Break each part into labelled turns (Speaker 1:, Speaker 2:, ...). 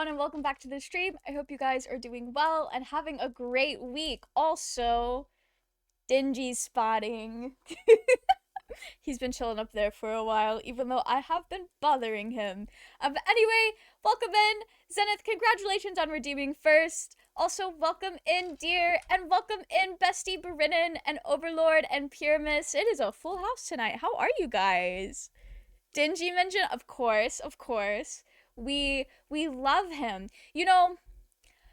Speaker 1: everyone, and welcome back to the stream. I hope you guys are doing well and having a great week. Also, Dingy's spotting. He's been chilling up there for a while, even though I have been bothering him. But anyway, welcome in. Zenith, congratulations on redeeming first. Also, welcome in, dear, and welcome in, Bestie Berinnen and Overlord and Pyramus. It is a full house tonight. How are you guys? Dingy mention, of course, of course. We love him. You know,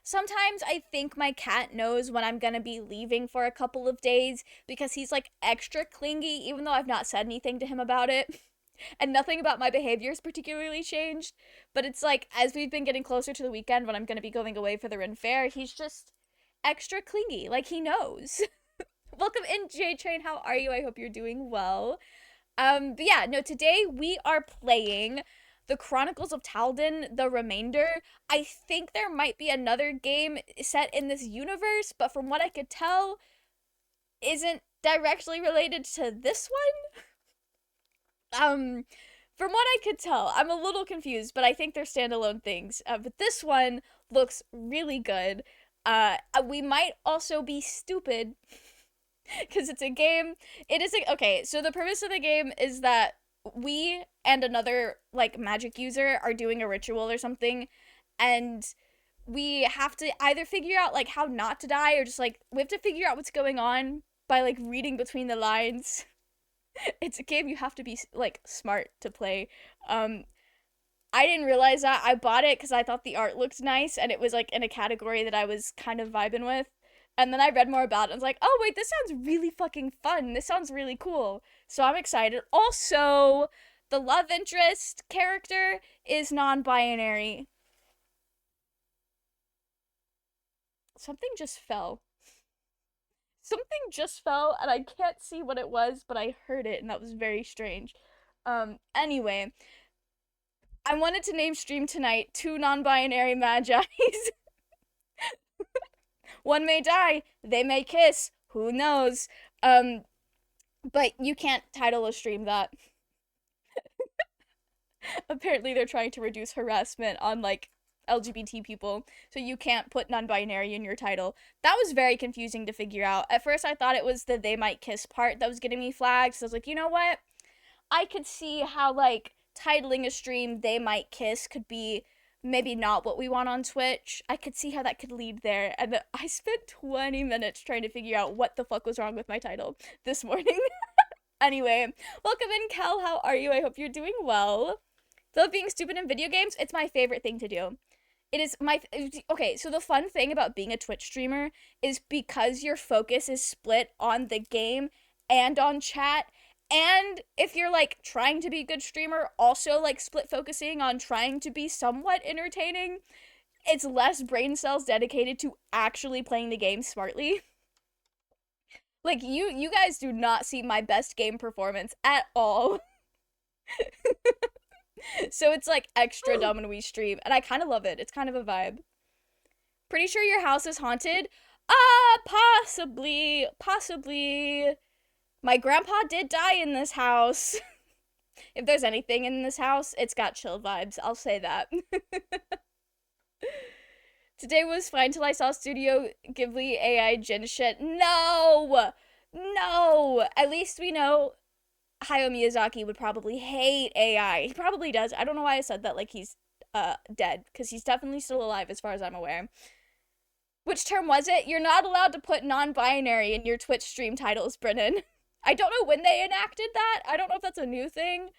Speaker 1: sometimes I think my cat knows when I'm gonna be leaving for a couple of days because he's like extra clingy, even though I've not said anything to him about it. And nothing about my behaviors particularly changed. But it's like, as we've been getting closer to the weekend when I'm gonna be going away for the Ren Fair, he's just extra clingy. Like, he knows. Welcome in, J Train. How are you? I hope you're doing well. But yeah, no, today we are playing the Chronicles of Talden, the remainder. I think there might be another game set in this universe, but from what I could tell, isn't directly related to this one. From what I could tell, I'm a little confused, but I think they're standalone things. But this one looks really good. We might also be stupid because it's a game. Okay, so the premise of the game is that we and another like magic user are doing a ritual or something, and we have to either figure out like how not to die, or just like we have to figure out what's going on by like reading between the lines. It's a game you have to be like smart to play. I didn't realize that. I bought it because I thought the art looked nice and it was like in a category that I was kind of vibing with. And then I read more about it and I was like, oh wait, this sounds really fucking fun. This sounds really cool. So I'm excited. Also, the love interest character is non-binary. Something just fell. Something just fell and I can't see what it was, but I heard it and that was very strange. Anyway, I wanted to name stream tonight two non-binary Magis. One may die, they may kiss, who knows? But you can't title a stream that. Apparently they're trying to reduce harassment on like LGBT people, so you can't put non-binary in your title. That was very confusing to figure out. At first I thought it was the they might kiss part that was getting me flagged, so I was like, you know what? I could see how like titling a stream they might kiss could be maybe not what we want on Twitch. I could see how that could lead there. And I spent 20 minutes trying to figure out what the fuck was wrong with my title this morning. Anyway, welcome in, Kel. How are you? I hope you're doing well. Though being stupid in video games, it's my favorite thing to do. It is my okay, so the fun thing about being a Twitch streamer is because your focus is split on the game and on chat, and if you're like trying to be a good streamer, also like split focusing on trying to be somewhat entertaining, it's less brain cells dedicated to actually playing the game smartly. Like you guys do not see my best game performance at all. So it's like extra dumb when we stream, and I kind of love it. It's kind of a vibe. Pretty sure your house is haunted? Possibly. Possibly. My grandpa did die in this house. If there's anything in this house, it's got chill vibes. I'll say that. Today was fine till I saw Studio Ghibli AI Jin shit. No! No! At least we know Hayao Miyazaki would probably hate AI. He probably does. I don't know why I said that like he's dead, because he's definitely still alive as far as I'm aware. Which term was it? You're not allowed to put non-binary in your Twitch stream titles, Brennan. I don't know when they enacted that. I don't know if that's a new thing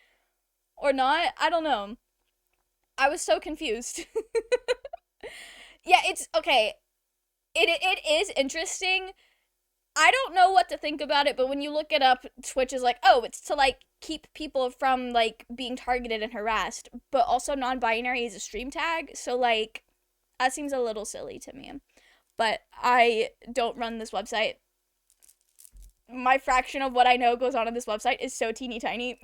Speaker 1: or not. I don't know. I was so confused. Yeah, it's okay. It is interesting. I don't know what to think about it, but when you look it up, Twitch is like, oh, it's to like keep people from like being targeted and harassed, but also non-binary is a stream tag, so like that seems a little silly to me. But I don't run this website. My fraction of what I know goes on this website is so teeny tiny.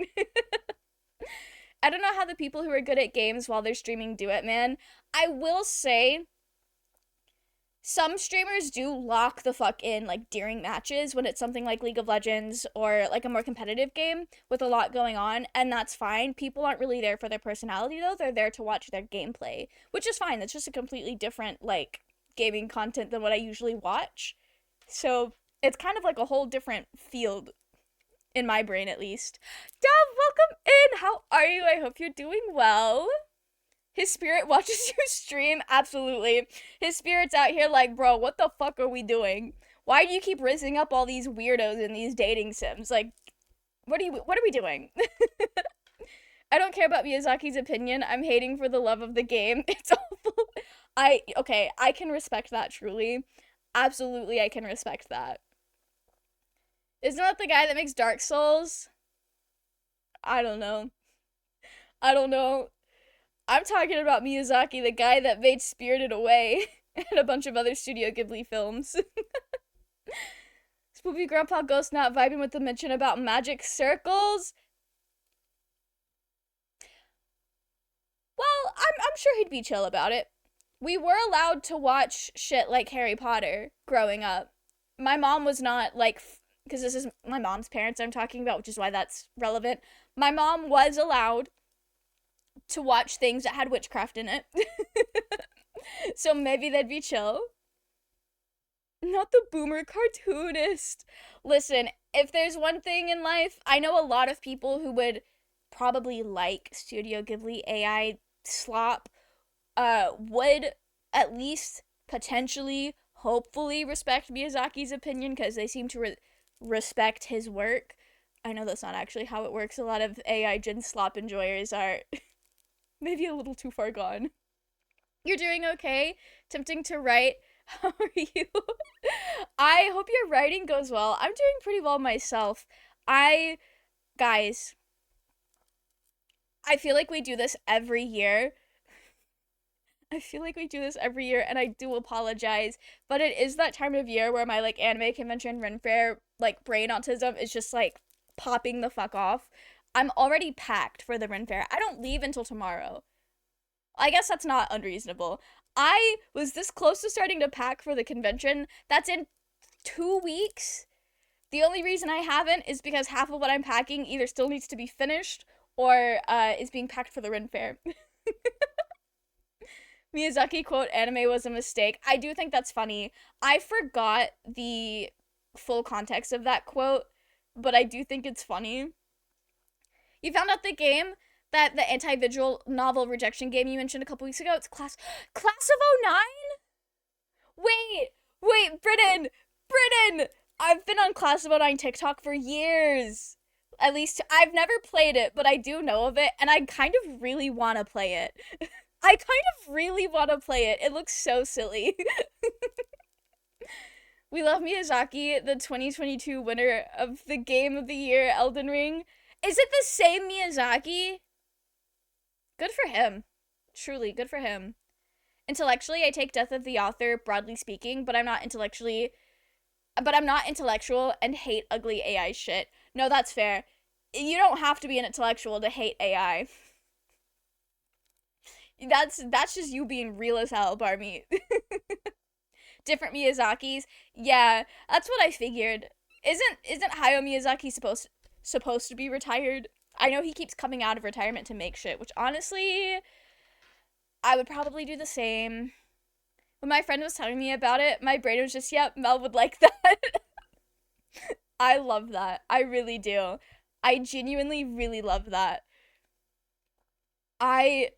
Speaker 1: I don't know how the people who are good at games while they're streaming do it, man. I will say some streamers do lock the fuck in like during matches when it's something like League of Legends or like a more competitive game with a lot going on, and that's fine. People aren't really there for their personality though. They're there to watch their gameplay, which is fine. That's just a completely different like gaming content than what I usually watch. So, it's kind of like a whole different field in my brain at least. Dove, welcome in. How are you? I hope you're doing well. His spirit watches you stream? Absolutely. His spirit's out here like, bro, what the fuck are we doing? Why do you keep raising up all these weirdos in these dating sims? Like, what are we doing? I don't care about Miyazaki's opinion. I'm hating for the love of the game. It's awful. Okay, I can respect that truly. Absolutely, I can respect that. Isn't that the guy that makes Dark Souls? I don't know. I don't know. I'm talking about Miyazaki, the guy that made Spirited Away and a bunch of other Studio Ghibli films. Spoopy Grandpa Ghost not vibing with the mention about magic circles? Well, I'm sure he'd be chill about it. We were allowed to watch shit like Harry Potter growing up. My mom was not like, because this is my mom's parents I'm talking about, which is why that's relevant. My mom was allowed to watch things that had witchcraft in it. So maybe they'd be chill. Not the boomer cartoonist. Listen, if there's one thing in life, I know a lot of people who would probably like Studio Ghibli AI slop, would at least potentially, hopefully respect Miyazaki's opinion because they seem to respect his work. I know that's not actually how it works. A lot of AI Jin slop enjoyers are maybe a little too far gone. You're doing okay? Tempting to write. How are you? I hope your writing goes well. I'm doing pretty well myself. Guys, I feel like we do this every year. I feel like we do this every year, and I do apologize, but it is that time of year where my like anime convention Ren Fair like brain autism is just like popping the fuck off. I'm already packed for the Ren Fair. I don't leave until tomorrow. I guess that's not unreasonable. I was this close to starting to pack for the convention. That's in 2 weeks. The only reason I haven't is because half of what I'm packing either still needs to be finished or is being packed for the Ren Fair. Miyazaki quote, anime was a mistake. I do think that's funny. I forgot the full context of that quote, but I do think it's funny. You found out the game that the anti-visual novel rejection game you mentioned a couple weeks ago? It's Class of '09? Wait, Britain! I've been on Class of '09 TikTok for years. At least I've never played it, but I do know of it, and I kind of really want to play it. It looks so silly. We love Miyazaki, the 2022 winner of the Game of the Year, Elden Ring. Is it the same Miyazaki? Good for him. Truly, good for him. Intellectually, I take Death of the Author, broadly speaking, but I'm not intellectual and hate ugly AI shit. No, that's fair. You don't have to be an intellectual to hate AI. That's just you being real as hell, Barmy. Different Miyazakis. Yeah, that's what I figured. Isn't Hayao Miyazaki supposed to be retired? I know he keeps coming out of retirement to make shit, which honestly, I would probably do the same. When my friend was telling me about it, my brain was just, yep, Mel would like that. I love that. I really do. I genuinely really love that. I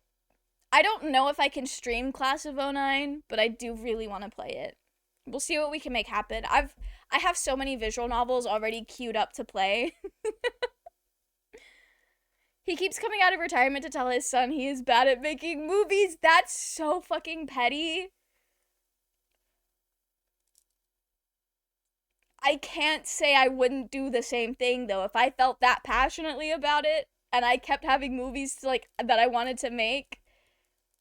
Speaker 1: don't know if I can stream Class of '09, but I do really want to play it. We'll see what we can make happen. I have so many visual novels already queued up to play. He keeps coming out of retirement to tell his son he is bad at making movies. That's so fucking petty. I can't say I wouldn't do the same thing though. If I felt that passionately about it and I kept having movies like that I wanted to make,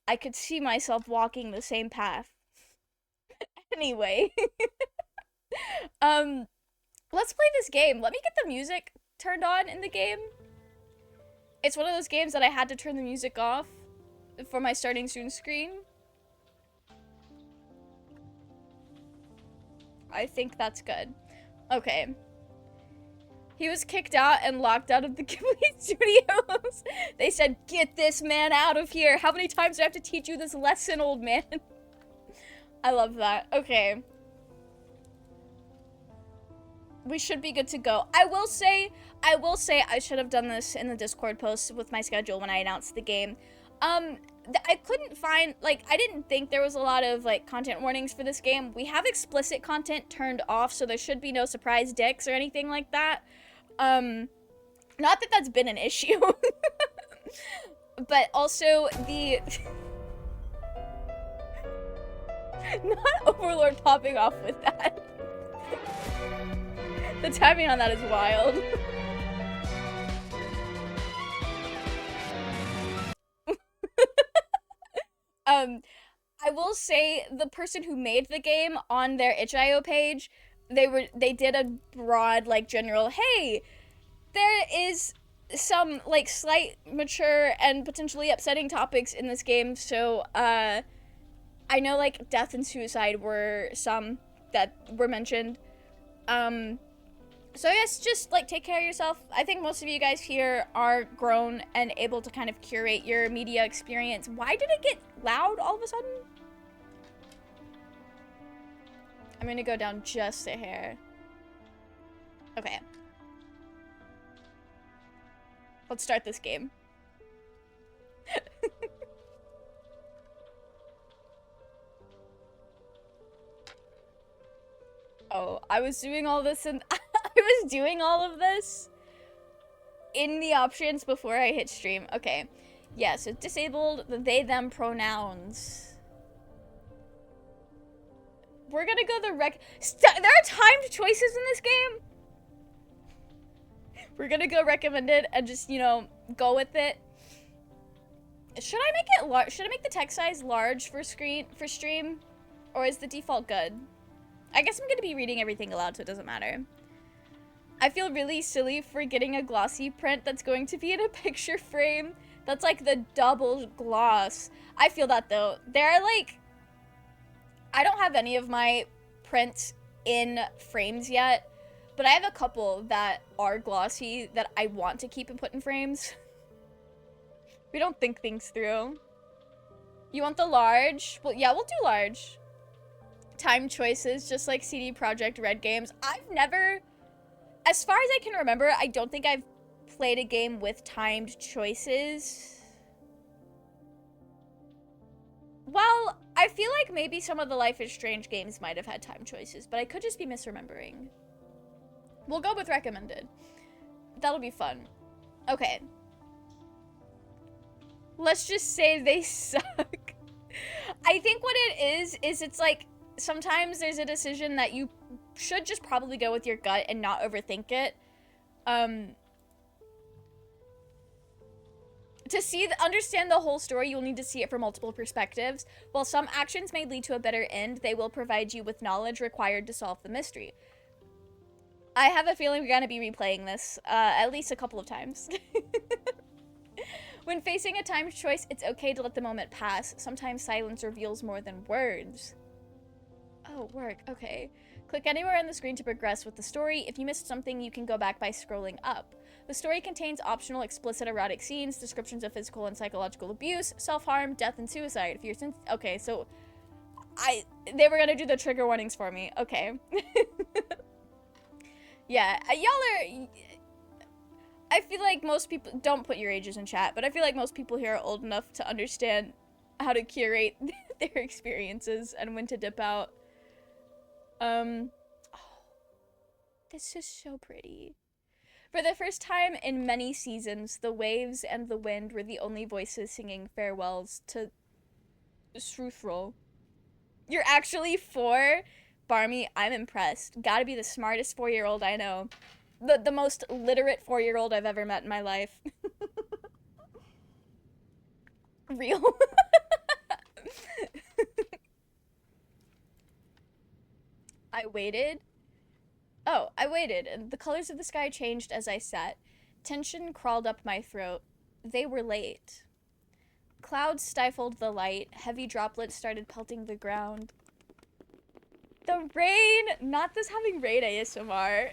Speaker 1: I could see myself walking the same path. Anyway, let's play this game. Let me get the music turned on in the game. It's one of those games that I had to turn the music off for my starting soon screen. I think that's good. Okay. He was kicked out and locked out of the Ghibli studios. They said, "Get this man out of here. How many times do I have to teach you this lesson, old man?" I love that. Okay. We should be good to go. I will say I should have done this in the Discord post with my schedule when I announced the game. I couldn't find, like, I didn't think there was a lot of, like, content warnings for this game. We have explicit content turned off, so there should be no surprise dicks or anything like that. Not that that's been an issue. But also the... Not Overlord popping off with that. The timing on that is wild. I will say the person who made the game on their itch.io page, they did a broad, like, general, hey, there is some, like, slight mature and potentially upsetting topics in this game, so I know, like, death and suicide were some that were mentioned. So yes, just, like, take care of yourself. I think most of you guys here are grown and able to kind of curate your media experience. Why did it get loud all of a sudden? I'm gonna go down just a hair. Okay. Let's start this game. Oh, I was doing all this and I was doing all of this in the options before I hit stream. Okay. Yeah, so disabled the they them pronouns. We're gonna go the there are timed choices in this game. We're gonna go recommended and just, you know, go with it. Should I make it large? Should I make the text size large for stream? Or is the default good? I guess I'm gonna be reading everything aloud, so it doesn't matter. I feel really silly for getting a glossy print that's going to be in a picture frame. That's like the double gloss. I feel that though. They're like, I don't have any of my prints in frames yet, but I have a couple that are glossy that I want to keep and put in frames. We don't think things through. You want the large? Well, yeah, we'll do large. Time choices, just like CD Projekt Red games. I've never, as far as I can remember, I don't think I've played a game with timed choices. Well, I feel like maybe some of the Life is Strange games might have had time choices, but I could just be misremembering. We'll go with recommended. That'll be fun. Okay. Let's just say they suck. I think what it is it's like, sometimes there's a decision that you should just probably go with your gut and not overthink it. To understand the whole story, you'll need to see it from multiple perspectives. While some actions may lead to a better end, they will provide you with knowledge required to solve the mystery. I have a feeling we're gonna be replaying this, at least a couple of times. When facing a timed choice, it's okay to let the moment pass. Sometimes silence reveals more than words. Oh, work, okay. Click anywhere on the screen to progress with the story. If you missed something, you can go back by scrolling up. The story contains optional explicit erotic scenes, descriptions of physical and psychological abuse, self-harm, death, and suicide. If you're okay, so they were gonna do the trigger warnings for me. Okay. Yeah, y'all are... I feel like most people... Don't put your ages in chat, but I feel like most people here are old enough to understand how to curate their experiences and when to dip out. Oh, this is so pretty. For the first time in many seasons, the waves and the wind were the only voices singing farewells to Sruthrul. You're actually 4? Barmy, I'm impressed. Gotta be the smartest 4-year-old I know. The most literate 4-year-old I've ever met in my life. Real? I waited. Oh, I waited, and the colors of the sky changed as I sat. Tension crawled up my throat. They were late. Clouds stifled the light. Heavy droplets started pelting the ground. The rain, not this having rain ASMR.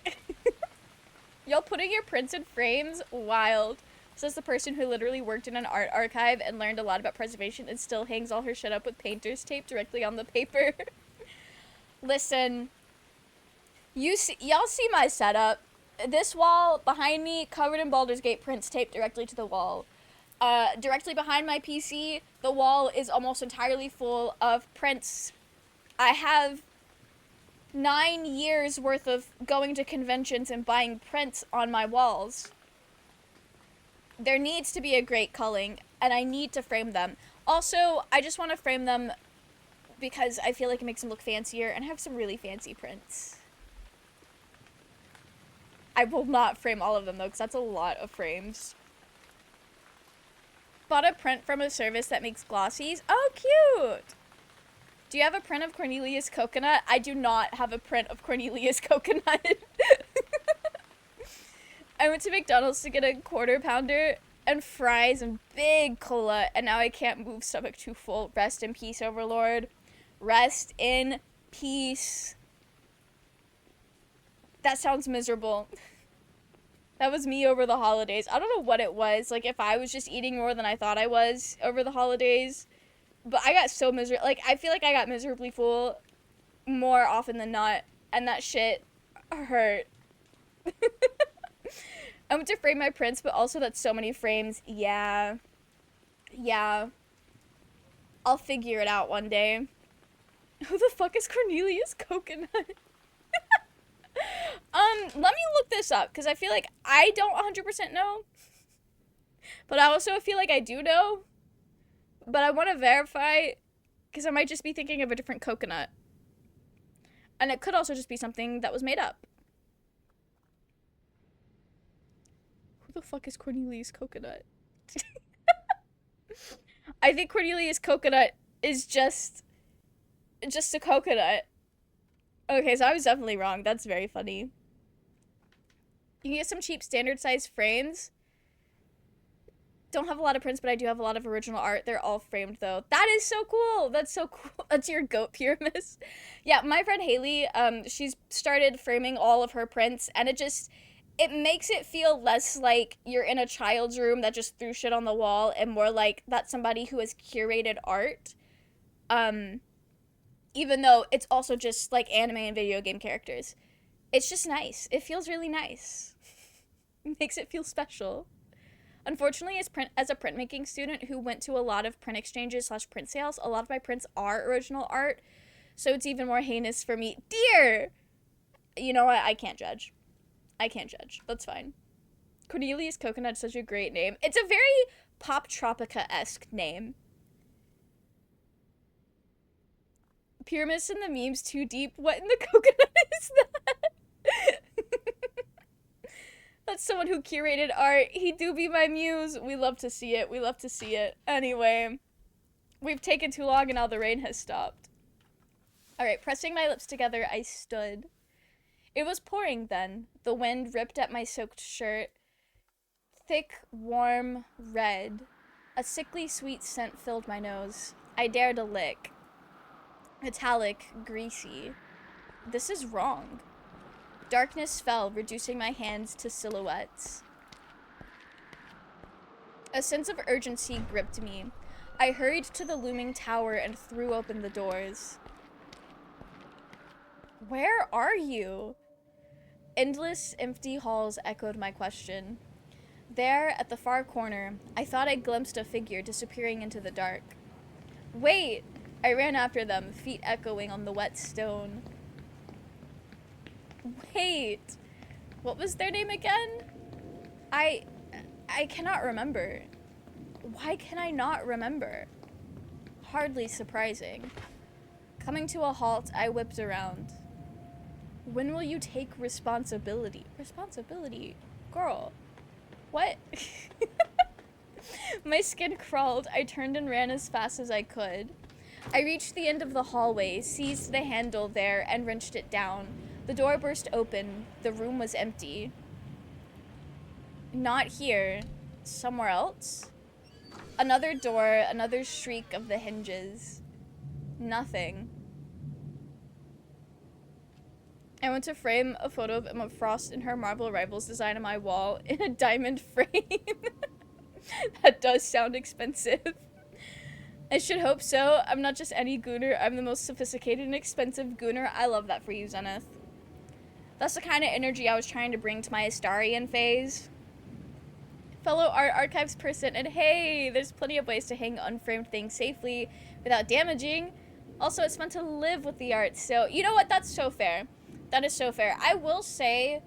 Speaker 1: Y'all putting your prints in frames? Wild. Says the person who literally worked in an art archive and learned a lot about preservation and still hangs all her shit up with painter's tape directly on the paper. Listen, y'all see my setup. This wall behind me covered in Baldur's Gate prints taped directly to the wall. Directly behind my PC, the wall is almost entirely full of prints. I have 9 years worth of going to conventions and buying prints on my walls. There needs to be a great culling, and I need to frame them. Also, I just want to frame them because I feel like it makes them look fancier, and I have some really fancy prints. I will not frame all of them, though, because that's a lot of frames. Bought a print from a service that makes glossies. Oh, cute! Do you have a print of Cornelius Coconut? I do not have a print of Cornelius Coconut. I went to McDonald's to get a quarter pounder and fries and big cola, and now I can't move, stomach too full. Rest in peace, Overlord. Rest in peace. That sounds miserable. That was me over the holidays. I don't know what it was. Like, if I was just eating more than I thought I was over the holidays. But I got so miserable. Like, I feel like I got miserably full more often than not. And that shit hurt. I went to frame my prints, but also that's so many frames. Yeah. Yeah. I'll figure it out one day. Who the fuck is Cornelius Coconut? Let me look this up, because I feel like I don't 100% know. But I also feel like I do know. But I want to verify, because I might just be thinking of a different coconut. And it could also just be something that was made up. Who the fuck is Cornelius Coconut? I think Cornelius Coconut is just a coconut. Okay, so I was definitely wrong. That's very funny. You can get some cheap standard size frames. Don't have a lot of prints, but I do have a lot of original art. They're all framed, though. That is so cool. That's so cool. That's your goat pyramus. Yeah, my friend Haley, she's started framing all of her prints, and it makes it feel less like you're in a child's room that just threw shit on the wall, and more like that's somebody who has curated art. Even though it's also just like anime and video game characters. It's just nice. It feels really nice. It makes it feel special. Unfortunately, as a printmaking student who went to a lot of print exchanges / print sales, a lot of my prints are original art, so it's even more heinous for me. Dear! You know what? I can't judge. I can't judge. That's fine. Cornelius Coconut is such a great name. It's a very Pop Tropica-esque name. Pyramus in the memes too deep. What in the coconut is that? That's someone who curated art. He do be my muse. We love to see it. We love to see it. Anyway, we've taken too long and now the rain has stopped. Alright, pressing my lips together, I stood. It was pouring then. The wind ripped at my soaked shirt. Thick, warm, red. A sickly sweet scent filled my nose. I dared a lick. Metallic, greasy. This is wrong. Darkness fell, reducing my hands to silhouettes. A sense of urgency gripped me. I hurried to the looming tower and threw open the doors. Where are you? Endless, empty halls echoed my question. There, at the far corner, I thought I glimpsed a figure disappearing into the dark. Wait! I ran after them, feet echoing on the wet stone. Wait! What was their name again? I cannot remember. Why can I not remember? Hardly surprising. Coming to a halt, I whipped around. When will you take responsibility? Responsibility? Girl. What? My skin crawled. I turned and ran as fast as I could. I reached the end of the hallway, seized the handle there, and wrenched it down. The door burst open. The room was empty. Not here. Somewhere else? Another door, another shriek of the hinges. Nothing. I want to frame a photo of Emma Frost in her Marvel Rivals design on my wall in a diamond frame. That does sound expensive. I should hope so. I'm not just any gooner. I'm the most sophisticated and expensive gooner. I love that for you, Zenith. That's the kind of energy I was trying to bring to my Astarian phase. Fellow art archives person, and hey, there's plenty of ways to hang unframed things safely without damaging. Also, it's fun to live with the art, so you know what? That's so fair. That is so fair. I will say,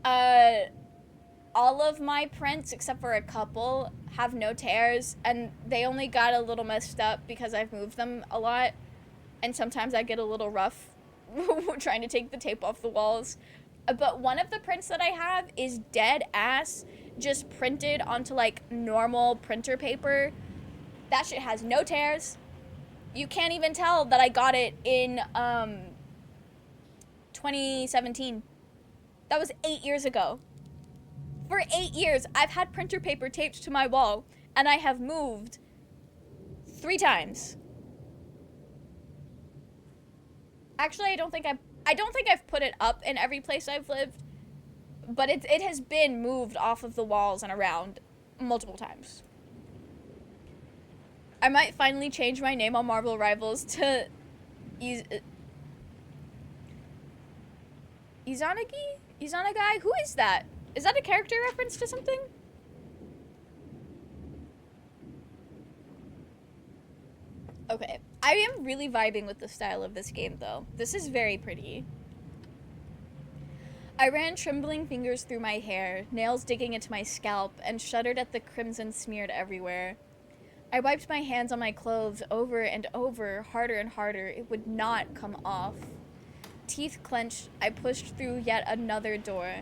Speaker 1: all of my prints, except for a couple, have no tears, and they only got a little messed up because I've moved them a lot, and sometimes I get a little rough trying to take the tape off the walls. But one of the prints that I have is dead ass just printed onto like normal printer paper. That shit has no tears. You can't even tell that I got it in 2017. That was 8 years ago. For 8 years, I've had printer paper taped to my wall, and I have moved 3 times. Actually, I don't think I've put it up in every place I've lived, but it has been moved off of the walls and around multiple times. I might finally change my name on Marvel Rivals to Izanagi? Who is that? Is that a character reference to something? Okay. I am really vibing with the style of this game, though. This is very pretty. I ran trembling fingers through my hair, nails digging into my scalp, and shuddered at the crimson smeared everywhere. I wiped my hands on my clothes over and over, harder and harder. It would not come off. Teeth clenched, I pushed through yet another door.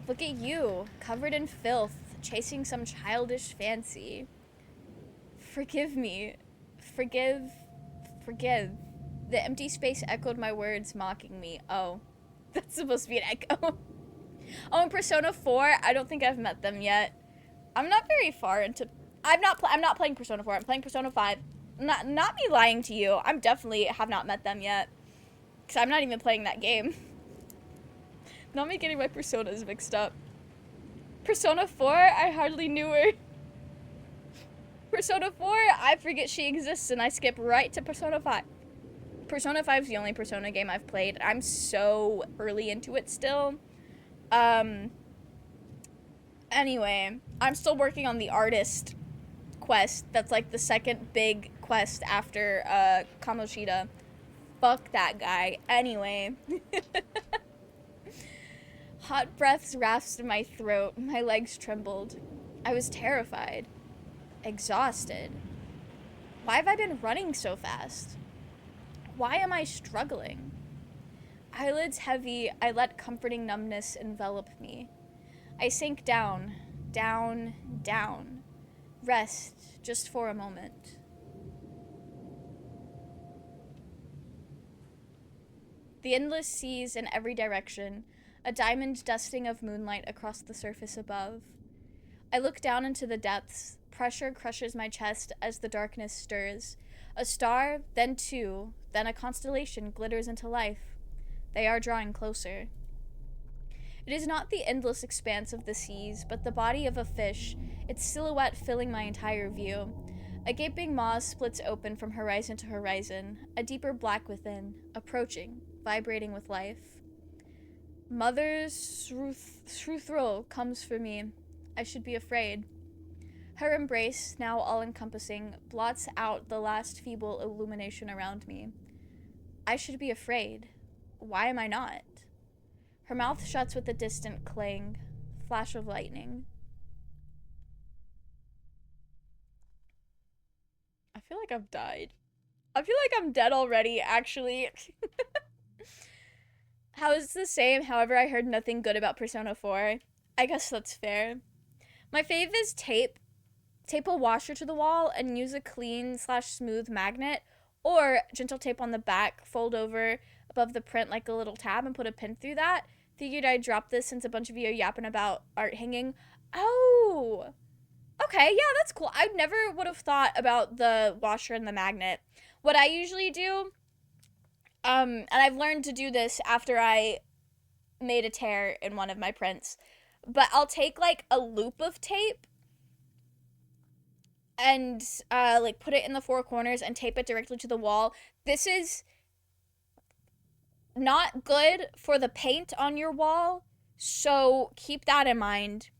Speaker 1: Look at you, covered in filth, chasing some childish fancy. Forgive me. Forgive. The empty space echoed my words, mocking me. Oh, that's supposed to be an echo. Oh, in Persona 4, I don't think I've met them yet. I'm not very far into... I'm not playing Persona 4, I'm playing Persona 5. Not me lying to you, I'm definitely have not met them yet. Because I'm not even playing that game. Not me getting my Personas mixed up. Persona 4, I hardly knew her. Persona 4, I forget she exists and I skip right to Persona 5. Persona 5 is the only Persona game I've played. I'm so early into it still. Anyway, I'm still working on the artist quest. That's like the second big quest after Kamoshida. Fuck that guy. Anyway. Hot breaths rasped my throat. My legs trembled. I was terrified. Exhausted. Why have I been running so fast? Why am I struggling? Eyelids heavy, I let comforting numbness envelop me. I sank down, down, down. Rest, just for a moment. The endless seas in every direction, a diamond dusting of moonlight across the surface above. I look down into the depths. Pressure crushes my chest as the darkness stirs. A star, then 2, then a constellation glitters into life. They are drawing closer. It is not the endless expanse of the seas, but the body of a fish, its silhouette filling my entire view. A gaping maw splits open from horizon to horizon, a deeper black within, approaching, vibrating with life. Mother's Shruthril comes for me. I should be afraid. Her embrace, now all-encompassing, blots out the last feeble illumination around me. I should be afraid. Why am I not? Her mouth shuts with a distant clang, flash of lightning. I feel like I've died. I feel like I'm dead already, actually. How is the same, however, I heard nothing good about Persona 4. I guess that's fair. My fave is tape a washer to the wall and use a clean/smooth magnet, or gentle tape on the back, fold over above the print like a little tab and put a pin through that. Figured I'd drop this since a bunch of you are yapping about art hanging. Oh, okay, yeah, that's cool. I never would have thought about the washer and the magnet. What I usually do And I've learned to do this after I made a tear in one of my prints. But I'll take like a loop of tape and like put it in the four corners and tape it directly to the wall. This is not good for the paint on your wall, so keep that in mind.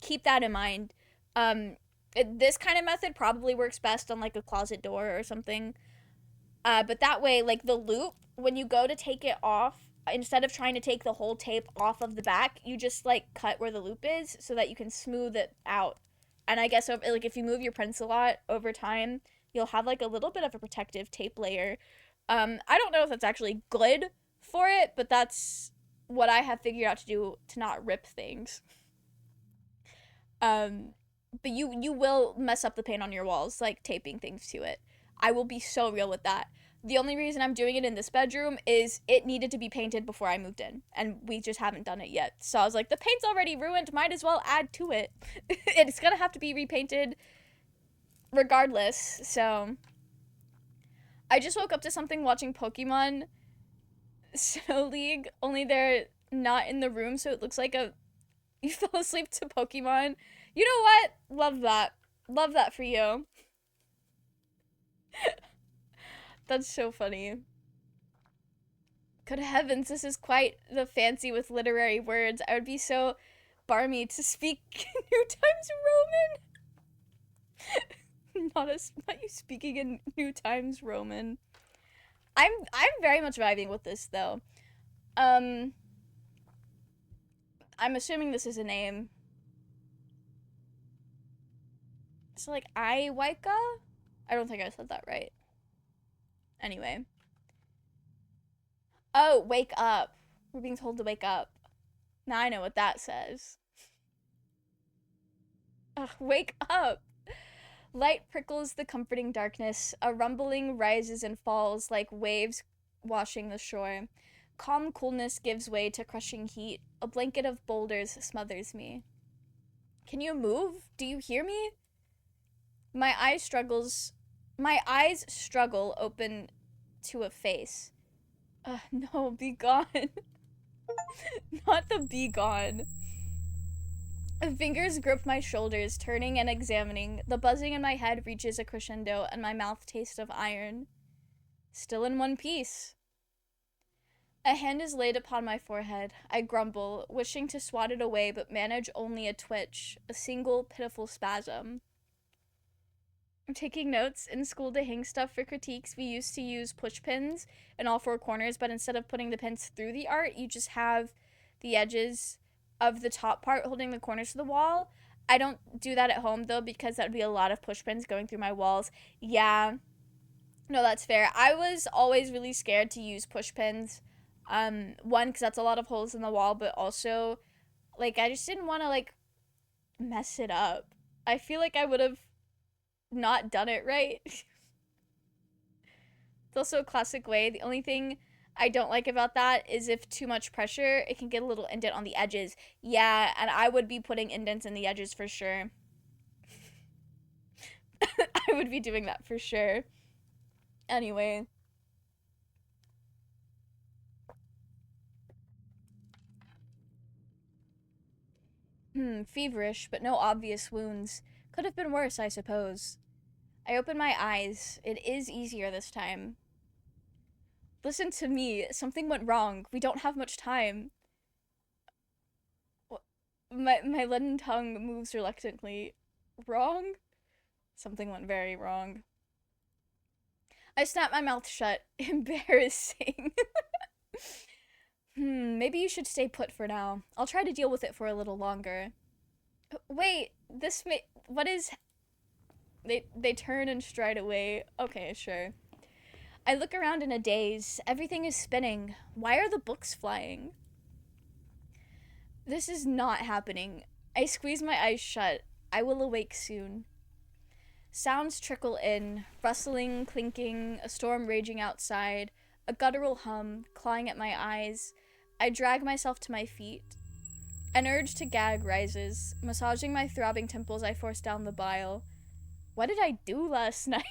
Speaker 1: Keep that in mind. This kind of method probably works best on like a closet door or something. But that way, like the loop, when you go to take it off, instead of trying to take the whole tape off of the back, you just like cut where the loop is so that you can smooth it out. And I guess like if you move your prints a lot over time, you'll have like a little bit of a protective tape layer. I don't know if that's actually good for it, but that's what I have figured out to do to not rip things. Um, but you will mess up the paint on your walls, like taping things to it. I will be so real with that. The only reason I'm doing it in this bedroom is it needed to be painted before I moved in, and we just haven't done it yet. So I was like, the paint's already ruined, might as well add to it. It's gonna have to be repainted regardless. So I just woke up to something watching Pokemon Snow League, only they're not in the room, so it looks like a you fell asleep to Pokemon. You know what? Love that. Love that for you. That's so funny. Good heavens, this is quite the fancy with literary words. I would be so barmy to speak New Times Roman. Not you speaking in New Times Roman. I'm very much vibing with this though. I'm assuming this is a name. So like Waika? I don't think I said that right. Anyway. Oh, wake up. We're being told to wake up. Now I know what that says. Ugh, wake up. Light prickles the comforting darkness. A rumbling rises and falls like waves washing the shore. Calm coolness gives way to crushing heat. A blanket of boulders smothers me. Can you move? Do you hear me? My eyes struggle open to a face. No, be gone. Not the be gone. Fingers grip my shoulders, turning and examining. The buzzing in my head reaches a crescendo, and my mouth tastes of iron. Still in one piece. A hand is laid upon my forehead. I grumble, wishing to swat it away, but manage only a twitch, a single pitiful spasm. I'm taking notes. In school to hang stuff for critiques, we used to use push pins in all four corners, but instead of putting the pins through the art, you just have the edges of the top part holding the corners of the wall. I don't do that at home though, because that would be a lot of push pins going through my walls. Yeah, no, that's fair. I was always really scared to use push pins. One, because that's a lot of holes in the wall, but also, like, I just didn't want to, like, mess it up. I feel like I would have not done it right. It's also a classic way. The only thing I don't like about that is if too much pressure, it can get a little indent on the edges. Yeah, and I would be putting indents in the edges for sure. I would be doing that for sure. Anyway. Feverish, but no obvious wounds. Could have been worse, I suppose. I open my eyes. It is easier this time. Listen to me. Something went wrong. We don't have much time. My leaden tongue moves reluctantly. Wrong? Something went very wrong. I snap my mouth shut. Embarrassing. Maybe you should stay put for now. I'll try to deal with it for a little longer. Wait, what is... They turn and stride away. Okay, sure. I look around in a daze. Everything is spinning. Why are the books flying? This is not happening. I squeeze my eyes shut. I will awake soon. Sounds trickle in. Rustling, clinking, a storm raging outside, a guttural hum, clawing at my eyes. I drag myself to my feet. An urge to gag rises. Massaging my throbbing temples, I force down the bile. What did I do last night?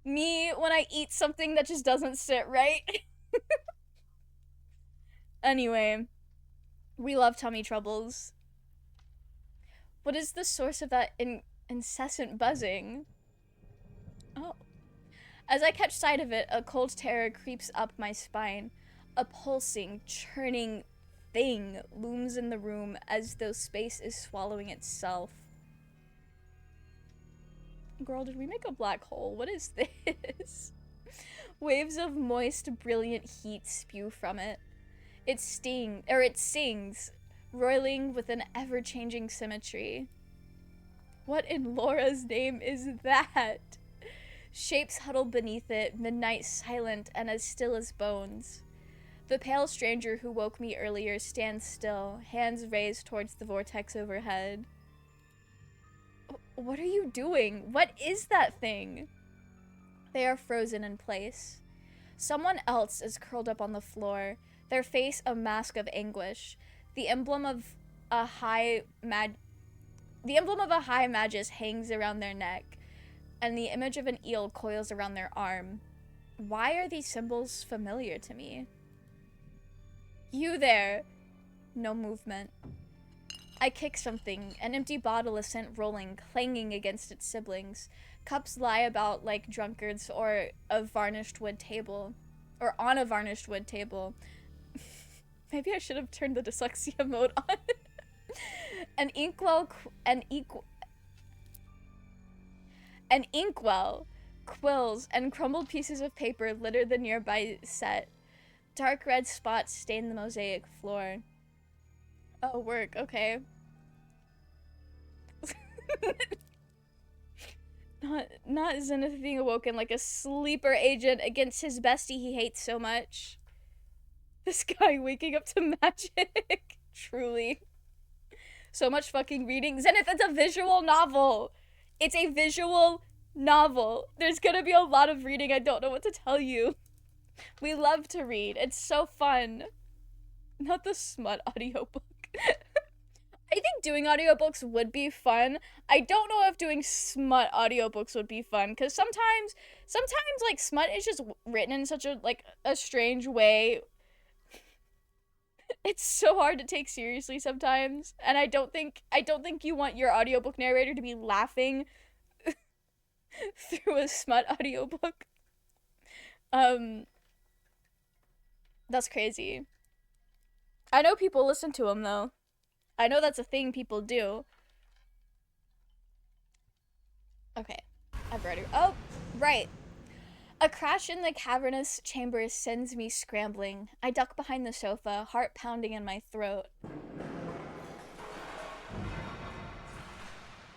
Speaker 1: Me when I eat something that just doesn't sit right. Anyway, we love tummy troubles. What is the source of that incessant buzzing? Oh. As I catch sight of it, a cold terror creeps up my spine. A pulsing, churning thing looms in the room as though space is swallowing itself. Girl, did we make a black hole? What is this? Waves of moist, brilliant heat spew from it. It sings, roiling with an ever-changing symmetry. What in Laura's name is that? Shapes huddle beneath it, midnight silent and as still as bones. The pale stranger who woke me earlier stands still, hands raised towards the vortex overhead. What are you doing? What is that thing? They are frozen in place. Someone else is curled up on the floor, their face a mask of anguish. The emblem of a high magus hangs around their neck, and the image of an eel coils around their arm. Why are these symbols familiar to me? You there! No movement. I kick something, an empty bottle is sent rolling, clanging against its siblings. Cups lie about like drunkards or a varnished wood table. Or on a varnished wood table. Maybe I should have turned the dyslexia mode on. An inkwell quills and crumbled pieces of paper litter the nearby set. Dark red spots stain the mosaic floor. Oh, work, okay. Not Zenith being awoken like a sleeper agent against his bestie he hates so much. This guy waking up to magic. Truly. So much fucking reading. Zenith, it's a visual novel. It's a visual novel. There's gonna be a lot of reading. I don't know what to tell you. We love to read. It's so fun. Not the smut audiobook. I think doing audiobooks would be fun. I don't know if doing smut audiobooks would be fun, because sometimes like smut is just written in such a like a strange way. It's so hard to take seriously sometimes, and I don't think you want your audiobook narrator to be laughing through a smut audiobook. That's crazy. I know people listen to them though. I know that's a thing people do. Okay. I've already. Oh, right. A crash in the cavernous chamber sends me scrambling. I duck behind the sofa, heart pounding in my throat.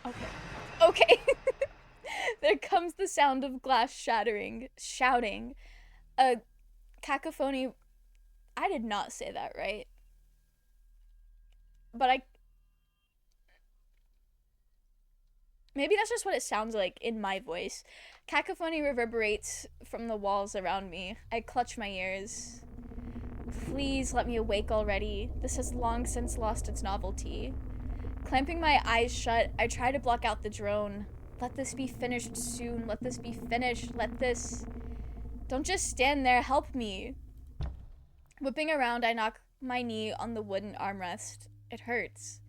Speaker 1: Okay. Okay. There comes the sound of glass shattering, shouting. A cacophony. I did not say that right. But maybe that's just what it sounds like in my voice. Cacophony reverberates from the walls around me. I clutch my ears. Please let me awake already. This has long since lost its novelty. Clamping my eyes shut, I try to block out the drone. Let this be finished soon. Let this be finished. Let this... Don't just stand there. Help me. Whipping around, I knock my knee on the wooden armrest. It hurts.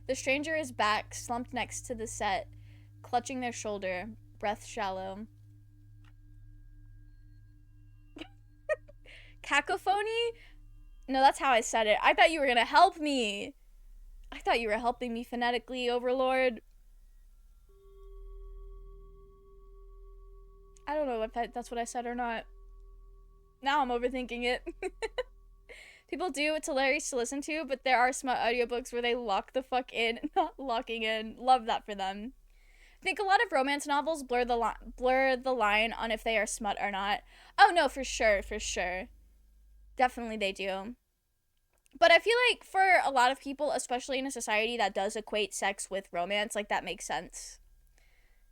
Speaker 1: The stranger is back, slumped next to the set, clutching their shoulder, breath shallow. Cacophony? No, that's how I said it. I thought you were gonna help me. I thought you were helping me phonetically, Overlord. I don't know if that's what I said or not. Now I'm overthinking it. People do, it's hilarious to listen to, but there are smut audiobooks where they lock the fuck in, not locking in. Love that for them. I think a lot of romance novels blur the line on if they are smut or not. Oh no, for sure, for sure. Definitely they do. But I feel like for a lot of people, especially in a society that does equate sex with romance, like that makes sense.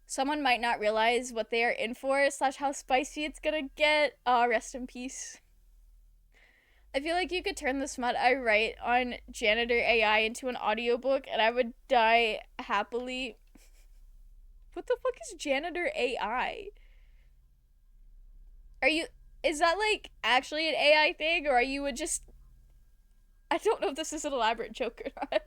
Speaker 1: Someone might not realize what they are in for, / how spicy it's gonna get. Rest in peace. I feel like you could turn the smut I write on Janitor AI into an audiobook and I would die happily. What the fuck is Janitor AI? Are you, is that like actually an AI thing, or are you a just, I don't know if this is an elaborate joke or not.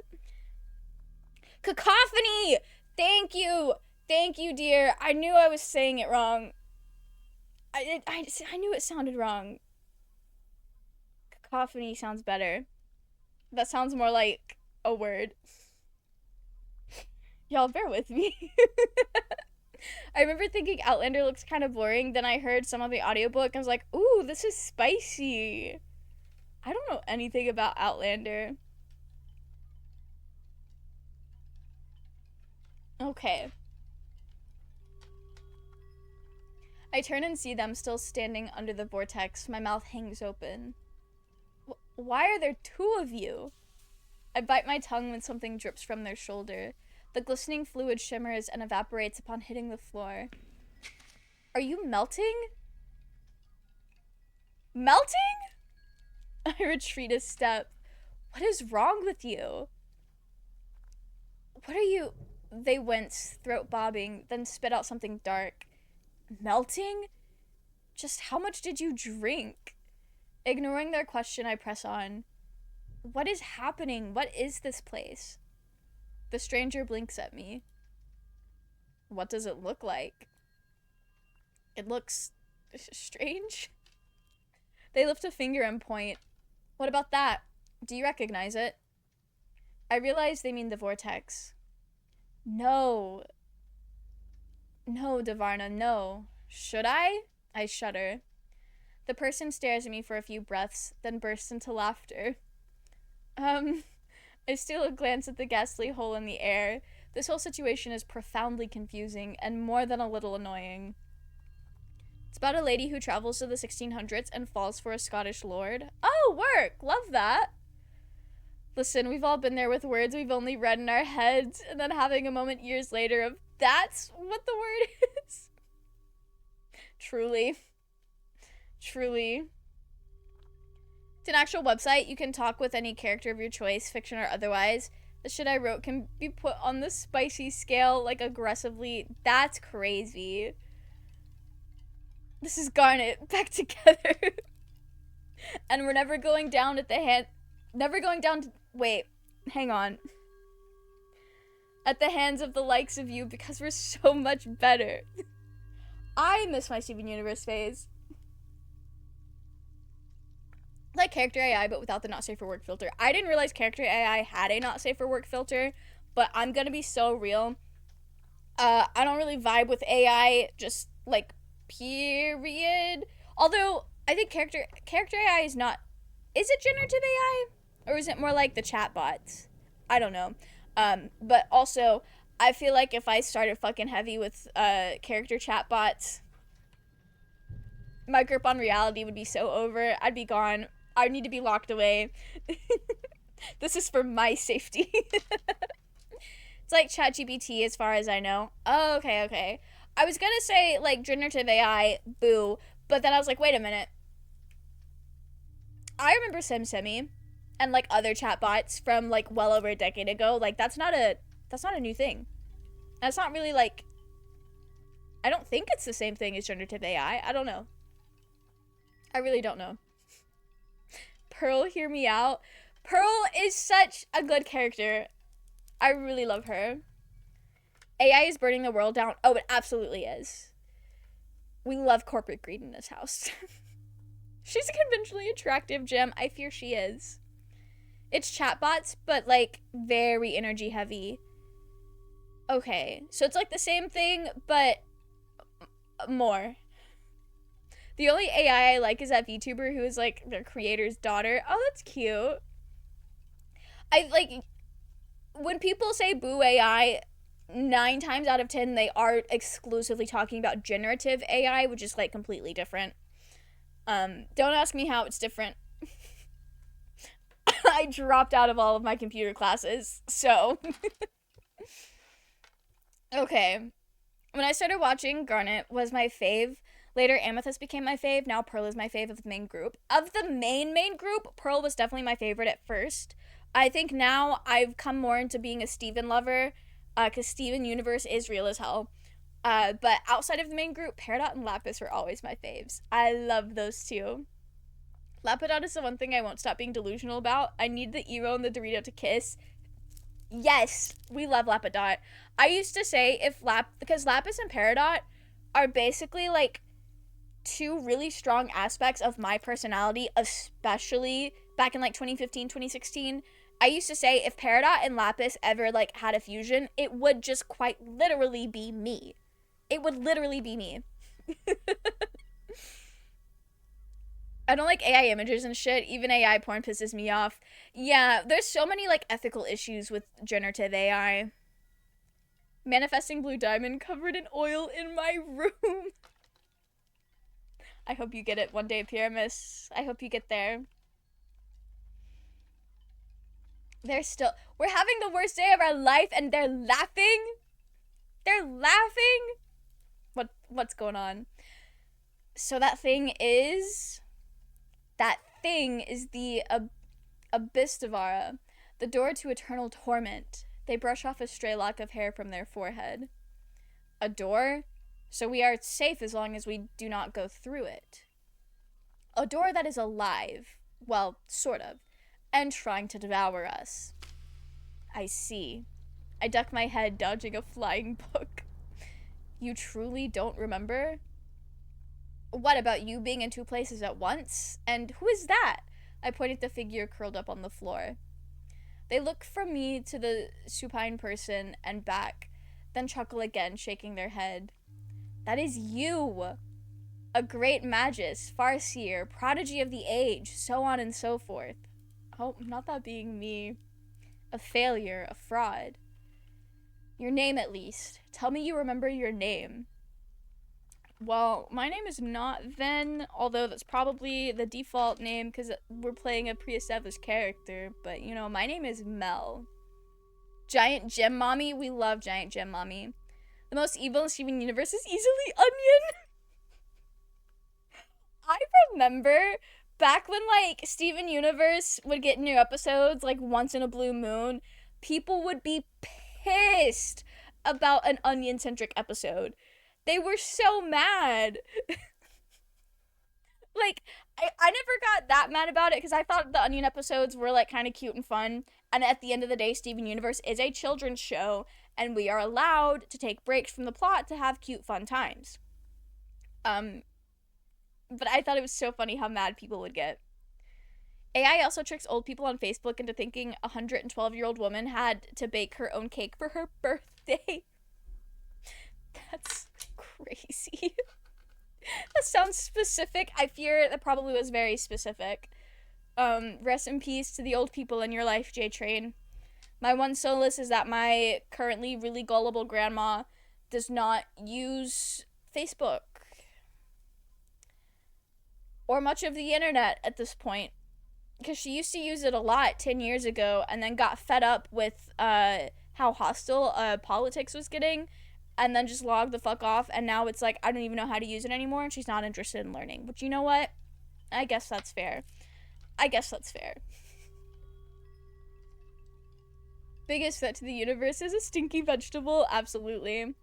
Speaker 1: Cacophony! Thank you! Thank you, dear. I knew I was saying it wrong. I knew it sounded wrong. Cacophony sounds better. That sounds more like a word. Y'all bear with me. I remember thinking Outlander looks kind of boring. Then I heard some of the audiobook. I was like, ooh, this is spicy. I don't know anything about Outlander. Okay. I turn and see them still standing under the vortex. My mouth hangs open. Why are there two of you? I bite my tongue when something drips from their shoulder. The glistening fluid shimmers and evaporates upon hitting the floor. Are you melting? Melting? I retreat a step. What is wrong with you? What are you? They wince, throat bobbing, then spit out something dark. Melting? Just how much did you drink? Ignoring their question, I press on. What is happening? What is this place? The stranger blinks at me. What does it look like? It looks strange. They lift a finger and point. What about that? Do you recognize it? I realize they mean the vortex. No. No, Davarna, no. Should I? I shudder. The person stares at me for a few breaths, then bursts into laughter. I steal a glance at the ghastly hole in the air. This whole situation is profoundly confusing and more than a little annoying. It's about a lady who travels to the 1600s and falls for a Scottish lord. Oh, work! Love that! Listen, we've all been there with words we've only read in our heads, and then having a moment years later of, that's what the word is. Truly. Truly. It's an actual website. You can talk with any character of your choice, fiction or otherwise. The shit I wrote can be put on the spicy scale, like aggressively. That's crazy. This is Garnet, back together. And we're never going down at the hand. Never going down to. Wait, hang on. At the hands of the likes of you because we're so much better. I miss my Steven Universe phase. Like character AI, but without the not safe for work filter. I didn't realize character AI had a not safe for work filter, but I'm gonna be so real. I don't really vibe with AI, just like period. Although I think character AI is not. Is it generative AI, or is it more like the chatbots? I don't know. But also I feel like if I started fucking heavy with character chatbots, my grip on reality would be so over. I'd be gone. I would need to be locked away. This is for my safety. It's like ChatGPT as far as I know. Oh, okay. I was gonna say, like, generative AI, boo, but then I was like, wait a minute. I remember SimSimi and, like, other chatbots from, like, well over a decade ago. Like, that's not a new thing. And it's not really, like, I don't think it's the same thing as generative AI. I don't know. I really don't know. Pearl, hear me out. Pearl is such a good character. I really love her. AI is burning the world down. Oh, it absolutely is. We love corporate greed in this house. She's a conventionally attractive gem. I fear she is. It's chatbots, but like very energy heavy. Okay, so it's like the same thing, but more. The only AI I like is that VTuber who is like their creator's daughter. Oh, that's cute. I like when people say boo AI, 9 times out of 10 they are exclusively talking about generative AI, which is like completely different. Don't ask me how it's different. I dropped out of all of my computer classes, so. Okay. When I started watching, Garnet was my fave. Later, Amethyst became my fave. Now Pearl is my fave of the main group. Of the main group, Pearl was definitely my favorite at first. I think now I've come more into being a Steven lover, because Steven Universe is real as hell. But outside of the main group, Peridot and Lapis were always my faves. I love those two. Lapidot is the one thing I won't stop being delusional about. I need the Eero and the Dorito to kiss. Yes, we love Lapidot. I used to say because Lapis and Peridot are basically like two really strong aspects of my personality, especially back in like 2015, 2016. I used to say if Peridot and Lapis ever like had a fusion, it would just quite literally be me. It would literally be me. I don't like AI images and shit. Even AI porn pisses me off. Yeah, there's so many like ethical issues with generative AI. Manifesting blue diamond covered in oil in my room. I hope you get it one day, Pyramus. I hope you get there. We're having the worst day of our life and they're laughing. They're laughing. What's going on? So that thing is the Abystivara, the door to eternal torment. They brush off a stray lock of hair from their forehead. A door? So we are safe as long as we do not go through it. A door that is alive. Well, sort of. And trying to devour us. I see. I duck my head, dodging a flying book. You truly don't remember? What about you being in two places at once? And who is that? I point at the figure curled up on the floor. They look from me to the supine person and back, then chuckle again, shaking their head. That is you! A great magus, farseer, prodigy of the age, so on and so forth. Oh, not that being me. A failure, a fraud. Your name, at least. Tell me you remember your name. Well, my name is not then, although that's probably the default name because we're playing a pre-established character, but, you know, my name is Mel. Giant Gem Mommy? We love Giant Gem Mommy. The most evil in Steven Universe is easily Onion. I remember back when, like, Steven Universe would get new episodes, like, once in a blue moon, people would be pissed about an Onion-centric episode. They were so mad. Like, I never got that mad about it because I thought the Onion episodes were, like, kind of cute and fun. And at the end of the day, Steven Universe is a children's show, and we are allowed to take breaks from the plot to have cute, fun times. But I thought it was so funny how mad people would get. AI also tricks old people on Facebook into thinking a 112-year-old woman had to bake her own cake for her birthday. That's crazy. That sounds specific. I fear that probably was very specific. Rest in peace to the old people in your life, J-Train. My one solace is that my currently really gullible grandma does not use Facebook or much of the internet at this point, because she used to use it a lot 10 years ago and then got fed up with how hostile politics was getting and then just logged the fuck off, and now it's like I don't even know how to use it anymore and she's not interested in learning. But you know what? I guess that's fair. Biggest threat to the universe is a stinky vegetable? Absolutely.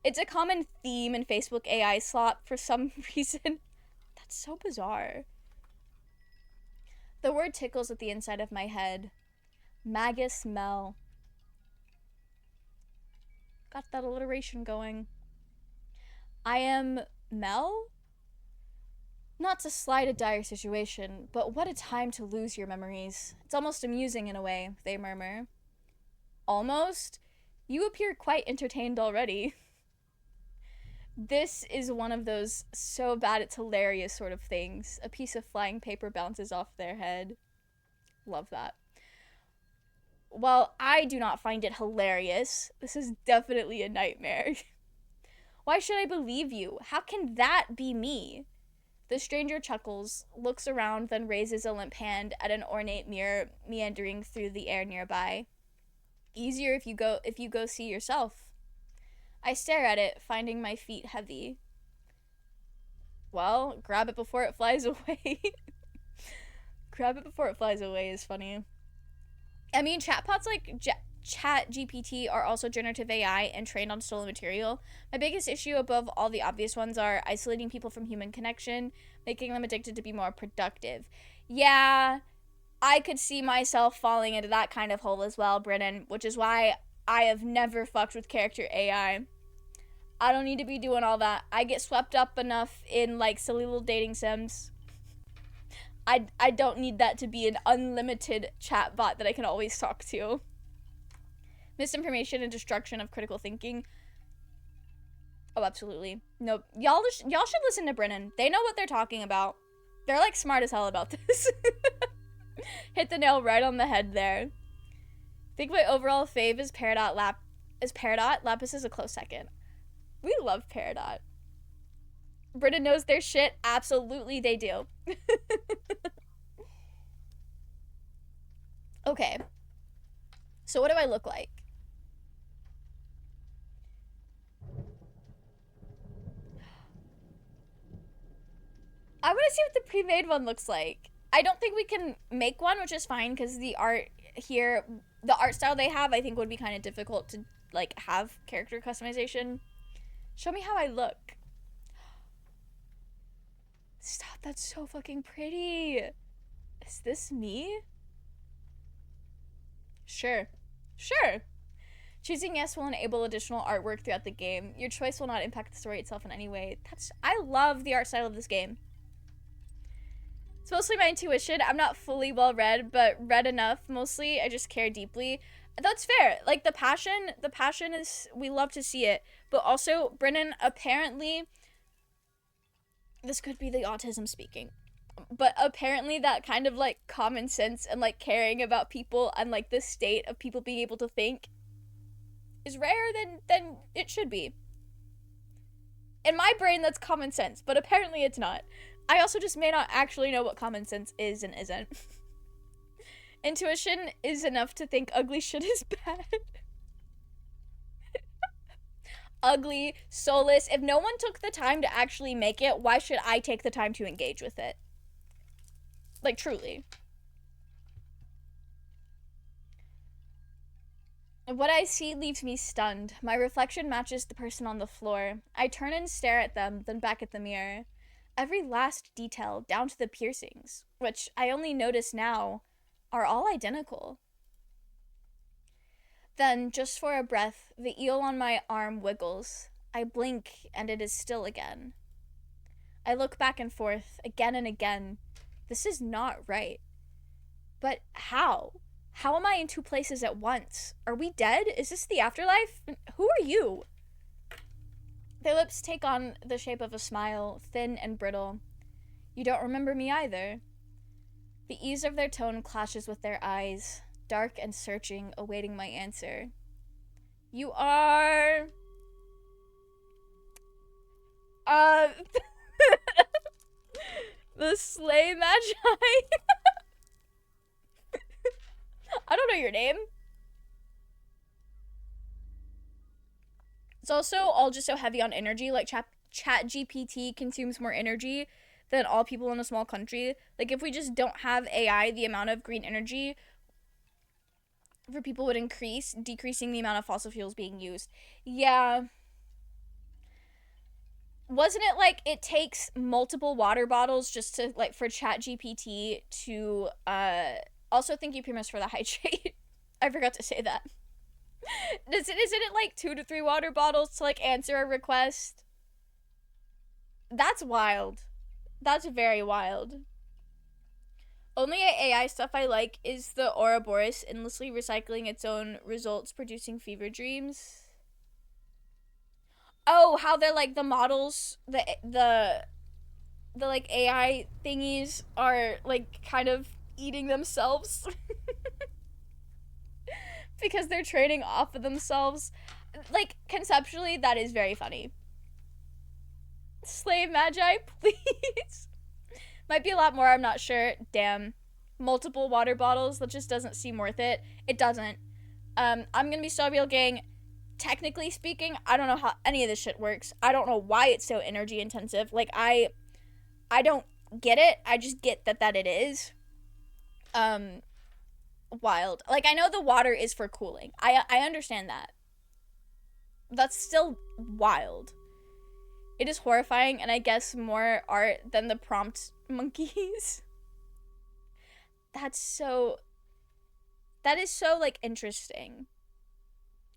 Speaker 1: It's a common theme in Facebook AI slop for some reason. That's so bizarre. The word tickles at the inside of my head. Magus Mel. Got that alliteration going. I am Mel? Not to slight a dire situation, but what a time to lose your memories. It's almost amusing in a way, they murmur. Almost? You appear quite entertained already. This is one of those so bad it's hilarious sort of things. A piece of flying paper bounces off their head. Love that. Well, I do not find it hilarious. This is definitely a nightmare. Why should I believe you? How can that be me? The stranger chuckles, looks around, then raises a limp hand at an ornate mirror meandering through the air nearby. Easier if you go see yourself. I stare at it, finding my feet heavy. Well, grab it before it flies away. Grab it before it flies away is funny. I mean, chatbots Chat GPT are also generative AI and trained on stolen material. My biggest issue above all the obvious ones are isolating people from human connection, making them addicted to be more productive. Yeah, I could see myself falling into that kind of hole as well, Brennan, which is why I have never fucked with character AI. I don't need to be doing all that. I get swept up enough in like silly little dating sims. I don't need that to be an unlimited chatbot that I can always talk to. Misinformation and destruction of critical thinking. Oh, absolutely. Nope. Y'all should listen to Brennan. They know what they're talking about. They're like smart as hell about this. Hit the nail right on the head there. I think my overall fave is Peridot. Lapis is a close second. We love Peridot. Brennan knows their shit. Absolutely they do. Okay. So what do I look like? I want to see what the pre-made one looks like. I don't think we can make one, which is fine because the art here, the art style they have, I think would be kind of difficult to like have character customization. Show me how I look. Stop, that's so fucking pretty. Is this me? Sure. Sure. Choosing yes will enable additional artwork throughout the game. Your choice will not impact the story itself in any way. I love the art style of this game. It's mostly my intuition. I'm not fully well read, but read enough. Mostly, I just care deeply. That's fair. Like, the passion is, we love to see it. But also, Brennan, apparently, this could be the autism speaking. But apparently that kind of, like, common sense and, like, caring about people and, like, the state of people being able to think is rarer than it should be. In my brain, that's common sense, but apparently it's not. I also just may not actually know what common sense is and isn't. Intuition is enough to think ugly shit is bad. Ugly, soulless. If no one took the time to actually make it, why should I take the time to engage with it? Like, truly. What I see leaves me stunned. My reflection matches the person on the floor. I turn and stare at them, then back at the mirror. Every last detail, down to the piercings, which I only notice now, are all identical. Then, just for a breath, the eel on my arm wiggles. I blink, and it is still again. I look back and forth, again and again. This is not right. But how? How am I in two places at once? Are we dead? Is this the afterlife? Who are you? Their lips take on the shape of a smile, thin and brittle. You don't remember me either. The ease of their tone clashes with their eyes, dark and searching, awaiting my answer. You are... the Slay Magi? I don't know your name. It's also all just so heavy on energy. Like, Chat GPT consumes more energy than all people in a small country. Like, if we just don't have AI, the amount of green energy for people would increase, decreasing the amount of fossil fuels being used. Yeah. Wasn't it like it takes multiple water bottles just to, like, for Chat GPT to, also thank you, Primus, for the hydrate. I forgot to say that. Isn't it like 2 to 3 water bottles to, like, answer a request? That's wild. That's very wild. Only AI stuff I like is the Ouroboros endlessly recycling its own results, producing fever dreams. Oh, how they're like the models, the like AI thingies are like kind of eating themselves because they're training off of themselves. Like, conceptually, that is very funny. Slave Magi, please. Might be a lot more, I'm not sure. Damn. Multiple water bottles, that just doesn't seem worth it. It doesn't. I'm gonna be so real, gang. Technically speaking, I don't know how any of this shit works. I don't know why it's so energy intensive. Like, I don't get it. I just get that it is. wild. Like, I know the water is for cooling. I understand that. That's still wild. It is horrifying, and I guess more art than the prompt monkeys. That's so... That is so, like, interesting.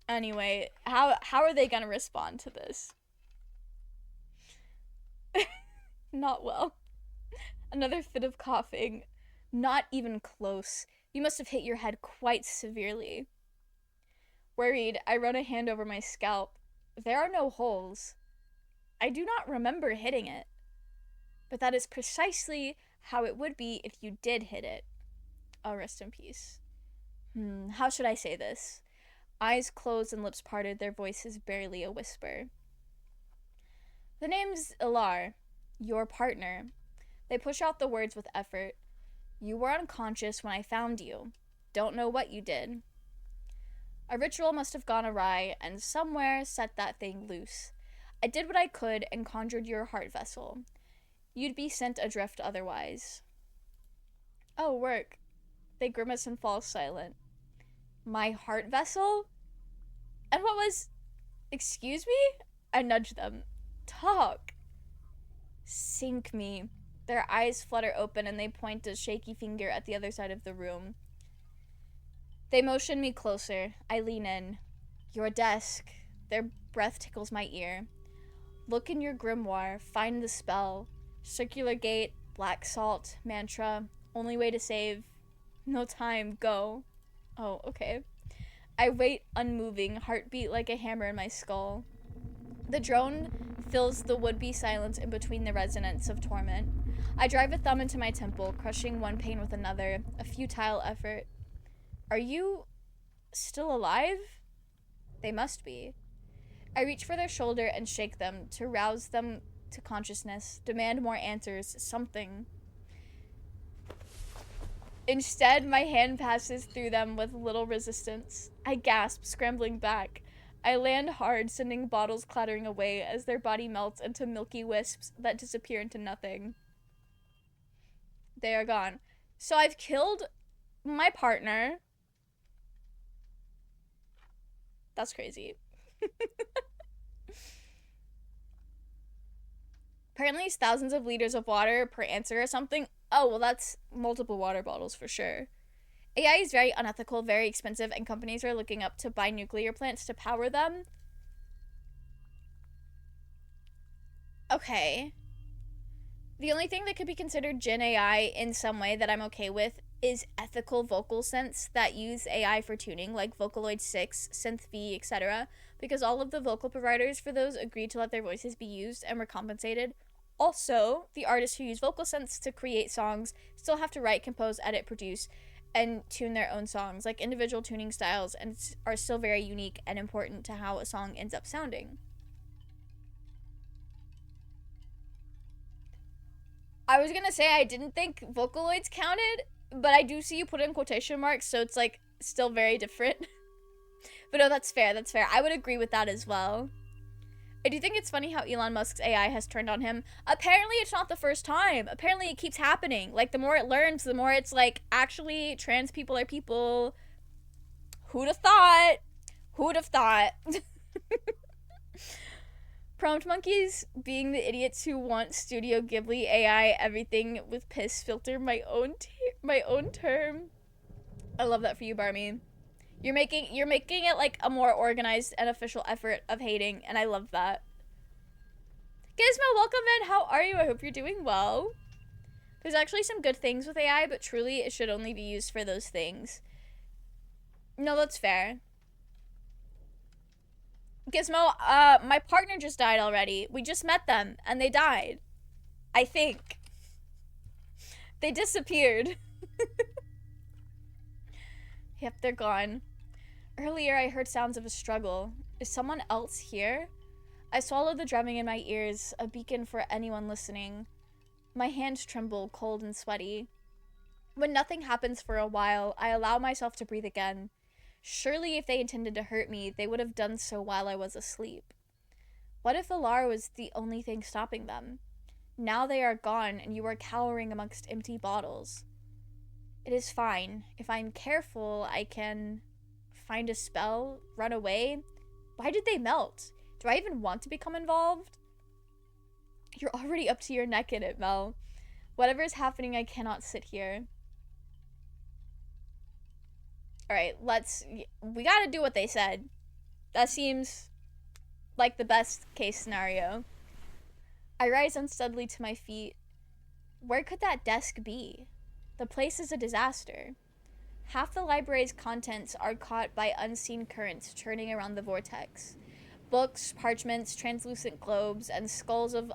Speaker 1: Anyway, how are they gonna respond to this? Not well. Another fit of coughing. Not even close. You must have hit your head quite severely. Worried, I run a hand over my scalp. There are no holes. I do not remember hitting it. But that is precisely how it would be if you did hit it. Oh, rest in peace. How should I say this? Eyes closed and lips parted, their voices barely a whisper. The name's Ilar, your partner. They push out the words with effort. You were unconscious when I found you. Don't know what you did. A ritual must have gone awry, and somewhere set that thing loose. I did what I could and conjured your heart vessel. You'd be sent adrift otherwise. Oh, work. They grimace and fall silent. My heart vessel? And what was... Excuse me? I nudge them. Talk. Sink me. Their eyes flutter open and they point a shaky finger at the other side of the room. They motion me closer. I lean in. Your desk. Their breath tickles my ear. Look in your grimoire. Find the spell. Circular gate. Black salt. Mantra. Only way to save. No time. Go. Oh, okay. I wait unmoving, heartbeat like a hammer in my skull. The drone fills the would-be silence in between the resonance of torment. I drive a thumb into my temple, crushing one pain with another, a futile effort. Are you still alive? They must be. I reach for their shoulder and shake them, to rouse them to consciousness, demand more answers, something. Instead, my hand passes through them with little resistance. I gasp, scrambling back. I land hard, sending bottles clattering away as their body melts into milky wisps that disappear into nothing. They are gone. So I've killed my partner. That's crazy. Apparently it's thousands of liters of water per answer or something. Oh, well, that's multiple water bottles for sure. AI is very unethical, very expensive, and companies are looking up to buy nuclear plants to power them. Okay. The only thing that could be considered Gen AI in some way that I'm okay with is ethical vocal synths that use AI for tuning, like Vocaloid 6, Synth V, etc., because all of the vocal providers for those agreed to let their voices be used and were compensated. Also, the artists who use vocal synths to create songs still have to write, compose, edit, produce, and tune their own songs, like individual tuning styles, and are still very unique and important to how a song ends up sounding. I was gonna say I didn't think Vocaloids counted, but I do see you put in quotation marks, so it's like still very different. But no, that's fair, that's fair. I would agree with that as well. I do think it's funny how Elon Musk's AI has turned on him. Apparently it's not the first time. Apparently it keeps happening. Like, the more it learns, the more it's like, actually, trans people are people. Who'd have thought? Who'd have thought? Prompt monkeys being the idiots who want Studio Ghibli AI everything with piss filter, my own term. I love that for you, Barmy. You're making it like a more organized and official effort of hating, and I love that. Gizmo, welcome in. How are you? I hope you're doing well. There's actually some good things with AI, but truly it should only be used for those things. No, that's fair. Gizmo, my partner just died already. We just met them, and they died. I think. They disappeared. Yep, they're gone. Earlier, I heard sounds of a struggle. Is someone else here? I swallowed the drumming in my ears, a beacon for anyone listening. My hands tremble, cold and sweaty. When nothing happens for a while, I allow myself to breathe again. Surely if they intended to hurt me, they would have done so while I was asleep. What if Ilar was the only thing stopping them? Now they are gone, and you are cowering amongst empty bottles. It is fine. If I'm careful, I can find a spell, run away. Why did they melt? Do I even want to become involved? You're already up to your neck in it, Mel. Whatever is happening, I cannot sit here. Alright, we gotta do what they said. That seems like the best case scenario. I rise unsteadily to my feet. Where could that desk be? The place is a disaster. Half the library's contents are caught by unseen currents churning around the vortex. Books, parchments, translucent globes, and skulls of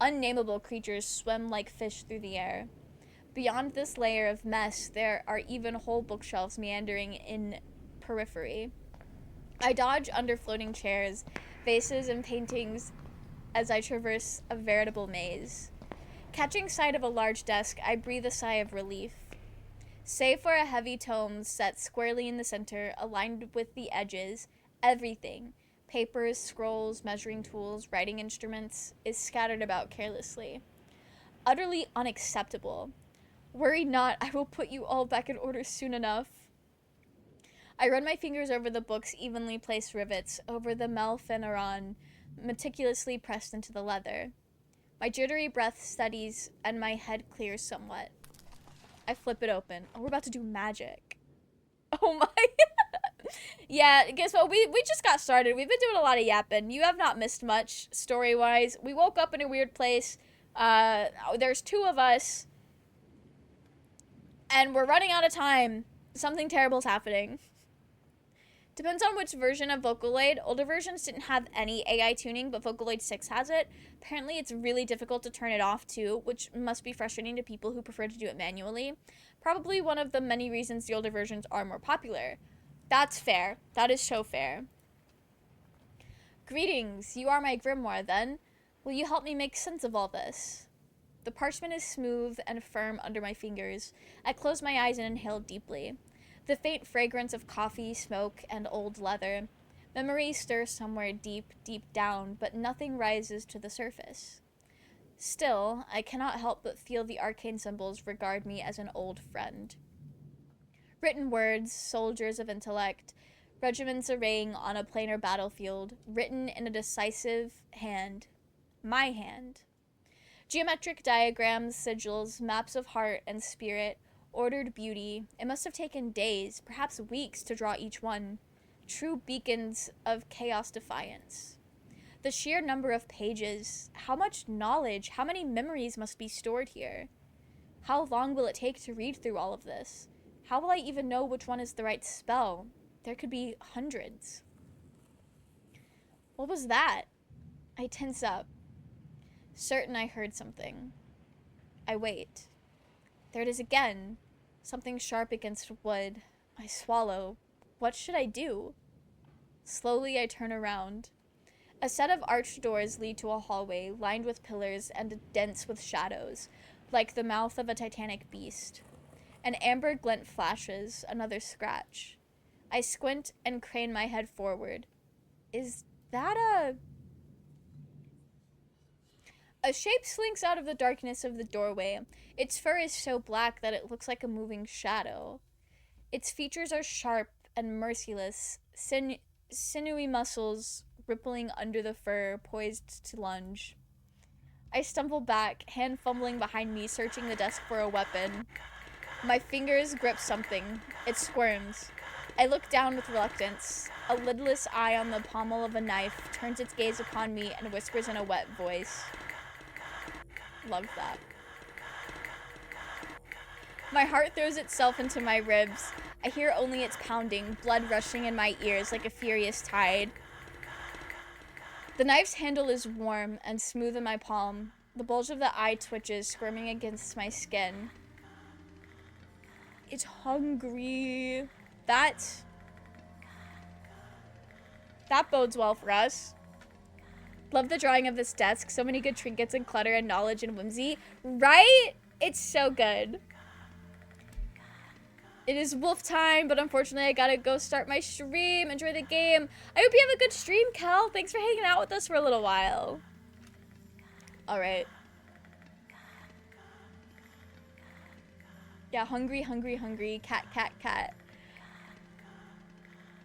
Speaker 1: unnameable creatures swim like fish through the air. Beyond this layer of mess, there are even whole bookshelves meandering in periphery. I dodge under floating chairs, vases, and paintings as I traverse a veritable maze. Catching sight of a large desk, I breathe a sigh of relief. Save for a heavy tome set squarely in the center, aligned with the edges, everything, papers, scrolls, measuring tools, writing instruments, is scattered about carelessly. Utterly unacceptable. Worry not, I will put you all back in order soon enough. I run my fingers over the book's evenly placed rivets, over the Melphaneron, meticulously pressed into the leather. My jittery breath steadies, and my head clears somewhat. I flip it open. Oh, we're about to do magic. Oh my. Yeah, guess what? We just got started. We've been doing a lot of yapping. You have not missed much, story-wise. We woke up in a weird place. There's two of us. And we're running out of time. Something terrible's happening. Depends on which version of Vocaloid. Older versions didn't have any AI tuning, but Vocaloid 6 has it. Apparently it's really difficult to turn it off too, which must be frustrating to people who prefer to do it manually. Probably one of the many reasons the older versions are more popular. That's fair. That is so fair. Greetings. You are my grimoire, then. Will you help me make sense of all this? The parchment is smooth and firm under my fingers. I close my eyes and inhale deeply. The faint fragrance of coffee, smoke, and old leather. Memories stir somewhere deep, deep down, but nothing rises to the surface. Still, I cannot help but feel the arcane symbols regard me as an old friend. Written words, soldiers of intellect, regiments arraying on a plainer battlefield, written in a decisive hand. My hand. Geometric diagrams, sigils, maps of heart and spirit, ordered beauty. It must have taken days, perhaps weeks, to draw each one. True beacons of chaos defiance. The sheer number of pages, how much knowledge, how many memories must be stored here? How long will it take to read through all of this? How will I even know which one is the right spell? There could be hundreds. What was that? I tense up. Certain I heard something. I wait. There it is again. Something sharp against wood. I swallow. What should I do? Slowly I turn around. A set of arched doors lead to a hallway lined with pillars and dense with shadows, like the mouth of a titanic beast. An amber glint flashes, another scratch. I squint and crane my head forward. Is that A shape slinks out of the darkness of the doorway. Its fur is so black that it looks like a moving shadow. Its features are sharp and merciless, sinewy muscles rippling under the fur, poised to lunge. I stumble back, hand fumbling behind me, searching the desk for a weapon. My fingers grip something. It squirms. I look down with reluctance. A lidless eye on the pommel of a knife turns its gaze upon me and whispers in a wet voice. Love that. My heart throws itself into my ribs. I hear only its pounding, blood rushing in my ears like a furious tide. The knife's handle is warm and smooth in my palm. The bulge of the eye twitches, squirming against my skin. It's hungry. That bodes well for us. Love the drawing of this desk. So many good trinkets and clutter and knowledge and whimsy. Right? It's so good. It is wolf time, but unfortunately I gotta go start my stream. Enjoy the game. I hope you have a good stream, Kel. Thanks for hanging out with us for a little while. Alright. Yeah, hungry, hungry, hungry. Cat, cat, cat.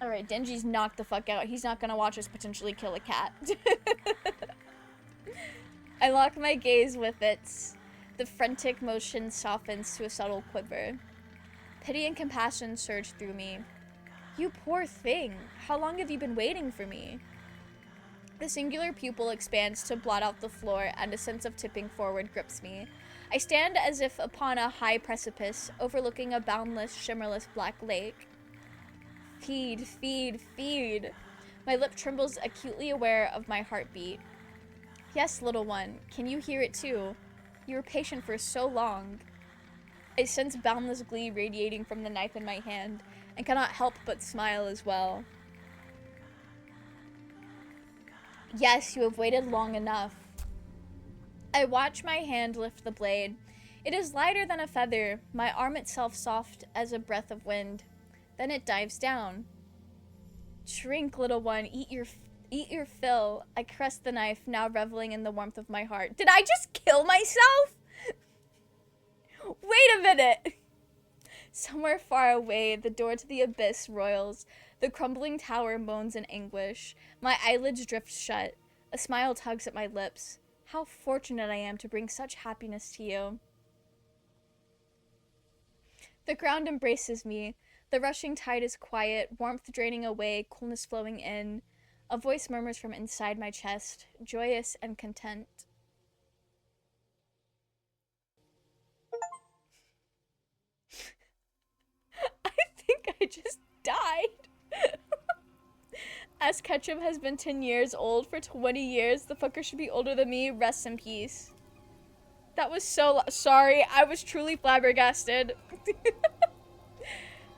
Speaker 1: Alright, Denji's knocked the fuck out. He's not gonna watch us potentially kill a cat. I lock my gaze with it. The frantic motion softens to a subtle quiver. Pity and compassion surge through me. You poor thing. How long have you been waiting for me? The singular pupil expands to blot out the floor, and a sense of tipping forward grips me. I stand as if upon a high precipice, overlooking a boundless, shimmerless black lake. Feed, feed, feed. My lip trembles, acutely aware of my heartbeat. Yes, little one, can you hear it too? You were patient for so long. I sense boundless glee radiating from the knife in my hand, and cannot help but smile as well. Yes, you have waited long enough. I watch my hand lift the blade. It is lighter than a feather, my arm itself soft as a breath of wind. Then it dives down. Shrink, little one, eat your fill. I caress the knife, now reveling in the warmth of my heart. Did I just kill myself? Wait a minute! Somewhere far away, the door to the abyss roils. The crumbling tower moans in anguish. My eyelids drift shut. A smile tugs at my lips. How fortunate I am to bring such happiness to you. The ground embraces me. The rushing tide is quiet, warmth draining away, coolness flowing in. A voice murmurs from inside my chest, joyous and content. I think I just died. As Ketchum has been 10 years old for 20 years, the fucker should be older than me. Rest in peace. That was so sorry. I was truly flabbergasted.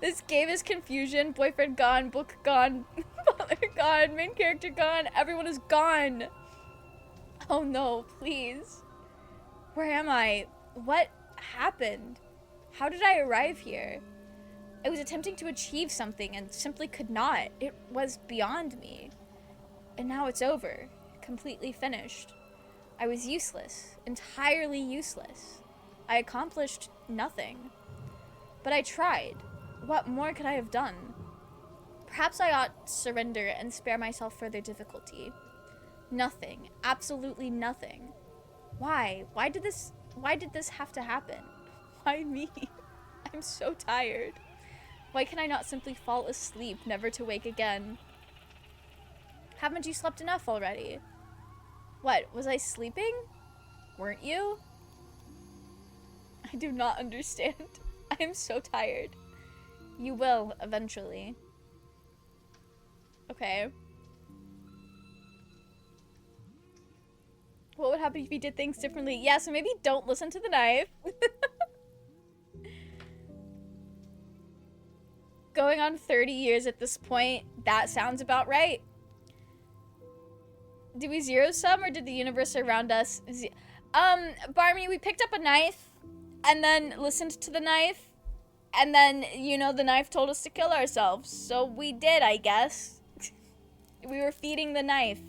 Speaker 1: This game is confusion. Boyfriend gone, book gone, father gone, main character gone. Everyone is gone. Oh no, please. Where am I? What happened? How did I arrive here? I was attempting to achieve something and simply could not. It was beyond me. And now it's over. Completely finished. I was useless. Entirely useless. I accomplished nothing. But I tried. What more could I have done? Perhaps I ought to surrender and spare myself further difficulty. Nothing. Absolutely nothing. Why? Why did this have to happen? Why me? I'm so tired. Why can I not simply fall asleep, never to wake again? Haven't you slept enough already? What, was I sleeping? Weren't you? I do not understand. I am so tired. You will, eventually. Okay. What would happen if you did things differently? Yeah, so maybe don't listen to the knife. Going on 30 years at this point, that sounds about right. Did we zero sum or did the universe around us? Barmy, we picked up a knife and then listened to the knife and then, you know, the knife told us to kill ourselves. So we did, I guess. We were feeding the knife.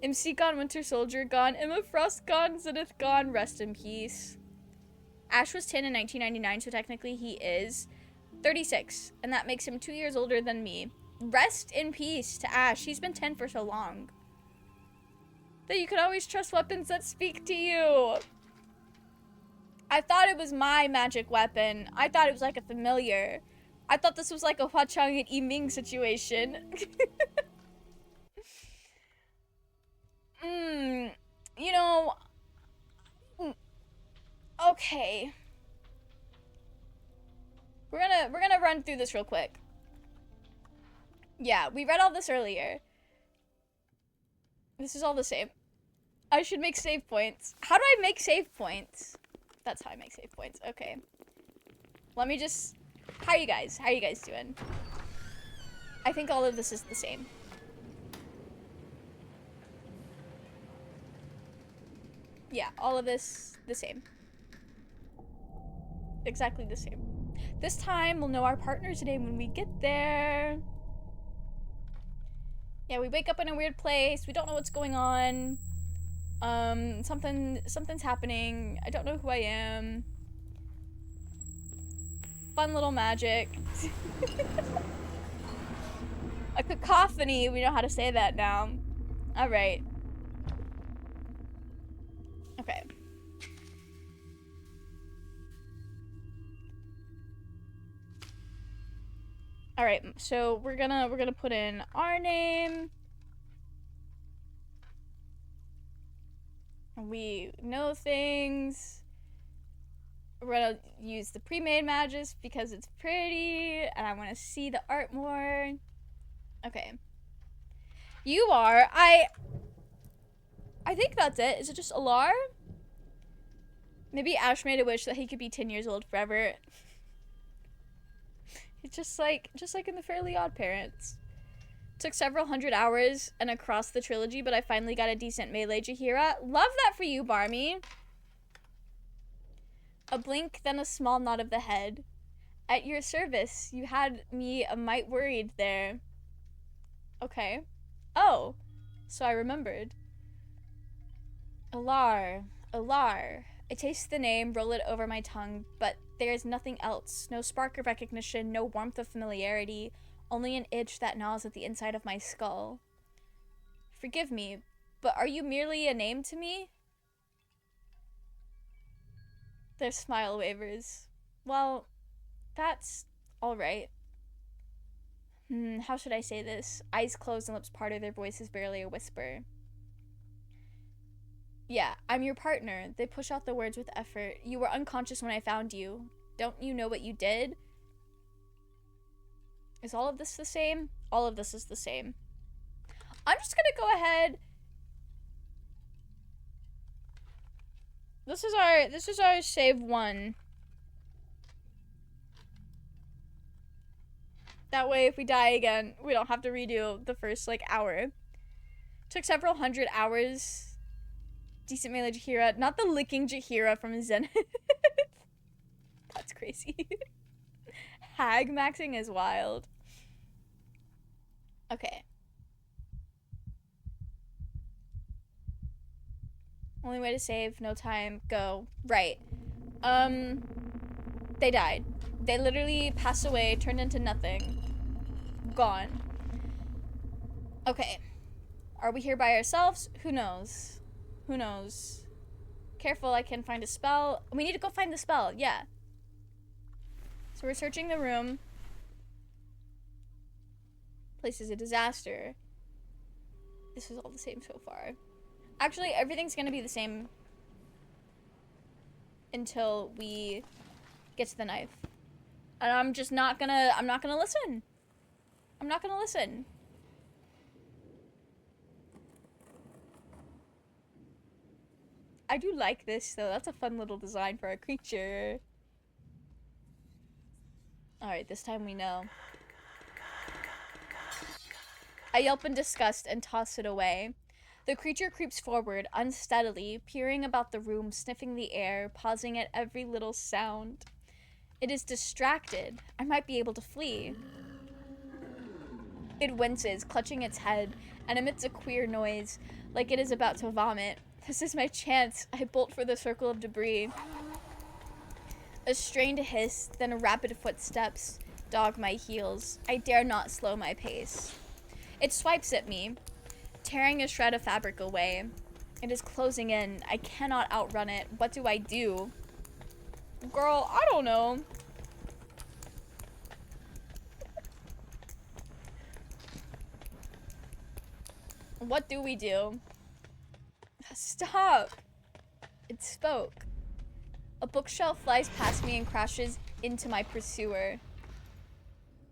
Speaker 1: MC gone, Winter Soldier gone, Emma Frost gone, Zenith gone, rest in peace. Ash was 10 in 1999, so technically he is 36, and that makes him 2 years older than me. Rest in peace to Ash. He's been 10 for so long. That you can always trust weapons that speak to you. I thought it was my magic weapon. I thought it was like a familiar. I thought this was like a Hua Chang and Yi Ming situation. You know... Okay. We're gonna run through this real quick. Yeah, we read all this earlier. This is all the same. I should make save points. How do I make save points? That's how I make save points. Okay. Let me just... How are you guys? How are you guys doing? I think all of this is the same. Yeah, all of this, the same. Exactly the same. This time, we'll know our partner's name when we get there. Yeah, we wake up in a weird place. We don't know what's going on. Something's happening. I don't know who I am. fun little magic. A cacophony, we know how to say that now. Alright. Okay. Alright, so we're gonna put in our name. We know things. We're gonna use the pre-made Magis because it's pretty and I wanna see the art more. Okay. You are, I think that's it. Is it just Alar? Maybe Ash made a wish that he could be 10 years old forever. It's just like in the Fairly Odd Parents. Took several hundred hours and across the trilogy, but I finally got a decent melee Jaheira. Love that for you, Barmy. A blink, then a small nod of the head. At your service, you had me a mite worried there. Okay. Oh, so I remembered. Alar. Alar. I taste the name, roll it over my tongue, but there is nothing else. No spark of recognition, no warmth of familiarity, only an itch that gnaws at the inside of my skull. Forgive me, but are you merely a name to me? Their smile wavers. Well, that's alright. How should I say this? Eyes closed and lips parted, their voice is barely a whisper. Yeah, I'm your partner. They push out the words with effort. You were unconscious when I found you. Don't you know what you did? Is all of this the same? All of this is the same. I'm just gonna go ahead. This is our save one. That way if we die again, we don't have to redo the first like hour. Took several hundred hours. Decent melee Jaheira. Not the licking Jaheira from Zenith. That's crazy. Hag maxing is wild. Okay. Only way to save, no time, go. Right. They died. They literally passed away, turned into nothing. Gone. Okay. Are we here by ourselves? Who knows? Who knows? Careful, I can find a spell. We need to go find the spell, yeah. So we're searching the room. Place is a disaster. This is all the same so far. Actually, everything's gonna be the same until we get to the knife. And I'm just not gonna, I'm not gonna listen. I'm not gonna listen. I do like this though. That's a fun little design for a creature. Alright, this time we know. I yelp in disgust and toss it away. The creature creeps forward, unsteadily, peering about the room, sniffing the air, pausing at every little sound. It is distracted. I might be able to flee. It winces, clutching its head, and emits a queer noise, like it is about to vomit. This is my chance. I bolt for the circle of debris. A strained hiss, then rapid footsteps dog my heels. I dare not slow my pace. It swipes at me, tearing a shred of fabric away. It is closing in. I cannot outrun it. What do I do? Girl, I don't know. What do we do? Stop! It spoke. A bookshelf flies past me and crashes into my pursuer.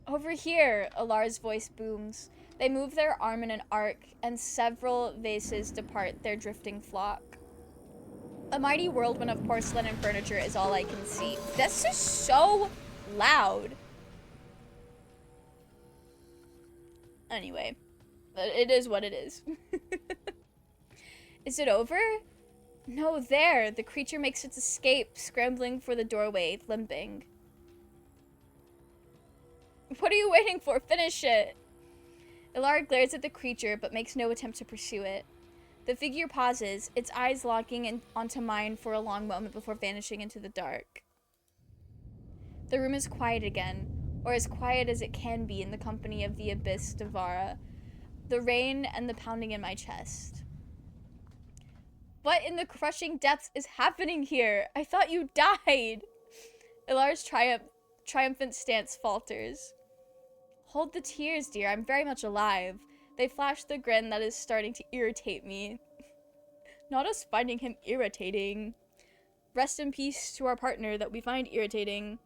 Speaker 1: Over here, Alar's voice booms. They move their arm in an arc, and several vases depart their drifting flock. A mighty whirlwind of porcelain and furniture is all I can see. This is so loud. Anyway, it is what it is. Is it over? No, there. The creature makes its escape, scrambling for the doorway, limping. What are you waiting for? Finish it. Ilar glares at the creature, but makes no attempt to pursue it. The figure pauses, its eyes locking onto mine for a long moment before vanishing into the dark. The room is quiet again, or as quiet as it can be in the company of the abyss Devara, the rain and the pounding in my chest. What in the crushing depths is happening here? I thought you died! Ilar's triumphant stance falters. Hold the tears, dear. I'm very much alive. They flash the grin that is starting to irritate me. Not us finding him irritating. Rest in peace to our partner that we find irritating.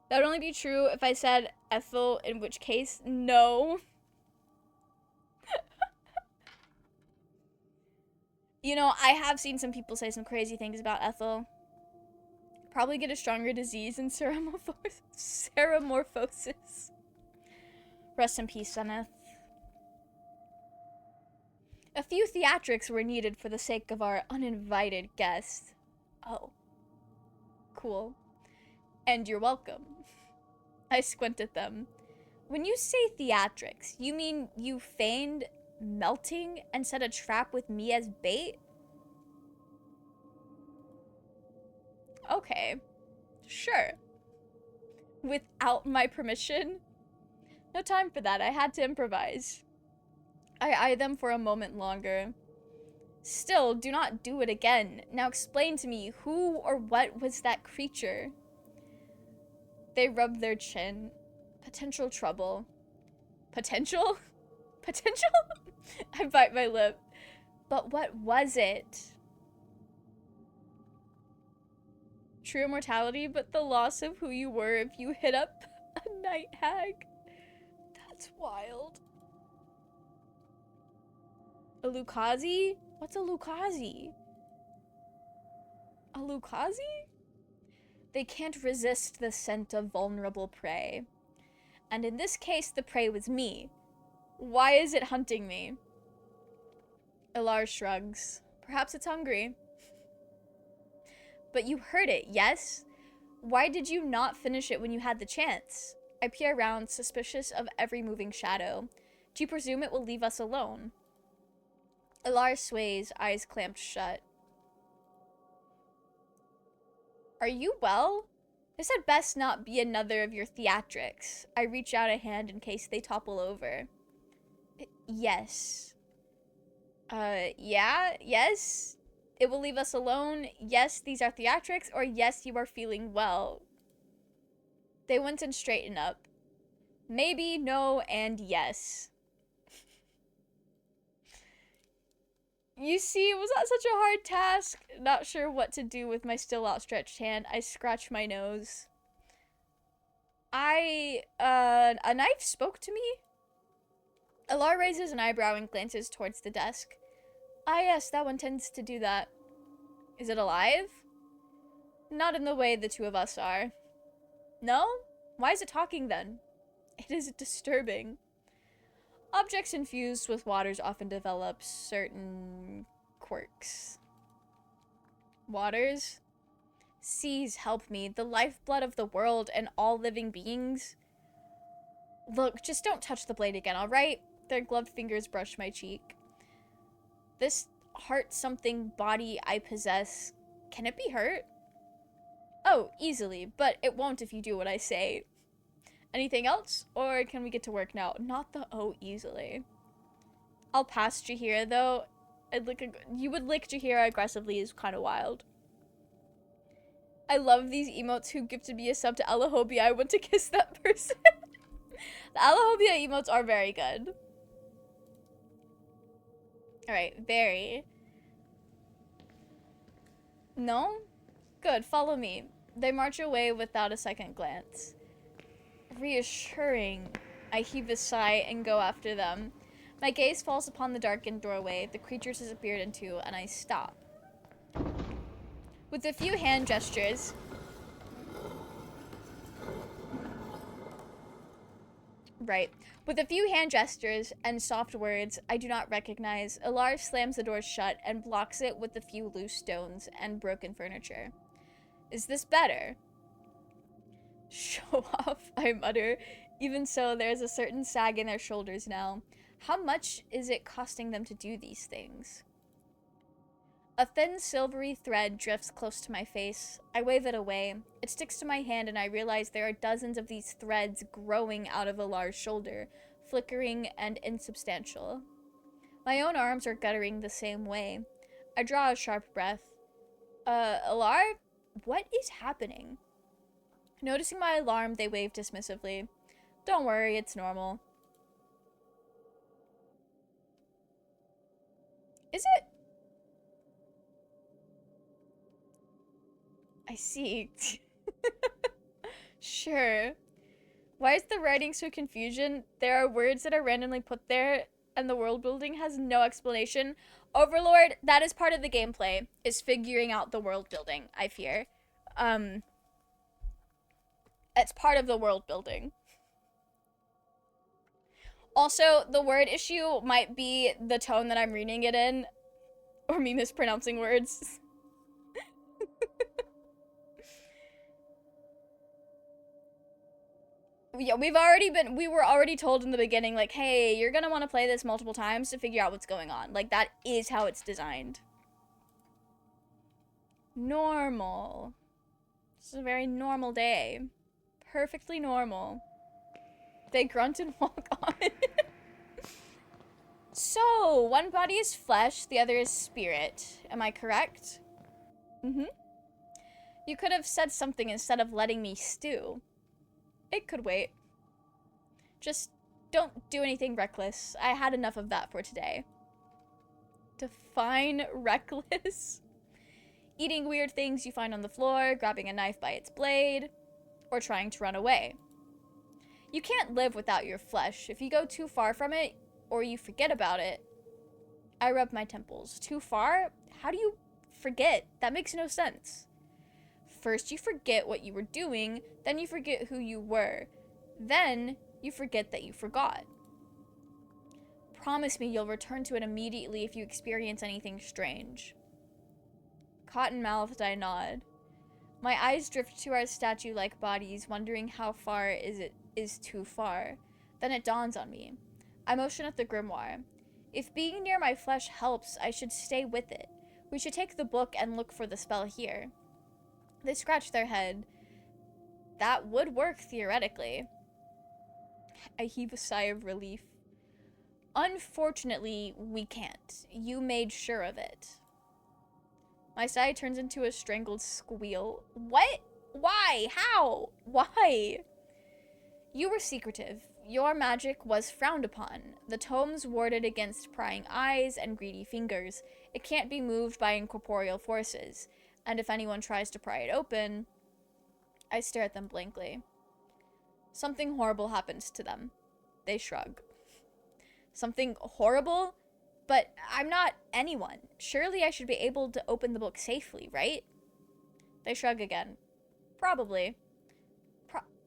Speaker 1: That would only be true if I said Ethel, in which case, no. You know, I have seen some people say some crazy things about Ethel. Probably get a stronger disease in ceramorphosis. Rest in peace, Seneth. A few theatrics were needed for the sake of our uninvited guest. Oh. Cool. And you're welcome. I squint at them. When you say theatrics, you mean you feigned melting and set a trap with me as bait? Okay. Sure. Without my permission? No time for that. I had to improvise. I eye them for a moment longer. Still, do not do it again. Now explain to me, who or what was that creature? They rub their chin. Potential trouble. Potential? Potential? I bite my lip. But what was it? True immortality, but the loss of who you were if you hit up a night hag. That's wild. A Lucazi? What's a Lucazi? A Lucazi? They can't resist the scent of vulnerable prey. And in this case, the prey was me. Why is it hunting me? Ilar shrugs. Perhaps it's hungry. But you heard it, yes? Why did you not finish it when you had the chance? I peer around, suspicious of every moving shadow. Do you presume it will leave us alone? Ilar sways, eyes clamped shut. Are you well? This had best not be another of your theatrics. I reach out a hand in case they topple over. Yes. Yeah? Yes? It will leave us alone? Yes, these are theatrics? Or yes, you are feeling well? They went and straightened up. Maybe, no, and yes. You see, was that such a hard task? Not sure what to do with my still outstretched hand. I scratch my nose. A knife spoke to me? Ilar raises an eyebrow and glances towards the desk. Ah yes, that one tends to do that. Is it alive? Not in the way the two of us are. No? Why is it talking then? It is disturbing. Objects infused with waters often develop certain quirks. Waters? Seas help me, the lifeblood of the world and all living beings. Look, just don't touch the blade again, alright? Their gloved fingers brush my cheek. This heart-something body I possess, can it be hurt? Oh, easily, but it won't if you do what I say. Anything else? Or can we get to work now? Not the oh, easily. I'll pass Jahira, though. You would lick Jahira aggressively is kind of wild. I love these emotes who gifted me a sub to Alahobia. I want to kiss that person. The Alahobia emotes are very good. Alright, very. No? Good, follow me. They march away without a second glance. Reassuring. I heave a sigh and go after them. My gaze falls upon the darkened doorway the creatures disappeared into, and I stop. With a few hand gestures... Right. With a few hand gestures and soft words I do not recognize, Ilar slams the door shut and blocks it with a few loose stones and broken furniture. Is this better? Show off, I mutter. Even so, there's a certain sag in their shoulders now. How much is it costing them to do these things? A thin silvery thread drifts close to my face. I wave it away. It sticks to my hand and I realize there are dozens of these threads growing out of Alar's shoulder, flickering and insubstantial. My own arms are guttering the same way. I draw a sharp breath. Alar? What is happening? Noticing my alarm, they wave dismissively. Don't worry, it's normal. Is it? I see. Sure. Why is the writing so confusion? There are words that are randomly put there, and the world building has no explanation. Overlord, that is part of the gameplay, is figuring out the world building, I fear. It's part of the world building. Also, the word issue might be the tone that I'm reading it in, or me mispronouncing words. Yeah, we were already told in the beginning, like, hey, you're gonna want to play this multiple times to figure out what's going on. Like, that is how it's designed. Normal. This is a very normal day. Perfectly normal. They grunt and walk on. So, one body is flesh, the other is spirit. Am I correct? Mm-hmm. You could have said something instead of letting me stew. It could wait. Just don't do anything reckless. I had enough of that for today. Define reckless? Eating weird things you find on the floor, grabbing a knife by its blade, or trying to run away. You can't live without your flesh. If you go too far from it, or you forget about it. I rub my temples. Too far? How do you forget? That makes no sense. First you forget what you were doing, then you forget who you were. Then you forget that you forgot. Promise me you'll return to it immediately if you experience anything strange. Cotton-mouthed, I nod. My eyes drift to our statue-like bodies, wondering how far is too far. Then it dawns on me. I motion at the grimoire. If being near my flesh helps, I should stay with it. We should take the book and look for the spell here. They scratch their head. That would work, theoretically. I heave a sigh of relief. Unfortunately, we can't. You made sure of it. My sigh turns into a strangled squeal. What? Why? How? Why? You were secretive. Your magic was frowned upon. The tomes warded against prying eyes and greedy fingers. It can't be moved by incorporeal forces. And if anyone tries to pry it open... I stare at them blankly. Something horrible happens to them. They shrug. Something horrible? But I'm not anyone. Surely I should be able to open the book safely, right? They shrug again. Probably.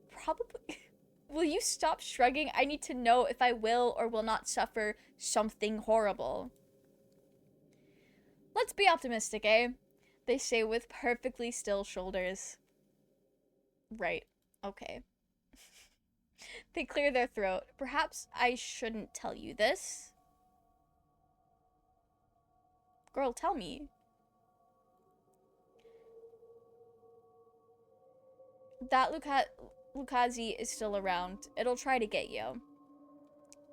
Speaker 1: Probably? Will you stop shrugging? I need to know if I will or will not suffer something horrible. Let's be optimistic, eh? They say with perfectly still shoulders. Right. Okay. They clear their throat. Perhaps I shouldn't tell you this. Girl, tell me. That Lucazi is still around. It'll try to get you.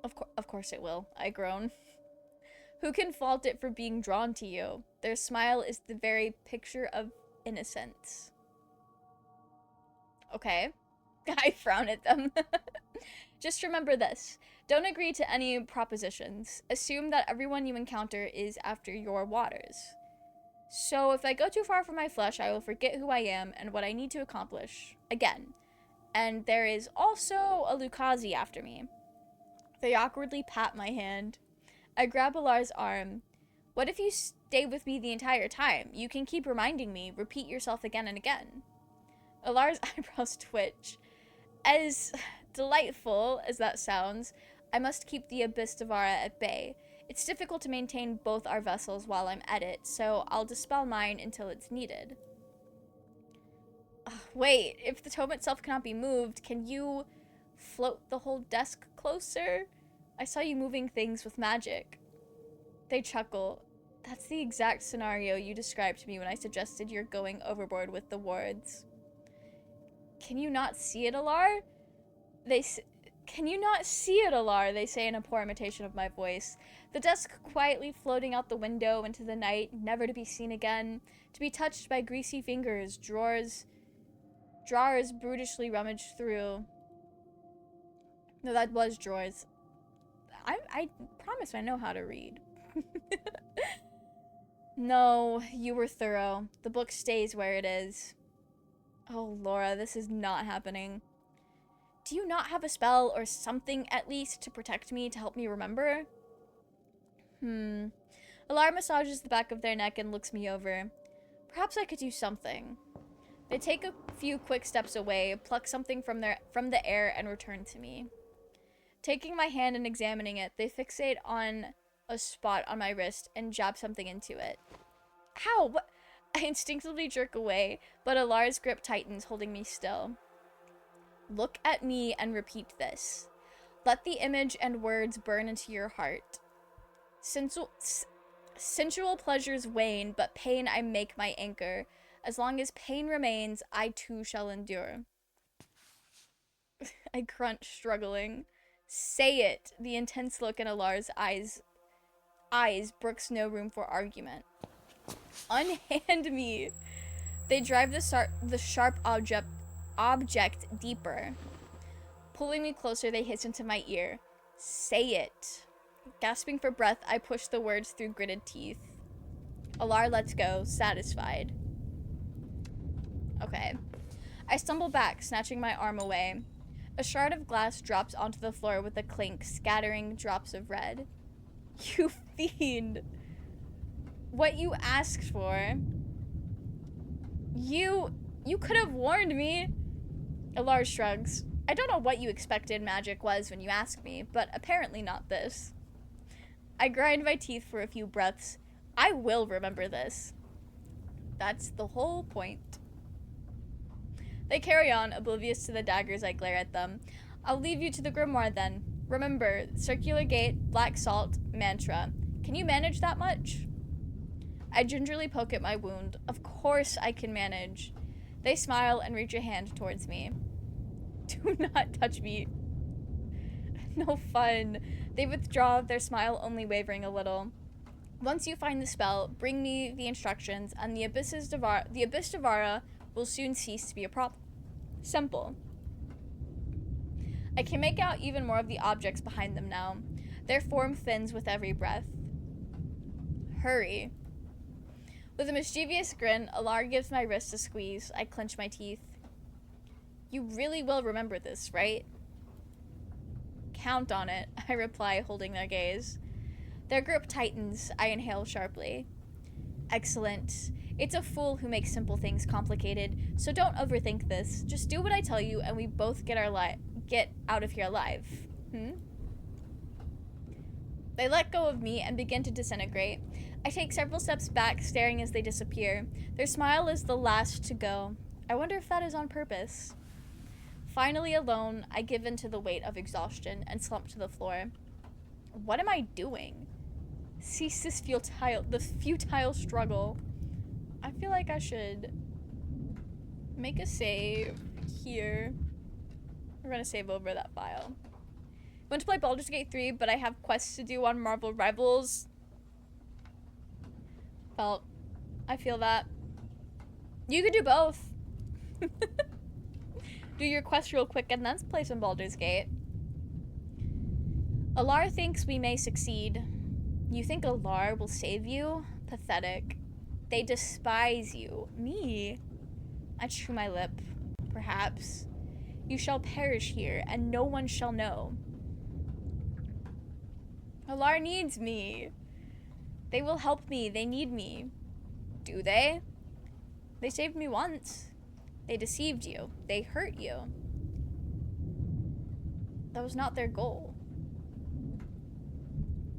Speaker 1: Of course it will. I groan. Who can fault it for being drawn to you? Their smile is the very picture of innocence. Okay. I frown at them. Just remember this. Don't agree to any propositions. Assume that everyone you encounter is after your waters. So if I go too far from my flesh, I will forget who I am and what I need to accomplish. Again. And there is also a Lucazi after me. They awkwardly pat my hand. I grab Alar's arm. What if you stay with me the entire time? You can keep reminding me. Repeat yourself again and again. Alar's eyebrows twitch. As delightful as that sounds, I must keep the Abyss Devara at bay. It's difficult to maintain both our vessels while I'm at it, so I'll dispel mine until it's needed. Wait, if the tome itself cannot be moved, can you float the whole desk closer? I saw you moving things with magic. They chuckle. That's the exact scenario you described to me when I suggested you're going overboard with the wards. Can you not see it, Alar? Can you not see it, Alar? They say in a poor imitation of my voice. The desk quietly floating out the window into the night, never to be seen again, to be touched by greasy fingers, drawers brutishly rummaged through. No, that was drawers. I promise I know how to read. No, you were thorough. The book stays where it is. Oh, Laura, this is not happening. Do you not have a spell or something at least to protect me, to help me remember? Alar massages the back of their neck and looks me over. Perhaps I could do something. They take a few quick steps away, pluck something from the air, and return to me. Taking my hand and examining it, they fixate on a spot on my wrist and jab something into it. Ow! What? I instinctively jerk away, but Alar's grip tightens, holding me still. Look at me and repeat this. Let the image and words burn into your heart. Sensual pleasures wane, but pain I make my anchor. As long as pain remains, I too shall endure. I crunch, struggling. Say it. The intense look in Alar's eyes brooks no room for argument. Unhand me. They drive the sharp object deeper. Pulling me closer, they hiss into my ear. Say it. Gasping for breath, I push the words through gritted teeth. Alar lets go, satisfied. Okay. I stumble back, snatching my arm away. A shard of glass drops onto the floor with a clink, scattering drops of red. You fiend. What you asked for. You could have warned me. Alar shrugs. I don't know what you expected magic was when you asked me, but apparently not this. I grind my teeth for a few breaths. I will remember this. That's the whole point. They carry on, oblivious to the daggers I glare at them. I'll leave you to the grimoire then. Remember, circular gate, black salt, mantra. Can you manage that much? I gingerly poke at my wound. Of course I can manage. They smile and reach a hand towards me. Do not touch me. No fun. They withdraw, their smile only wavering a little. Once you find the spell, bring me the instructions, and the Abyss Devara will soon cease to be a problem. Simple. I can make out even more of the objects behind them now. Their form thins with every breath. Hurry. With a mischievous grin, Alar gives my wrist a squeeze. I clench my teeth. You really will remember this, right? Count on it, I reply, holding their gaze. Their grip tightens. I inhale sharply. Excellent. It's a fool who makes simple things complicated, so don't overthink this. Just do what I tell you, and we both get out of here alive. They let go of me and begin to disintegrate. I take several steps back, staring as they disappear. Their smile is the last to go. I wonder if that is on purpose. Finally alone, I give in to the weight of exhaustion and slump to the floor. What am I doing? Cease this futile struggle. I feel like I should make a save here. We're gonna save over that file. I want to play Baldur's Gate 3, but I have quests to do on Marvel Rivals. I feel that. You could do both. Do your quest real quick and then play some Baldur's Gate. Alar thinks we may succeed. You think Alar will save you? Pathetic. They despise you. Me? I chew my lip. Perhaps. You shall perish here, and no one shall know. Alar needs me. They will help me. They need me. Do they? They saved me once. They deceived you. They hurt you. That was not their goal.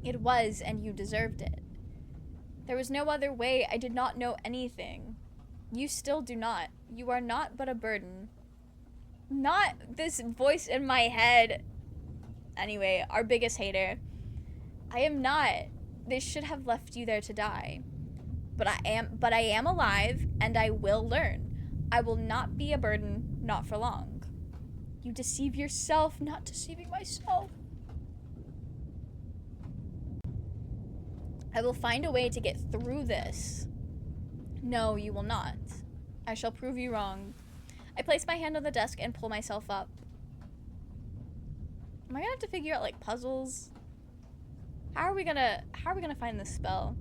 Speaker 1: It was, and you deserved it. There was no other way. I did not know anything. You still do not. You are not but a burden. Not this voice in my head. Anyway, our biggest hater. I am not. They should have left you there to die. But I am alive, and I will learn. I will not be a burden, not for long. You deceive yourself, not deceiving myself. I will find a way to get through this. No, you will not. I shall prove you wrong. I place my hand on the desk and pull myself up. Am I gonna have to figure out, like, puzzles? How are we gonna find this spell?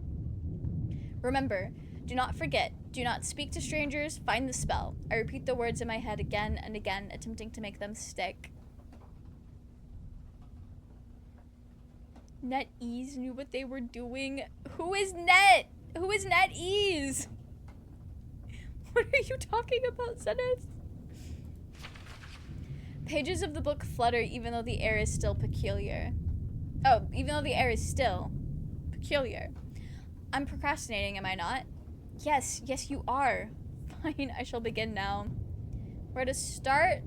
Speaker 1: Remember, do not forget. Do not speak to strangers. Find the spell. I repeat the words in my head again and again, attempting to make them stick. NetEase knew what they were doing. Who is Net? Who is NetEase? What are you talking about, Zenith? Pages of the book flutter even though the air is still peculiar. Oh, even though the air is still peculiar. I'm procrastinating, am I not? Yes, you are. Fine, I shall begin now. Where to start?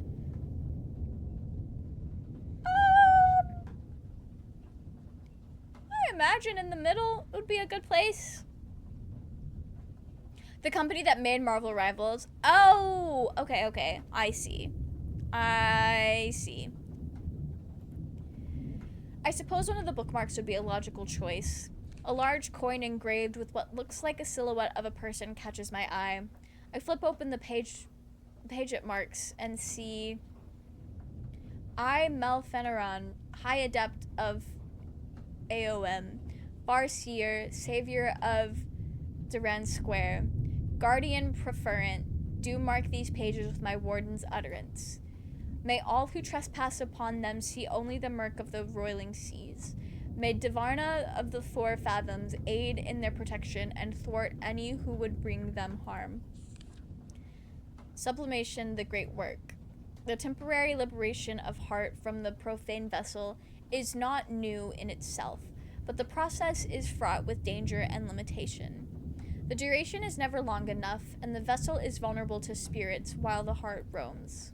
Speaker 1: I imagine in the middle would be a good place. The company that made Marvel Rivals. Oh, okay. I see. I suppose one of the bookmarks would be a logical choice. A large coin engraved with what looks like a silhouette of a person catches my eye. I flip open the page it marks and see I, Melfeneron, High Adept of AOM, Farseer, Savior of Duran Square, Guardian Preferent, do mark these pages with my warden's utterance. May all who trespass upon them see only the murk of the roiling seas. May Divarna of the Four Fathoms aid in their protection and thwart any who would bring them harm. Sublimation, the great work. The temporary liberation of heart from the profane vessel is not new in itself, but the process is fraught with danger and limitation. The duration is never long enough, and the vessel is vulnerable to spirits while the heart roams.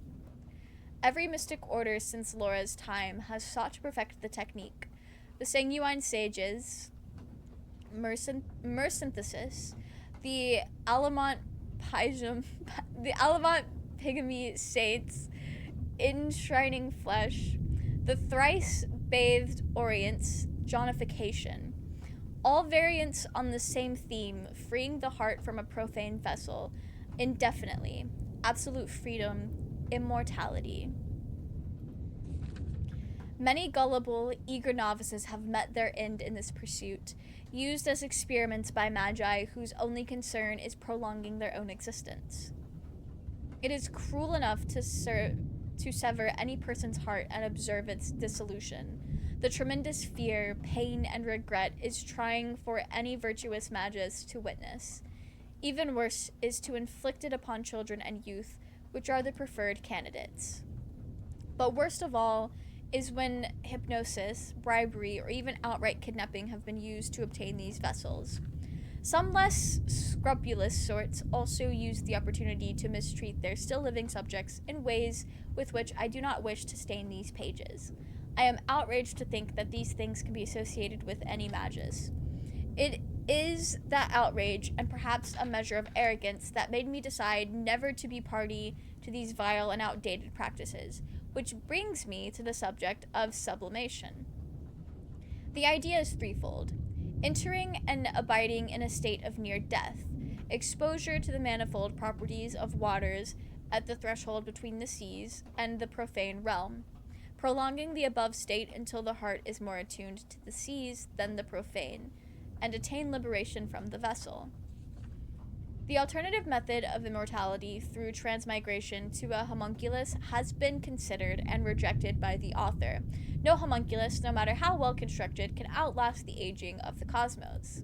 Speaker 1: Every mystic order since Laura's time has sought to perfect the technique. The Sanguine Sages, Mersynthesis, the Alamont Pygmy Saints, Enshrining Flesh, the thrice-bathed Orients, Johnification. All variants on the same theme, freeing the heart from a profane vessel, indefinitely, absolute freedom, immortality. Many gullible, eager novices have met their end in this pursuit, used as experiments by Magi whose only concern is prolonging their own existence. It is cruel enough to sever any person's heart and observe its dissolution. The tremendous fear, pain, and regret is trying for any virtuous Magus to witness. Even worse is to inflict it upon children and youth, which are the preferred candidates. But worst of all is when hypnosis, bribery, or even outright kidnapping have been used to obtain these vessels. Some less scrupulous sorts also use the opportunity to mistreat their still living subjects in ways with which I do not wish to stain these pages. I am outraged to think that these things can be associated with any Magus. It is that outrage, and perhaps a measure of arrogance, that made me decide never to be party to these vile and outdated practices, which brings me to the subject of sublimation. The idea is threefold: entering and abiding in a state of near death, exposure to the manifold properties of waters at the threshold between the seas and the profane realm, prolonging the above state until the heart is more attuned to the seas than the profane, and attain liberation from the vessel. The alternative method of immortality through transmigration to a homunculus has been considered and rejected by the author. No homunculus, no matter how well constructed, can outlast the aging of the cosmos.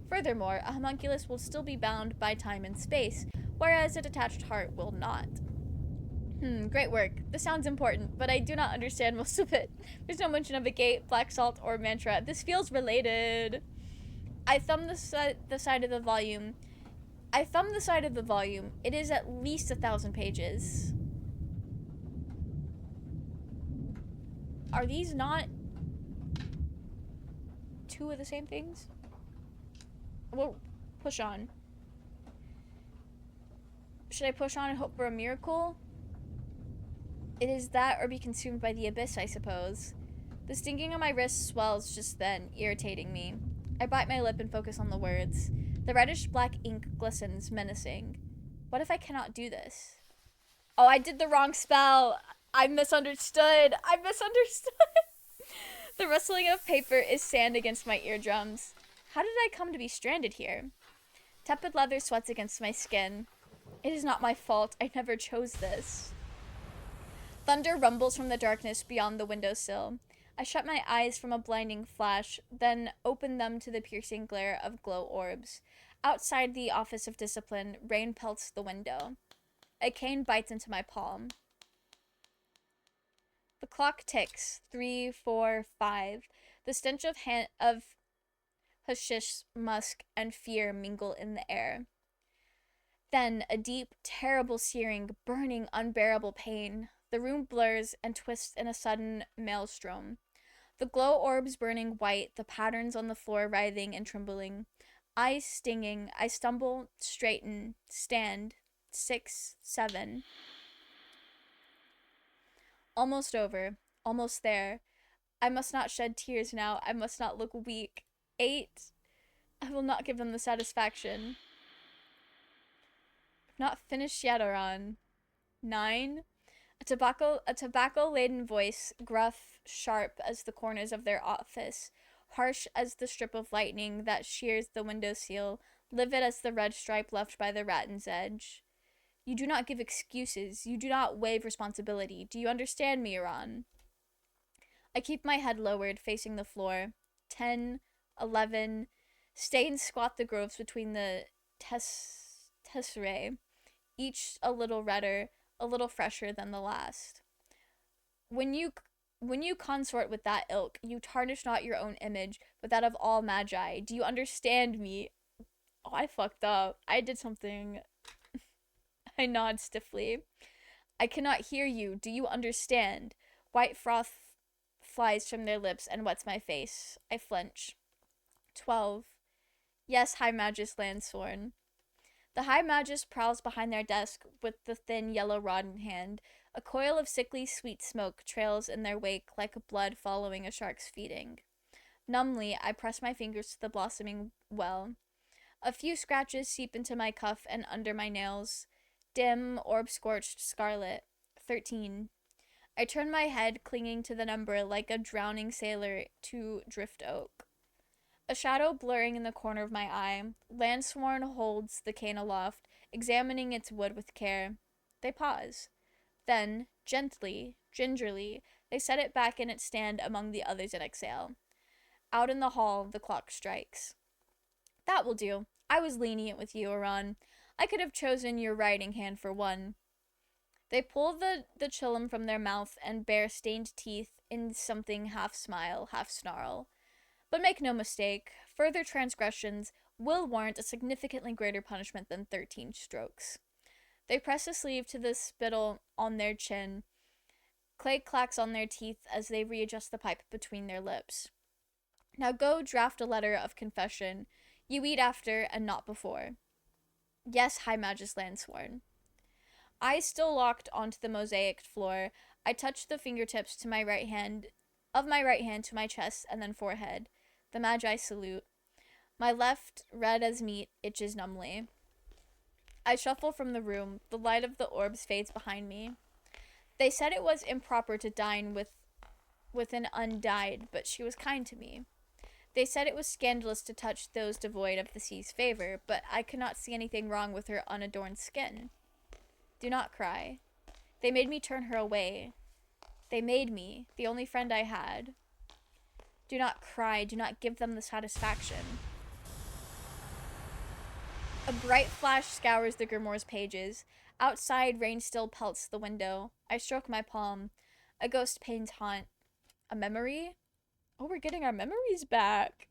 Speaker 1: Furthermore, a homunculus will still be bound by time and space, whereas a detached heart will not. Great work. This sounds important, but I do not understand most of it. There's no mention of a gate, black salt, or mantra. This feels related. I thumbed the side of the volume. It is at least 1,000 pages. Are these not two of the same things? We'll push on. Should I push on and hope for a miracle? It is that or be consumed by the abyss, I suppose. The stinging on my wrist swells just then, irritating me. I bite my lip and focus on the words. The reddish-black ink glistens, menacing. What if I cannot do this? Oh, I did the wrong spell. I misunderstood. The rustling of paper is sand against my eardrums. How did I come to be stranded here? Tepid leather sweats against my skin. It is not my fault. I never chose this. Thunder rumbles from the darkness beyond the windowsill. I shut my eyes from a blinding flash, then open them to the piercing glare of glow orbs. Outside the Office of Discipline, rain pelts the window. A cane bites into my palm. The clock ticks. 3, 4, 5. The stench of hashish, musk, and fear mingle in the air. Then a deep, terrible searing, burning, unbearable pain. The room blurs and twists in a sudden maelstrom. The glow orbs burning white, the patterns on the floor writhing and trembling. Eyes stinging, I stumble, straighten, stand. 6, 7. Almost over. Almost there. I must not shed tears now. I must not look weak. 8. I will not give them the satisfaction. Not finished yet, Oran. 9. A tobacco-laden voice, gruff, sharp as the corners of their office, harsh as the strip of lightning that shears the window sill, livid as the red stripe left by the ratten's edge. You do not give excuses. You do not waive responsibility. Do you understand me, Iran? I keep my head lowered, facing the floor. 10, 11. Stay and squat the groves between the tesserae, each a little redder, a little fresher than the last. When you consort with that ilk, you tarnish not your own image, but that of all Magi. Do you understand me? Oh, I fucked up. I did something. I nod stiffly. I cannot hear you. Do you understand? White froth flies from their lips and wets my face. I flinch. 12. Yes, High Magus Landsworn. The High Magus prowls behind their desk with the thin yellow rod in hand. A coil of sickly sweet smoke trails in their wake like blood following a shark's feeding. Numbly, I press my fingers to the blossoming well. A few scratches seep into my cuff and under my nails. Dim, orb-scorched scarlet. 13. I turn my head, clinging to the number like a drowning sailor to drift oak. A shadow blurring in the corner of my eye. Landsworn holds the cane aloft, examining its wood with care. They pause. Then, gently, gingerly, they set it back in its stand among the others and exhale. Out in the hall, the clock strikes. That will do. I was lenient with you, Iran. I could have chosen your writing hand for one. They pull the chillum from their mouth and bare stained teeth in something half smile, half snarl. But make no mistake, further transgressions will warrant a significantly greater punishment than 13 strokes. They press a sleeve to the spittle on their chin. Clay clacks on their teeth as they readjust the pipe between their lips. Now go draft a letter of confession. You eat after and not before. Yes, High Magus Landsworn. Eyes still locked onto the mosaic floor, I touch the fingertips to my right hand to my chest and then forehead. The Magi salute. My left, red as meat, itches numbly. I shuffle from the room. The light of the orbs fades behind me. They said it was improper to dine with an undyed, but she was kind to me. They said it was scandalous to touch those devoid of the sea's favor, but I could not see anything wrong with her unadorned skin. Do not cry. They made me turn her away. They made me, the only friend I had. Do not cry. Do not give them the satisfaction. A bright flash scours the Grimoire's pages. Outside, rain still pelts the window. I stroke my palm. A ghost pains haunt. A memory? Oh, we're getting our memories back.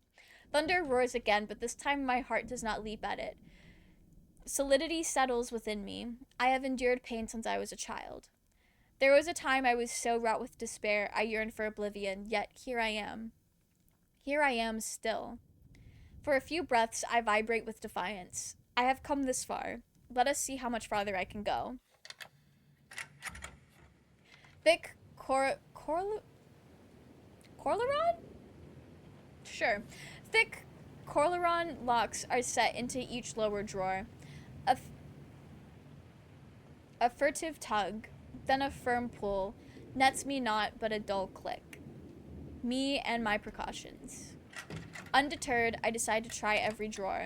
Speaker 1: Thunder roars again, but this time my heart does not leap at it. Solidity settles within me. I have endured pain since I was a child. There was a time I was so wrought with despair I yearned for oblivion, yet here I am. Here I am still. For a few breaths, I vibrate with defiance. I have come this far. Let us see how much farther I can go. Thick Corleron? Sure. Thick Corleron locks are set into each lower drawer. A, a furtive tug, then a firm pull, nets me not but a dull click. Me and my precautions. Undeterred, I decide to try every drawer.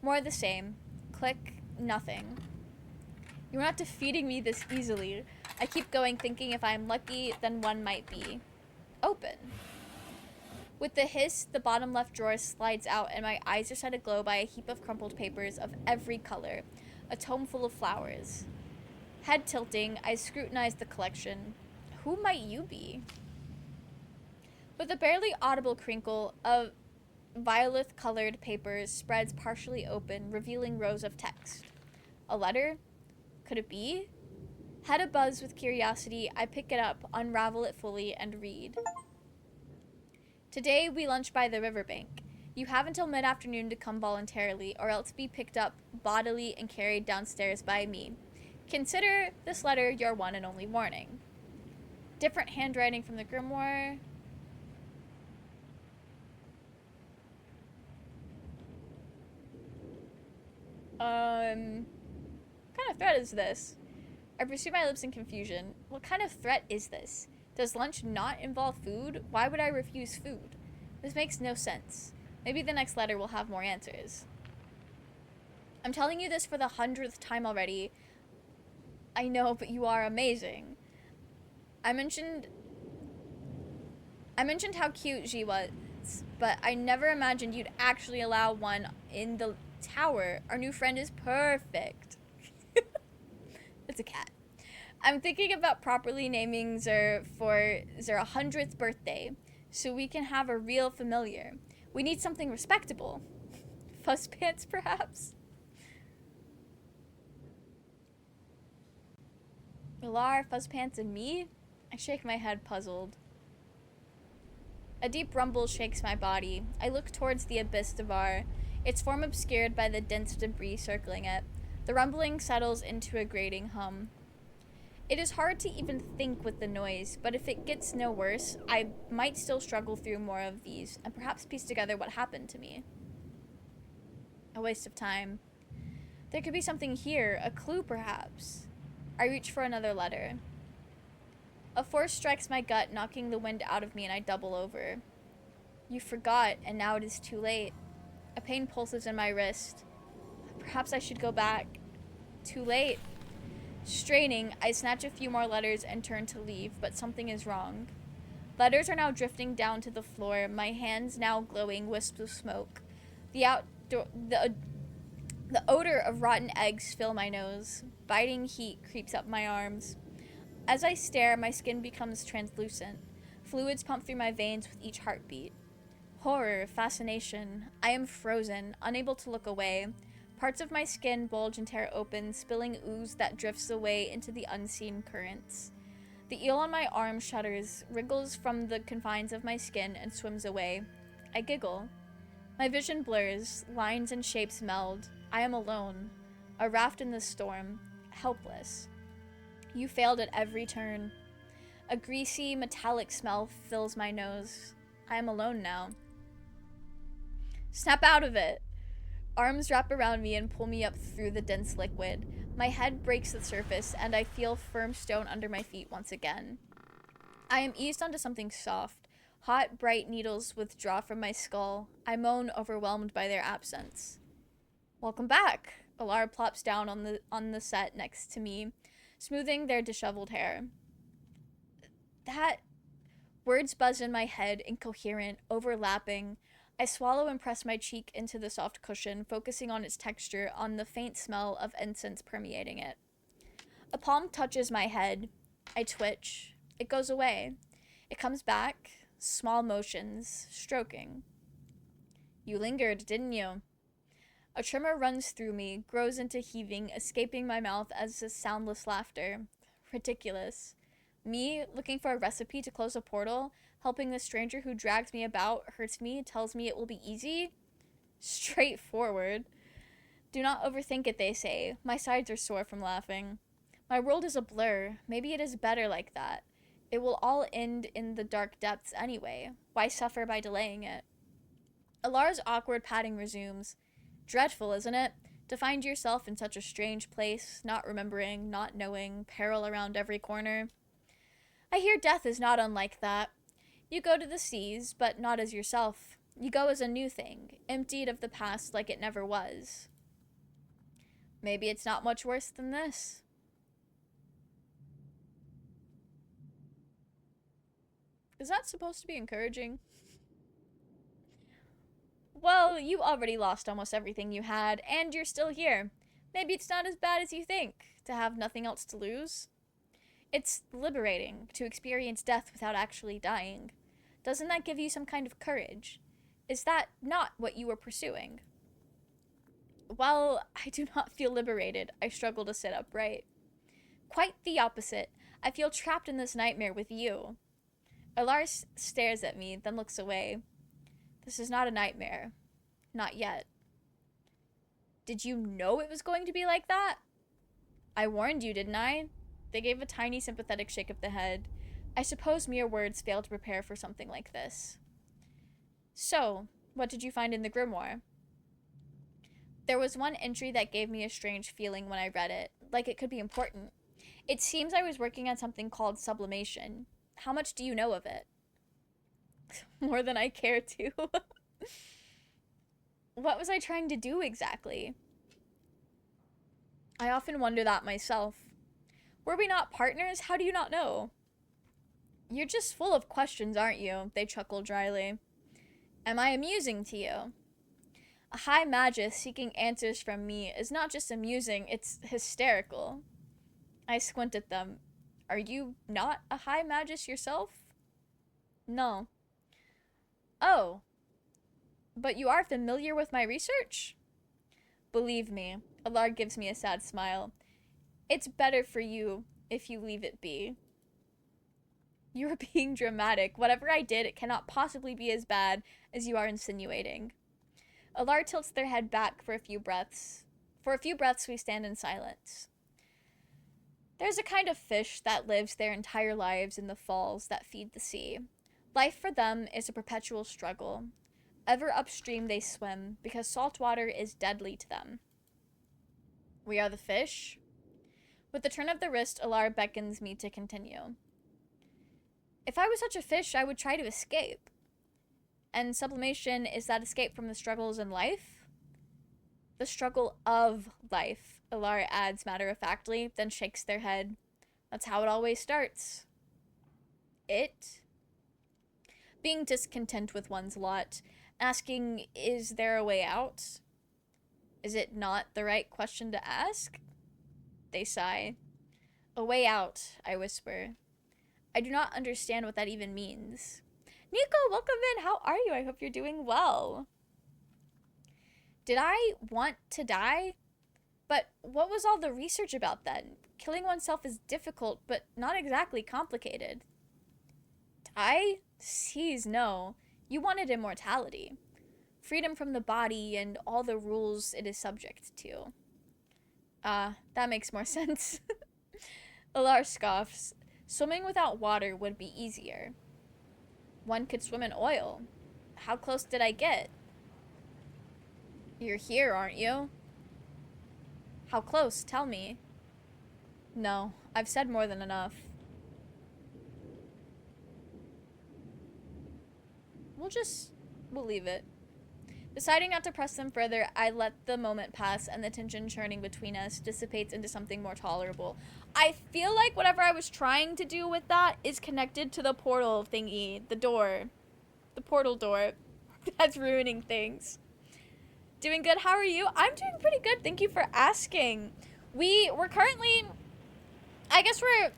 Speaker 1: More the same. Click, nothing. You're not defeating me this easily. I keep going, thinking if I'm lucky, then one might be open. With the hiss, the bottom left drawer slides out and my eyes are set aglow by a heap of crumpled papers of every color, a tome full of flowers. Head tilting, I scrutinize the collection. Who might you be? With a barely audible crinkle, a violet-colored paper spreads partially open, revealing rows of text. A letter? Could it be? Head abuzz with curiosity, I pick it up, unravel it fully, and read. Today we lunch by the riverbank. You have until mid-afternoon to come voluntarily, or else be picked up bodily and carried downstairs by me. Consider this letter your one and only warning. Different handwriting from the grimoire. What kind of threat is this? I pursue my lips in confusion. What kind of threat is this? Does lunch not involve food? Why would I refuse food? This makes no sense. Maybe the next letter will have more answers. I'm telling you this for the 100th time already. I know, but you are amazing. I mentioned how cute she was, but I never imagined you'd actually allow one in the tower. Our new friend is perfect. It's a cat. I'm thinking about properly naming Zer for Zer 100th birthday, so we can have a real familiar. We need something respectable. Fuzz pants, perhaps? Milar, Fuzz pants, and me? I shake my head, puzzled. A deep rumble shakes my body. I look towards the abyss Devar, its form obscured by the dense debris circling it. The rumbling settles into a grating hum. It is hard to even think with the noise, but if it gets no worse, I might still struggle through more of these, and perhaps piece together what happened to me. A waste of time. There could be something here, a clue perhaps. I reach for another letter. A force strikes my gut, knocking the wind out of me, and I double over. You forgot, and now it is too late. A pain pulses in my wrist. Perhaps I should go back. Too late. Straining, I snatch a few more letters and turn to leave, but something is wrong. Letters are now drifting down to the floor, my hands now glowing wisps of smoke. The odor of rotten eggs fill my nose. Biting heat creeps up my arms. As I stare, my skin becomes translucent. Fluids pump through my veins with each heartbeat. Horror, fascination. I am frozen, unable to look away. Parts of my skin bulge and tear open, spilling ooze that drifts away into the unseen currents. The eel on my arm shudders, wriggles from the confines of my skin, and swims away. I giggle. My vision blurs, lines and shapes meld. I am alone. A raft in the storm. Helpless. You failed at every turn. A greasy, metallic smell fills my nose. I am alone now. Snap out of it! Arms wrap around me and pull me up through the dense liquid. My head breaks the surface, and I feel firm stone under my feet once again. I am eased onto something soft. Hot, bright needles withdraw from my skull. I moan, overwhelmed by their absence. Welcome back! Alara plops down on the set next to me, smoothing their disheveled hair. That... Words buzz in my head, incoherent, overlapping. I swallow and press my cheek into the soft cushion, focusing on its texture, on the faint smell of incense permeating it. A palm touches my head. I twitch. It goes away. It comes back. Small motions. Stroking. You lingered, didn't you? A tremor runs through me, grows into heaving, escaping my mouth as a soundless laughter. Ridiculous. Me looking for a recipe to close a portal, helping the stranger who drags me about, hurts me, tells me it will be easy? Straightforward. Do not overthink it, they say. My sides are sore from laughing. My world is a blur. Maybe it is better like that. It will all end in the dark depths anyway. Why suffer by delaying it? Alar's awkward patting resumes. Dreadful, isn't it? To find yourself in such a strange place, not remembering, not knowing, peril around every corner. I hear death is not unlike that. You go to the seas, but not as yourself. You go as a new thing, emptied of the past like it never was. Maybe it's not much worse than this. Is that supposed to be encouraging? Well, you already lost almost everything you had, and you're still here. Maybe it's not as bad as you think, to have nothing else to lose. It's liberating to experience death without actually dying. Doesn't that give you some kind of courage? Is that not what you were pursuing? While I do not feel liberated, I struggle to sit upright. Quite the opposite. I feel trapped in this nightmare with you. Alar stares at me, then looks away. This is not a nightmare. Not yet. Did you know it was going to be like that? I warned you, didn't I? They gave a tiny sympathetic shake of the head. I suppose mere words fail to prepare for something like this. So, what did you find in the grimoire? There was one entry that gave me a strange feeling when I read it, like it could be important. It seems I was working on something called sublimation. How much do you know of it? More than I care to. What was I trying to do exactly? I often wonder that myself. Were we not partners? How do you not know? You're just full of questions, aren't you? They chuckled dryly. Am I amusing to you? A high magus seeking answers from me is not just amusing, it's hysterical. I squint at them. Are you not a high magus yourself? No. Oh. But you are familiar with my research? Believe me, Alar gives me a sad smile. It's better for you if you leave it be. You are being dramatic. Whatever I did, it cannot possibly be as bad as you are insinuating. Alar tilts their head back for a few breaths. For a few breaths, we stand in silence. There's a kind of fish that lives their entire lives in the falls that feed the sea. Life for them is a perpetual struggle. Ever upstream they swim, because salt water is deadly to them. We are the fish. With a turn of the wrist, Alar beckons me to continue. If I was such a fish, I would try to escape. And sublimation is that escape from the struggles in life? The struggle of life, Alar adds matter-of-factly, then shakes their head. That's how it always starts. It? Being discontent with one's lot, asking, is there a way out? Is it not the right question to ask? They sigh. A way out, I whisper. I do not understand what that even means. Nico, welcome in. How are you? I hope you're doing well. Did I want to die? But what was all the research about then? Killing oneself is difficult, but not exactly complicated. Die? Sees, no. You wanted immortality. Freedom from the body and all the rules it is subject to. That makes more sense. Alar scoffs. Swimming without water would be easier. One could swim in oil. How close did I get? You're here, aren't you? How close? Tell me. No, I've said more than enough. We'll leave it. Deciding not to press them further, I let the moment pass and the tension churning between us dissipates into something more tolerable. I feel like whatever I was trying to do with that is connected to the portal thingy, the door. The portal door. That's ruining things. Doing good, how are you? I'm doing pretty good, thank you for asking. We're currently, I guess we're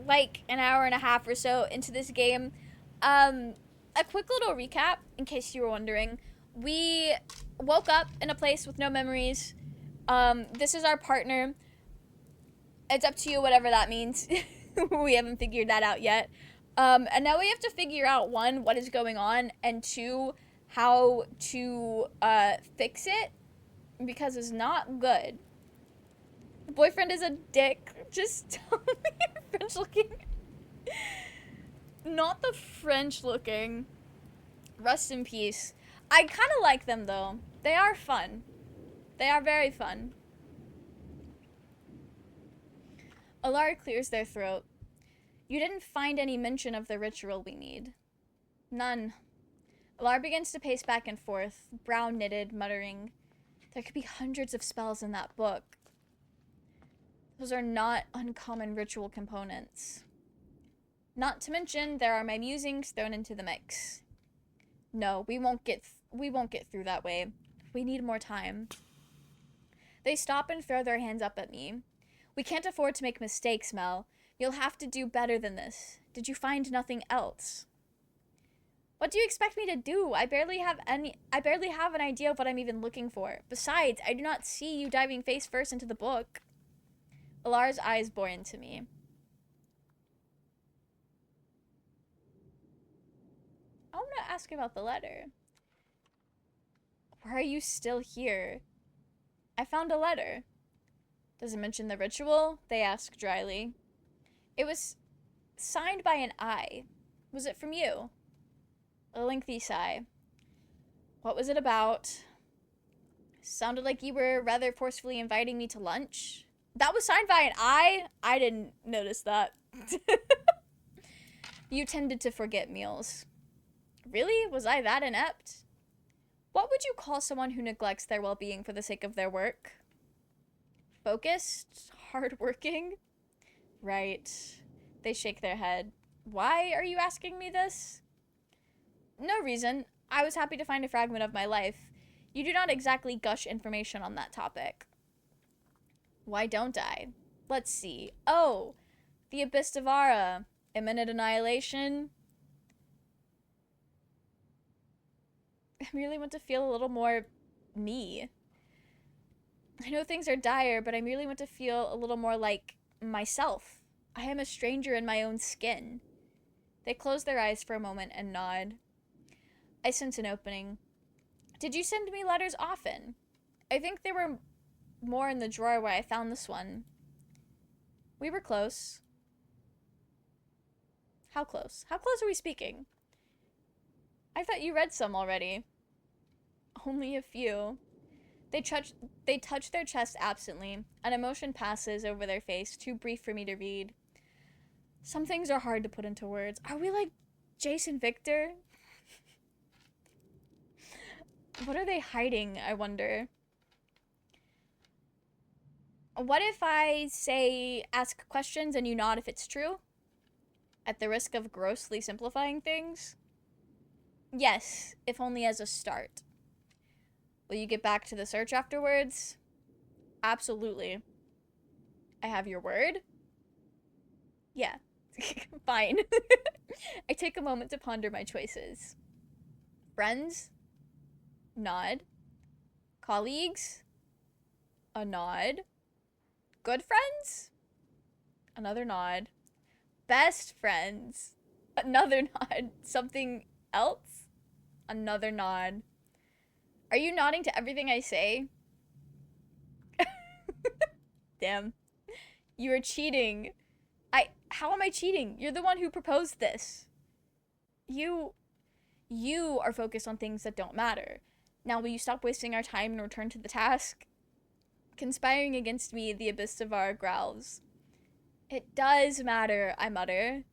Speaker 1: like an hour and a half or so into this game. A quick little recap, in case you were wondering. We woke up in a place with no memories. This is our partner. It's up to you, whatever that means. We haven't figured that out yet. And now we have to figure out, one, what is going on, and two, how to fix it, because it's not good. The boyfriend is a dick. Just tell me you're French looking. Not the French looking. Rest in peace. I kind of like them though. They are fun. They are very fun. Alara clears their throat. You didn't find any mention of the ritual we need. None. Alara begins to pace back and forth, brow knitted, muttering, there could be hundreds of spells in that book. Those are not uncommon ritual components. Not to mention, there are my musings thrown into the mix. No, we won't get through that way. We need more time. They stop and throw their hands up at me. We can't afford to make mistakes, Mel. You'll have to do better than this. Did you find nothing else? What do you expect me to do? I barely have an idea of what I'm even looking for. Besides, I do not see you diving face first into the book. Alara's eyes bore into me. I want to ask about the letter. Why are you still here? I found a letter. Does it mention the ritual? They asked dryly. It was signed by an I. Was it from you? A lengthy sigh. What was it about? Sounded like you were rather forcefully inviting me to lunch. That was signed by an I? I didn't notice that. You tended to forget meals. Really? Was I that inept? What would you call someone who neglects their well-being for the sake of their work? Focused? Hardworking? Right. They shake their head. Why are you asking me this? No reason. I was happy to find a fragment of my life. You do not exactly gush information on that topic. Why don't I? Let's see. Oh, the Abyss Devara. Imminent annihilation. I really want to feel a little more me. I know things are dire, but I merely want to feel a little more like myself. I am a stranger in my own skin. They close their eyes for a moment and nod. I sense an opening. Did you send me letters often? I think there were more in the drawer where I found this one. We were close. How close? How close are we speaking? I thought you read some already. Only a few. They touch their chest absently. An emotion passes over their face, too brief for me to read. Some things are hard to put into words. Are we like Jason Victor? What are they hiding, I wonder? What if I say ask questions and you nod if it's true? At the risk of grossly simplifying things? Yes, if only as a start. Will you get back to the search afterwards? Absolutely. I have your word? Yeah. Fine. I take a moment to ponder my choices. Friends? Nod. Colleagues? A nod. Good friends? Another nod. Best friends? Another nod. Something else? Another nod. Are you nodding to everything I say? Damn. You are cheating. How am I cheating? You're the one who proposed this. You are focused on things that don't matter. Now will you stop wasting our time and return to the task? Conspiring against me, the Abyss Devara growls. It does matter, I mutter.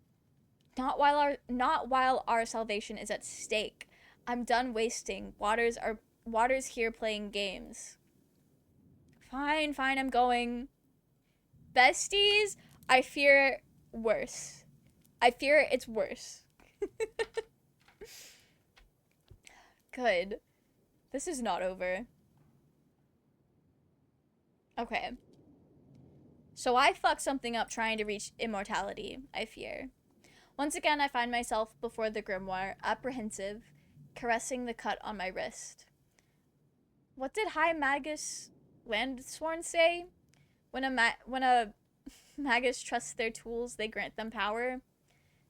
Speaker 1: Not while our salvation is at stake. I'm done wasting. Water's here playing games. Fine, I'm going. Besties, I fear worse. I fear it's worse. Good. This is not over. Okay. So I fucked something up trying to reach immortality, I fear. Once again, I find myself before the grimoire, apprehensive, caressing the cut on my wrist. What did High Magus Landsworn say? When a Magus trust their tools, they grant them power.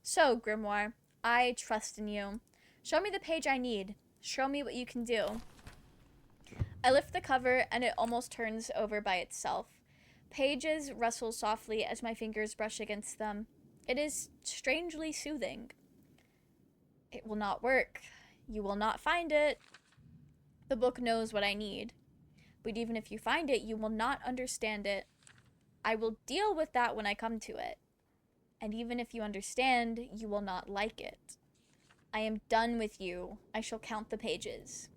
Speaker 1: So, Grimoire, I trust in you. Show me the page I need. Show me what you can do. I lift the cover and it almost turns over by itself. Pages rustle softly as my fingers brush against them. It is strangely soothing. It will not work. You will not find it. The book knows what I need. But even if you find it, you will not understand it. I will deal with that when I come to it. And even if you understand, you will not like it. I am done with you. I shall count the pages.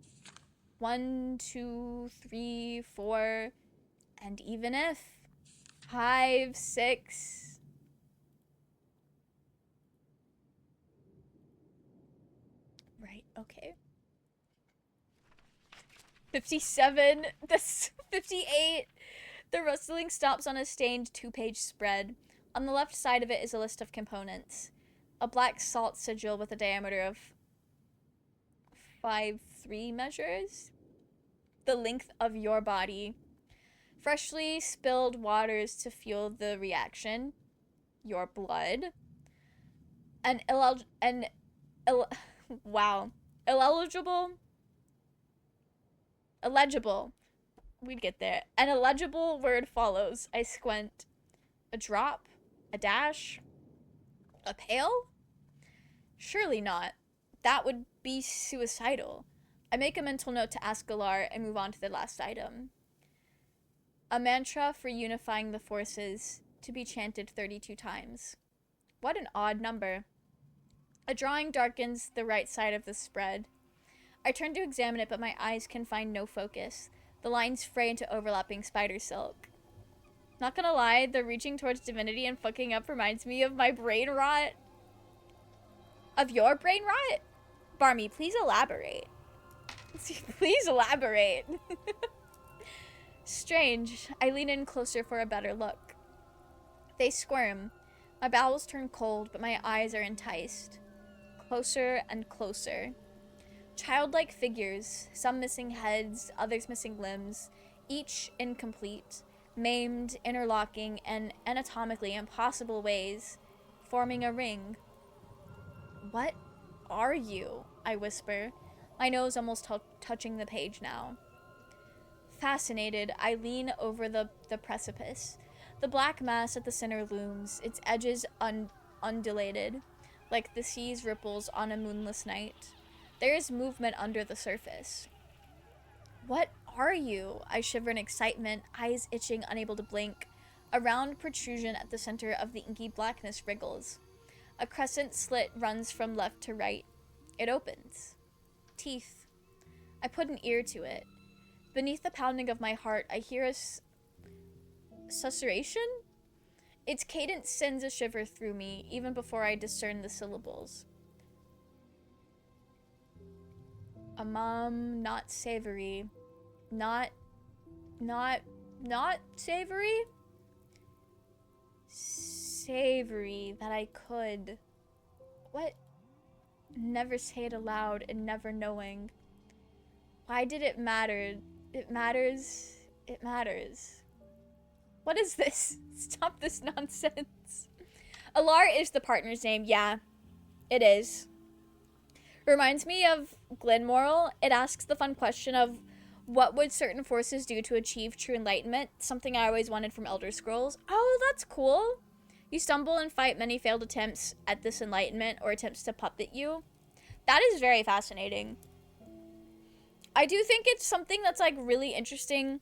Speaker 1: 1, 2, 3, 4, and even if 5, 6. Right, okay. 57, that's 58. The rustling stops on a stained 2-page spread. On the left side of it is a list of components. A black salt sigil with a diameter of 5'3" measures. The length of your body. Freshly spilled waters to fuel the reaction. Your blood. Illegible. We'd get there. An illegible word follows. I squint. A drop? A dash? A pail? Surely not. That would be suicidal. I make a mental note to ask Galar and move on to the last item. A mantra for unifying the forces, to be chanted 32 times. What an odd number. A drawing darkens the right side of the spread. I turn to examine it, but my eyes can find no focus. The lines fray into overlapping spider silk. Not gonna lie, the reaching towards divinity and fucking up reminds me of my brain rot. Of your brain rot? Barmy, please elaborate. Please elaborate. Strange. I lean in closer for a better look. They squirm. My bowels turn cold, but my eyes are enticed. Closer and closer. Childlike figures, some missing heads, others missing limbs, each incomplete, maimed, interlocking, in anatomically impossible ways, forming a ring. What are you? I whisper, my nose almost touching the page now. Fascinated, I lean over the precipice. The black mass at the center looms, its edges undulated, like the sea's ripples on a moonless night. There is movement under the surface. What are you? I shiver in excitement, eyes itching, unable to blink. A round protrusion at the center of the inky blackness wriggles. A crescent slit runs from left to right. It opens. Teeth. I put an ear to it. Beneath the pounding of my heart, I hear a susurration? Its cadence sends a shiver through me, even before I discern the syllables. Not savory. Not savory? Savory, that I could. What? Never say it aloud and never knowing. Why did it matter? It matters. It matters. What is this? Stop this nonsense. Alar is the partner's name. Yeah, it is. Reminds me of Glenmoral. It asks the fun question of what would certain forces do to achieve true enlightenment? Something I always wanted from Elder Scrolls. Oh, that's cool. You stumble and fight many failed attempts at this enlightenment or attempts to puppet you. That is very fascinating. I do think it's something that's like really interesting.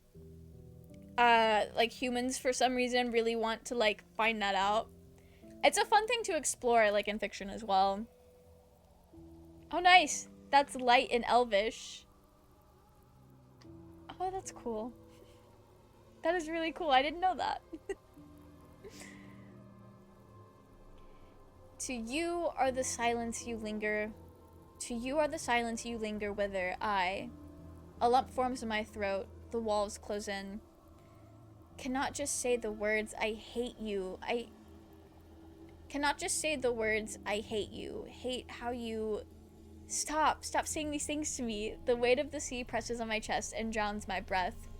Speaker 1: Like humans for some reason really want to like find that out. It's a fun thing to explore like in fiction as well. Oh nice. That's light in Elvish. Oh, that's cool. That is really cool. I didn't know that. To you are the silence you linger. To you are the silence you linger whither I. A lump forms in my throat. The walls close in. Cannot just say the words I hate you. I cannot just say the words I hate you. Hate how you... Stop saying these things to me. The weight of the sea presses on my chest and drowns my breath.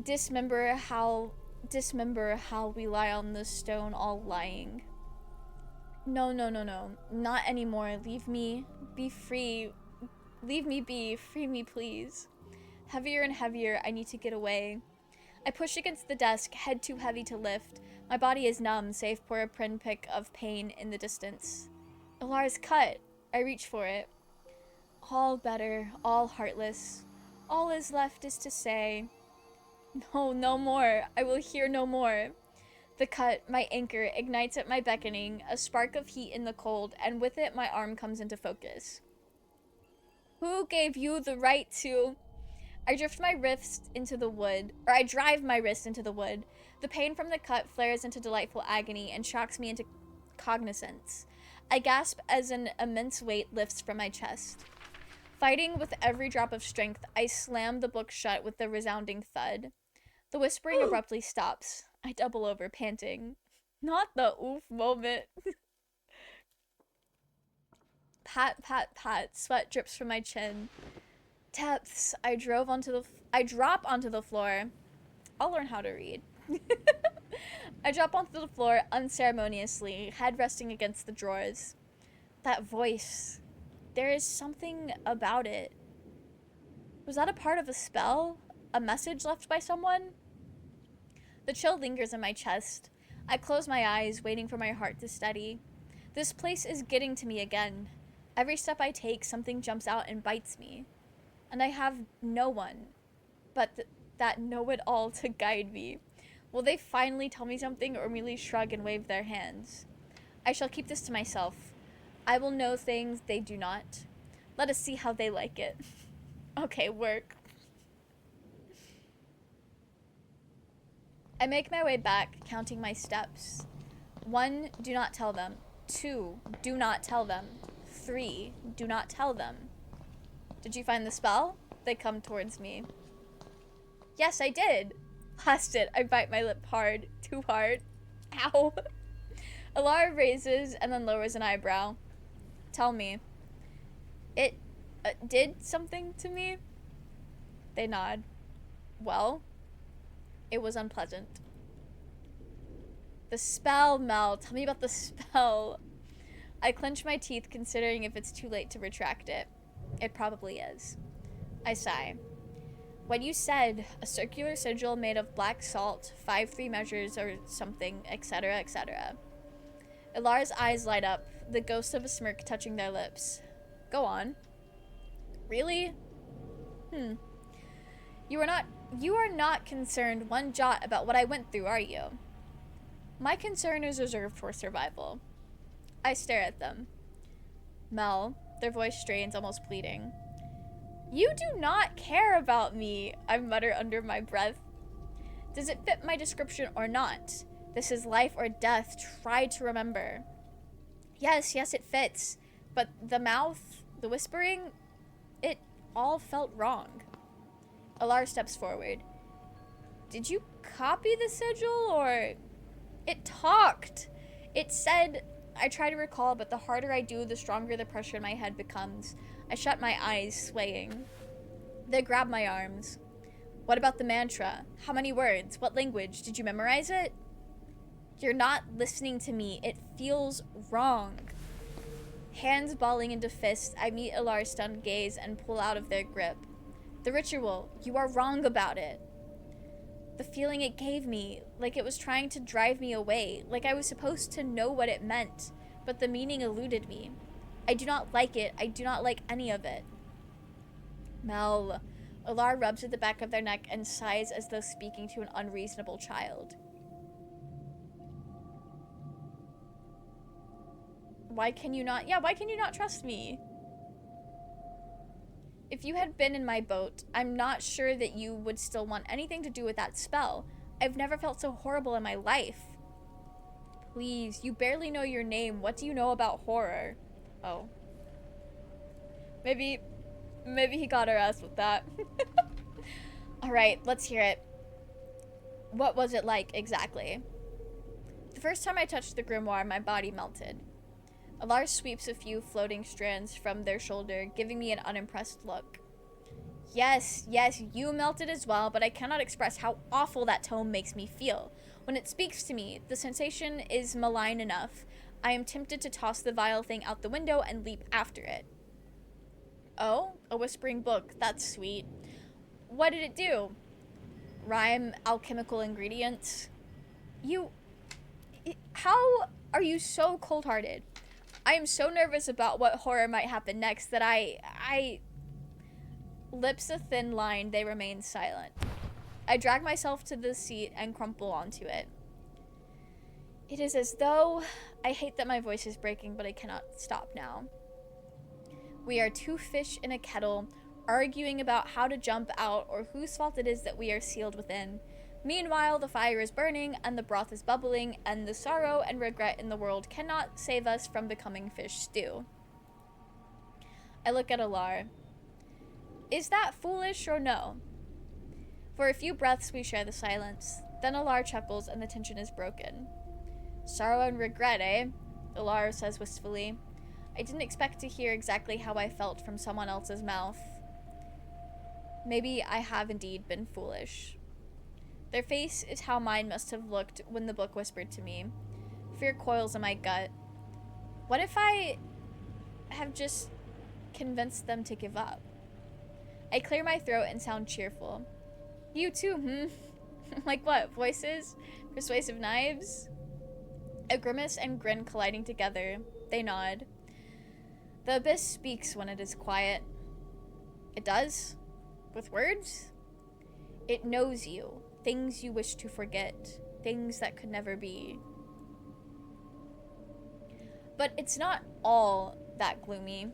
Speaker 1: Dismember how dismember how we lie on the stone all lying. No, no, no, no. Not anymore. Leave me. Be free. Leave me be. Free me, please. Heavier and heavier, I need to get away. I push against the desk, head too heavy to lift. My body is numb, save for a pinprick of pain in the distance. Alar's cut. I reach for it. All better, all heartless. All is left is to say, no, no more. I will hear no more. The cut, my anchor, ignites at my beckoning, a spark of heat in the cold, and with it my arm comes into focus. Who gave you the right to... I drive my wrist into the wood. The pain from the cut flares into delightful agony and shocks me into cognizance. I gasp as an immense weight lifts from my chest. Fighting with every drop of strength, I slam the book shut with a resounding thud. The whispering abruptly stops. I double over, panting. Not the oof moment. Pat, pat, pat. Sweat drips from my chin. Depths. I drop onto the floor. I'll learn how to read. I drop onto the floor unceremoniously, head resting against the drawers. That voice. There is something about it. Was that a part of a spell? A message left by someone? The chill lingers in my chest. I close my eyes, waiting for my heart to steady. This place is getting to me again. Every step I take, something jumps out and bites me. And I have no one but that know-it-all to guide me. Will they finally tell me something or merely shrug and wave their hands? I shall keep this to myself. I will know things they do not. Let us see how they like it. Okay, work. I make my way back, counting my steps. 1, do not tell them. 2, do not tell them. 3, do not tell them. Did you find the spell? They come towards me. Yes, I did. Blast it. I bite my lip hard. Too hard. Ow. Alara raises and then lowers an eyebrow. Tell me. It did something to me? They nod. Well, it was unpleasant. The spell, Mel. Tell me about the spell. I clench my teeth, considering if it's too late to retract it. It probably is. I sigh. When you said a circular sigil made of black salt, 5-3 measures or something, etc., etc. Ilara's eyes light up, the ghost of a smirk touching their lips. Go on. Really? You are not concerned one jot about what I went through, are you? My concern is reserved for survival. I stare at them. Mel, their voice strains, almost pleading. You do not care about me, I mutter under my breath. Does it fit my description or not? This is life or death. Try to remember. Yes, it fits. But the mouth, the whispering, it all felt wrong. Alar steps forward. Did you copy the sigil, or... It talked. It said... I try to recall, but the harder I do, the stronger the pressure in my head becomes. I shut my eyes, swaying. They grab my arms. What about the mantra? How many words? What language? Did you memorize it? You're not listening to me. It feels wrong. Hands balling into fists, I meet Ilar's stunned gaze and pull out of their grip. The ritual. You are wrong about it. The feeling it gave me, like it was trying to drive me away, like I was supposed to know what it meant, but the meaning eluded me. I do not like it. I do not like any of it. Mel. Alar rubs at the back of their neck and sighs as though speaking to an unreasonable child. Why can you not trust me? If you had been in my boat, I'm not sure that you would still want anything to do with that spell. I've never felt so horrible in my life. Please, you barely know your name. What do you know about horror? Oh. Maybe he got her ass with that. Alright, let's hear it. What was it like, exactly? The first time I touched the grimoire, my body melted. Alar sweeps a few floating strands from their shoulder, giving me an unimpressed look. Yes, yes, you melted as well, but I cannot express how awful that tome makes me feel. When it speaks to me, the sensation is malign enough. I am tempted to toss the vile thing out the window and leap after it. Oh, a whispering book. That's sweet. What did it do? Rhyme alchemical ingredients? You... How are you so cold-hearted? I am so nervous about what horror might happen next that I... Lips a thin line, they remain silent. I drag myself to the seat and crumple onto it. It is as though... I hate that my voice is breaking, but I cannot stop now. We are two fish in a kettle, arguing about how to jump out or whose fault it is that we are sealed within. Meanwhile, the fire is burning and the broth is bubbling, and the sorrow and regret in the world cannot save us from becoming fish stew. I look at Alar. Is that foolish or no? For a few breaths we share the silence. Then Alar chuckles and the tension is broken. Sorrow and regret, eh? Alar says wistfully. I didn't expect to hear exactly how I felt from someone else's mouth. Maybe I have indeed been foolish. Their face is how mine must have looked when the book whispered to me. Fear coils in my gut. What if I have just convinced them to give up? I clear my throat and sound cheerful. You too, Like what, voices? Persuasive knives? A grimace and grin colliding together. They nod. The abyss speaks when it is quiet. It does? With words? It knows you. Things you wish to forget. Things that could never be. But it's not all that gloomy.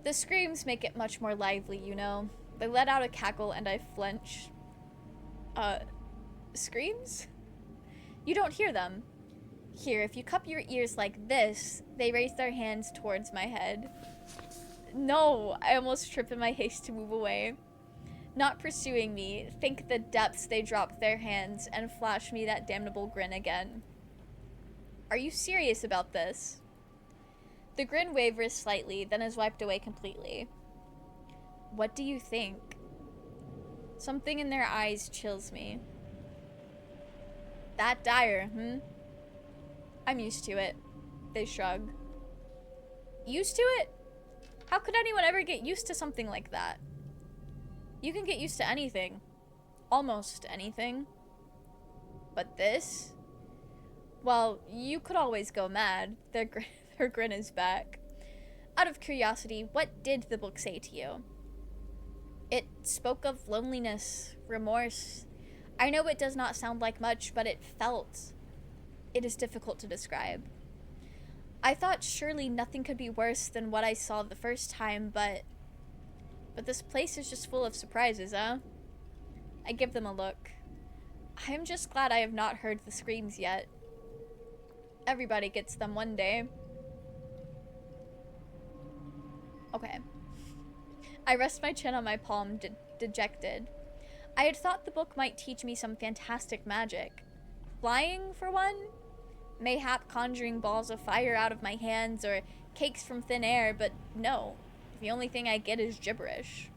Speaker 1: The screams make it much more lively, you know. They let out a cackle and I flinch. Screams? You don't hear them. Here, if you cup your ears like this, they raise their hands towards my head. No, I almost trip in my haste to move away. Not pursuing me, think the depths they drop their hands and flash me that damnable grin again. Are you serious about this? The grin wavers slightly, then is wiped away completely. What do you think? Something in their eyes chills me. That dire, I'm used to it. They shrug. Used to it? How could anyone ever get used to something like that? You can get used to anything. Almost anything. But this? Well, you could always go mad. Her grin is back. Out of curiosity, what did the book say to you? It spoke of loneliness, remorse. I know it does not sound like much, but it felt. It is difficult to describe. I thought surely nothing could be worse than what I saw the first time, but this place is just full of surprises, huh? I give them a look. I am just glad I have not heard the screams yet. Everybody gets them one day. Okay. I rest my chin on my palm, dejected. I had thought the book might teach me some fantastic magic. Flying, for one? Mayhap conjuring balls of fire out of my hands or cakes from thin air, but no. The only thing I get is gibberish.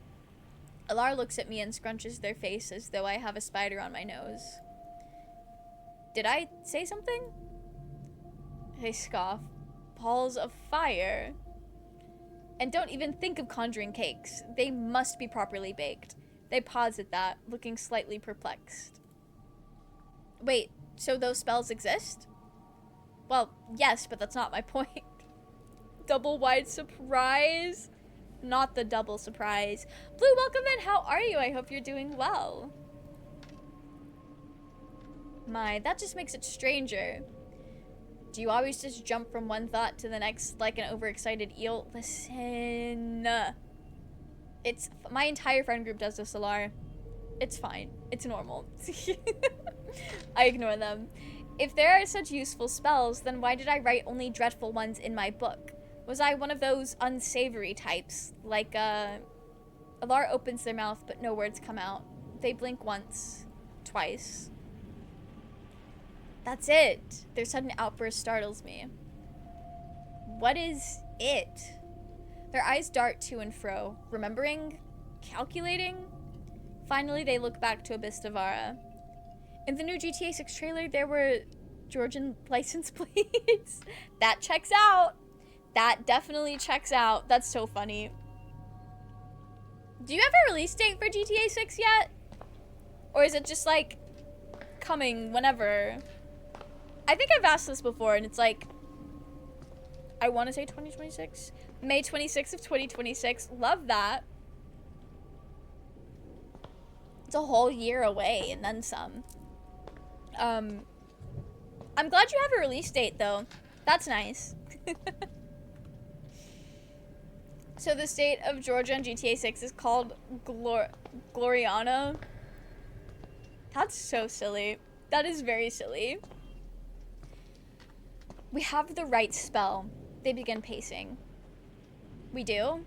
Speaker 1: Alar looks at me and scrunches their face as though I have a spider on my nose. Did I say something? They scoff. Balls of fire. And don't even think of conjuring cakes. They must be properly baked. They pause at that, looking slightly perplexed. Wait, so those spells exist? Well, yes, but that's not my point. Double wide surprise? Not the double surprise. Blue, welcome in. How are you? I hope you're doing well. My, that just makes it stranger. Do you always just jump from one thought to the next like an overexcited eel? Listen. It's, my entire friend group does this, Alar. It's fine. It's normal. I ignore them. If there are such useful spells, then why did I write only dreadful ones in my book? Was I one of those unsavory types? Like, Alar opens their mouth, but no words come out. They blink once. Twice. That's it. Their sudden outburst startles me. What is it? Their eyes dart to and fro. Remembering? Calculating? Finally, they look back to Abyss Devara. In the new GTA 6 trailer, there were Georgian license plates. That checks out. That definitely checks out. That's so funny. Do you have a release date for GTA 6 yet? Or is it just like coming whenever? I think I've asked this before and it's like, I want to say 2026. May 26th of 2026. Love that. It's a whole year away and then some. I'm glad you have a release date though. That's nice. So the state of Georgia in GTA 6 is called Gloriana. That's so silly. That is very silly. We have the right spell. They begin pacing. We do?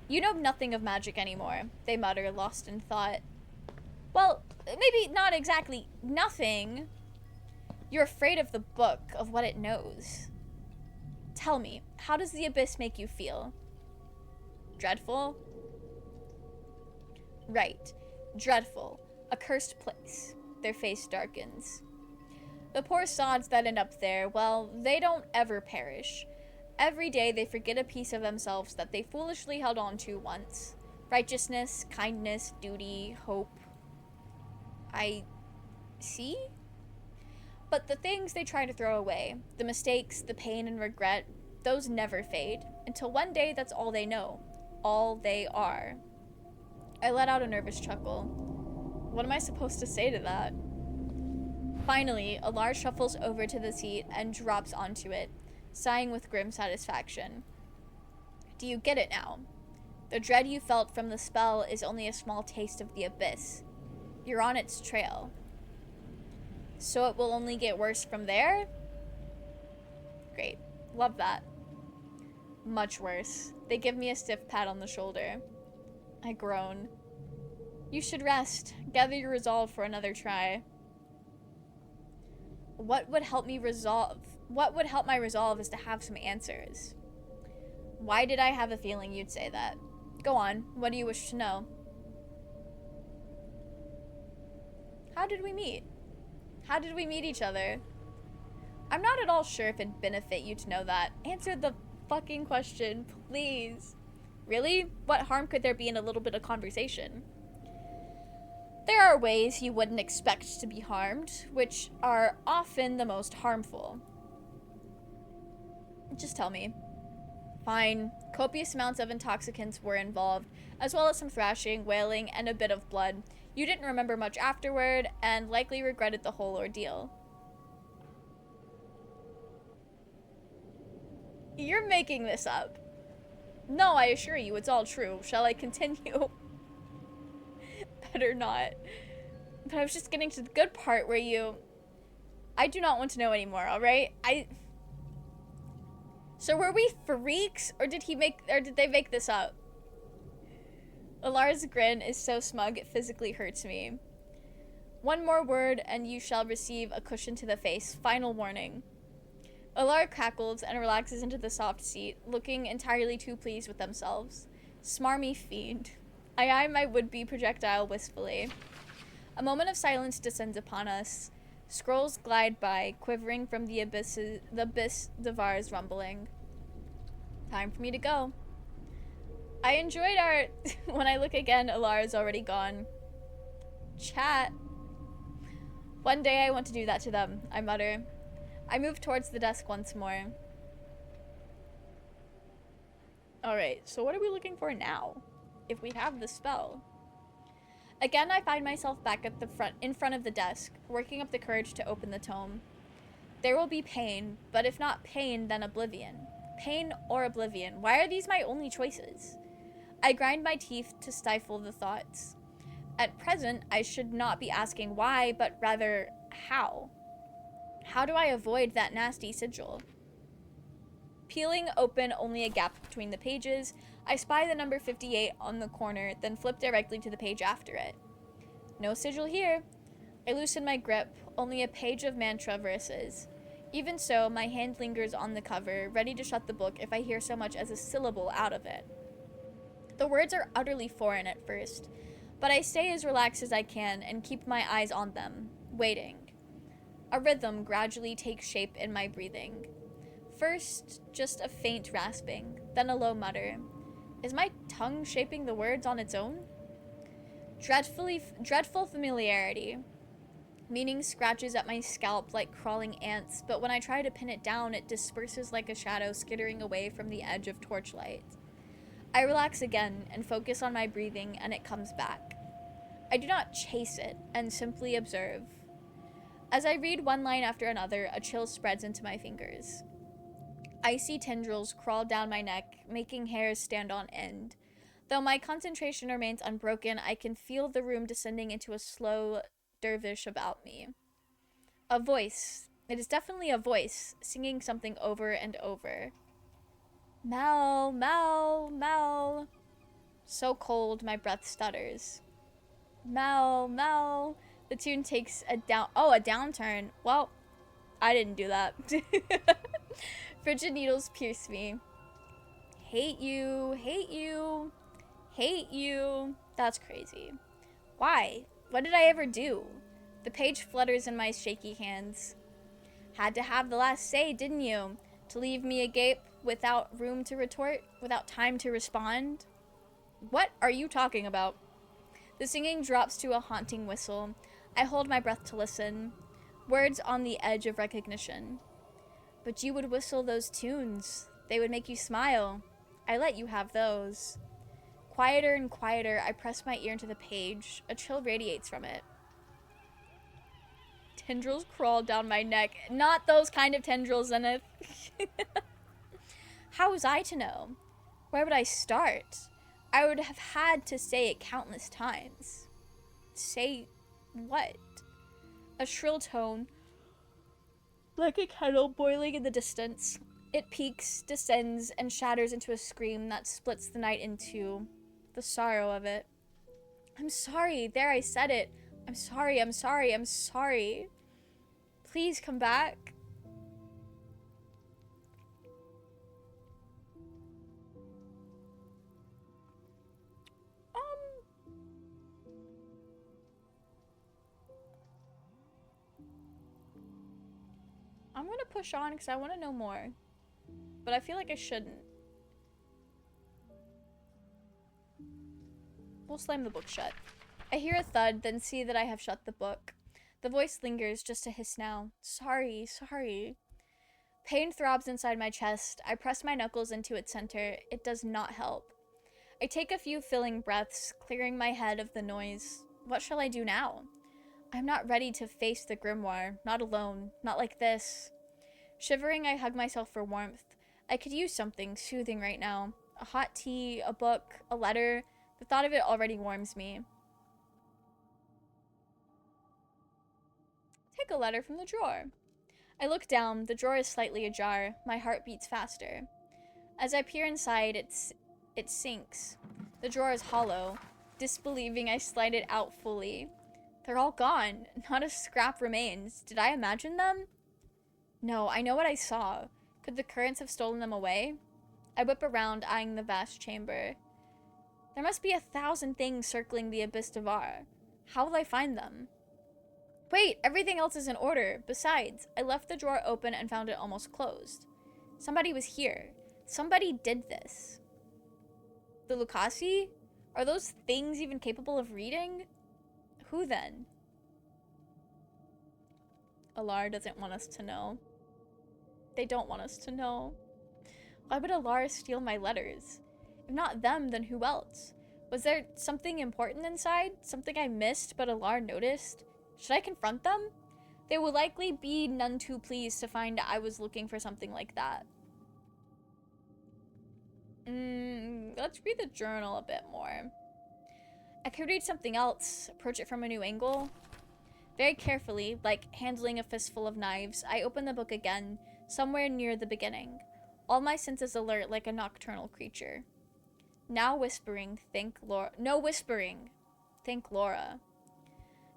Speaker 1: You know nothing of magic anymore, they mutter, lost in thought. Well, maybe not exactly nothing. You're afraid of the book, of what it knows. Tell me, how does the abyss make you feel? Dreadful? Right. Dreadful. A cursed place. Their face darkens. The poor sods that end up there, well, they don't ever perish. Every day they forget a piece of themselves that they foolishly held on to once. Righteousness, kindness, duty, hope. I see? But the things they try to throw away, the mistakes, the pain and regret, those never fade. Until one day that's all they know. All they are. I let out a nervous chuckle. What am I supposed to say to that? Finally, Alar shuffles over to the seat and drops onto it, sighing with grim satisfaction. Do you get it now? The dread you felt from the spell is only a small taste of the abyss. You're on its trail. So it will only get worse from there? Great. Love that. Much worse. They give me a stiff pat on the shoulder. I groan. You should rest. Gather your resolve for another try. What would help my resolve is to have some answers. Why did I have a feeling you'd say that? Go on. What do you wish to know? How did we meet? How did we meet each other? I'm not at all sure if it'd benefit you to know that. Answer the fucking question, please. Really? What harm could there be in a little bit of conversation? There are ways you wouldn't expect to be harmed, which are often the most harmful. Just tell me. Fine. Copious amounts of intoxicants were involved, as well as some thrashing, wailing, and a bit of blood. You didn't remember much afterward, and likely regretted the whole ordeal. You're making this up. No, I assure you, it's all true. Shall I continue? Better not. But I was just getting to the good part where you... I do not want to know anymore, alright? So were we freaks, or did they make this up? Alar's grin is so smug it physically hurts me. One more word and you shall receive a cushion to the face. Final warning. Alar cackles and relaxes into the soft seat, looking entirely too pleased with themselves. Smarmy fiend. I eye my would-be projectile wistfully. A moment of silence descends upon us. Scrolls glide by, quivering from the abyss Devar's rumbling. Time for me to go. I enjoyed our... When I look again, Alar is already gone. Chat. One day I want to do that to them, I mutter. I move towards the desk once more. Alright, so what are we looking for now? If we have the spell. Again, I find myself back at in front of the desk, working up the courage to open the tome. There will be pain, but if not pain, then oblivion. Pain or oblivion. Why are these my only choices? I grind my teeth to stifle the thoughts. At present, I should not be asking why, but rather how. How do I avoid that nasty sigil? Peeling open only a gap between the pages, I spy the number 58 on the corner, then flip directly to the page after it. No sigil here. I loosen my grip, only a page of mantra verses. Even so, my hand lingers on the cover, ready to shut the book if I hear so much as a syllable out of it. The words are utterly foreign at first, but I stay as relaxed as I can and keep my eyes on them, waiting. A rhythm gradually takes shape in my breathing. First, just a faint rasping, then a low mutter. Is my tongue shaping the words on its own? Dreadful familiarity. Meaning scratches at my scalp like crawling ants, but when I try to pin it down, it disperses like a shadow skittering away from the edge of torchlight. I relax again and focus on my breathing, and it comes back. I do not chase it, and simply observe. As I read one line after another, a chill spreads into my fingers. Icy tendrils crawl down my neck, making hairs stand on end. Though my concentration remains unbroken, I can feel the room descending into a slow dervish about me. A voice. It is definitely a voice, singing something over and over. Mel, Mel, Mel. So cold, my breath stutters. Mel, Mel. The tune takes a downturn. Well, I didn't do that. Frigid needles pierce me. Hate you, hate you, hate you. That's crazy. Why? What did I ever do? The page flutters in my shaky hands. Had to have the last say, didn't you? To leave me agape without room to retort, without time to respond? What are you talking about? The singing drops to a haunting whistle. I hold my breath to listen. Words on the edge of recognition. But you would whistle those tunes. They would make you smile. I let you have those. Quieter and quieter, I press my ear into the page. A chill radiates from it. Tendrils crawl down my neck. Not those kind of tendrils, Zenith. How was I to know? Where would I start? I would have had to say it countless times. Say what? A shrill tone, like a kettle boiling in the distance. It peaks, descends, and shatters into a scream that splits the night in two. The sorrow of it. I'm sorry. There, I said it. I'm sorry, I'm sorry, I'm sorry. Please come back. I'm gonna push on because I want to know more. But I feel like I shouldn't. We'll slam the book shut. I hear a thud, then see that I have shut the book. The voice lingers, just a hiss now. Sorry, sorry. Pain throbs inside my chest. I press my knuckles into its center. It does not help. I take a few filling breaths, clearing my head of the noise. What shall I do now? I'm not ready to face the grimoire. Not alone. Not like this. Shivering, I hug myself for warmth. I could use something soothing right now. A hot tea, a book, a letter. The thought of it already warms me. Take a letter from the drawer. I look down. The drawer is slightly ajar. My heart beats faster. As I peer inside, it sinks. The drawer is hollow. Disbelieving, I slide it out fully. They're all gone. Not a scrap remains. Did I imagine them? No, I know what I saw. Could the currents have stolen them away? I whip around, eyeing the vast chamber. There must be 1,000 things circling the Abyss Devar. How will I find them? Wait, everything else is in order. Besides, I left the drawer open and found it almost closed. Somebody was here. Somebody did this. The Lucasi? Are those things even capable of reading? Who then? Alar doesn't want us to know. They don't want us to know. Why would Alar steal my letters? If not them, then who else? Was there something important inside? Something I missed but Alar noticed? Should I confront them? They will likely be none too pleased to find I was looking for something like that. Let's read the journal a bit more. I could read something else, approach it from a new angle. Very carefully, like handling a fistful of knives, I open the book again, somewhere near the beginning. All my senses alert like a nocturnal creature. Now whispering, thank Laura. No whispering, thank Laura.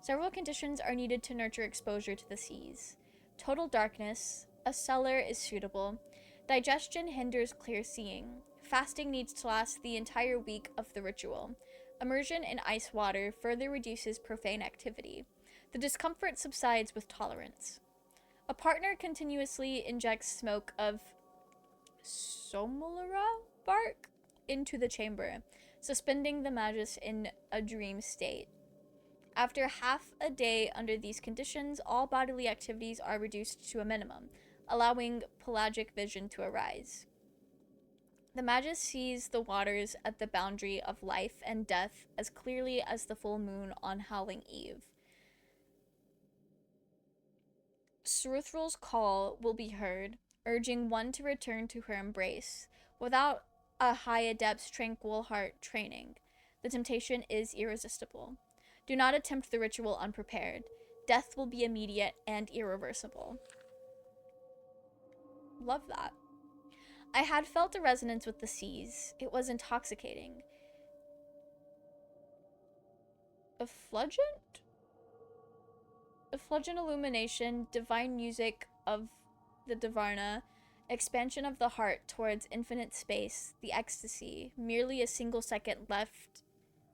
Speaker 1: Several conditions are needed to nurture exposure to the seas. Total darkness, a cellar is suitable. Digestion hinders clear seeing. Fasting needs to last the entire week of the ritual. Immersion in ice water further reduces profane activity. The discomfort subsides with tolerance. A partner continuously injects smoke of Somolera bark into the chamber, suspending the magus in a dream state. After half a day under these conditions, all bodily activities are reduced to a minimum, allowing pelagic vision to arise. The magus sees the waters at the boundary of life and death as clearly as the full moon on Howling Eve. Sruthrul's call will be heard, urging one to return to her embrace. Without a high adept's tranquil heart training, the temptation is irresistible. Do not attempt the ritual unprepared. Death will be immediate and irreversible. Love that. I had felt a resonance with the seas. It was intoxicating. Effulgent? Effulgent illumination, divine music of the Divarna, expansion of the heart towards infinite space, the ecstasy. Merely a single second left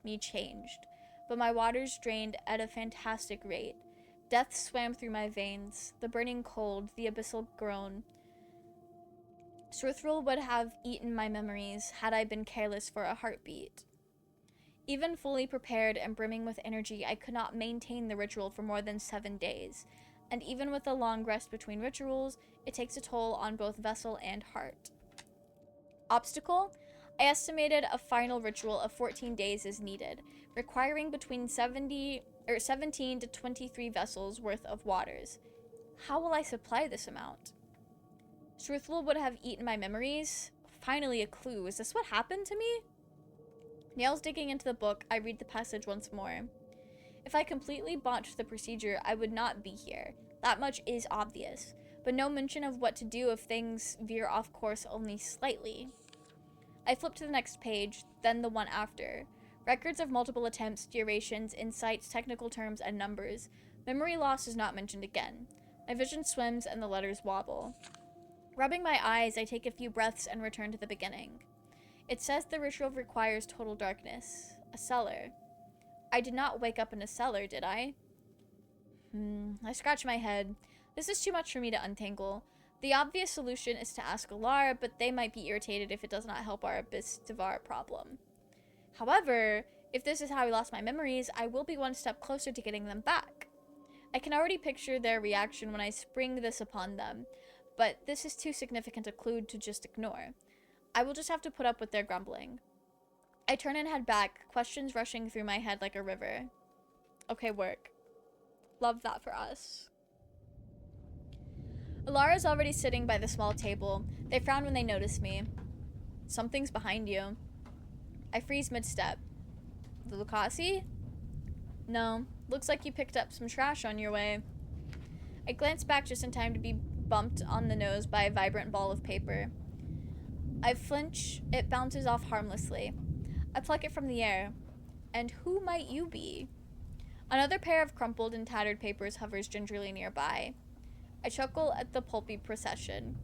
Speaker 1: me changed, but my waters drained at a fantastic rate. Death swam through my veins, the burning cold, the abyssal groan. Sruthrul would have eaten my memories had I been careless for a heartbeat. Even fully prepared and brimming with energy, I could not maintain the ritual for more than 7 days, and even with a long rest between rituals, it takes a toll on both vessel and heart. Obstacle? I estimated a final ritual of 14 days is needed, requiring between 17 to 23 vessels worth of waters. How will I supply this amount? Sruthrul would have eaten my memories. Finally a clue. Is this what happened to me? Nails digging into the book, I read the passage once more. If I completely botched the procedure, I would not be here. That much is obvious, but no mention of what to do if things veer off course only slightly. I flip to the next page, then the one after. Records of multiple attempts, durations, insights, technical terms, and numbers. Memory loss is not mentioned again. My vision swims and the letters wobble. Rubbing my eyes, I take a few breaths and return to the beginning. It says the ritual requires total darkness. A cellar. I did not wake up in a cellar, did I? I scratch my head. This is too much for me to untangle. The obvious solution is to ask Alara, but they might be irritated if it does not help our Abyss Devar problem. However, if this is how I lost my memories, I will be one step closer to getting them back. I can already picture their reaction when I spring this upon them, but this is too significant a clue to just ignore. I will just have to put up with their grumbling. I turn and head back, questions rushing through my head like a river. Okay, work. Love that for us. Alara's already sitting by the small table. They frown when they notice me. Something's behind you. I freeze mid-step. The Lucasi? No. Looks like you picked up some trash on your way. I glance back just in time to be bumped on the nose by a vibrant ball of paper. I flinch. It bounces off harmlessly. I pluck it from the air. And who might you be? Another pair of crumpled and tattered papers hovers gingerly nearby. I chuckle at the pulpy procession.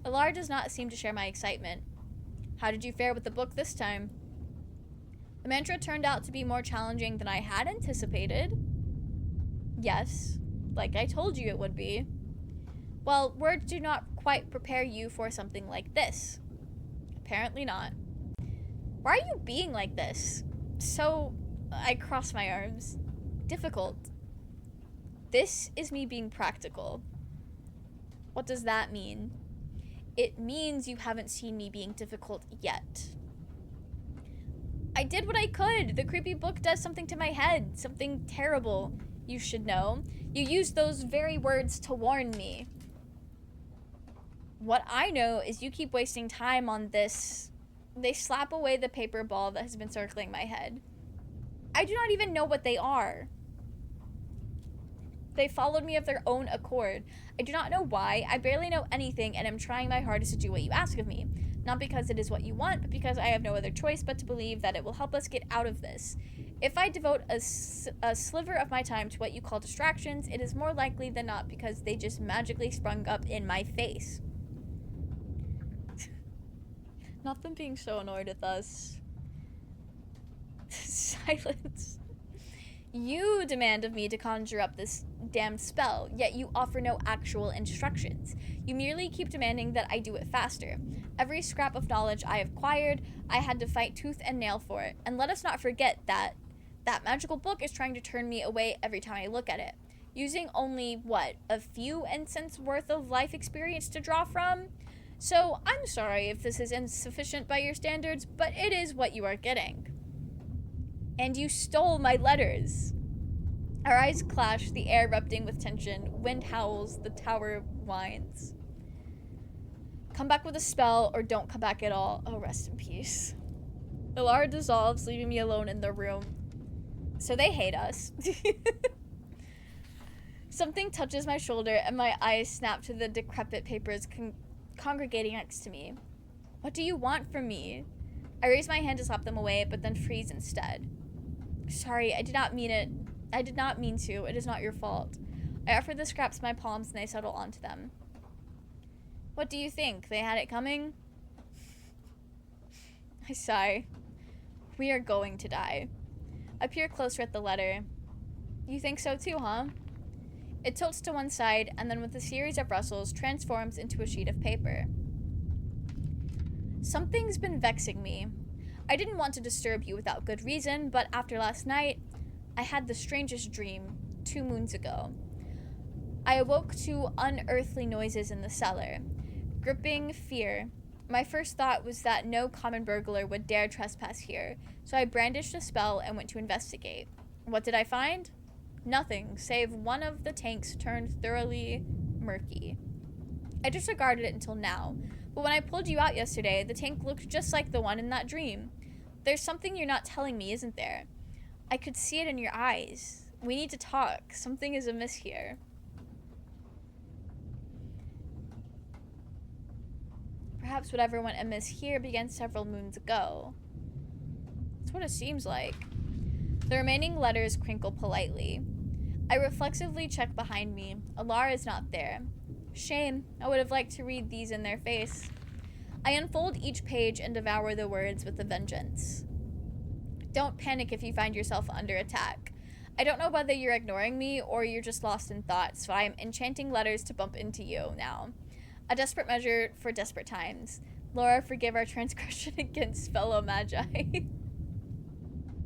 Speaker 1: Alara does not seem to share my excitement. How did you fare with the book this time? The mantra turned out to be more challenging than I had anticipated. Yes, like I told you it would be. Well, words do not quite prepare you for something like this. Apparently not. Why are you being like this? So, I cross my arms. Difficult. This is me being practical. What does that mean? It means you haven't seen me being difficult yet. I did what I could. The creepy book does something to my head. Something terrible, you should know. You used those very words to warn me. What I know is you keep wasting time on this. They slap away the paper ball that has been circling my head. I do not even know what they are. They followed me of their own accord. I do not know why. I barely know anything and am trying my hardest to do what you ask of me. Not because it is what you want, but because I have no other choice but to believe that it will help us get out of this. If I devote a sliver of my time to what you call distractions, it is more likely than not because they just magically sprung up in my face. Not them being so annoyed with us. Silence. You demand of me to conjure up this damned spell, yet you offer no actual instructions. You merely keep demanding that I do it faster. Every scrap of knowledge I have acquired, I had to fight tooth and nail for it. And let us not forget that that magical book is trying to turn me away every time I look at it. Using only, what, a few instants worth of life experience to draw from? So, I'm sorry if this is insufficient by your standards, but it is what you are getting. And you stole my letters. Our eyes clash, the air erupting with tension. Wind howls, the tower whines. Come back with a spell, or don't come back at all. Oh, rest in peace. Ilara dissolves, leaving me alone in the room. So they hate us. Something touches my shoulder, and my eyes snap to the decrepit papers congregating next to me. What do you want from me? I raise my hand to slap them away, but then freeze instead. Sorry, I did not mean it. I did not mean to. It is not your fault. I offer the scraps to my palms, and they settle onto them. What do you think? They had it coming? I sigh. We are going to die. I peer closer at the letter. You think so too, huh? It tilts to one side, and then with a series of rustles, transforms into a sheet of paper. Something's been vexing me. I didn't want to disturb you without good reason, but after last night, I had the strangest dream 2 moons ago. I awoke to unearthly noises in the cellar. Gripping fear. My first thought was that no common burglar would dare trespass here, so I brandished a spell and went to investigate. What did I find? Nothing, save one of the tanks turned thoroughly murky. I disregarded it until now, but when I pulled you out yesterday, the tank looked just like the one in that dream. There's something you're not telling me, isn't there? I could see it in your eyes. We need to talk. Something is amiss here. Perhaps whatever went amiss here began several moons ago. That's what it seems like. The remaining letters crinkle politely. I reflexively check behind me. Ilara is not there. Shame. I would have liked to read these in their face. I unfold each page and devour the words with a vengeance. Don't panic if you find yourself under attack. I don't know whether you're ignoring me or you're just lost in thought, so I am enchanting letters to bump into you now. A desperate measure for desperate times. Laura, forgive our transgression against fellow Magi.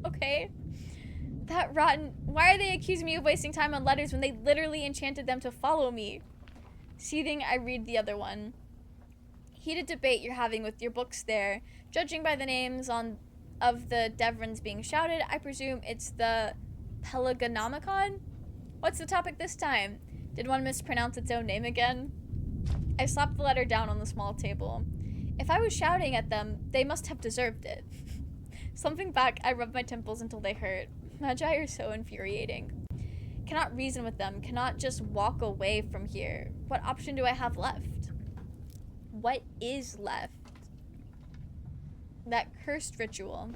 Speaker 1: Okay. That rotten... Why are they accusing me of wasting time on letters when they literally enchanted them to follow me? Seething, I read the other one. Heated debate you're having with your books there. Judging by the names of the Devrons being shouted, I presume it's the Pelagonomicon? What's the topic this time? Did one mispronounce its own name again? I slapped the letter down on the small table. If I was shouting at them, they must have deserved it. Slumping back, I rubbed my temples until they hurt. Magi are so infuriating. Cannot reason with them, cannot just walk away from here. What option do I have left? What is left? That cursed ritual.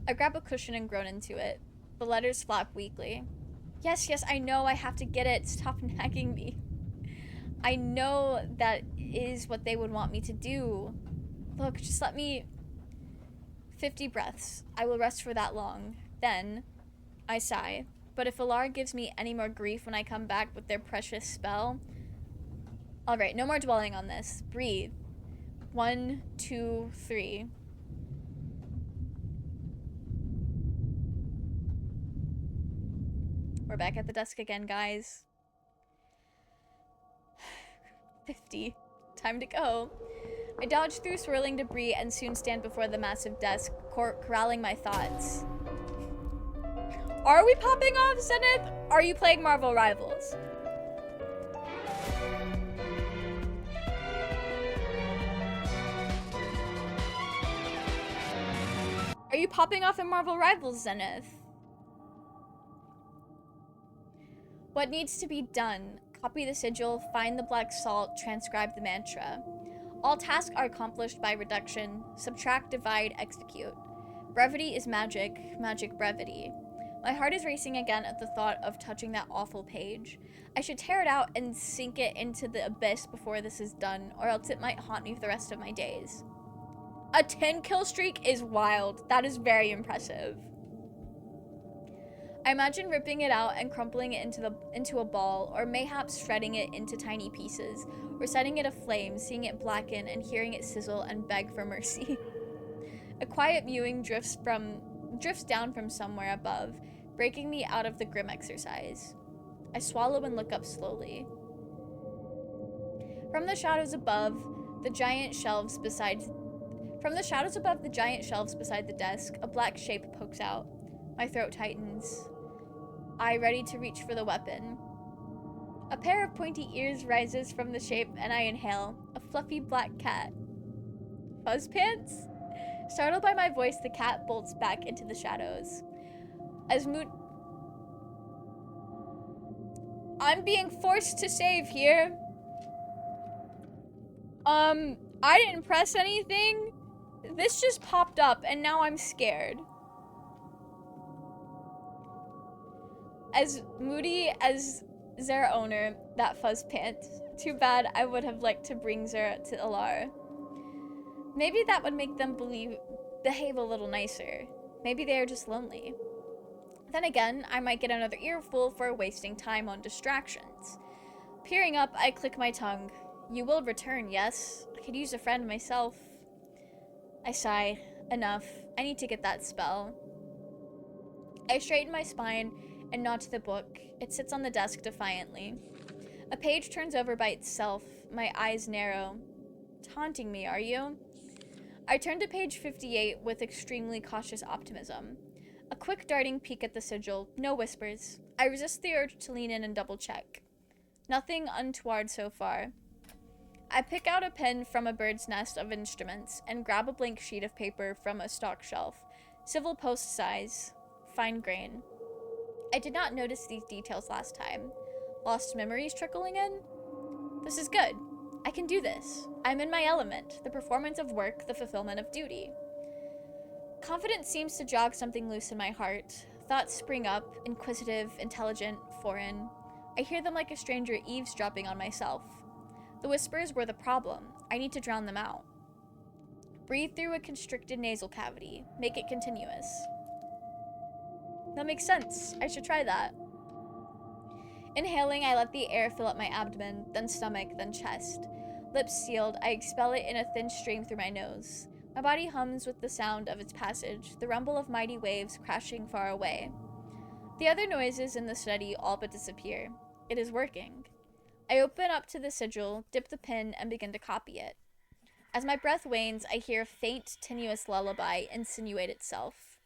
Speaker 1: I grab a cushion and groan into it. The letters flap weakly. Yes, I know I have to get it. Stop nagging me. I know that is what they would want me to do. Look, just let me... 50 breaths. I will rest for that long. Then, I sigh. But if Ilara gives me any more grief when I come back with their precious spell... Alright, no more dwelling on this. Breathe. 1, 2, 3. We're back at the desk again, guys. 50. Time to go. I dodge through swirling debris and soon stand before the massive desk, corralling my thoughts. Are we popping off, Zenith? Are you playing Marvel Rivals? Are you popping off in Marvel Rivals, Zenith? What needs to be done? Copy the sigil, find the black salt, transcribe the mantra. All tasks are accomplished by reduction. Subtract, divide, execute. Brevity is magic, magic brevity. My heart is racing again at the thought of touching that awful page. I should tear it out and sink it into the abyss before this is done, or else it might haunt me for the rest of my days. A 10 kill streak is wild. That is very impressive. I imagine ripping it out and crumpling it into a ball, or mayhaps shredding it into tiny pieces, or setting it aflame, seeing it blacken and hearing it sizzle and beg for mercy. A quiet mewing drifts down from somewhere above, breaking me out of the grim exercise. I swallow and look up slowly. From the shadows above the giant shelves beside the desk, a black shape pokes out. My throat tightens. I ready to reach for the weapon. A pair of pointy ears rises from the shape and I inhale. A fluffy black cat. Fuzz pants? Startled by my voice, the cat bolts back into the shadows. I'm being forced to save here. I didn't press anything. This just popped up and now I'm scared. As moody as their owner, that fuzz pant. Too bad. I would have liked to bring Zara to Alara. Maybe that would make them behave a little nicer. Maybe they are just lonely. Then again, I might get another earful for wasting time on distractions. Peering up, I click my tongue. You will return, yes? I could use a friend myself. I sigh. Enough. I need to get that spell. I straighten my spine and nod to the book. It sits on the desk defiantly. A page turns over by itself. My eyes narrow. Taunting me, are you? I turn to page 58 with extremely cautious optimism. A quick darting peek at the sigil. No whispers. I resist the urge to lean in and double check. Nothing untoward so far. I pick out a pen from a bird's nest of instruments and grab a blank sheet of paper from a stock shelf. Civil post size. Fine grain. I did not notice these details last time. Lost memories trickling in? This is good. I can do this. I'm in my element. The performance of work, the fulfillment of duty. Confidence seems to jog something loose in my heart. Thoughts spring up, inquisitive, intelligent, foreign. I hear them like a stranger eavesdropping on myself. The whispers were the problem. I need to drown them out. Breathe through a constricted nasal cavity. Make it continuous. That makes sense. I should try that. Inhaling, I let the air fill up my abdomen, then stomach, then chest. Lips sealed, I expel it in a thin stream through my nose. My body hums with the sound of its passage, the rumble of mighty waves crashing far away. The other noises in the study all but disappear. It is working. I open up to the sigil, dip the pen, and begin to copy it. As my breath wanes, I hear a faint, tenuous lullaby insinuate itself.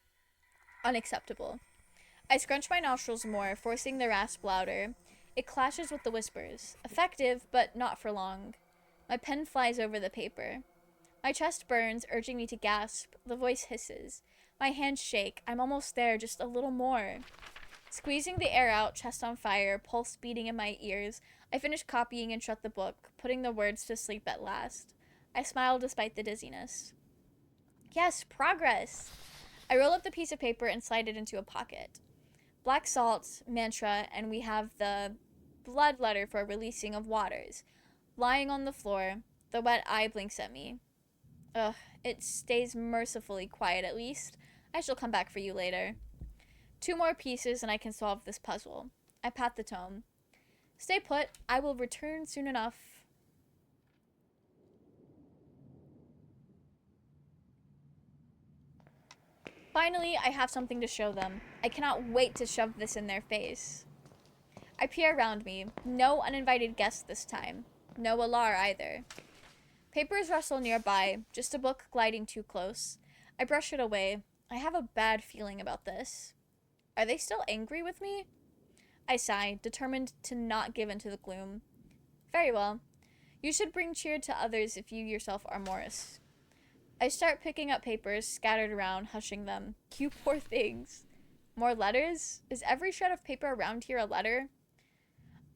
Speaker 1: Unacceptable. I scrunch my nostrils more, forcing the rasp louder. It clashes with the whispers. Effective, but not for long. My pen flies over the paper. My chest burns, urging me to gasp. The voice hisses. My hands shake. I'm almost there, just a little more. Squeezing the air out, chest on fire, pulse beating in my ears, I finish copying and shut the book, putting the words to sleep at last. I smile despite the dizziness. Yes, progress! I roll up the piece of paper and slide it into a pocket. Black salt, mantra, and we have the blood letter for releasing of waters. Lying on the floor, the wet eye blinks at me. Ugh, it stays mercifully quiet at least. I shall come back for you later. 2 more pieces and I can solve this puzzle. I pat the tome. Stay put, I will return soon enough. Finally, I have something to show them. I cannot wait to shove this in their face. I peer around me. No uninvited guests this time. No Alar either. Papers rustle nearby, just a book gliding too close. I brush it away. I have a bad feeling about this. Are they still angry with me? I sigh, determined to not give in to the gloom. Very well. You should bring cheer to others if you yourself are Morris. I start picking up papers scattered around, hushing them. You poor things. More letters? Is every shred of paper around here a letter?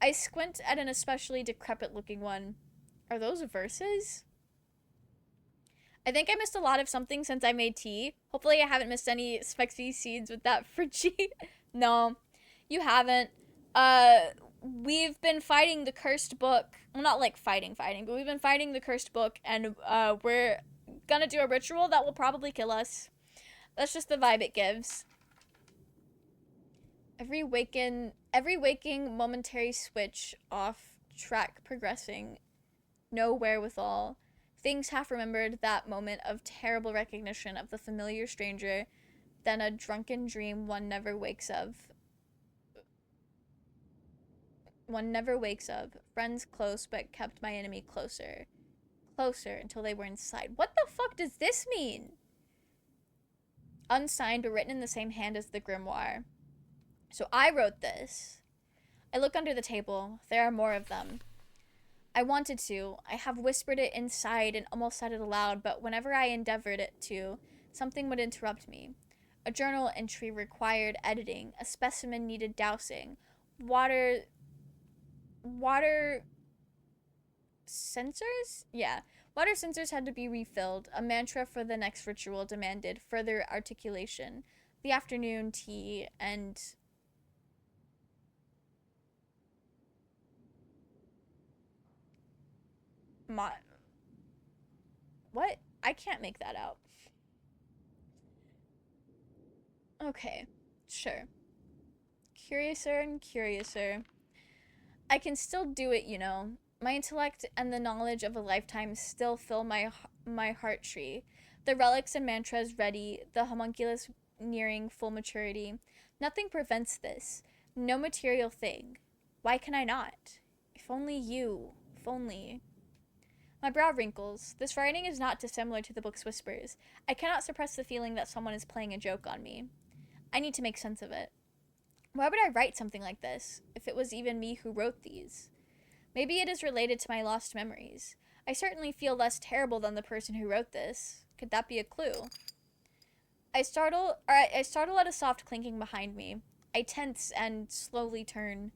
Speaker 1: I squint at an especially decrepit-looking one. Are those verses? I think I missed a lot of something since I made tea. Hopefully I haven't missed any spicy seeds with that Frenchie. No, you haven't. We've been fighting the cursed book. Well, not like fighting, but we've been fighting the cursed book, and we're gonna do a ritual that will probably kill us. That's just the vibe it gives. Every waking momentary switch off track progressing. No wherewithal. Things half remembered that moment of terrible recognition of the familiar stranger, then a drunken dream one never wakes of. One never wakes of. Friends close, but kept my enemy closer. Closer until they were inside. What the fuck does this mean? Unsigned, but written in the same hand as the grimoire. So I wrote this. I look under the table. There are more of them. I wanted to. I have whispered it inside and almost said it aloud, but whenever I endeavored it to, something would interrupt me. A journal entry required editing. A specimen needed dousing. Water sensors? Yeah. Water sensors had to be refilled. A mantra for the next ritual demanded further articulation. The afternoon tea and... What? I can't make that out. Okay. Sure. Curiouser and curiouser. I can still do it, you know. My intellect and the knowledge of a lifetime still fill my heart tree. The relics and mantras ready, the homunculus nearing full maturity. Nothing prevents this. No material thing. Why can I not? If only you. If only. My brow wrinkles. This writing is not dissimilar to the book's whispers. I cannot suppress the feeling that someone is playing a joke on me. I need to make sense of it. Why would I write something like this, if it was even me who wrote these? Maybe it is related to my lost memories. I certainly feel less terrible than the person who wrote this. Could that be a clue? I startle at a soft clinking behind me. I tense and slowly turn.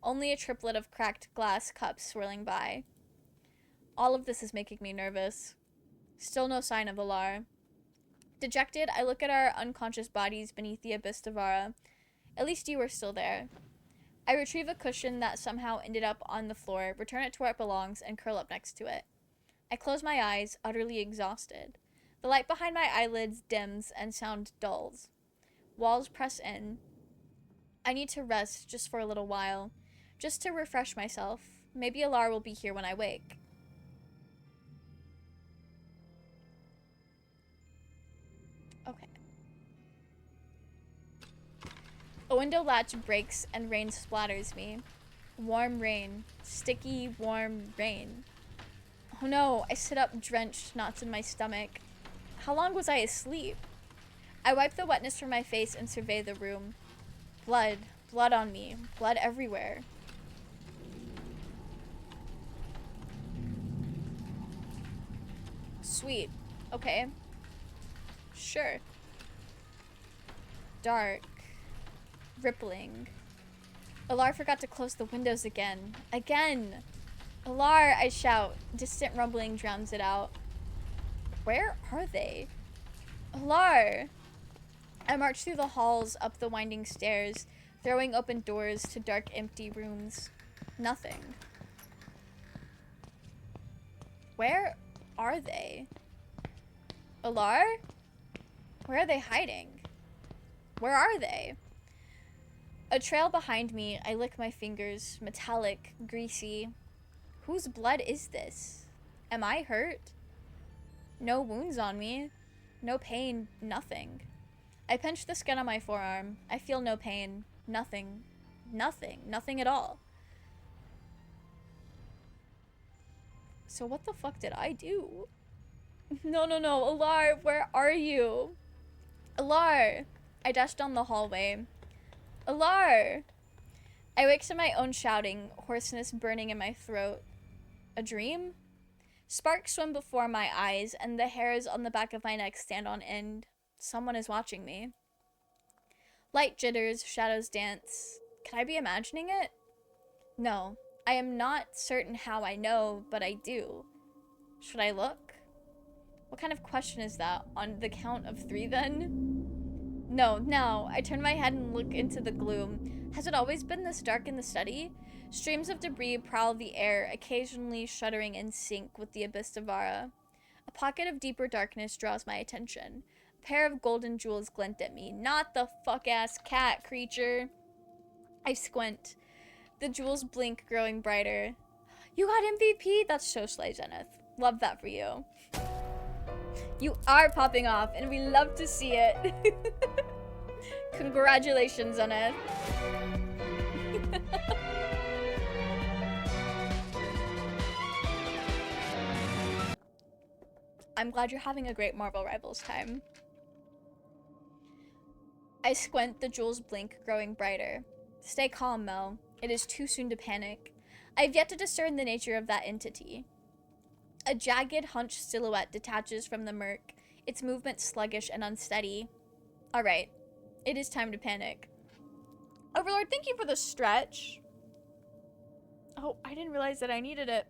Speaker 1: Only a triplet of cracked glass cups swirling by. All of this is making me nervous. Still no sign of Alar. Dejected, I look at our unconscious bodies beneath the abyss of Vara. At least you were still there. I retrieve a cushion that somehow ended up on the floor, return it to where it belongs, and curl up next to it. I close my eyes, utterly exhausted. The light behind my eyelids dims and sound dulls. Walls press in. I need to rest just for a little while, just to refresh myself. Maybe Alar will be here when I wake. Okay. A window latch breaks and rain splatters me. Warm rain. Sticky, warm rain. Oh no, I sit up drenched, knots in my stomach. How long was I asleep? I wipe the wetness from my face and survey the room. Blood. Blood on me. Blood everywhere. Sweet. Okay. Sure. Dark. Rippling. Alar forgot to close the windows again. Again! Alar, I shout. Distant rumbling drowns it out. Where are they? Alar! I march through the halls, up the winding stairs, throwing open doors to dark, empty rooms. Nothing. Where are they? Alar? Where are they hiding? Where are they? A trail behind me, I lick my fingers, metallic, greasy. Whose blood is this? Am I hurt? No wounds on me. No pain, nothing. I pinch the skin on my forearm. I feel no pain. Nothing. Nothing. Nothing at all. So what the fuck did I do? No, no, no. Alar, where are you? Alar! I dash down the hallway. Alar! I wake to my own shouting, hoarseness burning in my throat. A dream? Sparks swim before my eyes, and the hairs on the back of my neck stand on end. Someone is watching me. Light jitters, shadows dance. Can I be imagining it? No. I am not certain how I know, but I do. Should I look? What kind of question is that? On the count of 3, then? No, now. I turn my head and look into the gloom. Has it always been this dark in the study? Streams of debris prowl the air, occasionally shuddering in sync with the abyss of Vara. A pocket of deeper darkness draws my attention. A pair of golden jewels glint at me. Not the fuck-ass cat creature. I squint. The jewels blink, growing brighter. You got MVP? That's so slay, Zenith. Love that for you. You are popping off, and we love to see it. Congratulations, Zenith. I'm glad you're having a great Marvel Rivals time. I squint, the jewels blink, growing brighter. Stay calm, Mel. It is too soon to panic. I have yet to discern the nature of that entity. A jagged, hunched silhouette detaches from the murk, its movement sluggish and unsteady. Alright, it is time to panic. Overlord, thank you for the stretch. Oh, I didn't realize that I needed it.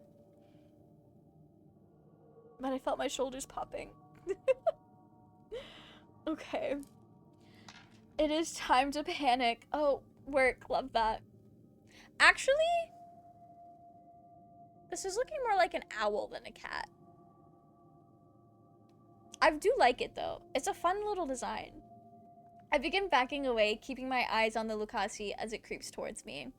Speaker 1: But I felt my shoulders popping. Okay. It is time to panic. Oh, work. Love that. Actually, this is looking more like an owl than a cat. I do like it, though. It's a fun little design. I begin backing away, keeping my eyes on the Lucasi as it creeps towards me.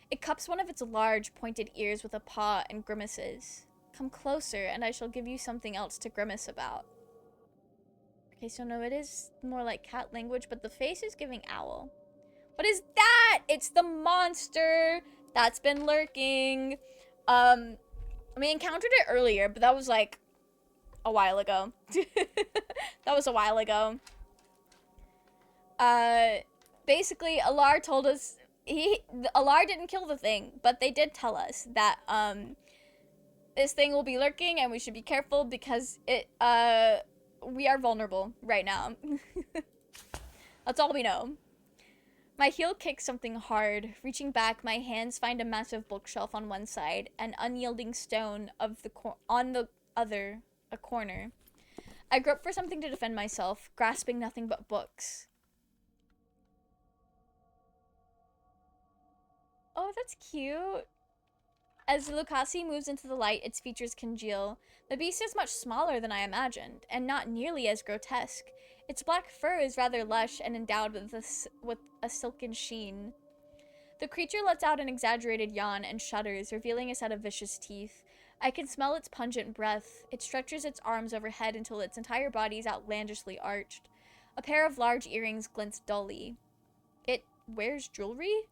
Speaker 1: It cups one of its large, pointed ears with a paw and grimaces. Come closer, and I shall give you something else to grimace about. Okay, so no, it is more like cat language, but the face is giving owl. What is that? It's the monster that's been lurking. We encountered it earlier, but that was like a while ago. That was a while ago. Basically, Alar told us Alar didn't kill the thing, but they did tell us that this thing will be lurking and we should be careful because we are vulnerable right now. That's all we know. My heel kicks something hard. Reaching back, my hands find a massive bookshelf on one side, an unyielding stone of on the other, a corner. I grope for something to defend myself, grasping nothing but books. Oh, that's cute. As the Lucasi moves into the light, its features congeal. The beast is much smaller than I imagined, and not nearly as grotesque. Its black fur is rather lush and endowed with a silken sheen. The creature lets out an exaggerated yawn and shudders, revealing a set of vicious teeth. I can smell its pungent breath. It stretches its arms overhead until its entire body is outlandishly arched. A pair of large earrings glints dully. It wears jewelry?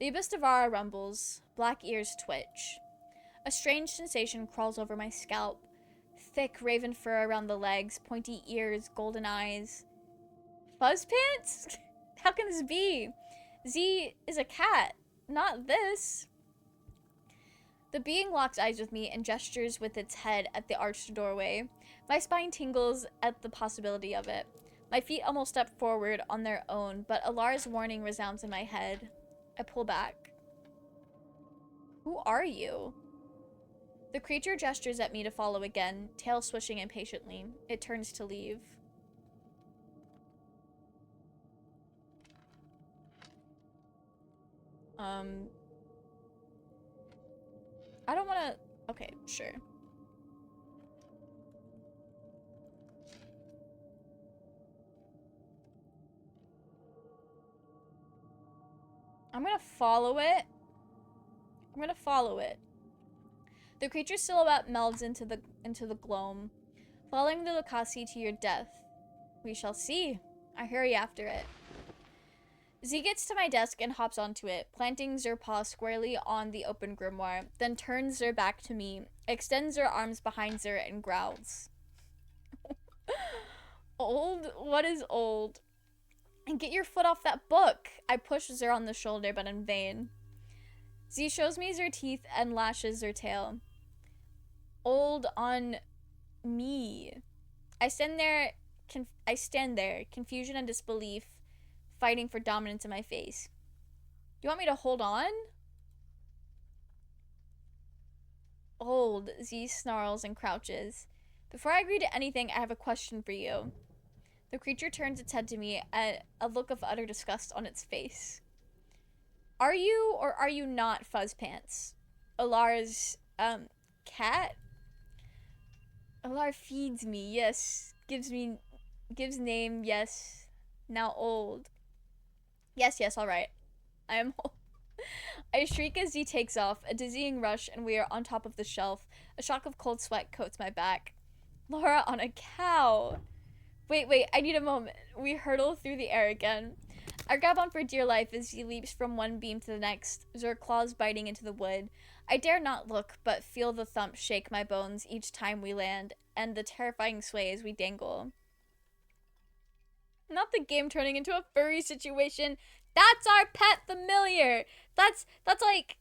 Speaker 1: The Abyss Devara rumbles. Black ears twitch. A strange sensation crawls over my scalp. Thick raven fur around the legs, pointy ears, golden eyes. Fuzz pants? How can this be? Z is a cat, not this. The being locks eyes with me and gestures with its head at the arched doorway. My spine tingles at the possibility of it. My feet almost step forward on their own, but Alar's warning resounds in my head. I pull back. Who are you? The creature gestures at me to follow again, tail swishing impatiently. It turns to leave. I don't want to... Okay, sure. I'm gonna follow it. I'm gonna follow it. The creature's silhouette melds into the gloam, following the Lucasi to your death. We shall see. I hurry after it. Z gets to my desk and hops onto it, planting Zer paw squarely on the open grimoire, then turns Zer back to me, extends her arms behind Zer, and growls. Old? What is old? And get your foot off that book! I push Zer on the shoulder, but in vain. Z shows me Zer teeth and lashes Zer tail. Old on me. I stand there, confusion and disbelief, fighting for dominance in my face. Do you want me to hold on? Old, Z snarls and crouches. Before I agree to anything, I have a question for you. The creature turns its head to me, a look of utter disgust on its face. Are you or are you not Fuzz Pants? Alar's, cat? Alar feeds me, yes. Gives name, yes. Now old. Yes, yes, alright. I am old. I shriek as Z takes off, a dizzying rush, and we are on top of the shelf. A shock of cold sweat coats my back. Laura on a cow. Wait, I need a moment. We hurtle through the air again. I grab on for dear life as he leaps from one beam to the next, Zur claws biting into the wood. I dare not look, but feel the thump shake my bones each time we land, and the terrifying sway as we dangle. Not the game turning into a furry situation. That's our pet familiar. That's like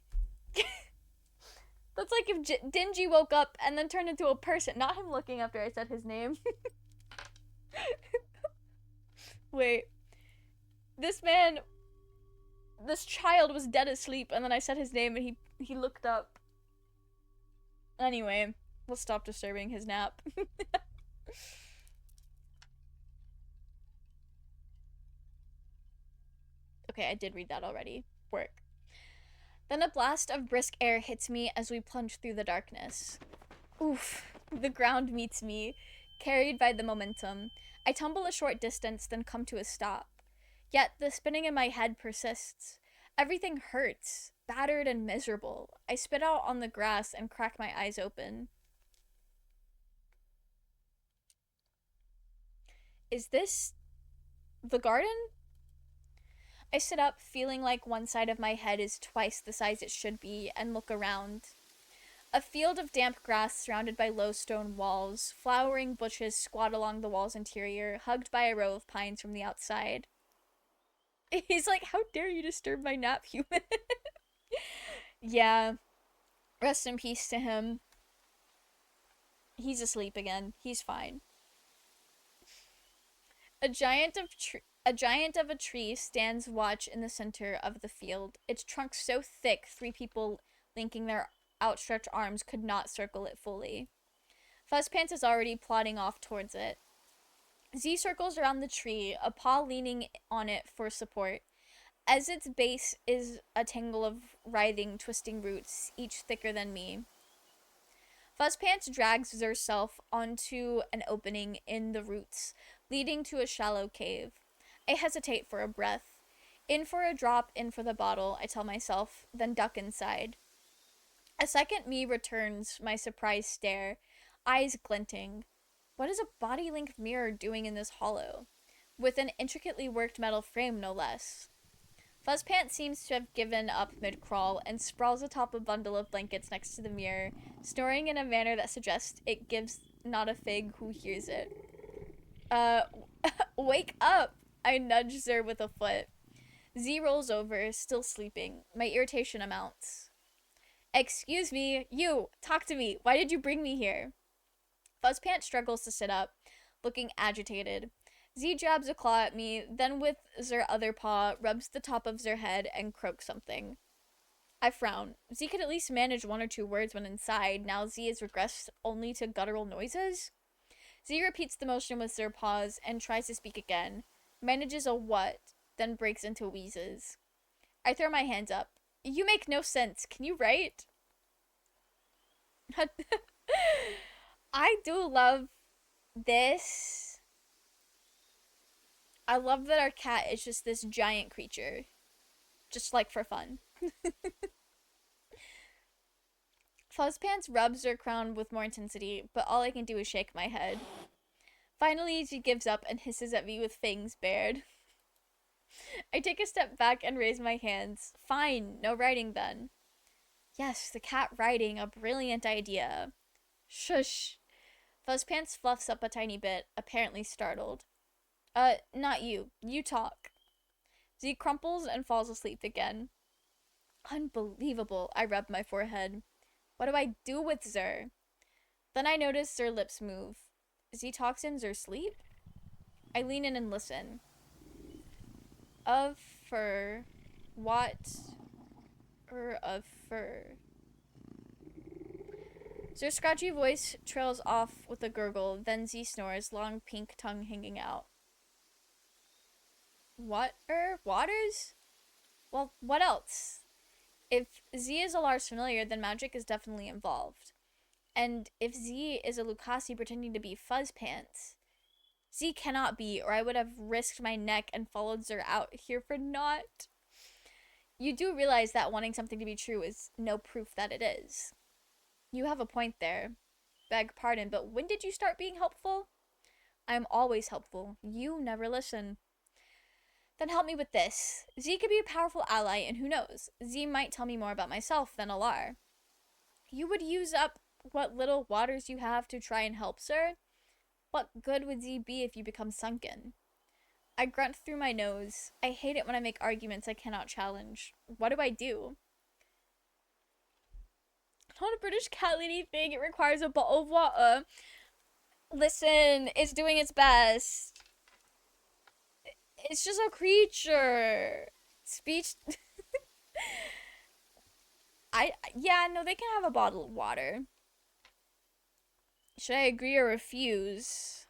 Speaker 1: that's like if Dingy woke up and then turned into a person. Not him looking after I said his name. Wait. This man, this child was dead asleep, and then I said his name, and he looked up. Anyway, we'll stop disturbing his nap. Okay, I did read that already. Work. Then a blast of brisk air hits me as we plunge through the darkness. Oof, the ground meets me, carried by the momentum. I tumble a short distance, then come to a stop. Yet the spinning in my head persists. Everything hurts, battered and miserable. I spit out on the grass and crack my eyes open. Is this the garden? I sit up, feeling like one side of my head is twice the size it should be, and look around. A field of damp grass surrounded by low stone walls. Flowering bushes squat along the wall's interior, hugged by a row of pines from the outside. He's like, how dare you disturb my nap, human? Yeah. Rest in peace to him. He's asleep again. He's fine. A giant of a tree stands watch in the center of the field. Its trunk so thick, 3 people linking their outstretched arms could not circle it fully. Fuzzpants is already plodding off towards it. Z circles around the tree, a paw leaning on it for support. As its base is a tangle of writhing, twisting roots, each thicker than me. Fuzzpants drags herself onto an opening in the roots, leading to a shallow cave. I hesitate for a breath. In for a drop, in for the bottle, I tell myself, then duck inside. A second me returns my surprised stare, eyes glinting. What is a body-length mirror doing in this hollow? With an intricately worked metal frame, no less. Fuzzpants seems to have given up mid-crawl and sprawls atop a bundle of blankets next to the mirror, snoring in a manner that suggests it gives not a fig who hears it. Wake up! I nudge Zer with a foot. Z rolls over, still sleeping. My irritation amounts. Excuse me, you! Talk to me! Why did you bring me here? Fuzzpants struggles to sit up, looking agitated. Z jabs a claw at me, then with Zer other paw, rubs the top of Zer head and croaks something. I frown. Z could at least manage 1 or 2 words when inside. Now Z has regressed only to guttural noises. Z repeats the motion with Zer paws and tries to speak again. Manages a what, then breaks into wheezes. I throw my hands up. You make no sense. Can you write? I do love this. I love that our cat is just this giant creature. Just like for fun. Fuzzpants rubs her crown with more intensity, but all I can do is shake my head. Finally, she gives up and hisses at me with fangs bared. I take a step back and raise my hands. Fine, no writing then. Yes, the cat writing, a brilliant idea. Shush. Fuzzpants fluffs up a tiny bit, apparently startled. Not you. You talk. Z crumples and falls asleep again. Unbelievable. I rub my forehead. What do I do with Zer? Then I notice Zer's lips move. Z talks in Zer's sleep? I lean in and listen. Of fur. What? Of fur. Zer's scratchy voice trails off with a gurgle, then Z snores, long pink tongue hanging out. Waters? Well, what else? If Z is Alar's familiar, then magic is definitely involved. And if Z is a Lucasi pretending to be Fuzz Pants, Z cannot be, or I would have risked my neck and followed Zer out here for naught. You do realize that wanting something to be true is no proof that it is. You have a point there. Beg pardon, but when did you start being helpful? I am always helpful. You never listen. Then help me with this. Z could be a powerful ally, and who knows? Z might tell me more about myself than Alar. You would use up what little waters you have to try and help, sir? What good would Z be if you become sunken? I grunt through my nose. I hate it when I make arguments I cannot challenge. What do I do? Not a British cat lady thing. It requires a bottle of water. Listen, it's doing its best. It's just a creature. Speech. Yeah, no, they can have a bottle of water. Should I agree or refuse?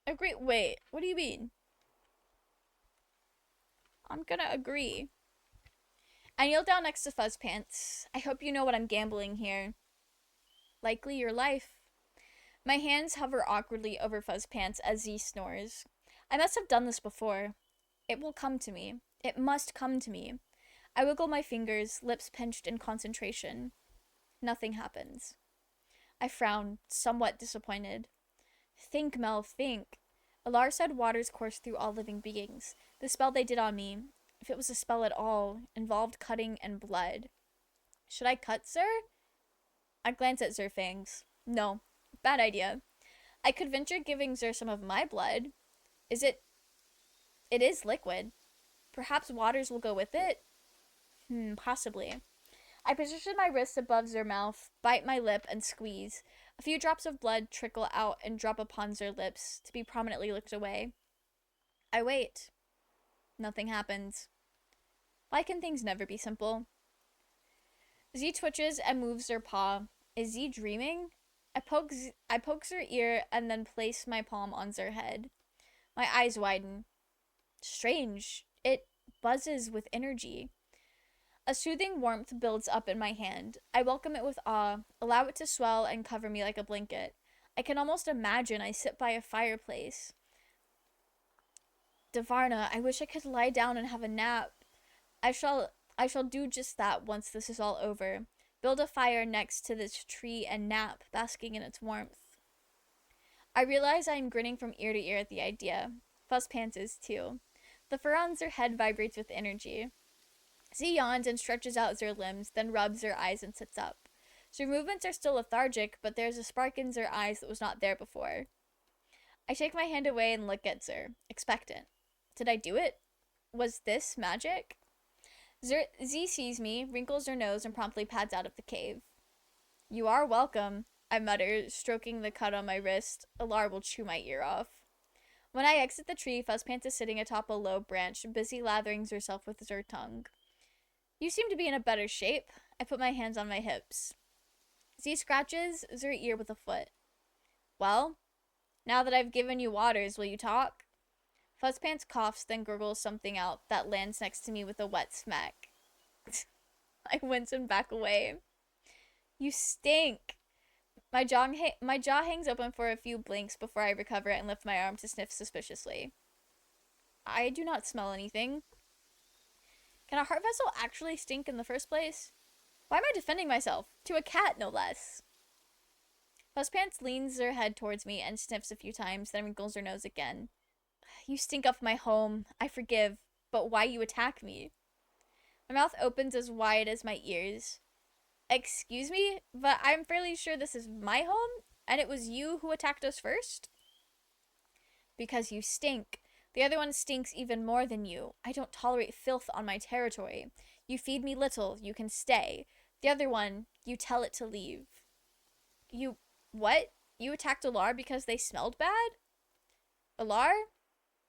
Speaker 1: Agree. Wait, what do you mean? I'm gonna agree. I kneel down next to Fuzz Pants. I hope you know what I'm gambling here. Likely your life. My hands hover awkwardly over Fuzz Pants as Z snores. I must have done this before. It will come to me. It must come to me. I wiggle my fingers, lips pinched in concentration. Nothing happens. I frown, somewhat disappointed. Think, Mel, think. Alar said waters course through all living beings. The spell they did on me, if it was a spell at all, involved cutting and blood. Should I cut Zer? I glance at Zerfangs. No. Bad idea. I could venture giving Zer some of my blood. It is liquid. Perhaps waters will go with it? Possibly. I position my wrists above Zer mouth, bite my lip, and squeeze. A few drops of blood trickle out and drop upon Zer lips, to be prominently licked away. I wait. Nothing happens. Why can things never be simple? Z twitches and moves Zer paw. Is Z dreaming? I poke Zer ear and then place my palm on Zer head. My eyes widen. Strange. It buzzes with energy. A soothing warmth builds up in my hand. I welcome it with awe, allow it to swell and cover me like a blanket. I can almost imagine I sit by a fireplace. Davarna, I wish I could lie down and have a nap. I shall do just that once this is all over. Build a fire next to this tree and nap, basking in its warmth. I realize I am grinning from ear to ear at the idea. Fuzz Pants is too. The fur on Zer head vibrates with energy. Z yawns and stretches out Zer limbs, then rubs Zer eyes and sits up. Zer movements are still lethargic, but there's a spark in Zer eyes that was not there before. I shake my hand away and look at Zer, expectant. Did I do it? Was this magic? Z sees me, wrinkles her nose, and promptly pads out of the cave. You are welcome, I mutter, stroking the cut on my wrist. Alar will chew my ear off. When I exit the tree, Fuzzpants is sitting atop a low branch, busy lathering herself with her tongue. You seem to be in a better shape. I put my hands on my hips. Z scratches Zer ear with a foot. Well, now that I've given you waters, will you talk? Fuzzpants coughs, then gurgles something out that lands next to me with a wet smack. I wince and back away. You stink. My jaw hangs open for a few blinks before I recover and lift my arm to sniff suspiciously. I do not smell anything. Can a heart vessel actually stink in the first place? Why am I defending myself? To a cat, no less. Fuzzpants leans her head towards me and sniffs a few times, then wrinkles her nose again. You stink up my home. I forgive, but why you attack me? My mouth opens as wide as my ears. Excuse me, but I'm fairly sure this is my home, and it was you who attacked us first? Because you stink. The other one stinks even more than you. I don't tolerate filth on my territory. You feed me little, you can stay. The other one, you tell it to leave. You... what? You attacked Alar because they smelled bad? Alar?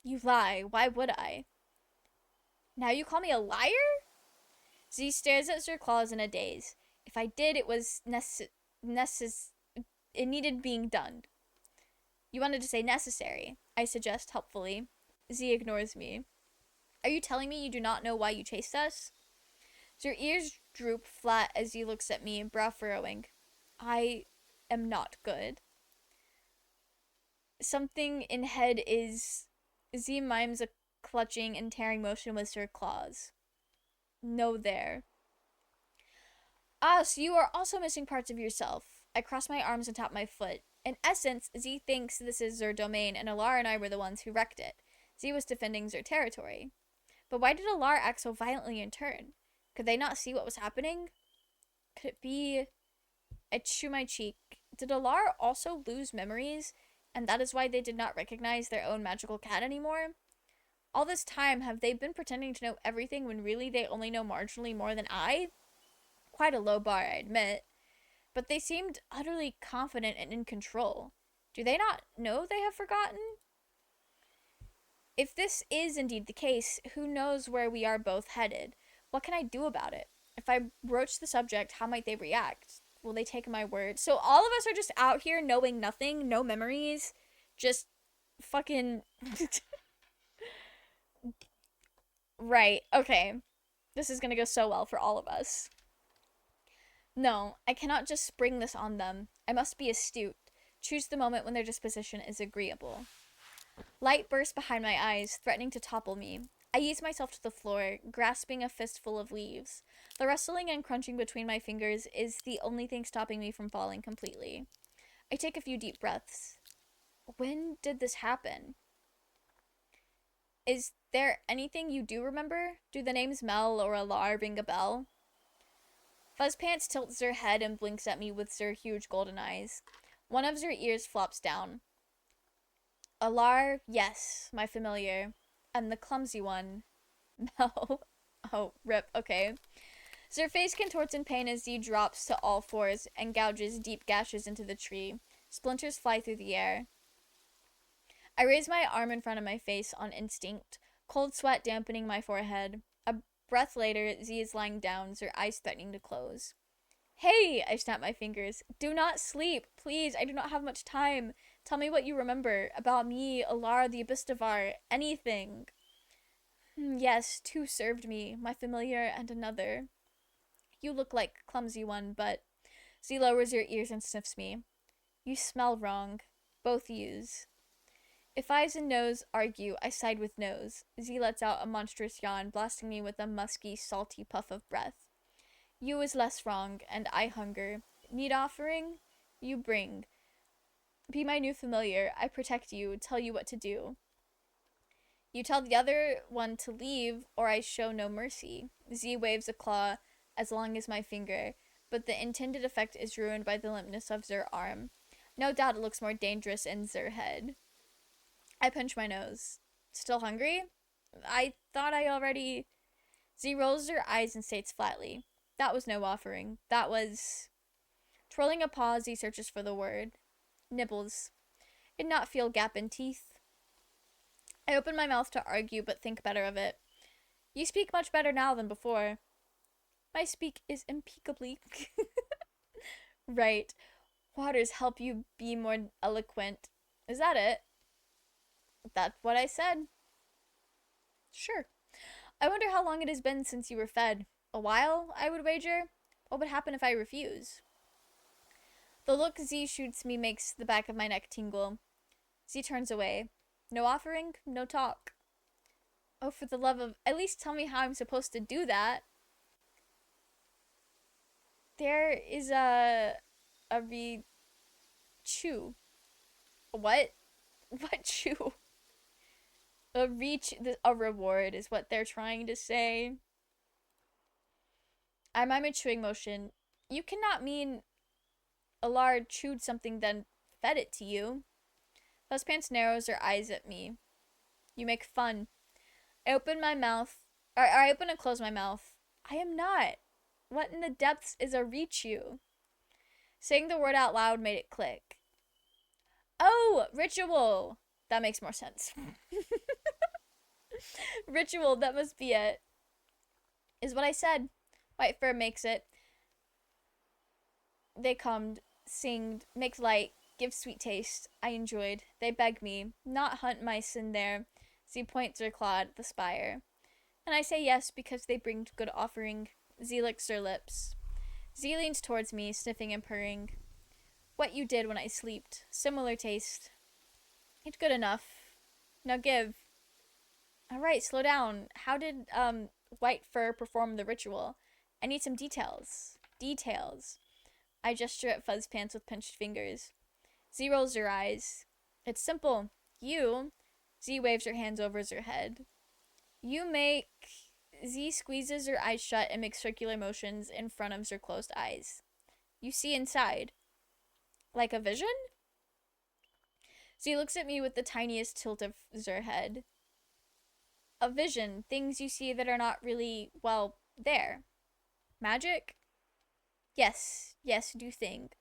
Speaker 1: You lie. Why would I? Now you call me a liar? Z stares at Sir Claus in a daze. If I did, it was it needed being done. You wanted to say necessary, I suggest helpfully. Z ignores me. Are you telling me you do not know why you chased us? Your ears droop flat as he looks at me, brow furrowing. I am not good. Something in head is... Z mimes a clutching and tearing motion with her claws. No there. Ah, so you are also missing parts of yourself. I cross my arms and tap my foot. In essence, Z thinks this is Zer domain, and Alar and I were the ones who wrecked it. Z was defending Zer territory. But why did Alar act so violently in turn? Could they not see what was happening? Could it be... I chew my cheek. Did Alar also lose memories, and that is why they did not recognize their own magical cat anymore? All this time, have they been pretending to know everything when really they only know marginally more than I? Quite a low bar, I admit. But they seemed utterly confident and in control. Do they not know they have forgotten? If this is indeed the case, who knows where we are both headed? What can I do about it? If I broach the subject, how might they react? Will they take my word? So all of us are just out here knowing nothing, no memories, just fucking... Right, okay. This is gonna go so well for all of us. No, I cannot just spring this on them. I must be astute. Choose the moment when their disposition is agreeable. Light bursts behind my eyes, threatening to topple me. I ease myself to the floor, grasping a fistful of leaves. The rustling and crunching between my fingers is the only thing stopping me from falling completely. I take a few deep breaths. When did this happen? Is there anything you do remember? Do the names Mel or Alar ring a bell? Fuzzpants tilts her head and blinks at me with her huge golden eyes. One of her ears flops down. Alar, yes, my familiar. And the clumsy one, Mel. Oh, rip, okay. Her face contorts in pain as Z drops to all fours and gouges deep gashes into the tree. Splinters fly through the air. I raise my arm in front of my face on instinct, cold sweat dampening my forehead. A breath later, Z is lying down, her eyes threatening to close. Hey, I snap my fingers. Do not sleep. Please, I do not have much time. Tell me what you remember. About me, Alara the Abistavar, anything. Yes, two served me, my familiar and another. You look like clumsy one, but... Z lowers her ears and sniffs me. You smell wrong. Both yous. If eyes and nose argue, I side with nose. Z lets out a monstrous yawn, blasting me with a musky, salty puff of breath. You is less wrong, and I hunger. Need offering? You bring. Be my new familiar. I protect you, tell you what to do. You tell the other one to leave, or I show no mercy. Z waves a claw as long as my finger, but the intended effect is ruined by the limpness of Zer arm. No doubt it looks more dangerous in Zer head. I pinch my nose. Still hungry? I thought I already... Z rolls her eyes and states flatly. That was no offering. That was... Twirling a paw, Z searches for the word. Nibbles. Did not feel gap in teeth. I open my mouth to argue, but think better of it. You speak much better now than before. My speak is impeccably... Right. Waters help you be more eloquent. Is that it? That's what I said. Sure. I wonder how long it has been since you were fed. A while, I would wager? What would happen if I refuse? The look Z shoots me makes the back of my neck tingle. Z turns away. No offering, no talk. Oh, for the love of... At least tell me how I'm supposed to do that. There is a chew. What? What chew? A reward is what they're trying to say. I mime a chewing motion. You cannot mean Alar chewed something then fed it to you. Fuzzpants narrows her eyes at me. You make fun. I open my mouth. I open and close my mouth. I am not. What in the depths is a Richu? Saying the word out loud made it click. Oh, ritual. That makes more sense. Ritual, that must be it. Is what I said. White fur makes it. They cummed, singed, make light, give sweet taste. I enjoyed. They beg me, not hunt mice in there. Z points her claw at the spire. And I say yes because they bring good offering. Z licks her lips. Z leans towards me, sniffing and purring. What you did when I sleeped. Similar taste. It's good enough. Now give. Alright, slow down. How did, White Fur perform the ritual? I need some details. Details. I gesture at Fuzz Pants with pinched fingers. Z rolls her eyes. It's simple. You. Z waves her hands over her head. You make. Z squeezes her eyes shut and makes circular motions in front of her closed eyes. You see inside. Like a vision? Z looks at me with the tiniest tilt of her head. A vision. Things you see that are not really, well, there. Magic? Yes, do think.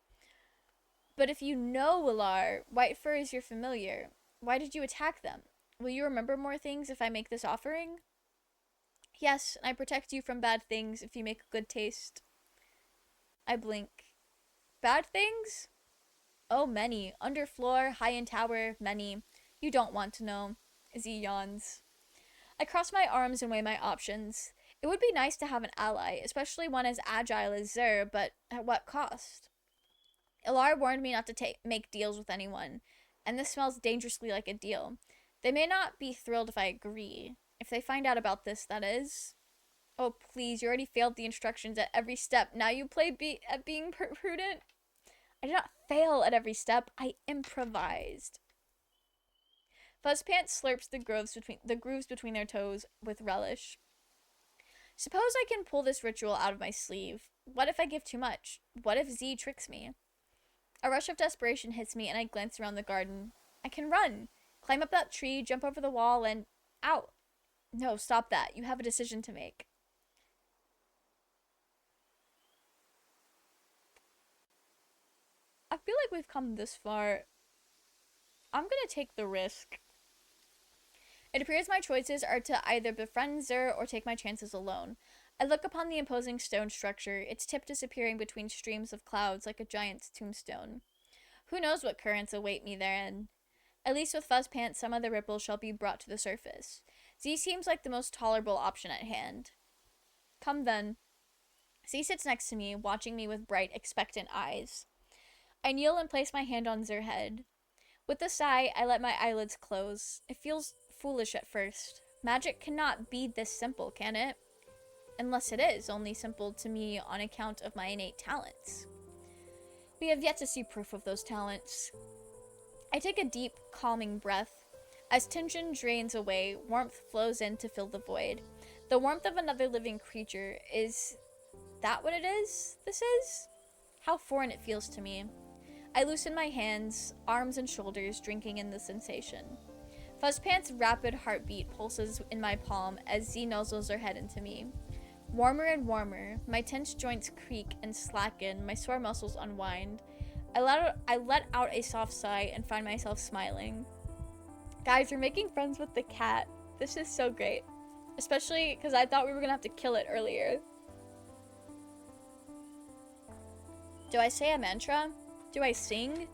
Speaker 1: But if you know Willar, White Fur is your familiar. Why did you attack them? Will you remember more things if I make this offering? Yes, and I protect you from bad things if you make a good taste. I blink. Bad things? Oh, many. Underfloor, high in tower, many. You don't want to know. Z yawns. I cross my arms and weigh my options. It would be nice to have an ally, especially one as agile as Zer, but at what cost? Ilar warned me not to make deals with anyone, and this smells dangerously like a deal. They may not be thrilled if I agree. If they find out about this, that is. Oh, please, you already failed the instructions at every step. Now you play at being prudent? I did not fail at every step. I improvised. Fuzzpants slurps the grooves between their toes with relish. Suppose I can pull this ritual out of my sleeve. What if I give too much? What if Z tricks me? A rush of desperation hits me and I glance around the garden. I can run. Climb up that tree, jump over the wall, and... Ow! No, stop that. You have a decision to make. I feel like we've come this far. I'm gonna take the risk. It appears my choices are to either befriend Zer or take my chances alone. I look upon the imposing stone structure, its tip disappearing between streams of clouds like a giant's tombstone. Who knows what currents await me therein? At least with Fuzzpants, some of the ripples shall be brought to the surface. Z seems like the most tolerable option at hand. Come then. Z sits next to me, watching me with bright, expectant eyes. I kneel and place my hand on Zer's head. With a sigh, I let my eyelids close. It feels foolish at first. Magic cannot be this simple, can it? Unless it is only simple to me on account of my innate talents. We have yet to see proof of those talents. I take a deep, calming breath. As tension drains away, warmth flows in to fill the void. The warmth of another living creature. Is that what it is? This is? How foreign it feels to me. I loosen my hands, arms and shoulders, drinking in the sensation. Fuzzpants' rapid heartbeat pulses in my palm as Z nuzzles her head into me. Warmer and warmer, my tense joints creak and slacken, my sore muscles unwind. I let out a soft sigh and find myself smiling. Guys, we're making friends with the cat. This is so great. Especially because I thought we were gonna have to kill it earlier. Do I say a mantra? Do I sing?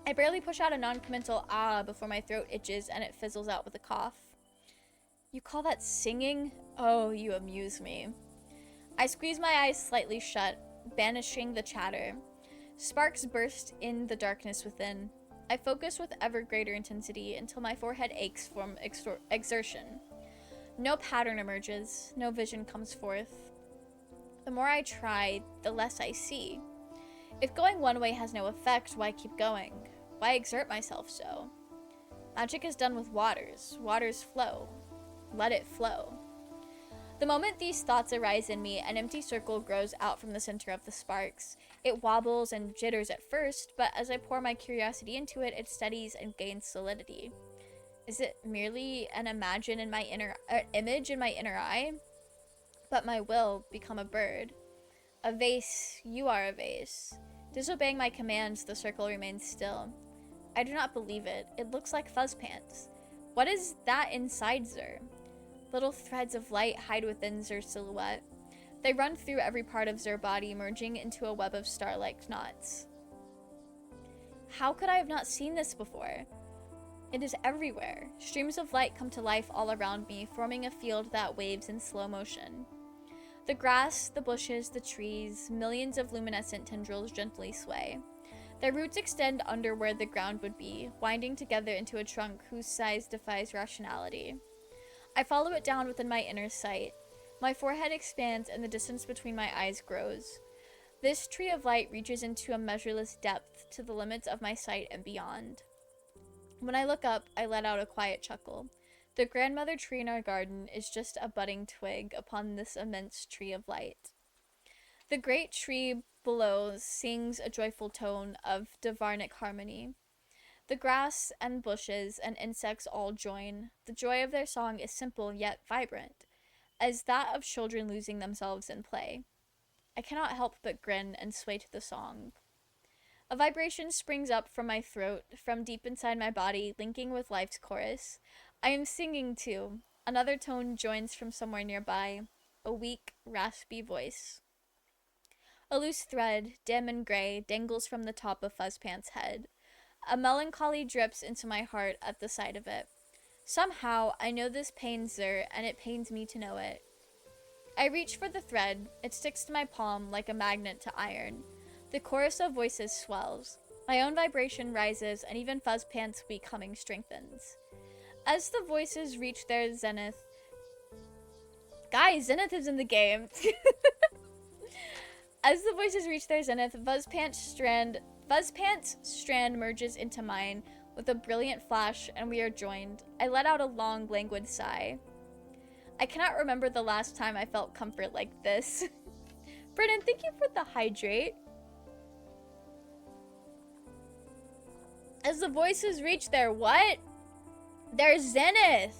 Speaker 1: I barely push out a non-committal ah before my throat itches and it fizzles out with a cough. You call that singing? Oh, you amuse me. I squeeze my eyes slightly shut, banishing the chatter. Sparks burst in the darkness within. I focus with ever greater intensity until my forehead aches from exertion. No pattern emerges, no vision comes forth. The more I try, the less I see. If going one way has no effect, why keep going? Why exert myself so? Magic is done with waters. Waters flow. Let it flow. The moment these thoughts arise in me, an empty circle grows out from the center of the sparks. It wobbles and jitters at first, but as I pour my curiosity into it, it steadies and gains solidity. Is it merely an image in my inner eye? But my will become a bird. A vase, you are a vase. Disobeying my commands, the circle remains still. I do not believe it. It looks like Fuzzpants. What is that inside Zer? Little threads of light hide within Zer's silhouette. They run through every part of Zer's body, merging into a web of star-like knots. How could I have not seen this before? It is everywhere. Streams of light come to life all around me, forming a field that waves in slow motion. The grass, the bushes, the trees, millions of luminescent tendrils gently sway. Their roots extend under where the ground would be, winding together into a trunk whose size defies rationality. I follow it down within my inner sight. My forehead expands and the distance between my eyes grows. This tree of light reaches into a measureless depth to the limits of my sight and beyond. When I look up, I let out a quiet chuckle. The grandmother tree in our garden is just a budding twig upon this immense tree of light. The great tree below sings a joyful tone of Dvarnic harmony. The grass and bushes and insects all join. The joy of their song is simple yet vibrant, as that of children losing themselves in play. I cannot help but grin and sway to the song. A vibration springs up from my throat, from deep inside my body, linking with life's chorus. I am singing too. Another tone joins from somewhere nearby, a weak, raspy voice. A loose thread, dim and gray, dangles from the top of Fuzzpants' head. A melancholy drips into my heart at the sight of it. Somehow, I know this pains Zer, and it pains me to know it. I reach for the thread. It sticks to my palm like a magnet to iron. The chorus of voices swells. My own vibration rises, and even Fuzzpants' weak humming strengthens. As the voices reach their zenith... Guys, Zenith is in the game! As the voices reach their zenith, Fuzzpants' strand merges into mine with a brilliant flash, and we are joined. I let out a long, languid sigh. I cannot remember the last time I felt comfort like this. Brennan, thank you for the hydrate. As the voices reach their what? Their zenith.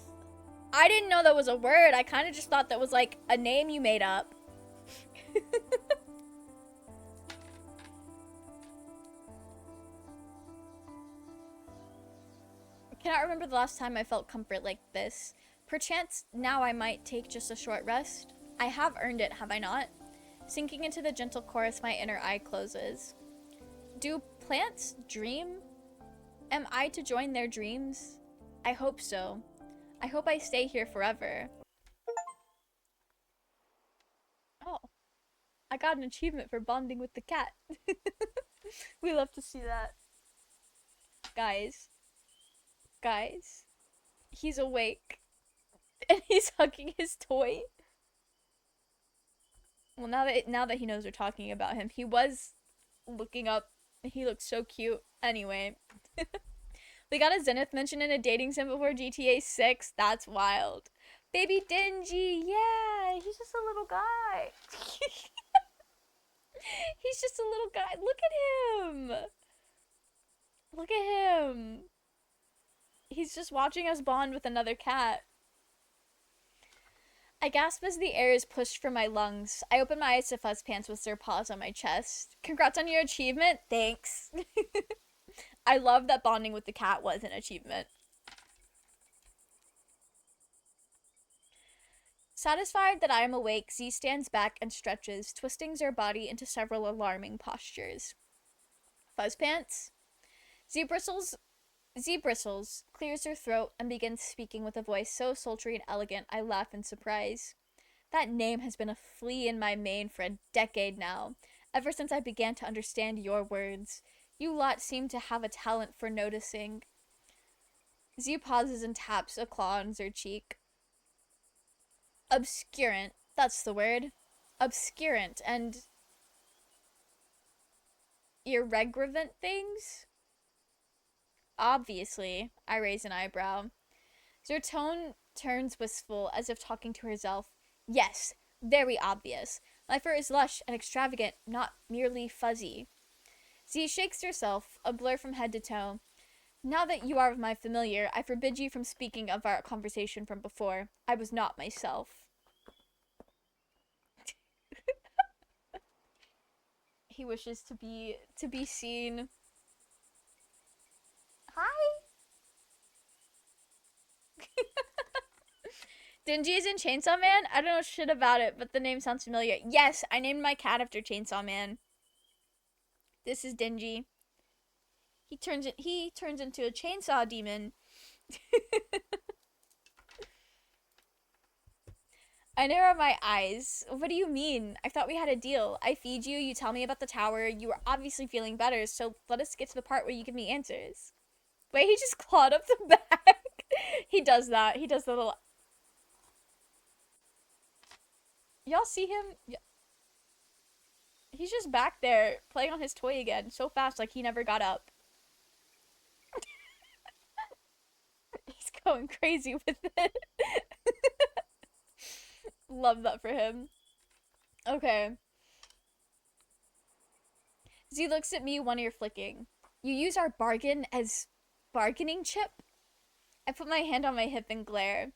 Speaker 1: I didn't know that was a word. I kind of just thought that was like a name you made up. I cannot remember the last time I felt comfort like this. Perchance now I might take just a short rest. I have earned it, have I not? Sinking into the gentle chorus, my inner eye closes. Do plants dream? Am I to join their dreams? I hope so. I hope I stay here forever. Oh, I got an achievement for bonding with the cat. We love to see that. Guys, he's awake and he's hugging his toy. Well, now that he knows we're talking about him, he was looking up. He looks so cute. Anyway, we got a Zenith mention in a dating sim before GTA 6. That's wild. Baby Dingy, yeah, he's just a little guy. He's just a little guy. Look at him. Look at him. He's just watching us bond with another cat. I gasp as the air is pushed from my lungs. I open my eyes to Fuzzpants with their paws on my chest. Congrats on your achievement. Thanks. I love that bonding with the cat was an achievement. Satisfied that I am awake, Z stands back and stretches, twisting her body into several alarming postures. Fuzzpants? Z bristles, clears her throat, and begins speaking with a voice so sultry and elegant I laugh in surprise. That name has been a flea in my mane for a decade now, ever since I began to understand your words. You lot seem to have a talent for noticing. Z pauses and taps a claw on her cheek. Obscurant, that's the word. Obscurant and irreverent things? Obviously, I raise an eyebrow. Her tone turns wistful, as if talking to herself. Yes, very obvious. My fur is lush and extravagant, not merely fuzzy. Z shakes herself, a blur from head to toe. Now that you are my familiar, I forbid you from speaking of our conversation from before. I was not myself. He wishes to be seen. Hi. Dingy is in Chainsaw Man? I don't know shit about it, but the name sounds familiar. Yes, I named my cat after Chainsaw Man. This is Dingy. He turns into a chainsaw demon. I narrow my eyes. What do you mean? I thought we had a deal. I feed you, you tell me about the tower, you are obviously feeling better, so let us get to the part where you give me answers. Wait, he just clawed up the back. He does that. He does the little. Y'all see him? He's just back there playing on his toy again so fast, like he never got up. He's going crazy with it. Love that for him. Okay. Z looks at me, one ear flicking. You use our bargain as bargaining chip? I put my hand on my hip and glare.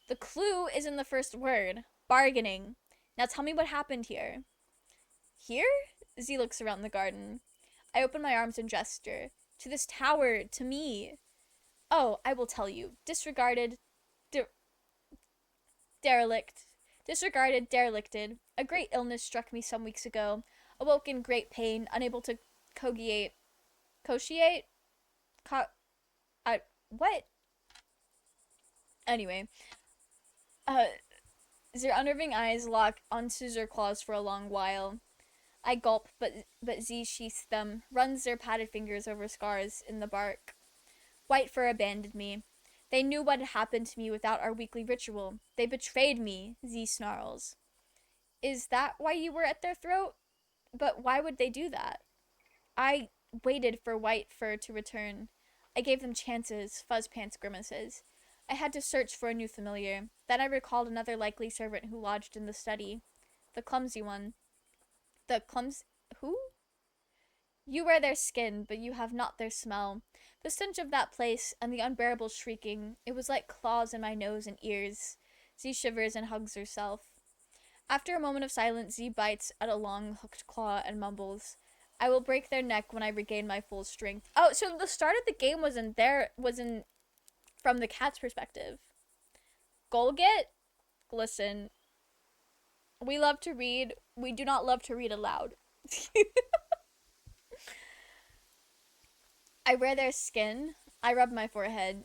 Speaker 1: The clue is in the first word bargaining. Now tell me what happened here. Here? Z looks around the garden. I open my arms and gesture. To this tower, to me. Oh, I will tell you. Disregarded, de- derelict. Disregarded, derelicted. A great illness struck me some weeks ago. Awoke in great pain, unable to cogiate. Cogiate? Co- what? Anyway. Uh, their unnerving eyes lock onto their claws for a long while. I gulp, but Z sheaths them, runs their padded fingers over scars in the bark. White fur abandoned me. They knew what had happened to me without our weekly ritual. They betrayed me, Z snarls. Is that why you were at their throat? But why would they do that? I waited for White Fur to return. I gave them chances, Fuzzpants grimaces. I had to search for a new familiar. Then I recalled another likely servant who lodged in the study. The clumsy one. The clums... Who? You wear their skin, but you have not their smell. The stench of that place, and the unbearable shrieking, it was like claws in my nose and ears. Z shivers and hugs herself. After a moment of silence, Z bites at a long hooked claw and mumbles, I will break their neck when I regain my full strength. Oh, so the start of the game wasn't from the cat's perspective. Golget? Listen, we love to read. We do not love to read aloud. I wear their skin. I rub my forehead.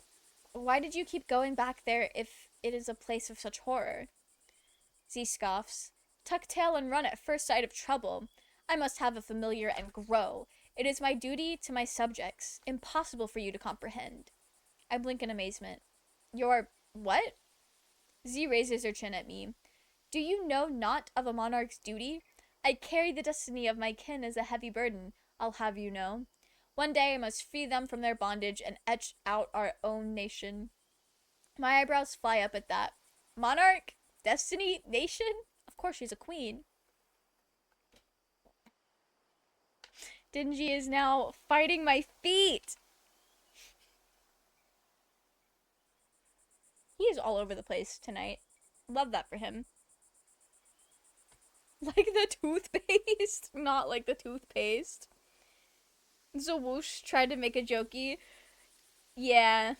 Speaker 1: Why did you keep going back there if it is a place of such horror? Z scoffs. Tuck tail and run at first sight of trouble. I must have a familiar and grow. It is my duty to my subjects. Impossible for you to comprehend. I blink in amazement. Your what? Z raises her chin at me. Do you know not of a monarch's duty? I carry the destiny of my kin as a heavy burden, I'll have you know. One day I must free them from their bondage and etch out our own nation. My eyebrows fly up at that. Monarch? Destiny? Nation? Of course she's a queen. Dingy is now fighting my feet. He is all over the place tonight. Love that for him. Like the toothpaste, not like the toothpaste. So Whoosh tried to make a jokey. Yeah.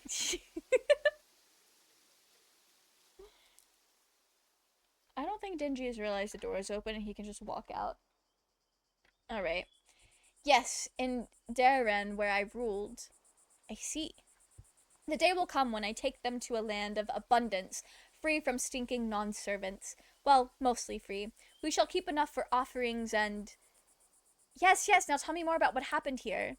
Speaker 1: I don't think Dingy has realized the door is open and he can just walk out. Alright. Yes, in Darren, where I ruled. I see. The day will come when I take them to a land of abundance, free from stinking non-servants. Well, mostly free. We shall keep enough for offerings and... Yes, yes, now tell me more about what happened here.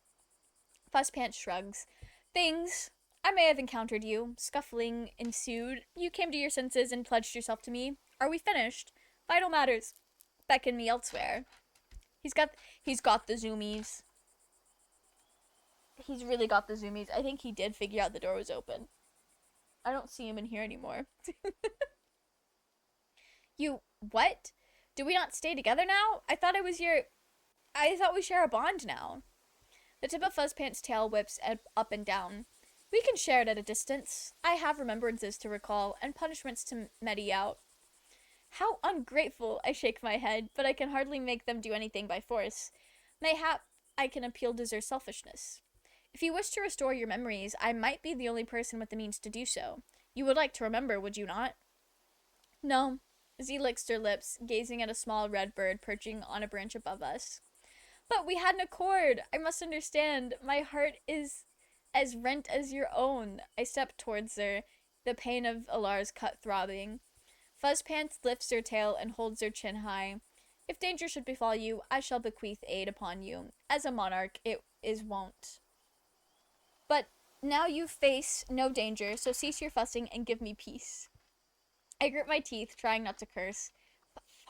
Speaker 1: Fuzzpants shrugs. Things. I may have encountered you. Scuffling ensued. You came to your senses and pledged yourself to me. Are we finished? Vital matters beckon me elsewhere. He's got the zoomies. He's really got the zoomies. I think he did figure out the door was open. I don't see him in here anymore. You what? Do we not stay together now? I thought we share a bond now. The tip of Fuzzpants' tail whips up and down. We can share it at a distance. I have remembrances to recall and punishments to mete out. How ungrateful! I shake my head, but I can hardly make them do anything by force. Mayhap I can appeal to their selfishness. If you wish to restore your memories, I might be the only person with the means to do so. You would like to remember, would you not? No. Z licks her lips, gazing at a small red bird perching on a branch above us. But we had an accord. I must understand. My heart is as rent as your own. I step towards her, the pain of Alar's cut throbbing. Fuzzpants lifts her tail and holds her chin high. If danger should befall you, I shall bequeath aid upon you. As a monarch, it is wont. But now you face no danger, so cease your fussing and give me peace. I grit my teeth, trying not to curse.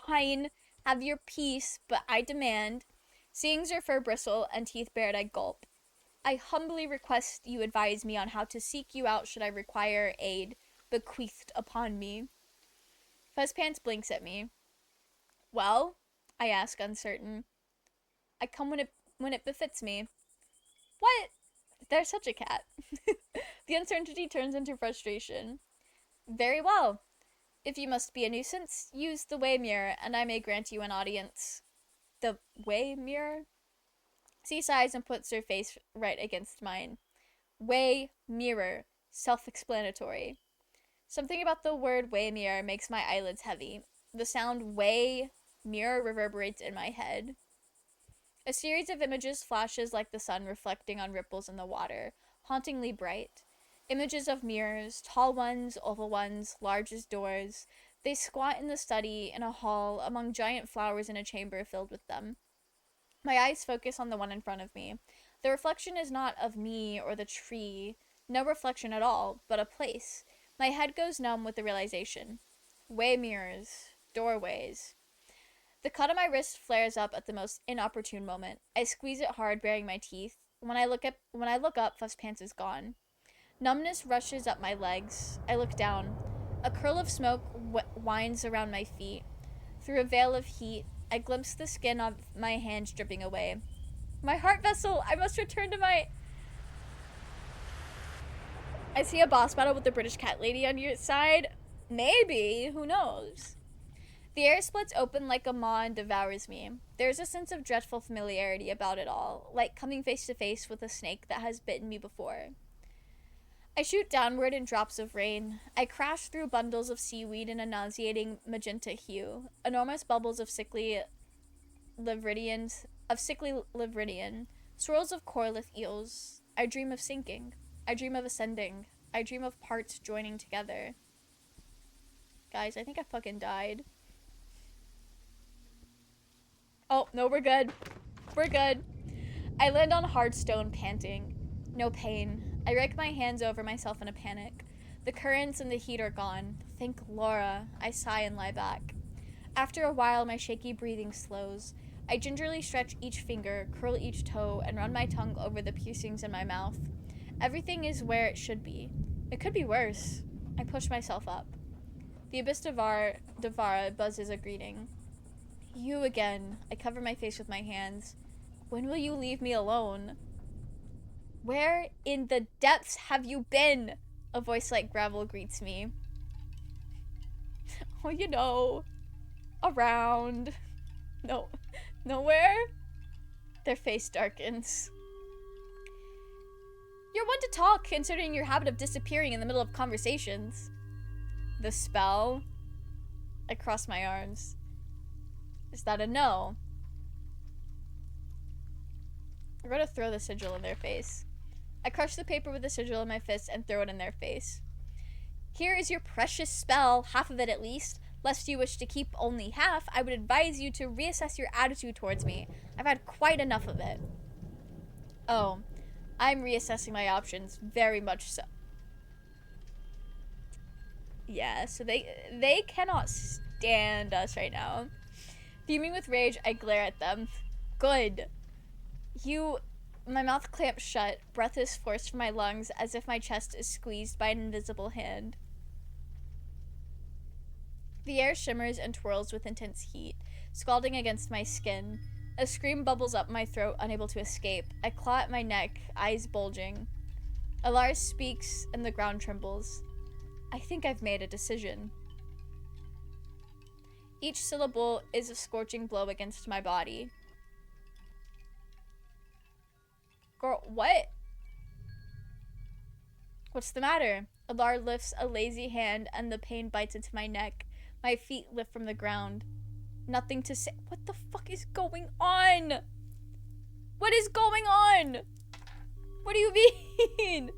Speaker 1: Fine, have your peace, but I demand. Seeing her fur bristle and teeth bared, I gulp. I humbly request you advise me on how to seek you out should I require aid bequeathed upon me. Fuzzpants blinks at me. Well, I ask, uncertain. I come when it befits me. What? There's such a cat. The uncertainty turns into frustration. Very well. If you must be a nuisance, use the way mirror, and I may grant you an audience. The way mirror? She sighs and puts her face right against mine. Way mirror. Self-explanatory. Something about the word way mirror makes my eyelids heavy. The sound way mirror reverberates in my head. A series of images flashes like the sun reflecting on ripples in the water, hauntingly bright. Images of mirrors, tall ones, oval ones, large as doors. They squat in the study, in a hall, among giant flowers in a chamber filled with them. My eyes focus on the one in front of me. The reflection is not of me or the tree, no reflection at all, but a place. My head goes numb with the realization. Way mirrors, doorways. The cut on my wrist flares up at the most inopportune moment. I squeeze it hard, baring my teeth. When I look up, Fuzzpants is gone. Numbness rushes up my legs. I look down. A curl of smoke winds around my feet. Through a veil of heat, I glimpse the skin of my hands dripping away. My heart vessel! I must return to my... I see a boss battle with the British cat lady on your side. Maybe. Who knows? The air splits open like a maw and devours me. There's a sense of dreadful familiarity about it all, like coming face to face with a snake that has bitten me before. I shoot downward in drops of rain. I crash through bundles of seaweed in a nauseating magenta hue, enormous bubbles of sickly livridian, swirls of coralith eels. I dream of sinking. I dream of ascending. I dream of parts joining together. Guys, I think I fucking died. Oh, no, we're good. We're good. I land on hard stone, panting. No pain. I rake my hands over myself in a panic. The currents and the heat are gone. Thank Laura. I sigh and lie back. After a while, my shaky breathing slows. I gingerly stretch each finger, curl each toe, and run my tongue over the piercings in my mouth. Everything is where it should be. It could be worse. I push myself up. The Abyss Devara buzzes a greeting. You again. I cover my face with my hands. When will you leave me alone? Where in the depths have you been? A voice like gravel greets me. Oh, you know, around. No, nowhere? Their face darkens. You're one to talk, considering your habit of disappearing in the middle of conversations. The spell? I cross my arms. Is that a no? I'm gonna throw the sigil in their face. I crush the paper with the sigil in my fist and throw it in their face. Here is your precious spell, half of it at least. Lest you wish to keep only half, I would advise you to reassess your attitude towards me. I've had quite enough of it. Oh, I'm reassessing my options, very much so. Yeah, so they cannot stand us right now. Fuming with rage, I glare at them. Good. My mouth clamps shut, breath is forced from my lungs as if my chest is squeezed by an invisible hand. The air shimmers and twirls with intense heat, scalding against my skin. A scream bubbles up my throat, unable to escape. I claw at my neck, eyes bulging. Alar speaks and the ground trembles. I think I've made a decision. Each syllable is a scorching blow against my body. Girl, what? What's the matter? Alar lifts a lazy hand and the pain bites into my neck. My feet lift from the ground. Nothing to say. What the fuck is going on? What is going on? What do you mean?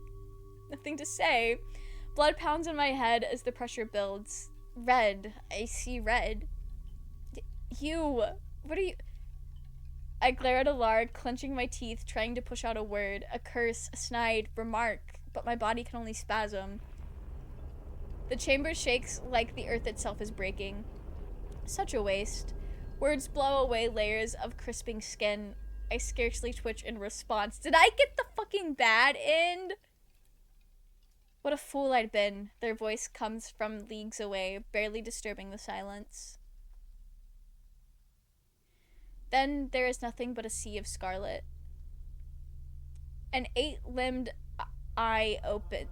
Speaker 1: Nothing to say. Blood pounds in my head as the pressure builds. Red. I see red. You. What are you? I glare at Alar, clenching my teeth, trying to push out a word, a curse, a snide, remark, but my body can only spasm. The chamber shakes like the earth itself is breaking. Such a waste. Words blow away layers of crisping skin. I scarcely twitch in response. Did I get the fucking bad end? What a fool I'd been. Their voice comes from leagues away, barely disturbing the silence. Then there is nothing but a sea of scarlet. An eight-limbed eye opens,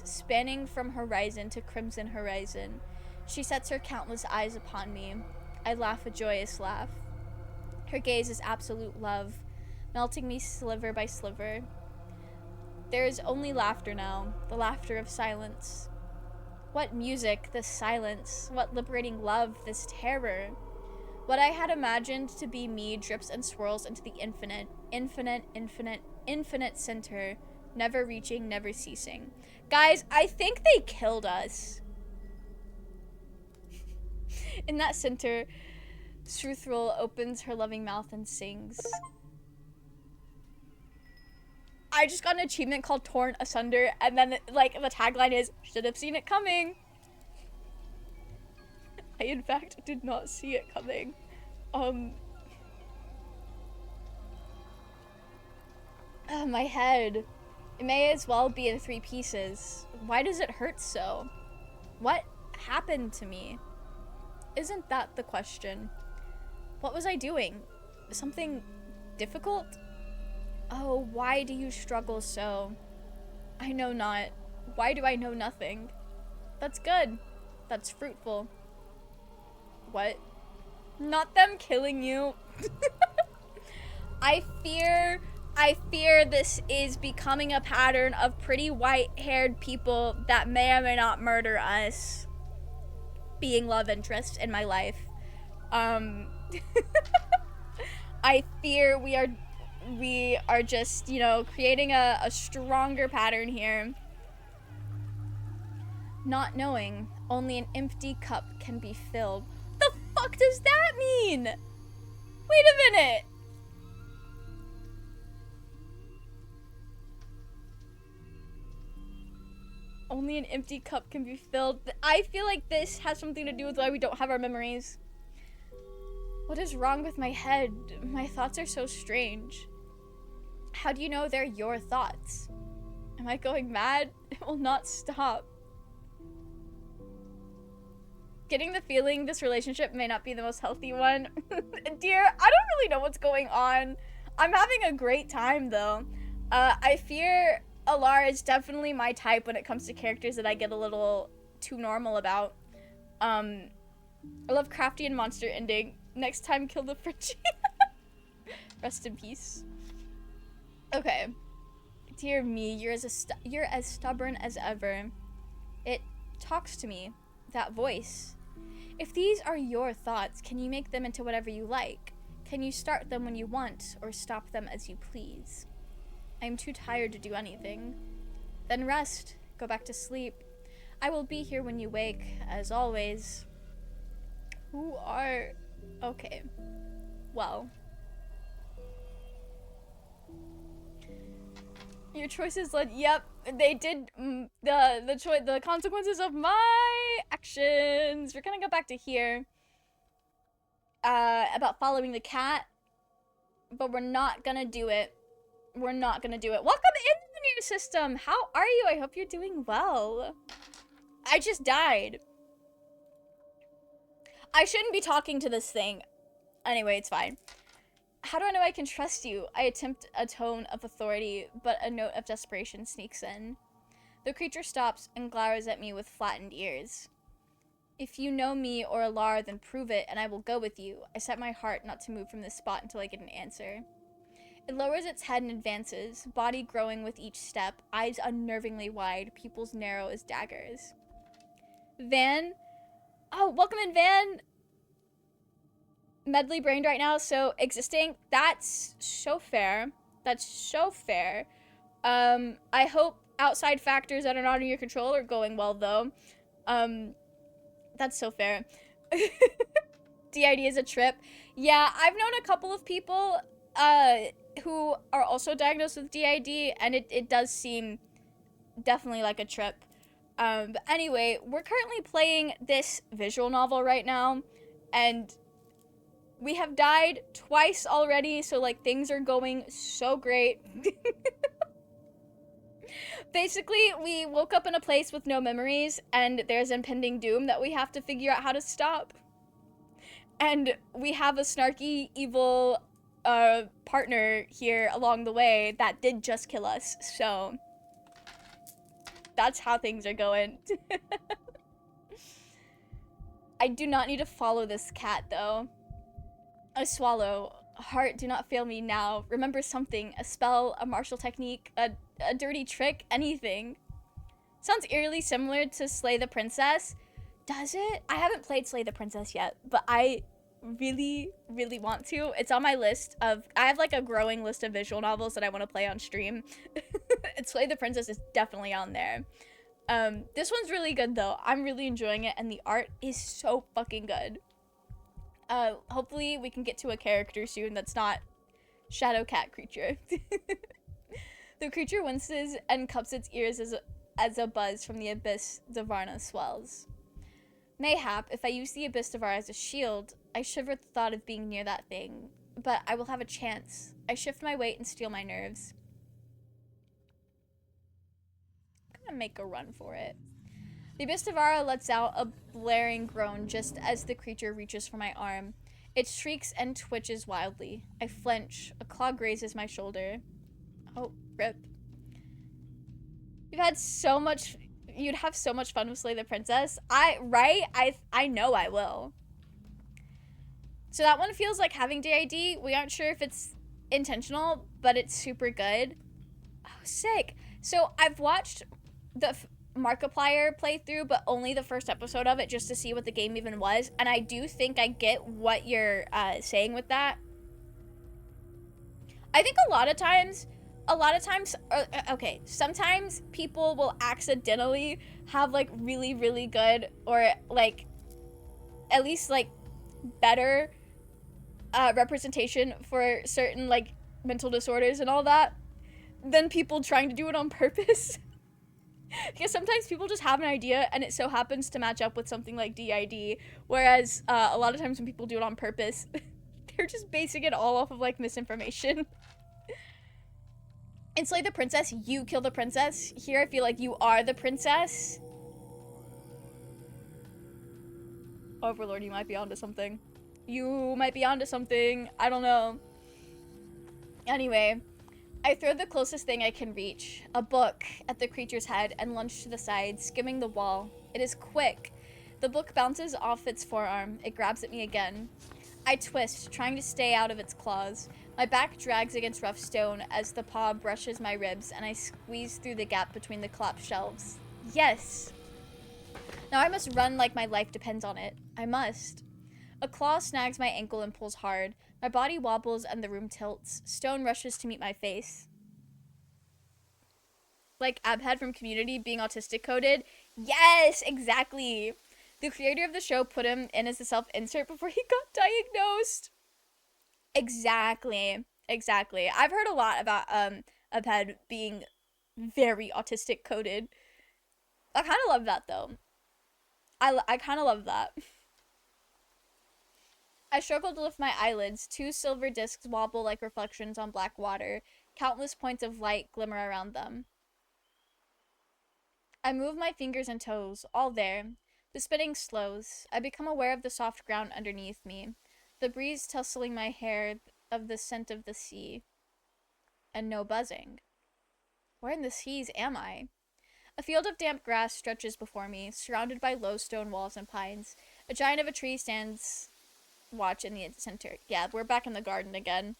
Speaker 1: spanning from horizon to crimson horizon. She sets her countless eyes upon me. I laugh a joyous laugh. Her gaze is absolute love, melting me sliver by sliver. There is only laughter now, the laughter of silence. What music, this silence. What liberating love, this terror. What I had imagined to be me drips and swirls into the infinite, infinite, infinite, infinite center, never reaching, never ceasing. Guys, I think they killed us. In that center, Sruthrul opens her loving mouth and sings. I just got an achievement called Torn Asunder, and then like the tagline is, should have seen it coming. I in fact did not see it coming. My head. It may as well be in 3 pieces. Why does it hurt so? What happened to me? Isn't that the question? What was I doing? Something difficult? Oh, why do you struggle so? I know not. Why do I know nothing? That's good. That's fruitful. What? Not them killing you. I fear this is becoming a pattern of pretty white-haired people that may or may not murder us being love interests in my life. I fear we are just, you know, creating a stronger pattern here. Not knowing, only an empty cup can be filled. The fuck does that mean? Wait a minute. Only an empty cup can be filled. I feel like this has something to do with why we don't have our memories. What is wrong with my head? My thoughts are so strange. How do you know they're your thoughts? Am I going mad? It will not stop. Getting the feeling this relationship may not be the most healthy one. Dear, I don't really know what's going on. I'm having a great time though. I fear Alar is definitely my type when it comes to characters that I get a little too normal about. I love crafty and monster ending. Next time, kill the Fritchie. Rest in peace. Okay. Dear me, you're as stubborn as ever. It talks to me. That voice. If these are your thoughts, can you make them into whatever you like? Can you start them when you want, or stop them as you please? I am too tired to do anything. Then rest. Go back to sleep. I will be here when you wake, as always. Who are... Okay. Well. Your choices led... Yep, they did... The consequences of my actions. We're gonna go back to here. About following the cat. But we're not gonna do it. We're not gonna do it. Welcome into the new system. How are you? I hope you're doing well. I just died. I shouldn't be talking to this thing. Anyway, it's fine. How do I know I can trust you? I attempt a tone of authority, but a note of desperation sneaks in. The creature stops and glowers at me with flattened ears. If you know me or Alar, then prove it, and I will go with you. I set my heart not to move from this spot until I get an answer. It lowers its head and advances, body growing with each step, eyes unnervingly wide, pupils narrow as daggers. Van? Oh, welcome in, Van! Medley brained right now, so existing. That's so fair. That's so fair. I hope outside factors that are not in your control are going well, though. Um, that's so fair. DID is a trip. Yeah, I've known a couple of people uh who are also diagnosed with DID, and it does seem definitely like a trip. But anyway, we're currently playing this visual novel right now, and we have died twice already, so like things are going so great. Basically, we woke up in a place with no memories, and there's impending doom that we have to figure out how to stop. And we have a snarky, evil partner here along the way that did just kill us, so that's how things are going. I do not need to follow this cat, though. A swallow. Heart, do not fail me now. Remember something. A spell, a martial technique, a dirty trick, anything. Sounds eerily similar to Slay the Princess. Does it? I haven't played Slay the Princess yet, but I really, really want to. It's on my list of... I have like a growing list of visual novels that I want to play on stream. And Slay the Princess is definitely on there. This one's really good though. I'm really enjoying it, and the art is so fucking good. Hopefully we can get to a character soon that's not Shadow Cat Creature. The creature winces and cups its ears as a buzz from the abyss Davarna swells. Mayhap, if I use the abyss Davar as a shield, I shiver at the thought of being near that thing. But I will have a chance. I shift my weight and steel my nerves. I'm gonna make a run for it. The Abyss Devara lets out a blaring groan just as the creature reaches for my arm. It shrieks and twitches wildly. I flinch. A claw grazes my shoulder. Oh, rip. You'd have so much fun with Slay the Princess. I know I will. So that one feels like having DID. We aren't sure if it's intentional, but it's super good. Oh, sick. So I've watched the Markiplier playthrough, but only the first episode of it just to see what the game even was, and I do think I get what you're saying with that. I think a lot of times, okay, sometimes people will accidentally have like really, really good, or like at least like better representation for certain like mental disorders and all that than people trying to do it on purpose. Because sometimes people just have an idea and it so happens to match up with something like DID, whereas a lot of times when people do it on purpose, they're just basing it all off of like misinformation. In Slay the Princess, you kill the princess. Here I feel like you are the princess. Overlord, you might be onto something. You might be onto something. I don't know. Anyway, I throw the closest thing I can reach, a book, at the creature's head and lunge to the side, skimming the wall. It is quick. The book bounces off its forearm. It grabs at me again. I twist, trying to stay out of its claws. My back drags against rough stone as the paw brushes my ribs, and I squeeze through the gap between the collapsed shelves. Yes! Now I must run like my life depends on it. I must. A claw snags my ankle and pulls hard. My body wobbles and the room tilts. Stone rushes to meet my face. Like Abhead from Community being autistic coded. Yes, exactly. The creator of the show put him in as a self-insert before he got diagnosed. Exactly. Exactly. I've heard a lot about Abhead being very autistic coded. I kind of love that though. I kind of love that. I struggle to lift my eyelids. 2 silver discs wobble like reflections on black water. Countless points of light glimmer around them. I move my fingers and toes, all there. The spinning slows. I become aware of the soft ground underneath me. The breeze tussling my hair of the scent of the sea. And no buzzing. Where in the seas am I? A field of damp grass stretches before me, surrounded by low stone walls and pines. A giant of a tree stands watch in the center. Yeah, we're back in the garden again.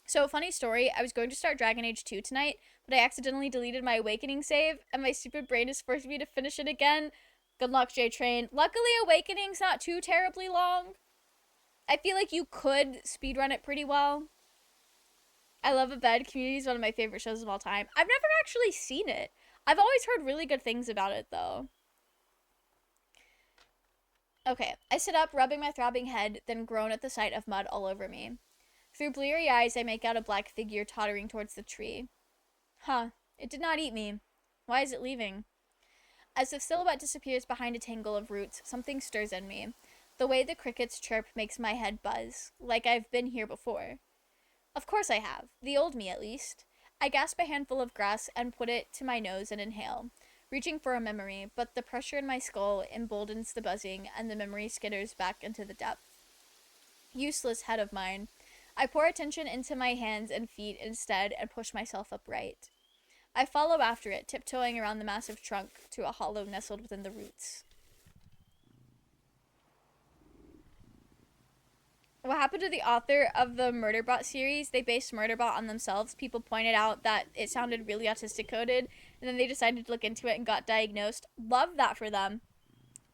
Speaker 1: So, funny story, I was going to start Dragon Age 2 tonight, but I accidentally deleted my Awakening save, and my stupid brain is forcing me to finish it again. Good luck, J-Train. Luckily, Awakening's not too terribly long. I feel like you could speedrun it pretty well. I love Abed. Community is one of my favorite shows of all time. I've never actually seen it. I've always heard really good things about it, though. Okay, I sit up, rubbing my throbbing head, then groan at the sight of mud all over me. Through bleary eyes, I make out a black figure tottering towards the tree. Huh, it did not eat me. Why is it leaving? As the silhouette disappears behind a tangle of roots, something stirs in me. The way the crickets chirp makes my head buzz, like I've been here before. Of course I have, the old me at least. I gasp a handful of grass and put it to my nose and inhale, reaching for a memory, but the pressure in my skull emboldens the buzzing and the memory skitters back into the depth. Useless head of mine. I pour attention into my hands and feet instead and push myself upright. I follow after it, tiptoeing around the massive trunk to a hollow nestled within the roots. What happened to the author of the Murderbot series? They based Murderbot on themselves. People pointed out that it sounded really autistic coded, and then they decided to look into it and got diagnosed. Love that for them.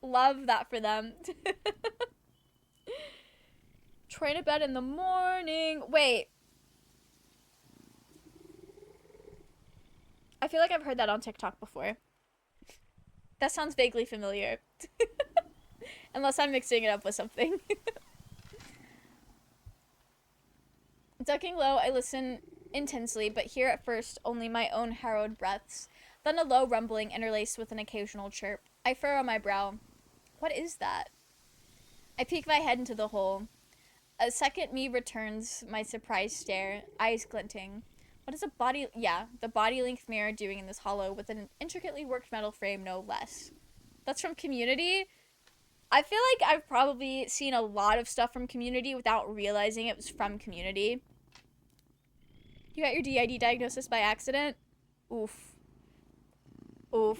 Speaker 1: Love that for them. Trying to bed in the morning. Wait. I feel like I've heard that on TikTok before. That sounds vaguely familiar. Unless I'm mixing it up with something. Ducking low, I listen intensely, but hear at first only my own harrowed breaths, then a low rumbling interlaced with an occasional chirp. I furrow my brow. What is that? I peek my head into the hole. A second me returns my surprised stare, eyes glinting. What is a body... Yeah, the body-length mirror doing in this hollow with an intricately worked metal frame, no less. That's from Community? I feel like I've probably seen a lot of stuff from Community without realizing it was from Community. You got your DID diagnosis by accident? Oof. Oof.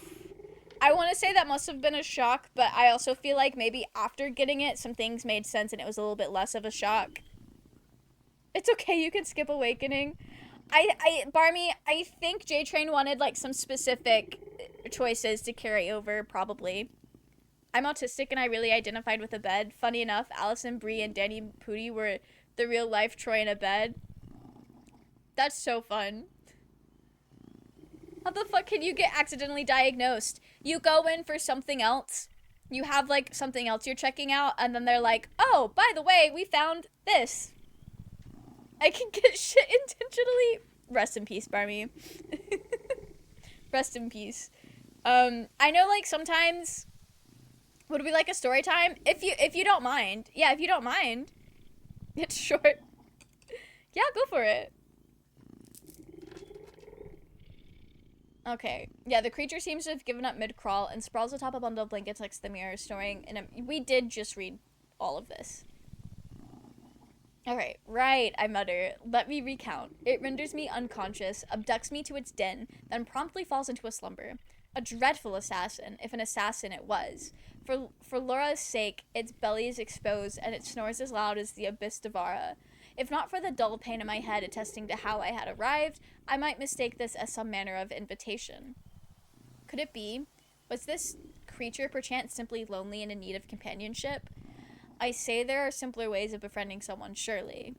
Speaker 1: I want to say that must have been a shock, but I also feel like maybe after getting it, some things made sense and it was a little bit less of a shock. It's okay, you can skip Awakening. Barmy, I think J-Train wanted, like, some specific choices to carry over, probably. I'm autistic and I really identified with a bed. Funny enough, Allison Brie and Danny Pudi were the real-life Troy in a bed. That's so fun. How the fuck can you get accidentally diagnosed? You go in for something else. You have, like, something else you're checking out, and then they're like, oh, by the way, we found this. I can get shit intentionally. Rest in peace, Barmy. Rest in peace. I know, like, sometimes... Would we like a story time? If you don't mind. Yeah, if you don't mind. It's short. Yeah, go for it. Okay. Yeah, the creature seems to have given up mid-crawl and sprawls atop a bundle of blankets next to the mirror, snoring in a... We did just read all of this. Alright, right, I mutter. Let me recount. It renders me unconscious, abducts me to its den, then promptly falls into a slumber. A dreadful assassin, if an assassin it was. For Laura's sake, its belly is exposed, and it snores as loud as the abyss devourer. If not for the dull pain in my head attesting to how I had arrived, I might mistake this as some manner of invitation. Could it be? Was this creature perchance simply lonely and in need of companionship? I say there are simpler ways of befriending someone, surely.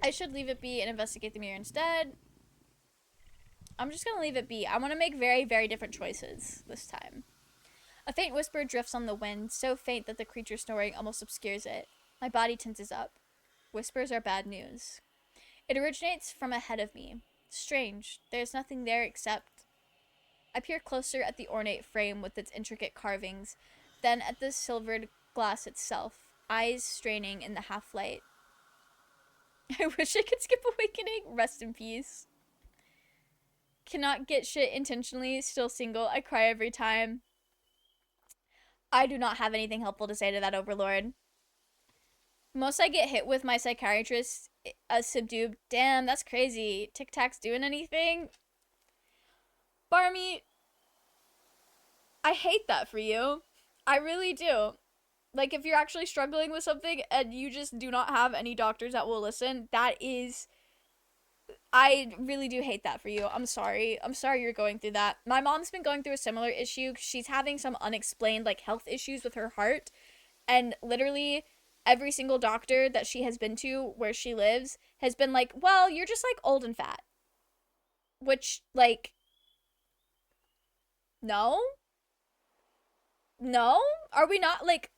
Speaker 1: I should leave it be and investigate the mirror instead. I'm just gonna leave it be. I want to make very, very different choices this time. A faint whisper drifts on the wind, so faint that the creature snoring almost obscures it. My body tenses up. Whispers are bad news. It originates from ahead of me. Strange. There's nothing there except... I peer closer at the ornate frame with its intricate carvings, then at the silvered glass itself, eyes straining in the half-light. I wish I could skip Awakening. Rest in peace. Cannot get shit intentionally, still single. I cry every time. I do not have anything helpful to say to that overlord. Most I get hit with my psychiatrist, subdued. Damn, that's crazy. Tic Tac's doing anything? Barmy, I hate that for you. I really do. Like, if you're actually struggling with something and you just do not have any doctors that will listen, that is... I really do hate that for you. I'm sorry. I'm sorry you're going through that. My mom's been going through a similar issue. She's having some unexplained, like, health issues with her heart. And literally every single doctor that she has been to where she lives has been like, well, you're just, like, old and fat. Which, like... No? No? Are we not, like,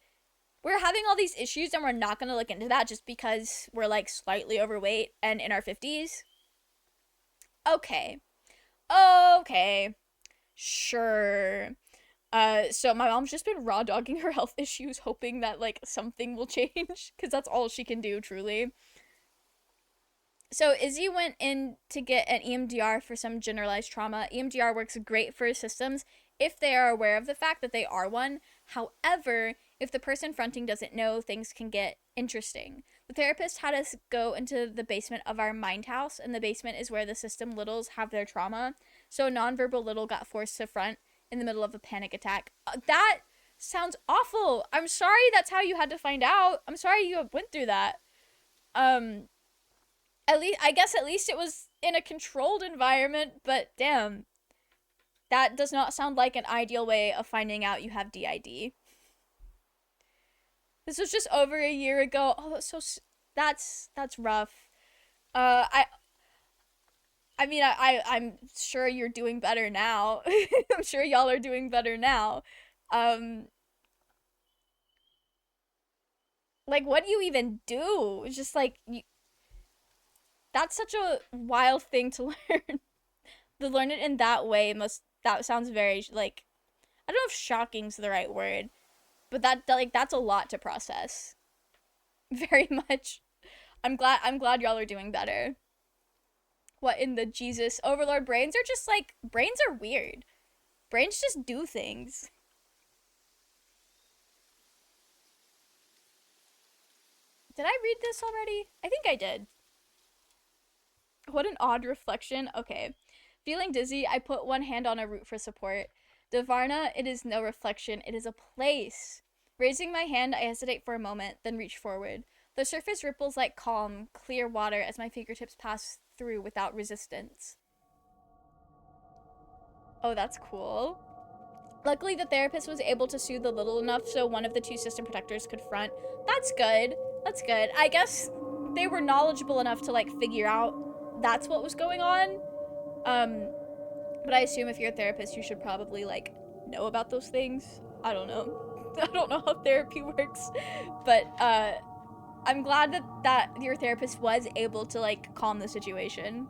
Speaker 1: we're having all these issues and we're not gonna look into that just because we're, like, slightly overweight and in our 50s? Okay. Okay. Sure. So my mom's just been raw dogging her health issues, hoping that, like, something will change, because that's all she can do, truly. So Izzy went in to get an EMDR for some generalized trauma. EMDR works great for systems if they are aware of the fact that they are one. However, if the person fronting doesn't know, things can get interesting. The therapist had us go into the basement of our mind house, and the basement is where the system littles have their trauma. So a nonverbal little got forced to front in the middle of a panic attack. That sounds awful. I'm sorry that's how you had to find out. I'm sorry you went through that. Um, at least I guess at least it was in a controlled environment, but damn. That does not sound like an ideal way of finding out you have DID. This was just over a year ago. Oh, that's rough. Uh I I mean I'm sure you're doing better now. I'm sure y'all are doing better now. Um like what do you even do? It's just like that's such a wild thing to learn. To learn it in that way must that sounds very like I don't know if shocking's the right word, but like that's a lot to process. Very much. I'm glad y'all are doing better. What in the Jesus overlord? Brains are just like brains are weird. Brains just do things. Did I read this already? I think I did. What an odd reflection. Okay. Feeling dizzy, I put one hand on a root for support. Devarna, it is no reflection, it is a place. Raising my hand, I hesitate for a moment, then reach forward. The surface ripples like calm, clear water as my fingertips pass through without resistance. Oh, that's cool. Luckily, the therapist was able to soothe the little enough so one of the two system protectors could front. That's good. That's good. I guess they were knowledgeable enough to, like, figure out that's what was going on. Um, but I assume if you're a therapist, you should probably, like, know about those things. I don't know. I don't know how therapy works. But, I'm glad that your therapist was able to, like, calm the situation.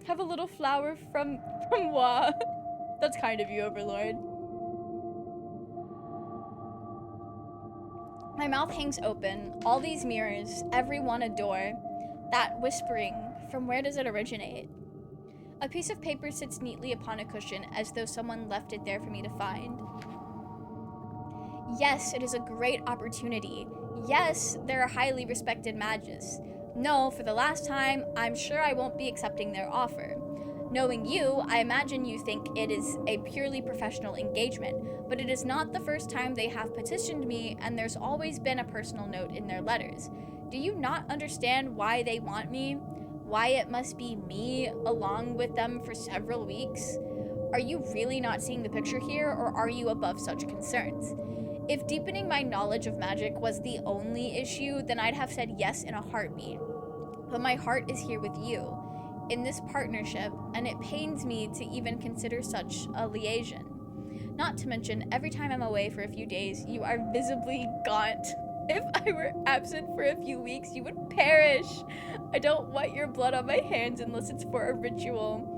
Speaker 1: Have a little flower from Wa. That's kind of you, Overlord. My mouth hangs open, all these mirrors, every one a door. That whispering, from where does it originate? A piece of paper sits neatly upon a cushion as though someone left it there for me to find. Yes, it is a great opportunity. Yes, there are highly respected mages. No, for the last time, I'm sure I won't be accepting their offer. Knowing you, I imagine you think it is a purely professional engagement, but it is not the first time they have petitioned me, and there's always been a personal note in their letters. Do you not understand why they want me? Why it must be me along with them for several weeks? Are you really not seeing the picture here, or are you above such concerns? If deepening my knowledge of magic was the only issue, then I'd have said yes in a heartbeat. But my heart is here with you, in this partnership, and it pains me to even consider such a liaison. Not to mention, every time I'm away for a few days, you are visibly gaunt. If I were absent for a few weeks, you would perish. I don't want your blood on my hands unless it's for a ritual.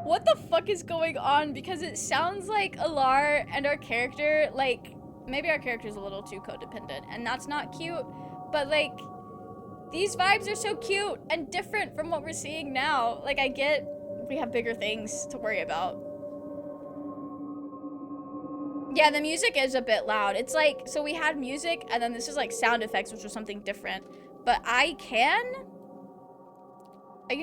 Speaker 1: What the fuck is going on? Because it sounds like Alar and our character, like, maybe our character's a little too codependent, and that's not cute, but, like, these vibes are so cute and different from what we're seeing now. Like, I get we have bigger things to worry about. Yeah, the music is a bit loud. It's like, so we had music, and then this is like sound effects, which was something different. But I can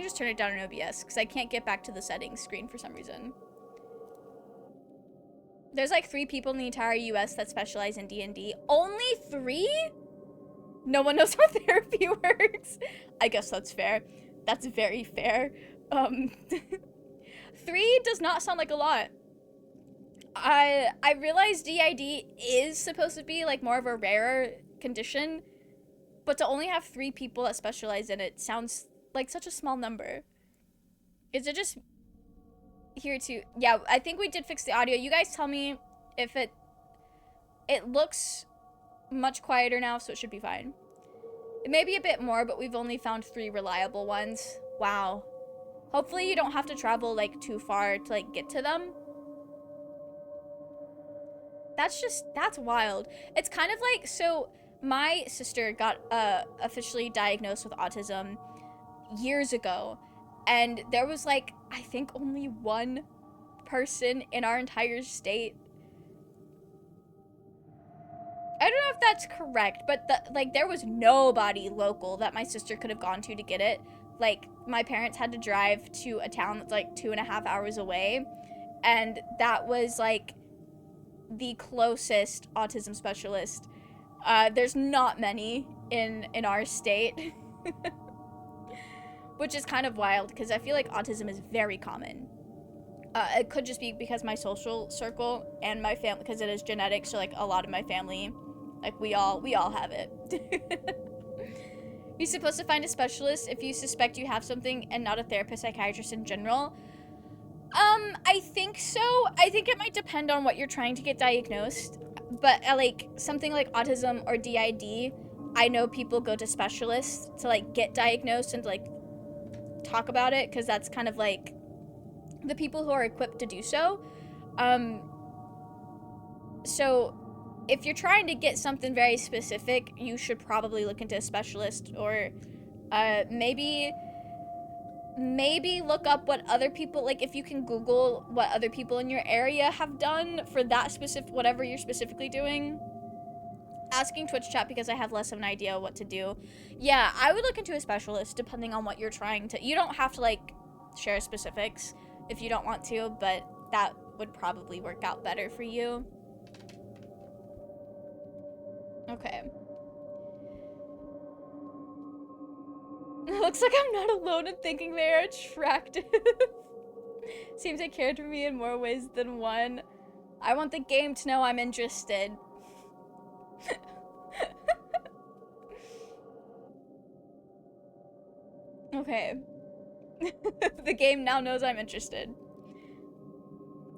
Speaker 1: just turn it down in OBS, because I can't get back to the settings screen for some reason. There's like 3 people in the entire US that specialize in D&D. Only 3? No one knows how therapy works. I guess that's fair. That's very fair. 3 does not sound like a lot. I realize DID is supposed to be like more of a rarer condition, but to only have 3 people that specialize in it sounds like such a small number. Is it just here too. Yeah, I think we did fix the audio. You guys tell me if it looks much quieter now, so it should be fine. It may be a bit more, but we've only found 3 reliable ones. Wow. Hopefully you don't have to travel like too far to like get to them. That's wild. It's kind of like, so my sister got officially diagnosed with autism years ago, and there was like, I think only one person in our entire state. I don't know if that's correct, but like there was nobody local that my sister could have gone to get it. Like my parents had to drive to a town that's like 2.5 hours away, and that was like the closest autism specialist. There's not many in our state, which is kind of wild because I feel like autism is very common. It could just be because my social circle and my family, because it is genetic. So like a lot of my family, like we all have it. You're supposed to find a specialist if you suspect you have something and not a therapist, psychiatrist in general. I think so. I think it might depend on what you're trying to get diagnosed. But like something like autism or DID, I know people go to specialists to like get diagnosed and to, like talk about it, because that's kind of like the people who are equipped to do so. So if you're trying to get something very specific, you should probably look into a specialist, or maybe look up what other people, like if you can Google what other people in your area have done for that specific, whatever you're specifically doing. Asking Twitch chat because I have less of an idea what to do. Yeah, I would look into a specialist depending on what you're trying to. You don't have to like share specifics if you don't want to, but that would probably work out better for you. Okay. Looks like I'm not alone in thinking they are attractive. Seems they cared for me in more ways than one. I want the game to know I'm interested. Okay. The game now knows I'm interested.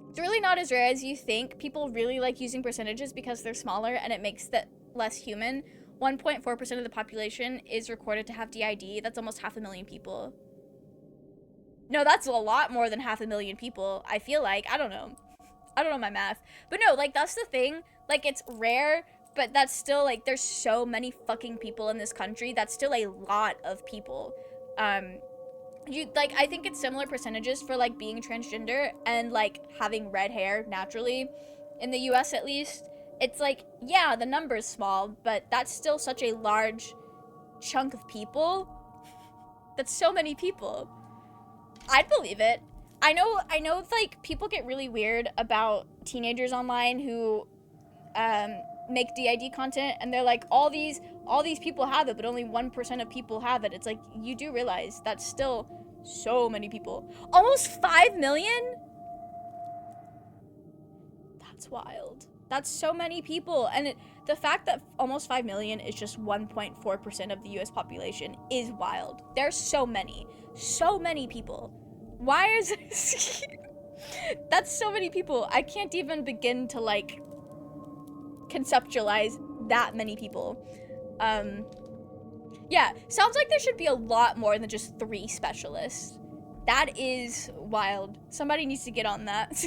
Speaker 1: It's really not as rare as you think. People really like using percentages because they're smaller and it makes it less human. 1.4% of the population is recorded to have DID. That's almost 500,000 people. No, that's a lot more than 500,000 people, I feel like. I don't know my math. But no, like, that's the thing. Like, it's rare, but that's still, like, there's so many fucking people in this country. That's still a lot of people. I think it's similar percentages for, like, being transgender and, like, having red hair naturally. In the US, at least. It's like, yeah, the number's small, but that's still such a large chunk of people. That's so many people. I'd believe it. I know, like, people get really weird about teenagers online who make DID content, and they're like, all these people have it, but only 1% of people have it. It's like, you do realize that's still so many people. Almost 5 million? That's wild. That's so many people. And the fact that almost 5 million is just 1.4% of the US population is wild. There's so many people. Why is this? That's so many people. I can't even begin to like conceptualize that many people. Yeah, sounds like there should be a lot more than just 3 specialists. That is wild. Somebody needs to get on that.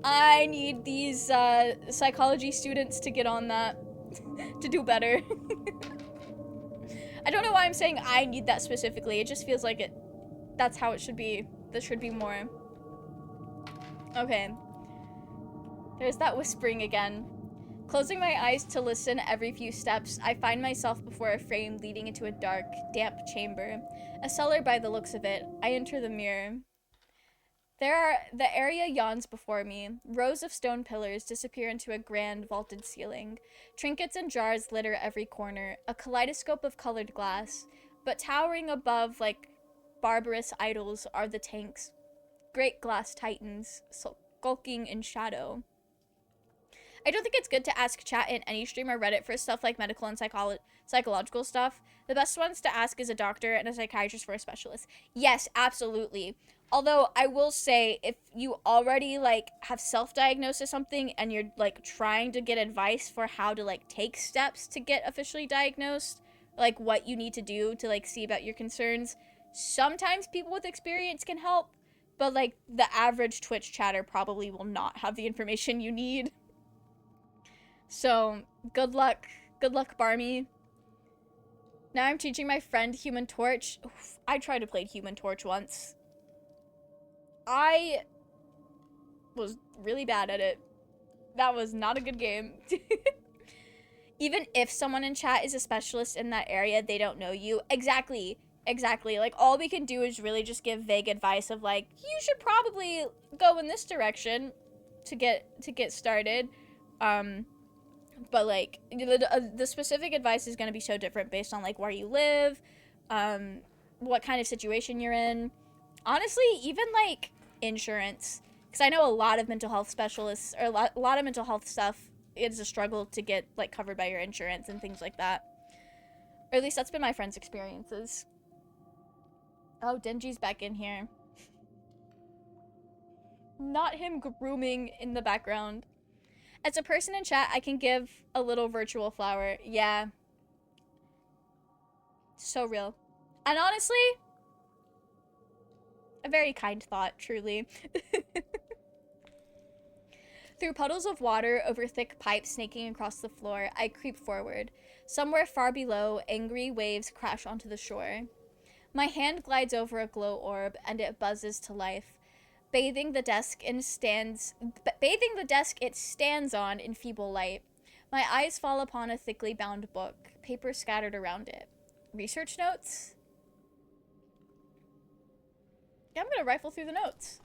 Speaker 1: I need these psychology students to get on that to do better. I don't know why I'm saying I need that specifically. It just feels like that's how it should be. There should be more. Okay. There's that whispering again. Closing my eyes to listen every few steps, I find myself before a frame leading into a dark, damp chamber. A cellar by the looks of it. I enter the mirror. The area yawns before me. Rows of stone pillars disappear into a grand vaulted ceiling. Trinkets and jars litter every corner, a kaleidoscope of colored glass. But towering above like barbarous idols are the tanks. Great glass titans, skulking in shadow. I don't think it's good to ask chat in any stream or Reddit for stuff like medical and psychological stuff. The best ones to ask is a doctor and a psychiatrist for a specialist. Yes, absolutely. Although I will say, if you already like have self-diagnosed as something and you're like trying to get advice for how to like take steps to get officially diagnosed, like what you need to do to like see about your concerns, sometimes people with experience can help, but like the average Twitch chatter probably will not have the information you need. So good luck, Barmy. Now I'm teaching my friend Human Torch. Oof, I tried to play Human Torch once. I was really bad at it. That was not a good game. Even if someone in chat is a specialist in that area, they don't know you. Exactly. Like, all we can do is really just give vague advice of, like, you should probably go in this direction to get started. But, like, the specific advice is going to be so different based on, like, where you live, what kind of situation you're in. Honestly, even, like, insurance. Because I know a lot of mental health specialists, or a lot of mental health stuff, it's a struggle to get, like, covered by your insurance and things like that. Or at least that's been my friends' experiences. Oh, Denji's back in here. Not him grooming in the background. As a person in chat, I can give a little virtual flower. Yeah. So real. And honestly, a very kind thought, truly. Through puddles of water, over thick pipes snaking across the floor, I creep forward. Somewhere far below, angry waves crash onto the shore. My hand glides over a glow orb, and it buzzes to life. Bathing the desk it stands on in feeble light. My eyes fall upon a thickly bound book, paper scattered around it. Research notes? Yeah, I'm gonna rifle through the notes.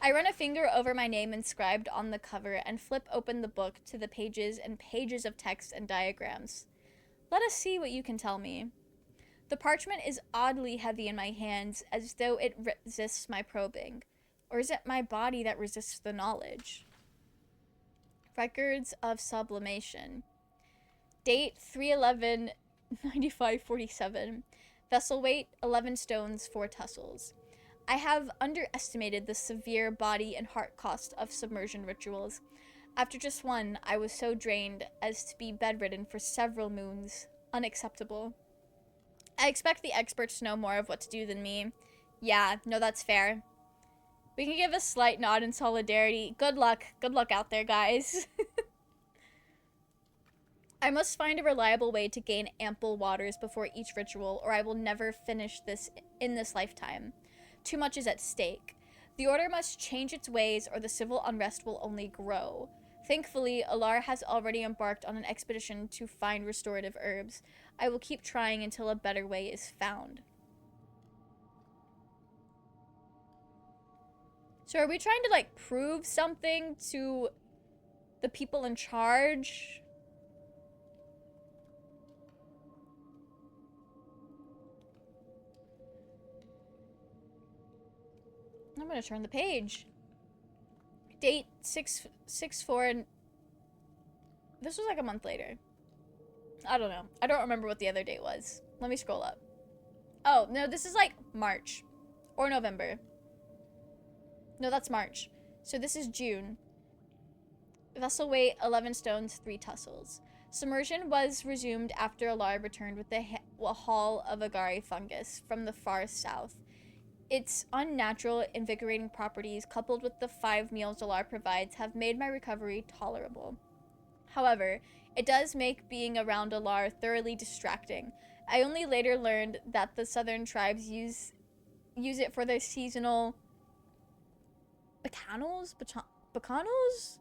Speaker 1: I run a finger over my name inscribed on the cover and flip open the book to the pages and pages of text and diagrams. Let us see what you can tell me. The parchment is oddly heavy in my hands, as though it resists my probing. Or is it my body that resists the knowledge? Records of sublimation. Date 3/11/9547. Vessel weight 11 stones 4 tussles. I have underestimated the severe body and heart cost of submersion rituals. After just one, I was so drained as to be bedridden for several moons. Unacceptable. I expect the experts to know more of what to do than me. Yeah, no, that's fair. We can give a slight nod in solidarity. Good luck out there, guys. I must find a reliable way to gain ample waters before each ritual, or I will never finish this in this lifetime. Too much is at stake. The order must change its ways, or the civil unrest will only grow. Thankfully, Alar has already embarked on an expedition to find restorative herbs. I will keep trying until a better way is found. So are we trying to, like, prove something to the people in charge? I'm gonna turn the page. Date 6/4, and this was like a month later. I don't know. I don't remember what the other date was. Let me scroll up. Oh, no, this is like March or November. No, that's March. So this is June. Vessel weight 11 stones 3 tussles. Submersion was resumed after Alar returned with the haul of agari fungus from the far south. Its unnatural, invigorating properties, coupled with the 5 meals Alar provides, have made my recovery tolerable. However, it does make being around Alar thoroughly distracting. I only later learned that the southern tribes use it for their seasonal bacchanals? Bacchanals?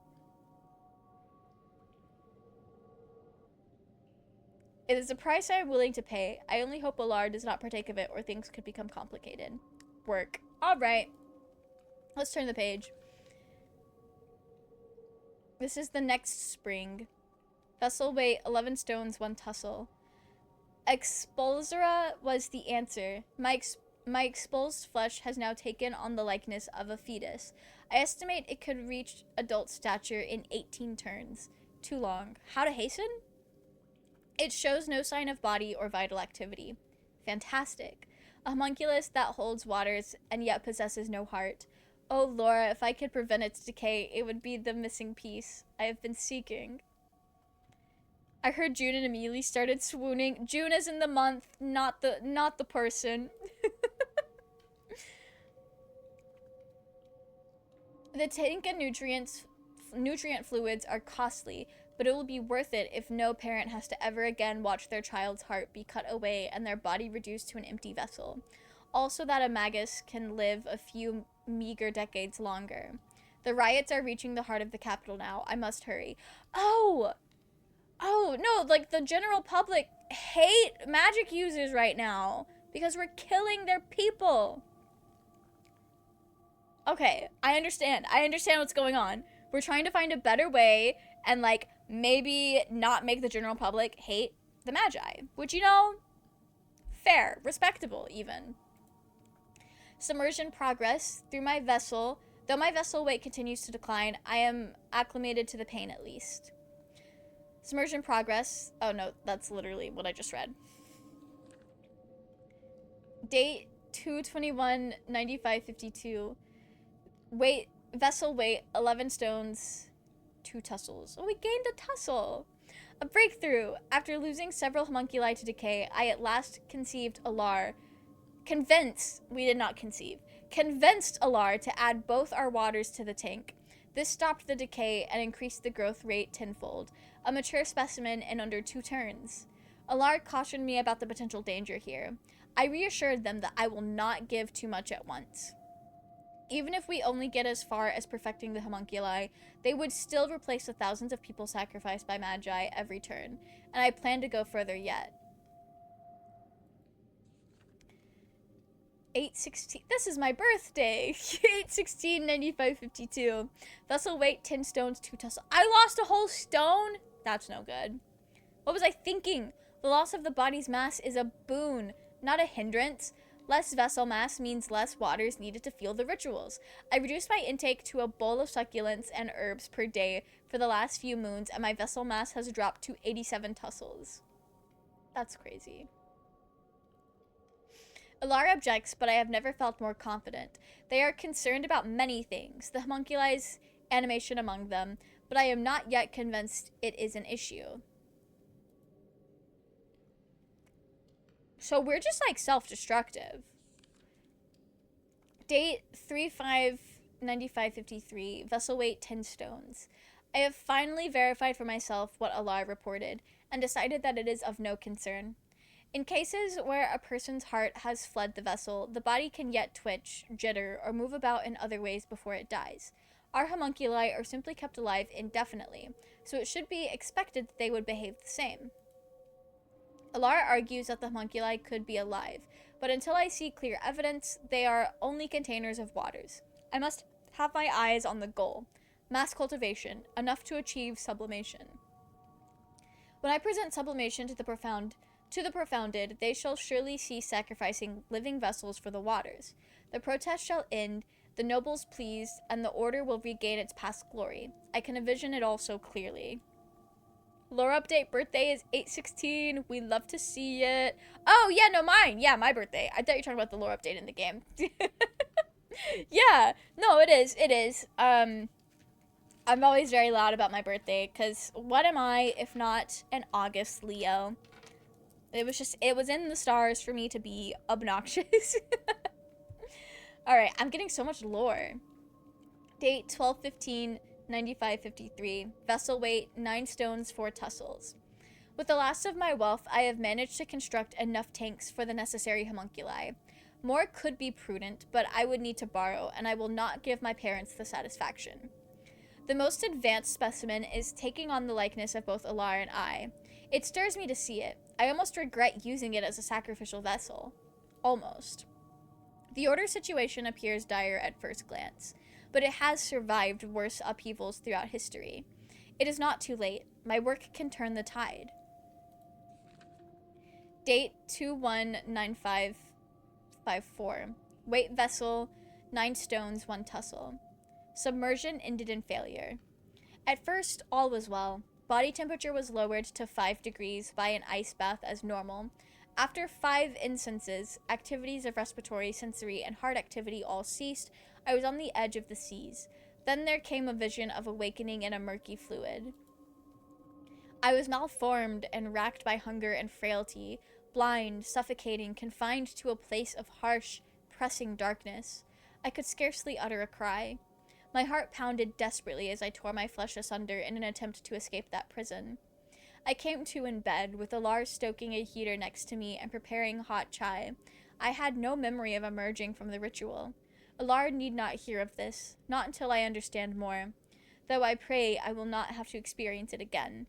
Speaker 1: It is a price I am willing to pay. I only hope Alar does not partake of it, or things could become complicated. Work. Alright. Let's turn the page. This is the next spring. Vessel weight 11 stones 1 tussle. Expulsora was the answer. My expulsed flesh has now taken on the likeness of a fetus. I estimate it could reach adult stature in 18 turns. Too long. How to hasten? It shows no sign of body or vital activity. Fantastic. A homunculus that holds waters and yet possesses no heart. Oh, Laura, if I could prevent its decay, it would be the missing piece I have been seeking. I heard June and immediately started swooning. June is in the month, not the person. The tank and nutrient fluids are costly, but it will be worth it if no parent has to ever again watch their child's heart be cut away and their body reduced to an empty vessel. Also that a magus can live a few meager decades longer. The riots are reaching the heart of the capital now. I must hurry. Oh, no, like the general public hate magic users right now because we're killing their people. Okay, I understand. I understand what's going on. We're trying to find a better way and, like, maybe not make the general public hate the Magi. Which, you know, fair, respectable, even. Submersion progress through my vessel. Though my vessel weight continues to decline, I am acclimated to the pain at least. Submersion progress. Oh, no, that's literally what I just read. Date 2/21/9552. Weight, vessel weight, 11 stones, 2 tussles. Oh, we gained a tussle. A breakthrough. After losing several homunculi to decay, I at last conceived Alar. We did not conceive. Convinced Alar to add both our waters to the tank. This stopped the decay and increased the growth rate tenfold. A mature specimen in under 2 turns. Alar cautioned me about the potential danger here. I reassured them that I will not give too much at once. Even if we only get as far as perfecting the homunculi, they would still replace the thousands of people sacrificed by Magi every turn, and I plan to go further yet. 8/16. This is my birthday. 8/16/9552. Vessel weight 10 stones, 2 tussle. I lost a whole stone. That's no good. What was I thinking? The loss of the body's mass is a boon, not a hindrance. Less vessel mass means less waters needed to fuel the rituals. I reduced my intake to a bowl of succulents and herbs per day for the last few moons, and my vessel mass has dropped to 87 tussles. That's crazy. Alara objects, but I have never felt more confident. They are concerned about many things, the homunculi's animation among them, but I am not yet convinced it is an issue. So we're just, like, self-destructive. Date 3/5/9553. Vessel weight 10 stones. I have finally verified for myself what Alar reported, and decided that it is of no concern. In cases where a person's heart has fled the vessel, the body can yet twitch, jitter, or move about in other ways before it dies. Our homunculi are simply kept alive indefinitely, so it should be expected that they would behave the same. Alara argues that the homunculi could be alive, but until I see clear evidence, they are only containers of waters. I must have my eyes on the goal. Mass cultivation, enough to achieve sublimation. When I present sublimation to the profounded, they shall surely cease sacrificing living vessels for the waters. The protest shall end, the nobles pleased, and the order will regain its past glory. I can envision it all so clearly. Lore update, birthday is 8/16. We love to see it. Oh, yeah, no, mine. Yeah, my birthday. I thought you were talking about the lore update in the game. Yeah, no, it is. It is. I'm always very loud about my birthday, because what am I if not an August Leo? It was in the stars for me to be obnoxious. Alright, I'm getting so much lore. Date 12/15/9553. Vessel weight 9 stones, 4 tussles. With the last of my wealth, I have managed to construct enough tanks for the necessary homunculi. More could be prudent, but I would need to borrow, and I will not give my parents the satisfaction. The most advanced specimen is taking on the likeness of both Alar and I. It stirs me to see it. I almost regret using it as a sacrificial vessel. Almost. The Order situation appears dire at first glance, but it has survived worse upheavals throughout history. It is not too late. My work can turn the tide. Date 21/9554. Weight vessel, 9 stones, 1 tussle. Submersion ended in failure. At first, all was well. Body temperature was lowered to 5 degrees by an ice bath as normal. After 5 instances, activities of respiratory, sensory, and heart activity all ceased. I was on the edge of the seas. Then there came a vision of awakening in a murky fluid. I was malformed and racked by hunger and frailty, blind, suffocating, confined to a place of harsh, pressing darkness. I could scarcely utter a cry. My heart pounded desperately as I tore my flesh asunder in an attempt to escape that prison. I came to in bed, with Alar stoking a heater next to me and preparing hot chai. I had no memory of emerging from the ritual. Alar need not hear of this, not until I understand more, though I pray I will not have to experience it again.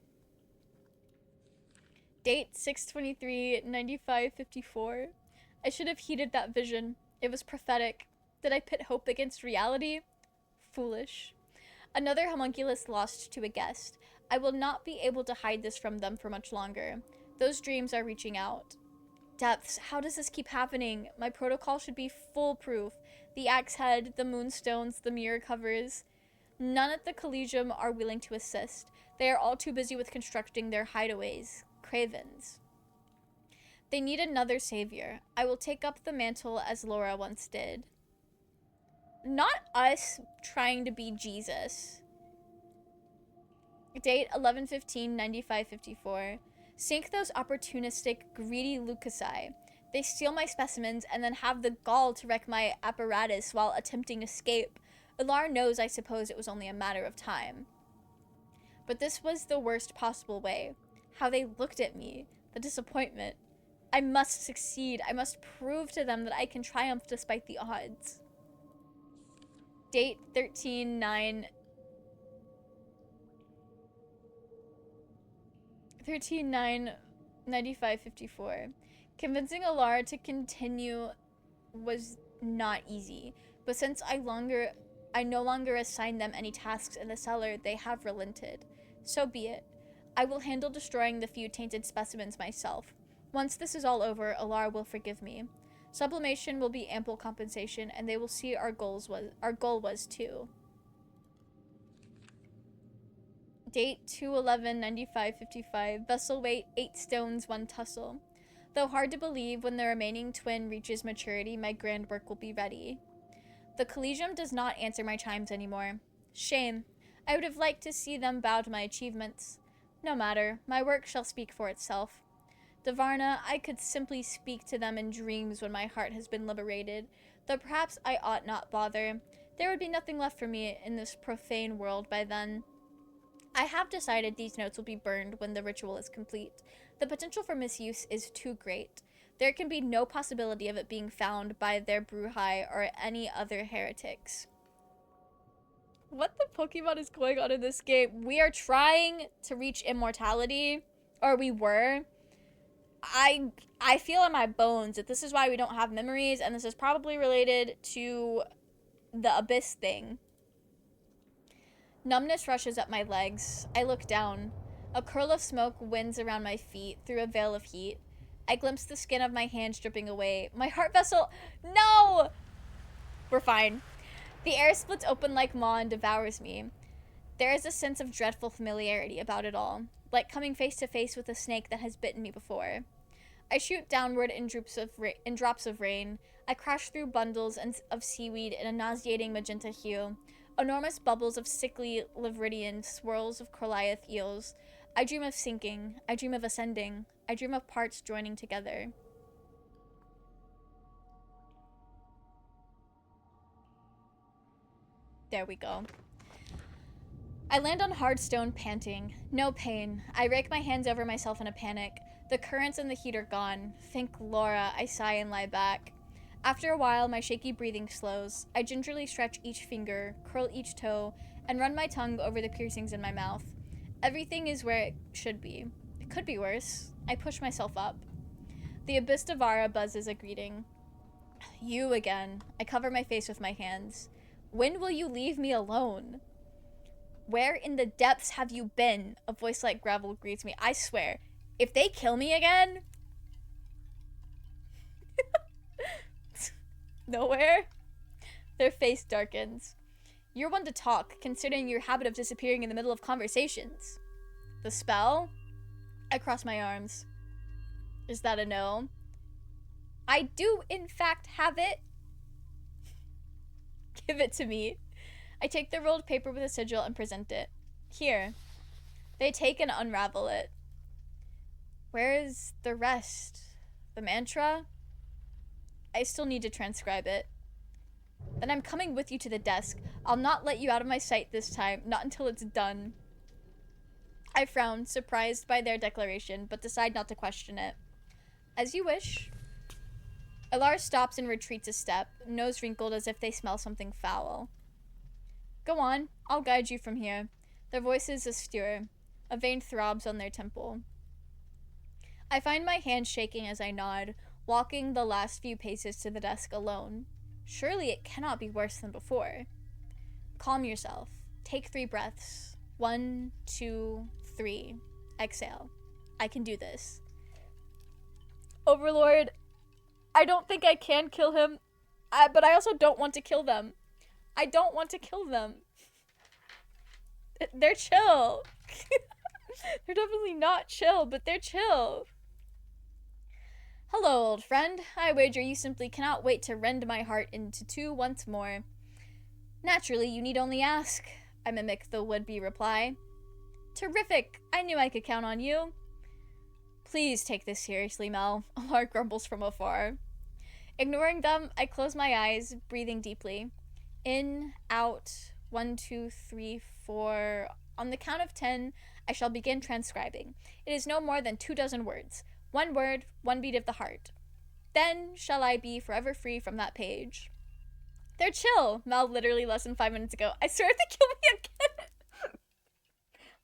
Speaker 1: Date 6/23/9554. I should have heeded that vision. It was prophetic. Did I pit hope against reality? Foolish. Another homunculus lost to a guest. I will not be able to hide this from them for much longer. Those dreams are reaching out. Depths, how does this keep happening? My protocol should be foolproof. The axe head, the moonstones, the mirror covers. None at the Collegium are willing to assist. They are all too busy with constructing their hideaways. Cravens. They need another savior. I will take up the mantle as Laura once did. Not us trying to be Jesus. Date 11/15/9554. Sink those opportunistic, greedy Lucasi. They steal my specimens and then have the gall to wreck my apparatus while attempting escape. Alar knows, I suppose, it was only a matter of time. But this was the worst possible way. How they looked at me. The disappointment. I must succeed. I must prove to them that I can triumph despite the odds. Date 13/9/9554. Convincing Alara to continue was not easy, but since I no longer assign them any tasks in the cellar, they have relented. So be it. I will handle destroying the few tainted specimens myself. Once this is all over, Alara will forgive me. Sublimation will be ample compensation, and they will see our goal was too. Date 2/11/9555. Vessel weight 8 stones, 1 tussle. Though hard to believe, when the remaining twin reaches maturity, my grand work will be ready. The Collegium does not answer my chimes anymore. Shame. I would have liked to see them bow to my achievements. No matter, my work shall speak for itself. Davarna, I could simply speak to them in dreams when my heart has been liberated, though perhaps I ought not bother. There would be nothing left for me in this profane world by then. I have decided these notes will be burned when the ritual is complete. The potential for misuse is too great. There can be no possibility of it being found by their Bruhai or any other heretics. What the Pokemon is going on in this game? We are trying to reach immortality, or we were. I feel in my bones that this is why we don't have memories, and this is probably related to the Abyss thing. Numbness rushes up my legs. I look down. A curl of smoke winds around my feet through a veil of heat. I glimpse the skin of my hands dripping away. My heart vessel. No! We're fine. The air splits open like maw and devours me. There is a sense of dreadful familiarity about it all, like coming face to face with a snake that has bitten me before. I shoot downward in drops of rain. I crash through bundles of seaweed in a nauseating magenta hue. Enormous bubbles of sickly Livridian, swirls of Corliath eels. I dream of sinking. I dream of ascending. I dream of parts joining together. There we go. I land on hard stone, panting. No pain. I rake my hands over myself in a panic. The currents in the heat are gone. Thank Laura, I sigh and lie back. After a while, my shaky breathing slows. I gingerly stretch each finger, curl each toe, and run my tongue over the piercings in my mouth. Everything is where it should be. It could be worse. I push myself up. The Abyss Davara buzzes a greeting. You again. I cover my face with my hands. When will you leave me alone? Where in the depths have you been? A voice like gravel greets me. I swear, if they kill me again... Nowhere? Their face darkens. You're one to talk, considering your habit of disappearing in the middle of conversations. The spell? I cross my arms. Is that a no? I do, in fact, have it. Give it to me. I take the rolled paper with a sigil and present it. Here. They take and unravel it. Where is the rest? The mantra? I still need to transcribe it. Then I'm coming with you to the desk. I'll not let you out of my sight this time, not until it's done. I frown, surprised by their declaration, but decide not to question it. As you wish. Alar stops and retreats a step, nose wrinkled as if they smell something foul. Go on, I'll guide you from here. Their voices austere. A vein throbs on their temple. I find my hand shaking as I nod, walking the last few paces to the desk alone. Surely it cannot be worse than before. Calm yourself. Take 3 breaths. 1, 2, 3. Exhale. I can do this. Overlord, I don't think I can kill him, but I also don't want to kill them. I don't want to kill them. They're chill. They're definitely not chill, but they're chill. Hello, old friend. I wager you simply cannot wait to rend my heart into 2 once more. Naturally, you need only ask, I mimic the would-be reply. Terrific. I knew I could count on you. Please take this seriously, Mel. Alar grumbles from afar. Ignoring them, I close my eyes, breathing deeply. In, out, 1, 2, 3, 4. On the count of 10, I shall begin transcribing. It is no more than 24 words. 1 word, 1 beat of the heart. Then shall I be forever free from that page. They're chill. Mel literally less than 5 minutes ago. I swear they kill me again.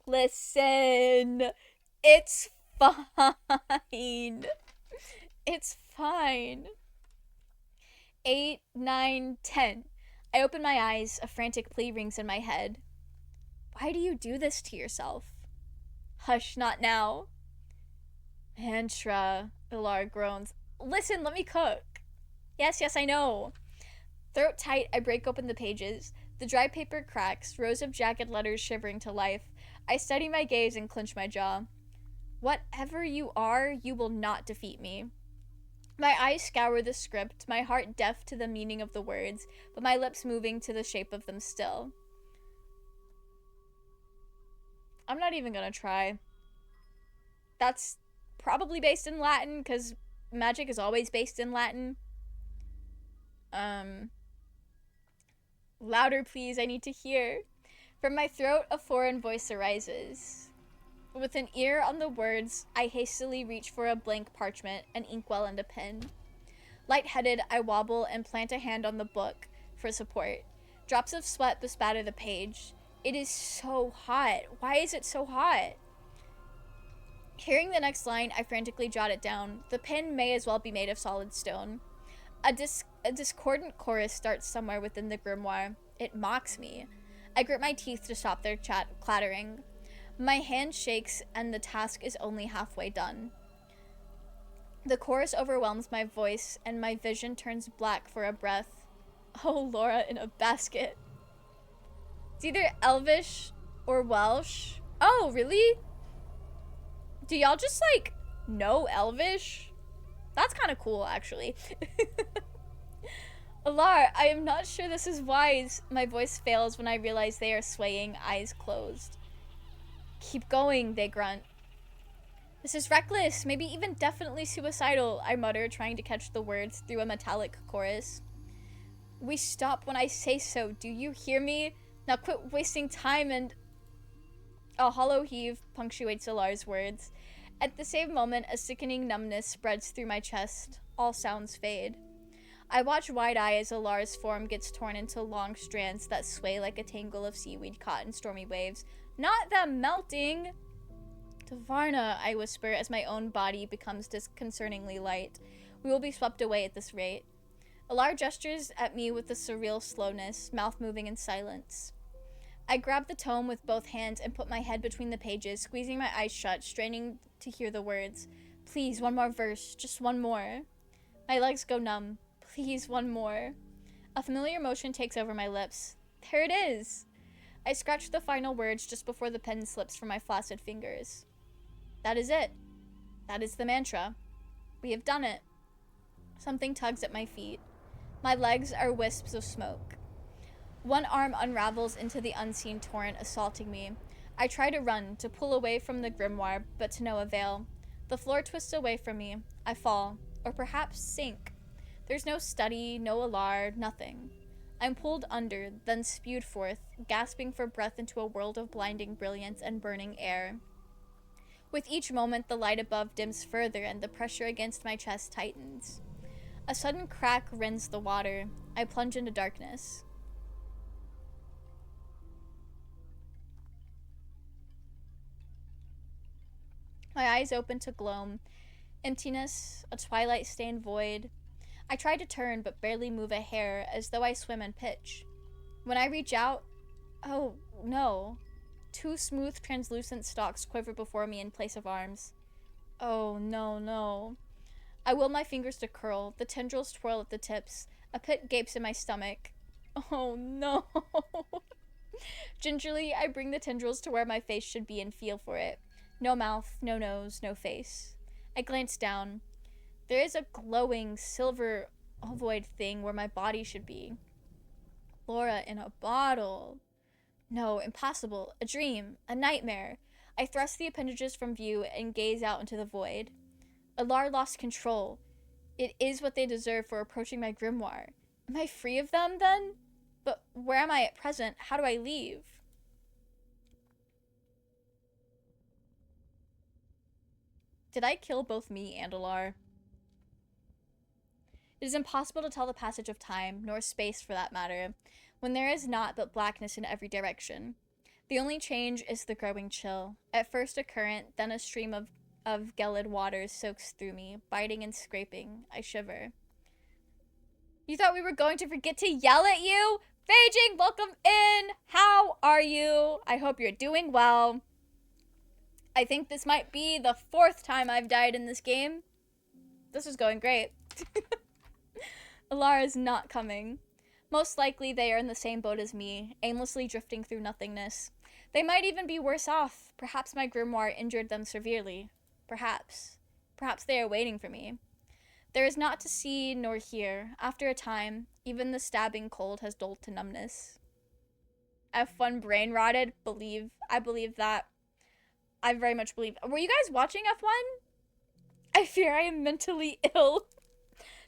Speaker 1: Listen. It's fine. It's fine. 8, 9, 10. I open my eyes. A frantic plea rings in my head. Why do you do this to yourself? Hush, not now. Mantra, Alar groans. Listen, let me cook. Yes, I know. Throat tight, I break open the pages. The dry paper cracks, rows of jagged letters shivering to life. I steady my gaze and clench my jaw. Whatever you are, you will not defeat me. My eyes scour the script, my heart deaf to the meaning of the words, but my lips moving to the shape of them still. I'm not even gonna try. That's probably based in Latin, because magic is always based in Latin. Louder, please, I need to hear. From my throat, a foreign voice arises. With an ear on the words, I hastily reach for a blank parchment, an inkwell, and a pen. Light-headed, I wobble and plant a hand on the book for support. Drops of sweat bespatter the page. It is so hot. Why is it so hot? Hearing the next line, I frantically jot it down. The pen may as well be made of solid stone. A discordant chorus starts somewhere within the grimoire. It mocks me. I grit my teeth to stop their clattering. My hand shakes, and the task is only halfway done. The chorus overwhelms my voice, and my vision turns black for a breath. Oh, Laura in a basket. It's either Elvish or Welsh. Oh, really? Do y'all just, like, know Elvish? That's kind of cool, actually. Alar, I am not sure this is wise. My voice fails when I realize they are swaying, eyes closed. Keep going, they grunt. This is reckless, maybe even definitely suicidal, I mutter, trying to catch the words through a metallic chorus. We stop when I say so, do you hear me? Now quit wasting time and... A hollow heave punctuates Alar's words. At the same moment, a sickening numbness spreads through my chest. All sounds fade. I watch wide-eyed as Alar's form gets torn into long strands that sway like a tangle of seaweed caught in stormy waves. Not them melting! Tavarna, I whisper as my own body becomes disconcertingly light. We will be swept away at this rate. Alar gestures at me with a surreal slowness, mouth moving in silence. I grab the tome with both hands and put my head between the pages, squeezing my eyes shut, straining to hear the words. Please, one more verse. Just one more. My legs go numb. Please, one more. A familiar motion takes over my lips. There it is. I scratch the final words just before the pen slips from my flaccid fingers. That is it. That is the mantra. We have done it. Something tugs at my feet. My legs are wisps of smoke. One arm unravels into the unseen torrent assaulting me. I try to run, to pull away from the grimoire, but to no avail. The floor twists away from me. I fall, or perhaps sink. There's no study, no alar, nothing. I'm pulled under, then spewed forth, gasping for breath into a world of blinding brilliance and burning air. With each moment, the light above dims further and the pressure against my chest tightens. A sudden crack rends the water. I plunge into darkness. My eyes open to gloam. Emptiness, a twilight-stained void. I try to turn, but barely move a hair, as though I swim in pitch. When I reach out, oh, no. Two smooth, translucent stalks quiver before me in place of arms. Oh, no, no. I will my fingers to curl, the tendrils twirl at the tips. A pit gapes in my stomach. Oh, no. Gingerly, I bring the tendrils to where my face should be and feel for it. No mouth, no nose, no face. I glance down. There is a glowing, silver, ovoid thing where my body should be. Laura in a bottle. No, impossible. A dream. A nightmare. I thrust the appendages from view and gaze out into the void. Alar lost control. It is what they deserve for approaching my grimoire. Am I free of them, then? But where am I at present? How do I leave? Did I kill both me and Alar? It is impossible to tell the passage of time, nor space for that matter, when there is naught but blackness in every direction. The only change is the growing chill. At first a current, then a stream of gelid waters soaks through me, biting and scraping. I shiver. You thought we were going to forget to yell at you? Raging, welcome in! How are you? I hope you're doing well. I think this might be the 4th time I've died in this game. This is going great. Alar is not coming. Most likely they are in the same boat as me, aimlessly drifting through nothingness. They might even be worse off. Perhaps my grimoire injured them severely. Perhaps. Perhaps they are waiting for me. There is naught to see nor hear. After a time, even the stabbing cold has dulled to numbness. F1 brain rotted? I believe that. I very much believe. Were you guys watching F1? I fear I am mentally ill.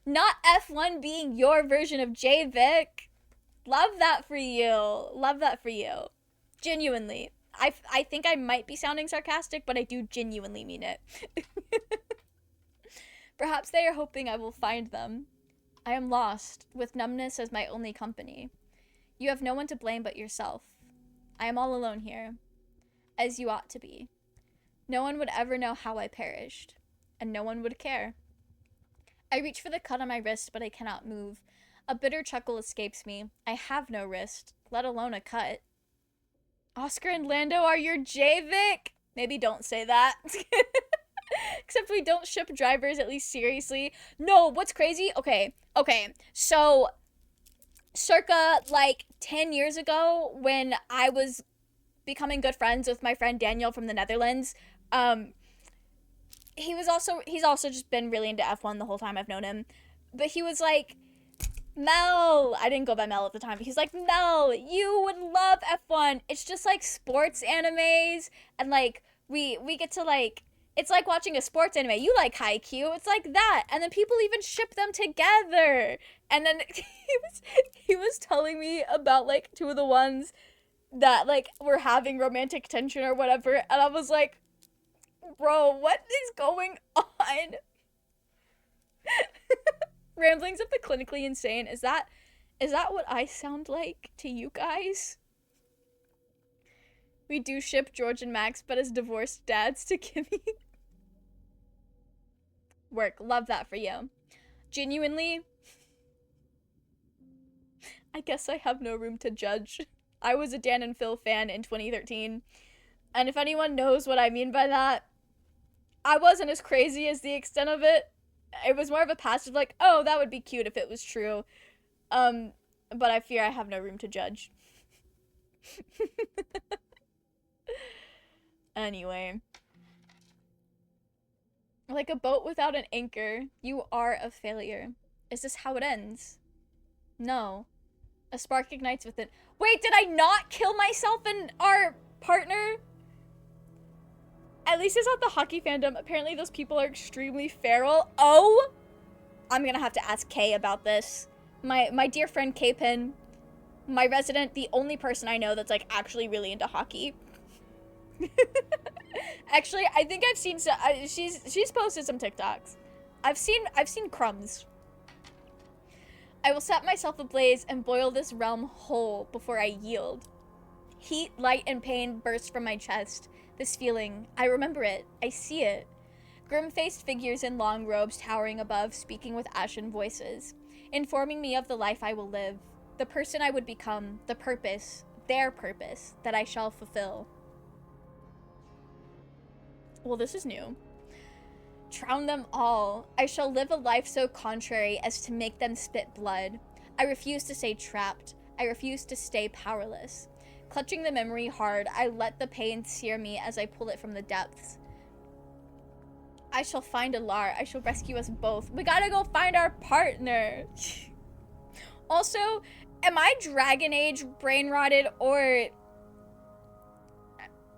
Speaker 1: Not F1 being your version of J-Vic. Love that for you. Love that for you. Genuinely. I think I might be sounding sarcastic, but I do genuinely mean it. Perhaps they are hoping I will find them. I am lost, with numbness as my only company. You have no one to blame but yourself. I am all alone here. As you ought to be. No one would ever know how I perished. And no one would care. I reach for the cut on my wrist, but I cannot move. A bitter chuckle escapes me. I have no wrist, let alone a cut. Oscar and Lando are your J-Vic? Maybe don't say that. Except we don't ship drivers, at least seriously. No, what's crazy? Okay. So, circa, 10 years ago, when I was becoming good friends with my friend Daniel from the Netherlands, he's also just been really into F1 the whole time I've known him. But he was like, Mel, I didn't go by Mel at the time, but he's like, Mel, you would love F1. It's just like sports animes, and we get to it's like watching a sports anime. You like Haikyuu, it's like that. And then people even ship them together. And then he was telling me about 2 of the ones that were having romantic tension or whatever, and I was like, bro, what is going on? Ramblings of the clinically insane. Is that what I sound like to you guys? We do ship George and Max, but as divorced dads to Kimmy. Work. Love that for you. Genuinely, I guess I have no room to judge. I was a Dan and Phil fan in 2013. And if anyone knows what I mean by that, I wasn't as crazy as the extent of it. It was more of a passive, oh, that would be cute if it was true. But I fear I have no room to judge. Anyway. Like a boat without an anchor, you are a failure. Is this how it ends? No. A spark ignites within. Wait, did I not kill myself and our partner? At least it's not the hockey fandom. Apparently those people are extremely feral. Oh! I'm gonna have to ask Kay about this. My dear friend K-Pin, my resident, the only person I know that's like actually really into hockey. Actually, I think I've seen she's posted some TikToks. I've seen crumbs. I will set myself ablaze and boil this realm whole before I yield. Heat, light, and pain burst from my chest. This feeling, I remember it. I see it. Grim-faced figures in long robes towering above, speaking with ashen voices, informing me of the life I will live, the person I would become, the purpose, their purpose, that I shall fulfill. Well, this is new. Drown them all. I shall live a life so contrary as to make them spit blood. I refuse to stay trapped. I refuse to stay powerless. Clutching the memory hard, I let the pain sear me as I pull it from the depths. I shall find Alar. I shall rescue us both. We gotta go find our partner. Also, am I Dragon Age brain rotted, or...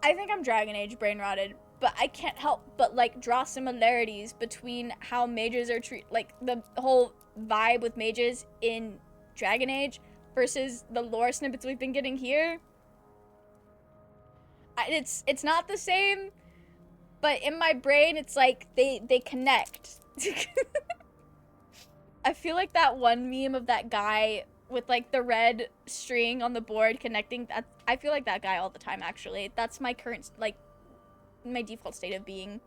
Speaker 1: I think I'm Dragon Age brain rotted, but I can't help but like draw similarities between how mages are treated, like the whole vibe with mages in Dragon Age versus the lore snippets we've been getting here. It's not the same, but in my brain it's like they connect. I feel like that one meme of that guy with like the red string on the board connecting, that I feel like that guy all the time. Actually, that's my current, like, my default state of being.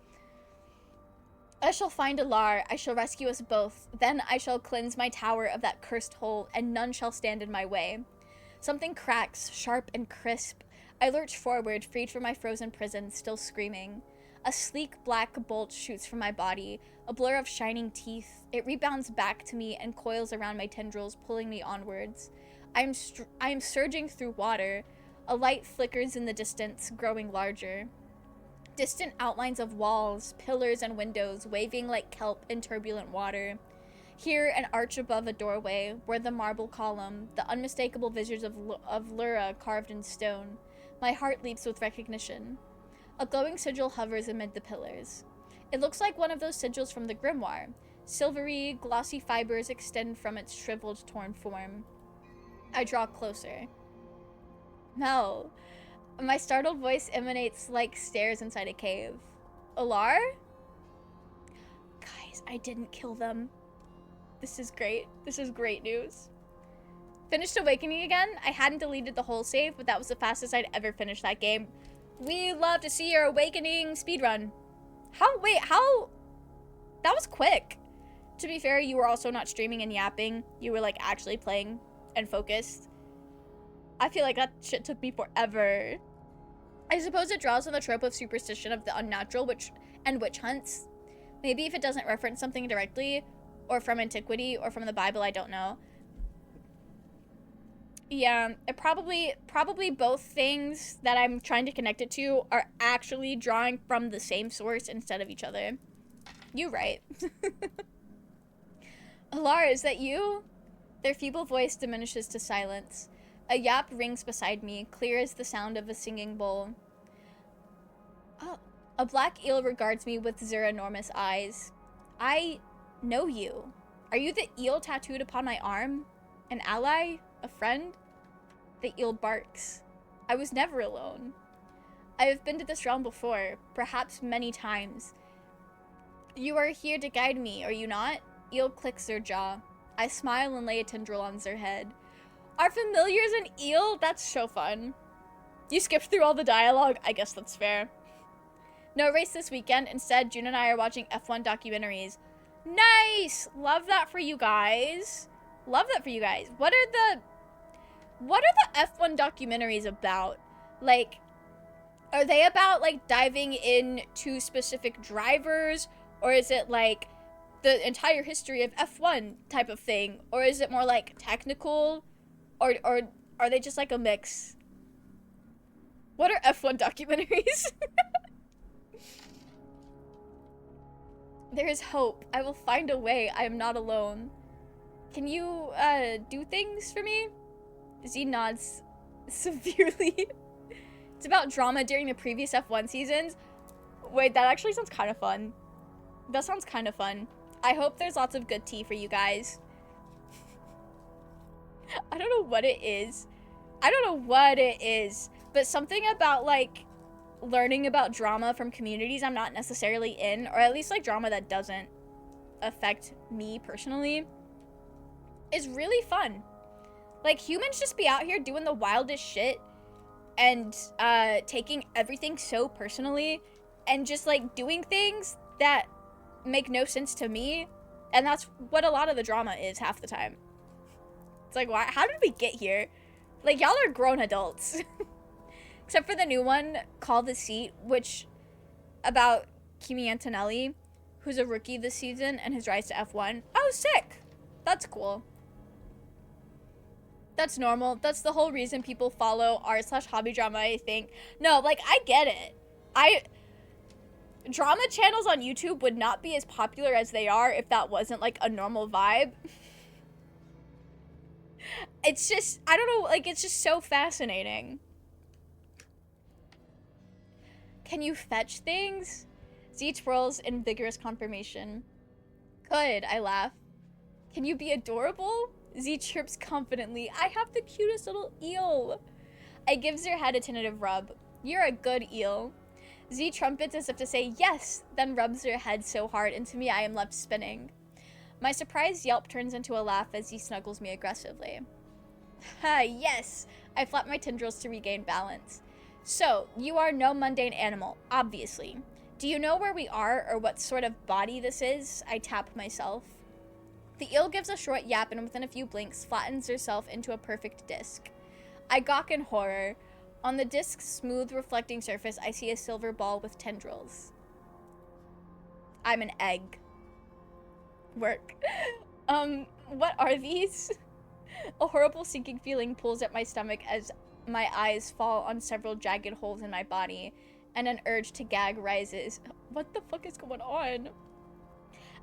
Speaker 1: I shall find Alar. I shall rescue us both. Then I shall cleanse my tower of that cursed hole, and none shall stand in my way. Something cracks, sharp and crisp. I lurch forward, freed from my frozen prison, still screaming. A sleek black bolt shoots from my body, a blur of shining teeth. It rebounds back to me and coils around my tendrils, pulling me onwards. I am surging through water. A light flickers in the distance, growing larger. Distant outlines of walls, pillars, and windows waving like kelp in turbulent water. Here, an arch above a doorway, where the marble column, the unmistakable visage of Lura carved in stone. My heart leaps with recognition. A glowing sigil hovers amid the pillars. It looks like one of those sigils from the grimoire. Silvery, glossy fibers extend from its shriveled, torn form. I draw closer. No. My startled voice emanates like stairs inside a cave. Alar? Guys, I didn't kill them. This is great. This is great news. Finished Awakening again. I hadn't deleted the whole save, but that was the fastest I'd ever finished that game. We love to see your Awakening speedrun. How? That was quick. To be fair, you were also not streaming and yapping. You were like actually playing and focused. I feel like that shit took me forever. I suppose it draws on the trope of superstition of the unnatural and witch hunts. Maybe if it doesn't reference something directly, or from antiquity, or from the Bible, I don't know. Yeah, it probably both things that I'm trying to connect it to are actually drawing from the same source instead of each other. You right. Alar, is that you? Their feeble voice diminishes to silence. A yap rings beside me, clear as the sound of a singing bowl. Oh, a black eel regards me with Zeranormous eyes. I know you. Are you the eel tattooed upon my arm? An ally? A friend? The eel barks. I was never alone. I have been to this realm before, perhaps many times. You are here to guide me, are you not? Eel clicks her jaw. I smile and lay a tendril on her head. Are familiars an eel? That's so fun. You skipped through all the dialogue? I guess that's fair. No race this weekend. Instead, June and I are watching F1 documentaries. Nice! Love that for you guys. Love that for you guys. What are the F1 documentaries about? Like, are they about, like, diving into specific drivers? Or is it, like, the entire history of F1 type of thing? Or is it more, like, technical? Or are they just, like, a mix? What are F1 documentaries? There is hope. I will find a way. I am not alone. Can you, do things for me? Z nods severely. It's about drama during the previous F1 seasons. Wait, that actually sounds kind of fun. That sounds kind of fun. I hope there's lots of good tea for you guys. I don't know what it is. I don't know what it is, but something about, like, learning about drama from communities I'm not necessarily in, or at least, like, drama that doesn't affect me personally, is really fun. Like, humans just be out here doing the wildest shit and taking everything so personally and just, like, doing things that make no sense to me, and that's what a lot of the drama is half the time. It's like, why? How did we get here? Like, y'all are grown adults. Except for the new one, Call the Seat, which, about Kimi Antonelli, who's a rookie this season, and his rise to F1. Oh, sick! That's cool. That's normal. That's the whole reason people follow r/hobby drama, I think. No, like, I get it. Drama channels on YouTube would not be as popular as they are if that wasn't, like, a normal vibe. It's just, I don't know, like, it's just so fascinating. Can you fetch things? Z twirls in vigorous confirmation. Good, I laugh. Can you be adorable? Z chirps confidently. I have the cutest little eel. I gives her head a tentative rub. You're a good eel. Z trumpets as if to say yes, then rubs her head so hard into me I am left spinning. My surprised yelp turns into a laugh as he snuggles me aggressively. Ha, yes! I flap my tendrils to regain balance. So, you are no mundane animal, obviously. Do you know where we are or what sort of body this is? I tap myself. The eel gives a short yap and within a few blinks flattens herself into a perfect disc. I gawk in horror. On the disc's smooth, reflecting surface, I see a silver ball with tendrils. I'm an egg. Work. What are these? A horrible sinking feeling pulls at my stomach as my eyes fall on several jagged holes in my body, and an urge to gag rises. What the fuck is going on?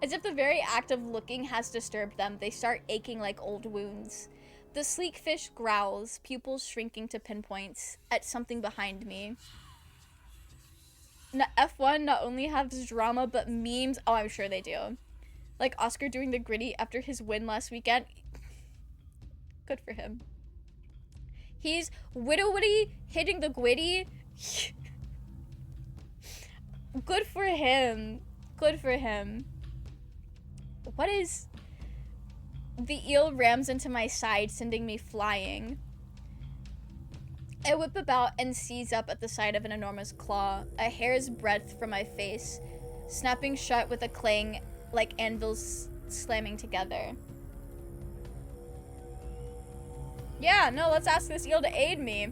Speaker 1: As if the very act of looking has disturbed them, they start aching like old wounds. The sleek fish growls, pupils shrinking to pinpoints, at something behind me. F1 not only has drama, but memes. Oh, I'm sure they do. Like Oscar doing the gritty after his win last weekend. Good for him. He's witty hitting the gwitty. Good for him. Good for him. What is... The eel rams into my side, sending me flying. I whip about and seize up at the side of an enormous claw, a hair's breadth from my face, snapping shut with a clang like anvils slamming together. Yeah, no, let's ask this eel to aid me.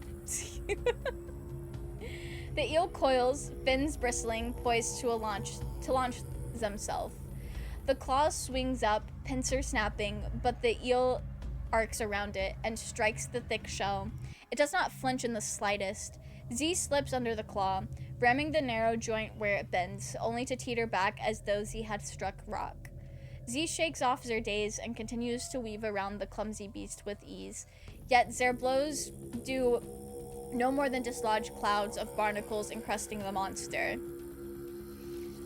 Speaker 1: The eel coils, fins bristling, poised to launch themselves. The claw swings up, pincer snapping, but the eel arcs around it and strikes the thick shell. It does not flinch in the slightest. Z slips under the claw, ramming the narrow joint where it bends, only to teeter back as though Z had struck rock. Z shakes off their daze and continues to weave around the clumsy beast with ease, yet their blows do no more than dislodge clouds of barnacles encrusting the monster.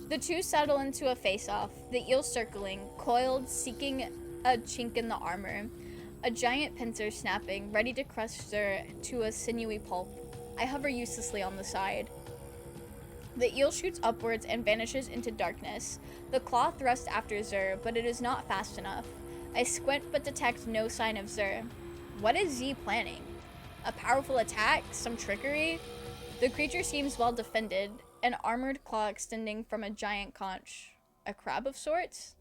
Speaker 1: The two settle into a face-off, the eel circling, coiled, seeking a chink in the armor, a giant pincer snapping, ready to crush Zur to a sinewy pulp. I hover uselessly on the side. The eel shoots upwards and vanishes into darkness. The claw thrusts after Zur, but it is not fast enough. I squint but detect no sign of Zur. What is Z planning? A powerful attack? Some trickery? The creature seems well defended, an armored claw extending from a giant conch. A crab of sorts?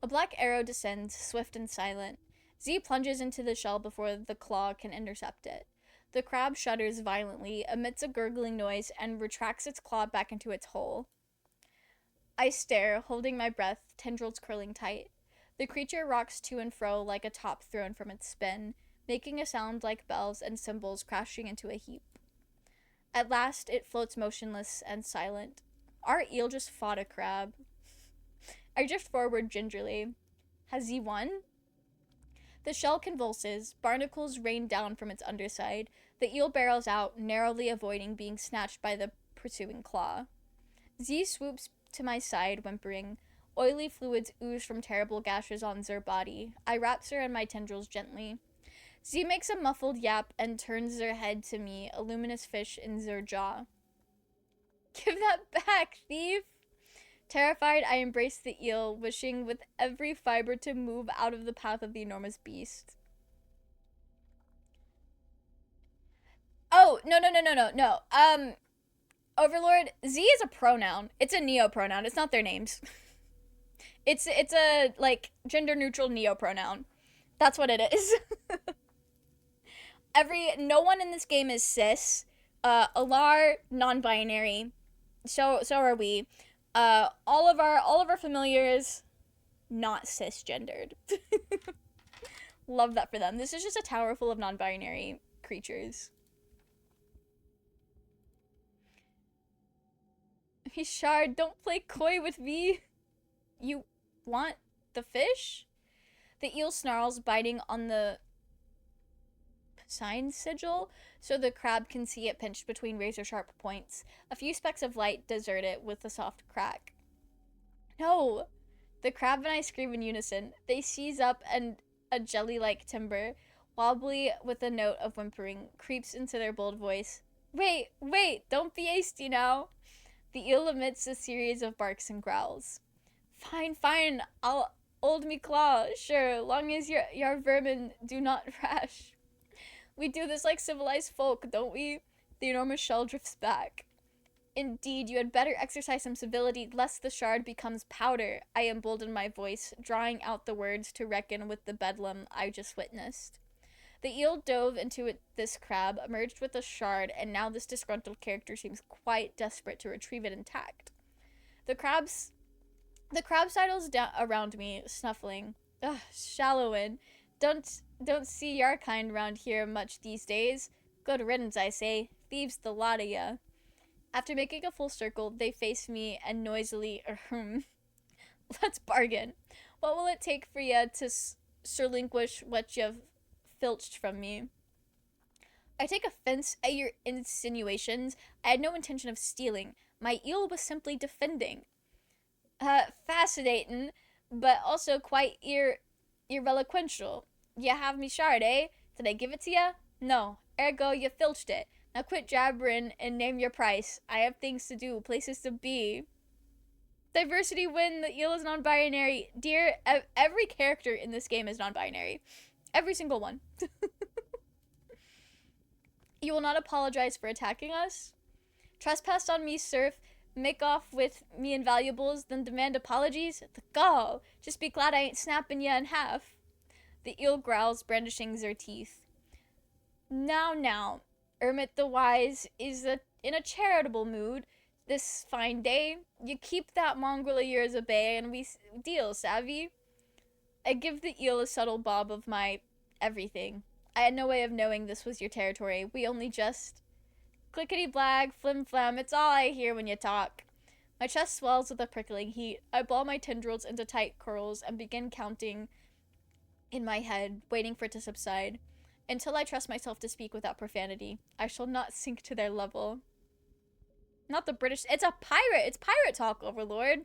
Speaker 1: A black arrow descends, swift and silent. Z plunges into the shell before the claw can intercept it. The crab shudders violently, emits a gurgling noise, and retracts its claw back into its hole. I stare, holding my breath, tendrils curling tight. The creature rocks to and fro like a top thrown from its spin, making a sound like bells and cymbals crashing into a heap. At last, it floats motionless and silent. Our eel just fought a crab. I drift forward gingerly. Has he won? The shell convulses, barnacles rain down from its underside. The eel barrels out, narrowly avoiding being snatched by the pursuing claw. Z swoops to my side, whimpering. Oily fluids ooze from terrible gashes on Zer body. I wrap Zer in my tendrils gently. Z makes a muffled yap and turns Zer head to me, a luminous fish in Zer jaw. Give that back, thief! Terrified, I embrace the eel, wishing with every fiber to move out of the path of the enormous beast. Oh, no. Overlord, Z is a pronoun. It's a neo-pronoun. It's not their names. It's a, like, gender-neutral neo-pronoun. That's what it is. No one in this game is cis. Alar, non-binary. So are we. All of our familiars, not cisgendered. Love that for them. This is just a tower full of non-binary creatures. Shard, don't play coy with me. You want the fish? The eel snarls, biting on the sign sigil so the crab can see it pinched between razor-sharp points. A few specks of light desert it with a soft crack. No! The crab and I scream in unison. They seize up and a jelly-like timber, wobbly with a note of whimpering, creeps into their bold voice. Wait, don't be hasty now. The eel emits a series of barks and growls. Fine, I'll hold me claw, sure, long as your vermin do not rash. We do this like civilized folk, don't we? The enormous shell drifts back. Indeed, you had better exercise some civility, lest the shard becomes powder. I embolden my voice, drawing out the words to reckon with the bedlam I just witnessed. The eel dove into this crab, emerged with a shard, and now this disgruntled character seems quite desperate to retrieve it intact. The crab sidles down around me, snuffling. Ugh, Shallowin. Don't see your kind round here much these days. Good riddance, I say. Thieves the lot of ya. After making a full circle, they face me and noisily, let's bargain. What will it take for ya to surlinquish what you've filched from me? I take offense at your insinuations. I had no intention of stealing. My eel was simply defending. Fascinating, but also quite irreloquential. You have me shard, eh? Did I give it to ya? No. Ergo, you filched it. Now quit jabbering and name your price. I have things to do, places to be. Diversity win, the eel is non-binary. Dear, every character in this game is non-binary. Every single one. You will not apologize for attacking us? Trespass on me, serf. Make off with me and valuables, then demand apologies? The gall! Just be glad I ain't snapping ya in half. The eel growls, brandishing their teeth. Now, Ermit the Wise is in a charitable mood this fine day. You keep that mongrel of yours a bay, and we deal, savvy? I give the eel a subtle bob of my everything. I had no way of knowing this was your territory. We only just... Clickety-blag, flim-flam, it's all I hear when you talk. My chest swells with a prickling heat. I ball my tendrils into tight curls and begin counting in my head, waiting for it to subside. Until I trust myself to speak without profanity. I shall not sink to their level. Not the British... It's a pirate! It's pirate talk, Overlord.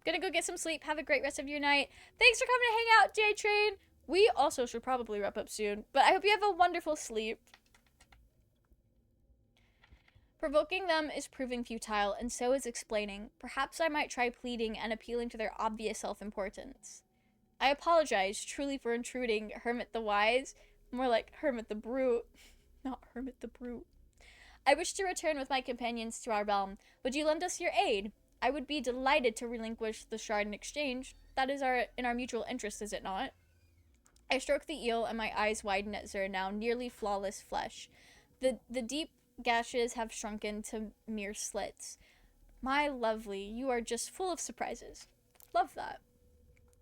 Speaker 1: Gonna go get some sleep. Have a great rest of your night. Thanks for coming to hang out, J-Train. We also should probably wrap up soon. But I hope you have a wonderful sleep. Provoking them is proving futile, and so is explaining. Perhaps I might try pleading and appealing to their obvious self-importance. I apologize, truly, for intruding, Hermit the Wise. More like Hermit the Brute. Not Hermit the Brute. I wish to return with my companions to our realm. Would you lend us your aid? I would be delighted to relinquish the shard in exchange. That is in our mutual interest, is it not? I stroke the eel, and my eyes widen at Zer, now nearly flawless flesh. The deep gashes have shrunken to mere slits. My lovely, you are just full of surprises. Love that.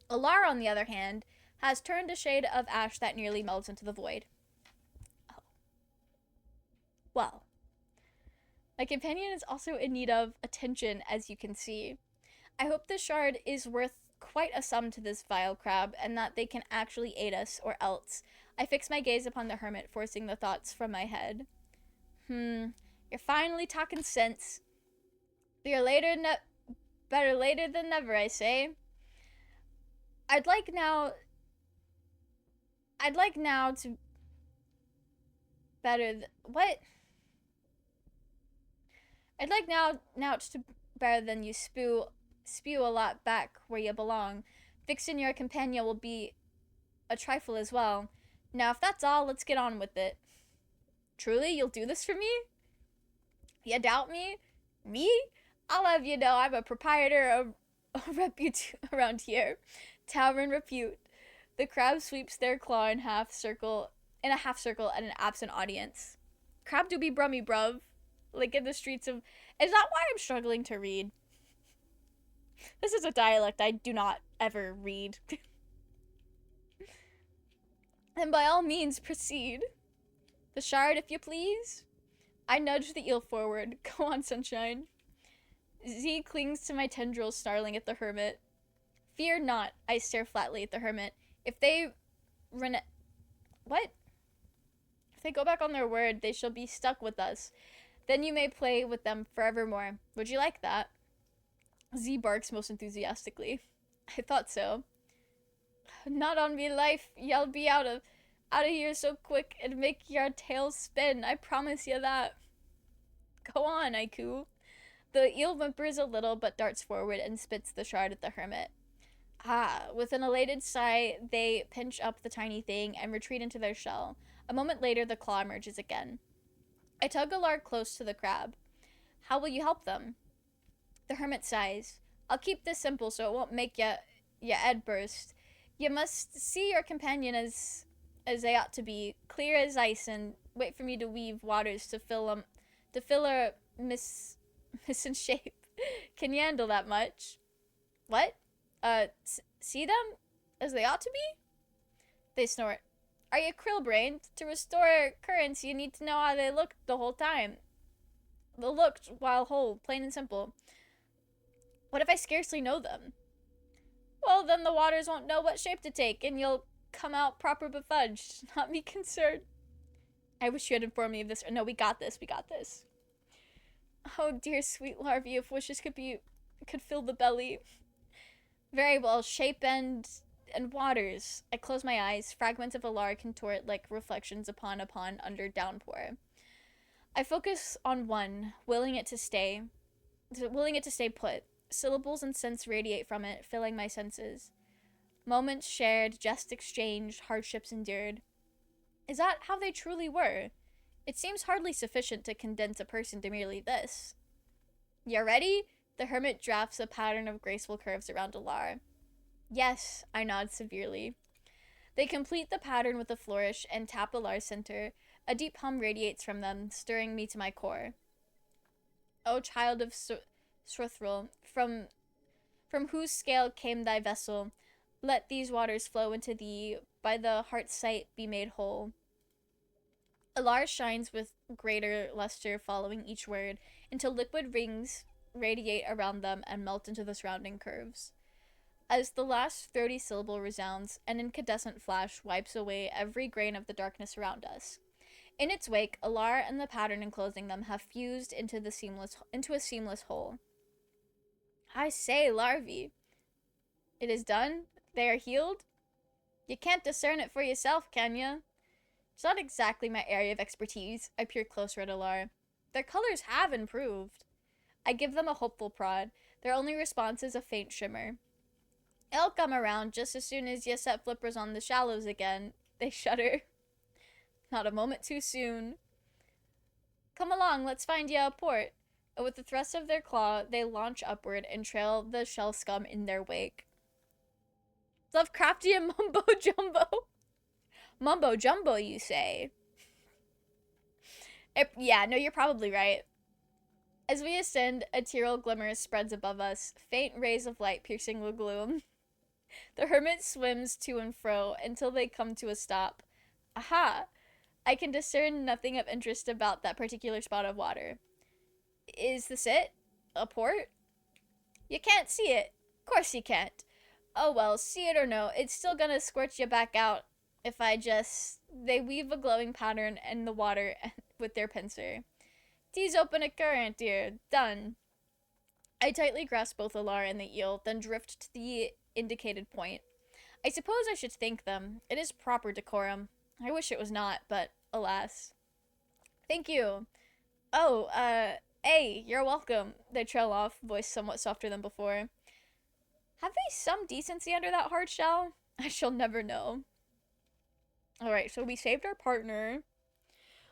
Speaker 1: Alara, on the other hand, has turned a shade of ash that nearly melts into the void. Oh. Well. My companion is also in need of attention, as you can see. I hope the shard is worth quite a sum to this vile crab, and that they can actually aid us, or else. I fix my gaze upon the hermit, forcing the thoughts from my head. You're finally talking sense. Better later than never, I say. I'd like now to what? I'd like now to better than you spew a lot back where you belong. Fixing your companion will be a trifle as well. Now, if that's all, let's get on with it. Truly, you'll do this for me? You doubt me? Me? I'll have you know I'm a proprietor of repute around here. Tavern repute. The crab sweeps their claw in a half circle at an absent audience. Crab do be brummy, bruv. Like in the streets of... Is that why I'm struggling to read? This is a dialect I do not ever read. And by all means, proceed. The shard, if you please. I nudge the eel forward. Go on, sunshine. Z clings to my tendrils, snarling at the hermit. Fear not, I stare flatly at the hermit. If they What? If they go back on their word, they shall be stuck with us. Then you may play with them forevermore. Would you like that? Z barks most enthusiastically. I thought so. Not on me life, y'all be out of here so quick and make your tails spin. I promise you that. Go on, I coo. The eel whimpers a little but darts forward and spits the shard at the hermit. With an elated sigh, they pinch up the tiny thing and retreat into their shell. A moment later, the claw emerges again. I tug Alar close to the crab. How will you help them? The hermit sighs. I'll keep this simple so it won't make ya head burst. You must see your companion as they ought to be, clear as ice, and wait for me to weave waters to fill her missing shape. Can you handle that much? What? See them as they ought to be? They snort. Are you krill-brained? To restore currents, you need to know how they looked the whole time. They looked while whole, plain and simple. What if I scarcely know them? Well, then the waters won't know what shape to take, and you'll come out proper befudged. Not me concerned. I wish you had informed me of this. No, we got this. Oh, dear sweet larvae, if wishes could fill the belly. Very well, shape and waters. I close my eyes. Fragments of Alar contort like reflections upon a pond under downpour. I focus on one, willing it to stay put. Syllables and scents radiate from it, filling my senses. Moments shared, jest exchanged, hardships endured. Is that how they truly were? It seems hardly sufficient to condense a person to merely this. You ready? The hermit drafts a pattern of graceful curves around Alar. Yes, I nod severely. They complete the pattern with a flourish and tap Alar's center. A deep hum radiates from them, stirring me to my core. O child of Sruthril, from whose scale came thy vessel, let these waters flow into thee, by the heart's sight be made whole. Alar shines with greater luster following each word, until liquid rings radiate around them and melt into the surrounding curves. As the last 30-syllable resounds, an incandescent flash wipes away every grain of the darkness around us. In its wake, Alar and the pattern enclosing them have fused into a seamless whole. I say, larvae. It is done? They are healed? You can't discern it for yourself, can you? It's not exactly my area of expertise. I peer closer at Alar. Their colors have improved. I give them a hopeful prod. Their only response is a faint shimmer. It'll come around just as soon as you set flippers on the shallows again. They shudder. Not a moment too soon. Come along, let's find you a port. And with the thrust of their claw, they launch upward and trail the shell scum in their wake. Lovecraftian mumbo jumbo. Mumbo jumbo, you say? Yeah, no, you're probably right. As we ascend, a teal glimmer spreads above us, faint rays of light piercing the gloom. The hermit swims to and fro until they come to a stop. Aha! I can discern nothing of interest about that particular spot of water. Is this it? A port? You can't see it. Of course you can't. Oh well, see it or no, it's still gonna squirt you back out if I just. They weave a glowing pattern in the water with their pincer. Tease open a current, dear. Done. I tightly grasp both Alara and the eel, then drift to the indicated point. I suppose I should thank them. It is proper decorum. I wish it was not, but alas. Thank you. Oh, hey, you're welcome. They trail off, voice somewhat softer than before. Have they some decency under that hard shell? I shall never know. Alright, so we saved our partner.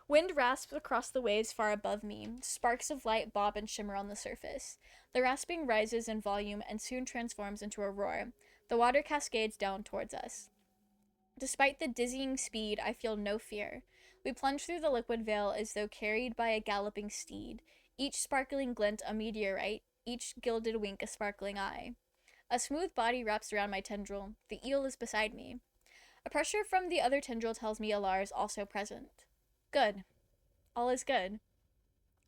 Speaker 1: Wind rasps across the waves far above me. Sparks of light bob and shimmer on the surface. The rasping rises in volume and soon transforms into a roar. The water cascades down towards us. Despite the dizzying speed, I feel no fear. We plunge through the liquid veil as though carried by a galloping steed. Each sparkling glint a meteorite, each gilded wink a sparkling eye. A smooth body wraps around my tendril. The eel is beside me. A pressure from the other tendril tells me Alar is also present. Good. All is good.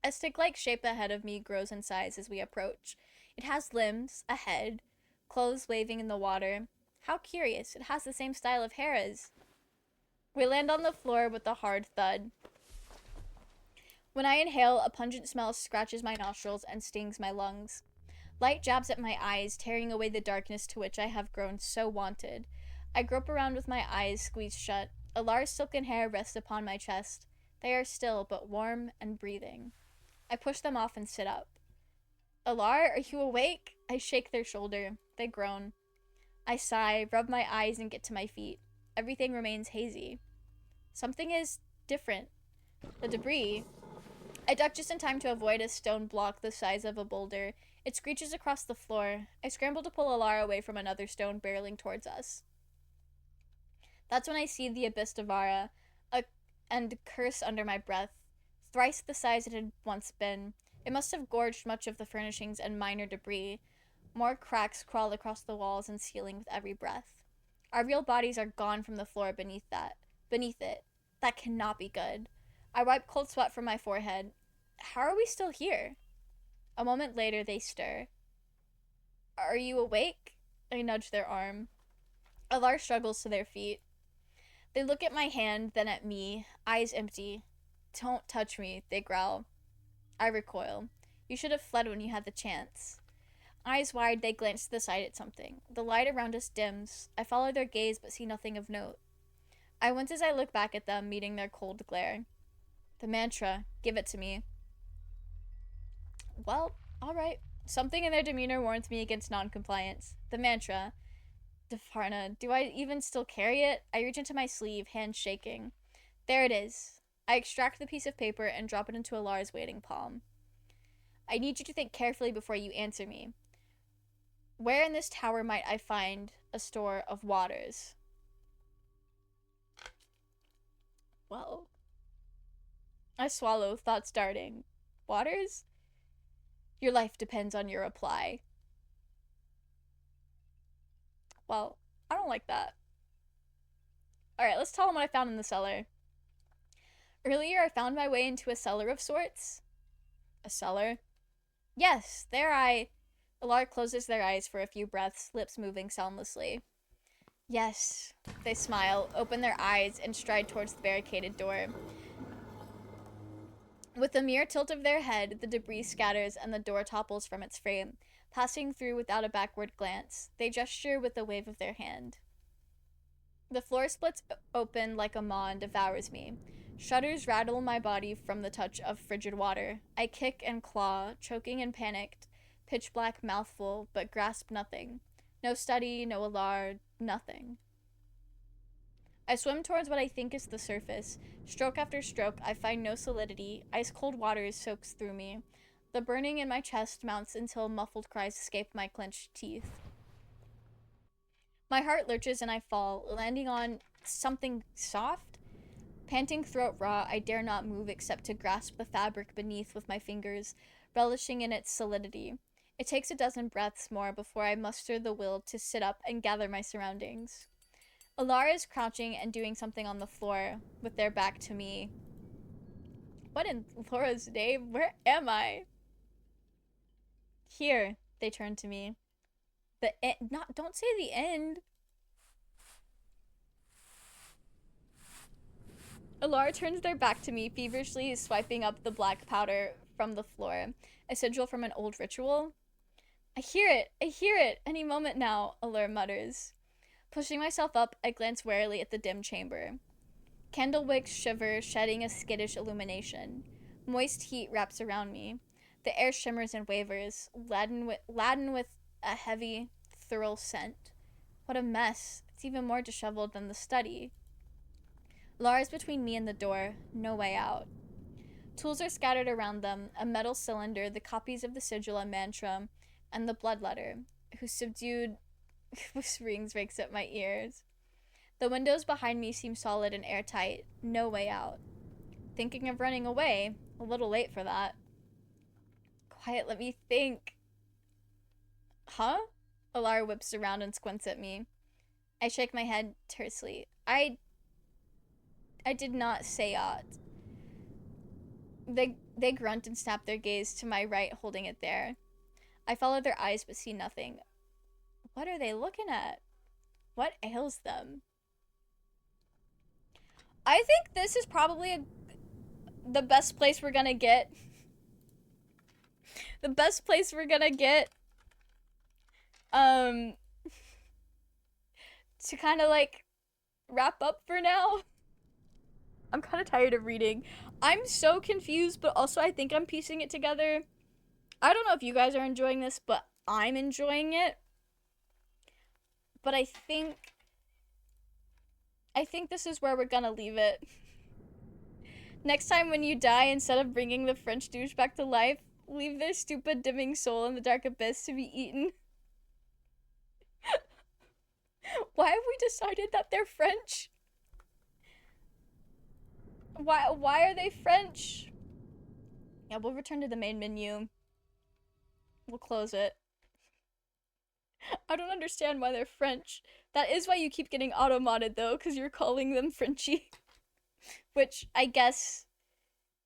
Speaker 1: A stick-like shape ahead of me grows in size as we approach. It has limbs, a head, clothes waving in the water. How curious, it has the same style of hair as. We land on the floor with a hard thud. When I inhale, a pungent smell scratches my nostrils and stings my lungs. Light jabs at my eyes, tearing away the darkness to which I have grown so wonted. I grope around with my eyes squeezed shut. Alar's silken hair rests upon my chest. They are still, but warm and breathing. I push them off and sit up. Alar, are you awake? I shake their shoulder. They groan. I sigh, rub my eyes, and get to my feet. Everything remains hazy. Something is different. The debris. I duck just in time to avoid a stone block the size of a boulder. It screeches across the floor. I scramble to pull Alara away from another stone barreling towards us. That's when I see the abyss of Vara, and curse under my breath. Thrice the size it had once been. It must have gorged much of the furnishings and minor debris. More cracks crawl across the walls and ceiling with every breath. Our real bodies are gone from the floor beneath it. That cannot be good. I wipe cold sweat from my forehead. How are we still here? A moment later, they stir. Are you awake? I nudge their arm. Alar struggles to their feet. They look at my hand, then at me, eyes empty. Don't touch me, they growl. I recoil. You should have fled when you had the chance. Eyes wide, they glance to the side at something. The light around us dims. I follow their gaze but see nothing of note. I wince as I look back at them, meeting their cold glare. The mantra. Give it to me. Well, alright. Something in their demeanor warns me against non-compliance. The mantra. Defarna, do I even still carry it? I reach into my sleeve, hands shaking. There it is. I extract the piece of paper and drop it into Alar's waiting palm. I need you to think carefully before you answer me. Where in this tower might I find a store of waters? Well, I swallow, thoughts darting. Waters? Your life depends on your reply. Well, I don't like that. Alright, let's tell them what I found in the cellar. Earlier, I found my way into a cellar of sorts. A cellar? Yes, there Alar closes their eyes for a few breaths, lips moving soundlessly. Yes, they smile, open their eyes, and stride towards the barricaded door. With a mere tilt of their head, the debris scatters and the door topples from its frame, passing through without a backward glance. They gesture with a wave of their hand. The floor splits open like a maw and devours me. Shudders rattle my body from the touch of frigid water. I kick and claw, choking and panicked, pitch black mouthful, but grasp nothing. No study, no alar, nothing. I swim towards what I think is the surface. Stroke after stroke, I find no solidity. Ice-cold water soaks through me. The burning in my chest mounts until muffled cries escape my clenched teeth. My heart lurches and I fall, landing on something soft. Panting throat raw, I dare not move except to grasp the fabric beneath with my fingers, relishing in its solidity. It takes a dozen breaths more before I muster the will to sit up and gather my surroundings. Alara is crouching and doing something on the floor with their back to me. What in Laura's name? Where am I? Here, they turn to me. Don't say the end. Alara turns their back to me, feverishly swiping up the black powder from the floor, a sigil from an old ritual. I hear it! I hear it! Any moment now, Alara mutters. Pushing myself up, I glance warily at the dim chamber. Candle wicks shiver, shedding a skittish illumination. Moist heat wraps around me. The air shimmers and wavers, laden with a heavy, thorough scent. What a mess. It's even more disheveled than the study. Lara's between me and the door, no way out. Tools are scattered around them, a metal cylinder, the copies of the sigil and mantra, and the bloodletter, whose subdued whisperings rakes at my ears. The windows behind me seem solid and airtight, no way out. Thinking of running away, a little late for that. Quiet, let me think. Huh? Alara whips around and squints at me. I shake my head tersely. I did not say aught. They grunt and snap their gaze to my right, holding it there. I follow their eyes but see nothing. What are they looking at? What ails them? I think this is probably the best place we're gonna get. The best place we're gonna get. To kind of like wrap up for now. I'm kind of tired of reading. I'm so confused, but also I think I'm piecing it together. I don't know if you guys are enjoying this, but I'm enjoying it. But I think this is where we're gonna leave it. Next time when you die, instead of bringing the French douche back to life, leave their stupid dimming soul in the dark abyss to be eaten. Why have we decided that they're French? Why are they French? Yeah, we'll return to the main menu. We'll close it. I don't understand why they're French. That is why you keep getting auto-modded though, because you're calling them Frenchy. Which I guess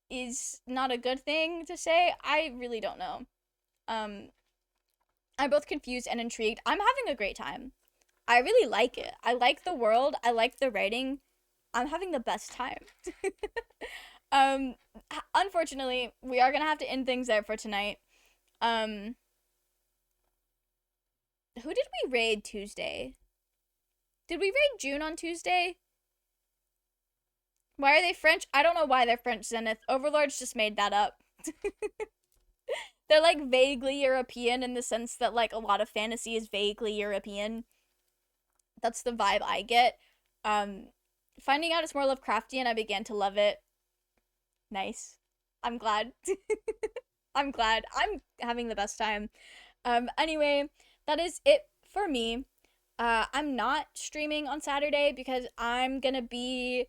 Speaker 1: is not a good thing to say. I really don't know. I'm both confused and intrigued. I'm having a great time. I really like it. I like the world. I like the writing. I'm having the best time. Unfortunately, we are gonna have to end things there for tonight. Who did we raid Tuesday? Did we raid June on Tuesday? Why are they French? I don't know why they're French, Zenith. Overlords just made that up. They're like vaguely European in the sense that like a lot of fantasy is vaguely European. That's the vibe I get. Finding out it's more Lovecraftian, I began to love it. Nice. I'm glad. I'm glad. I'm having the best time. Anyway, that is it for me. I'm not streaming on Saturday because I'm gonna be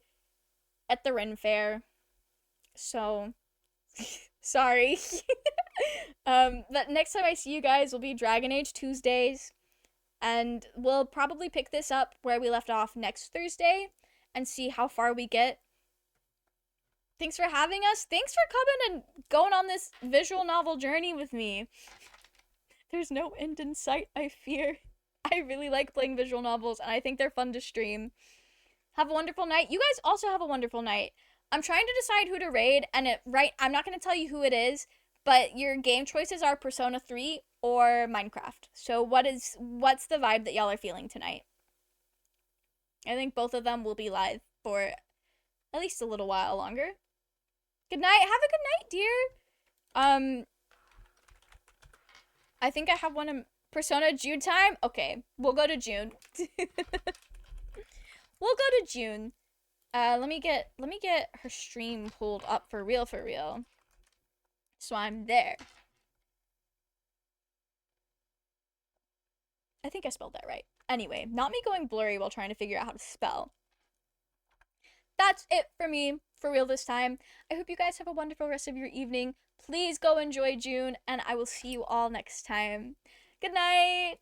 Speaker 1: at the Ren Fair. So, sorry. But next time I see you guys will be Dragon Age Tuesdays. And we'll probably pick this up where we left off next Thursday and see how far we get. Thanks for having us. Thanks for coming and going on this visual novel journey with me. There's no end in sight, I fear. I really like playing visual novels, and I think they're fun to stream. Have a wonderful night. You guys also have a wonderful night. I'm trying to decide who to raid, and I'm not going to tell you who it is, but your game choices are Persona 3 or Minecraft. So what's the vibe that y'all are feeling tonight? I think both of them will be live for at least a little while longer. Good night. Have a good night, dear. I think I have one in Persona June time. Okay, we'll go to June. We'll go to June. Let me get her stream pulled up for real. So I'm there. I think I spelled that right. Anyway, not me going blurry while trying to figure out how to spell. that's it for me, for real this time. I hope you guys have a wonderful rest of your evening. Please go enjoy June, and I will see you all next time. Good night!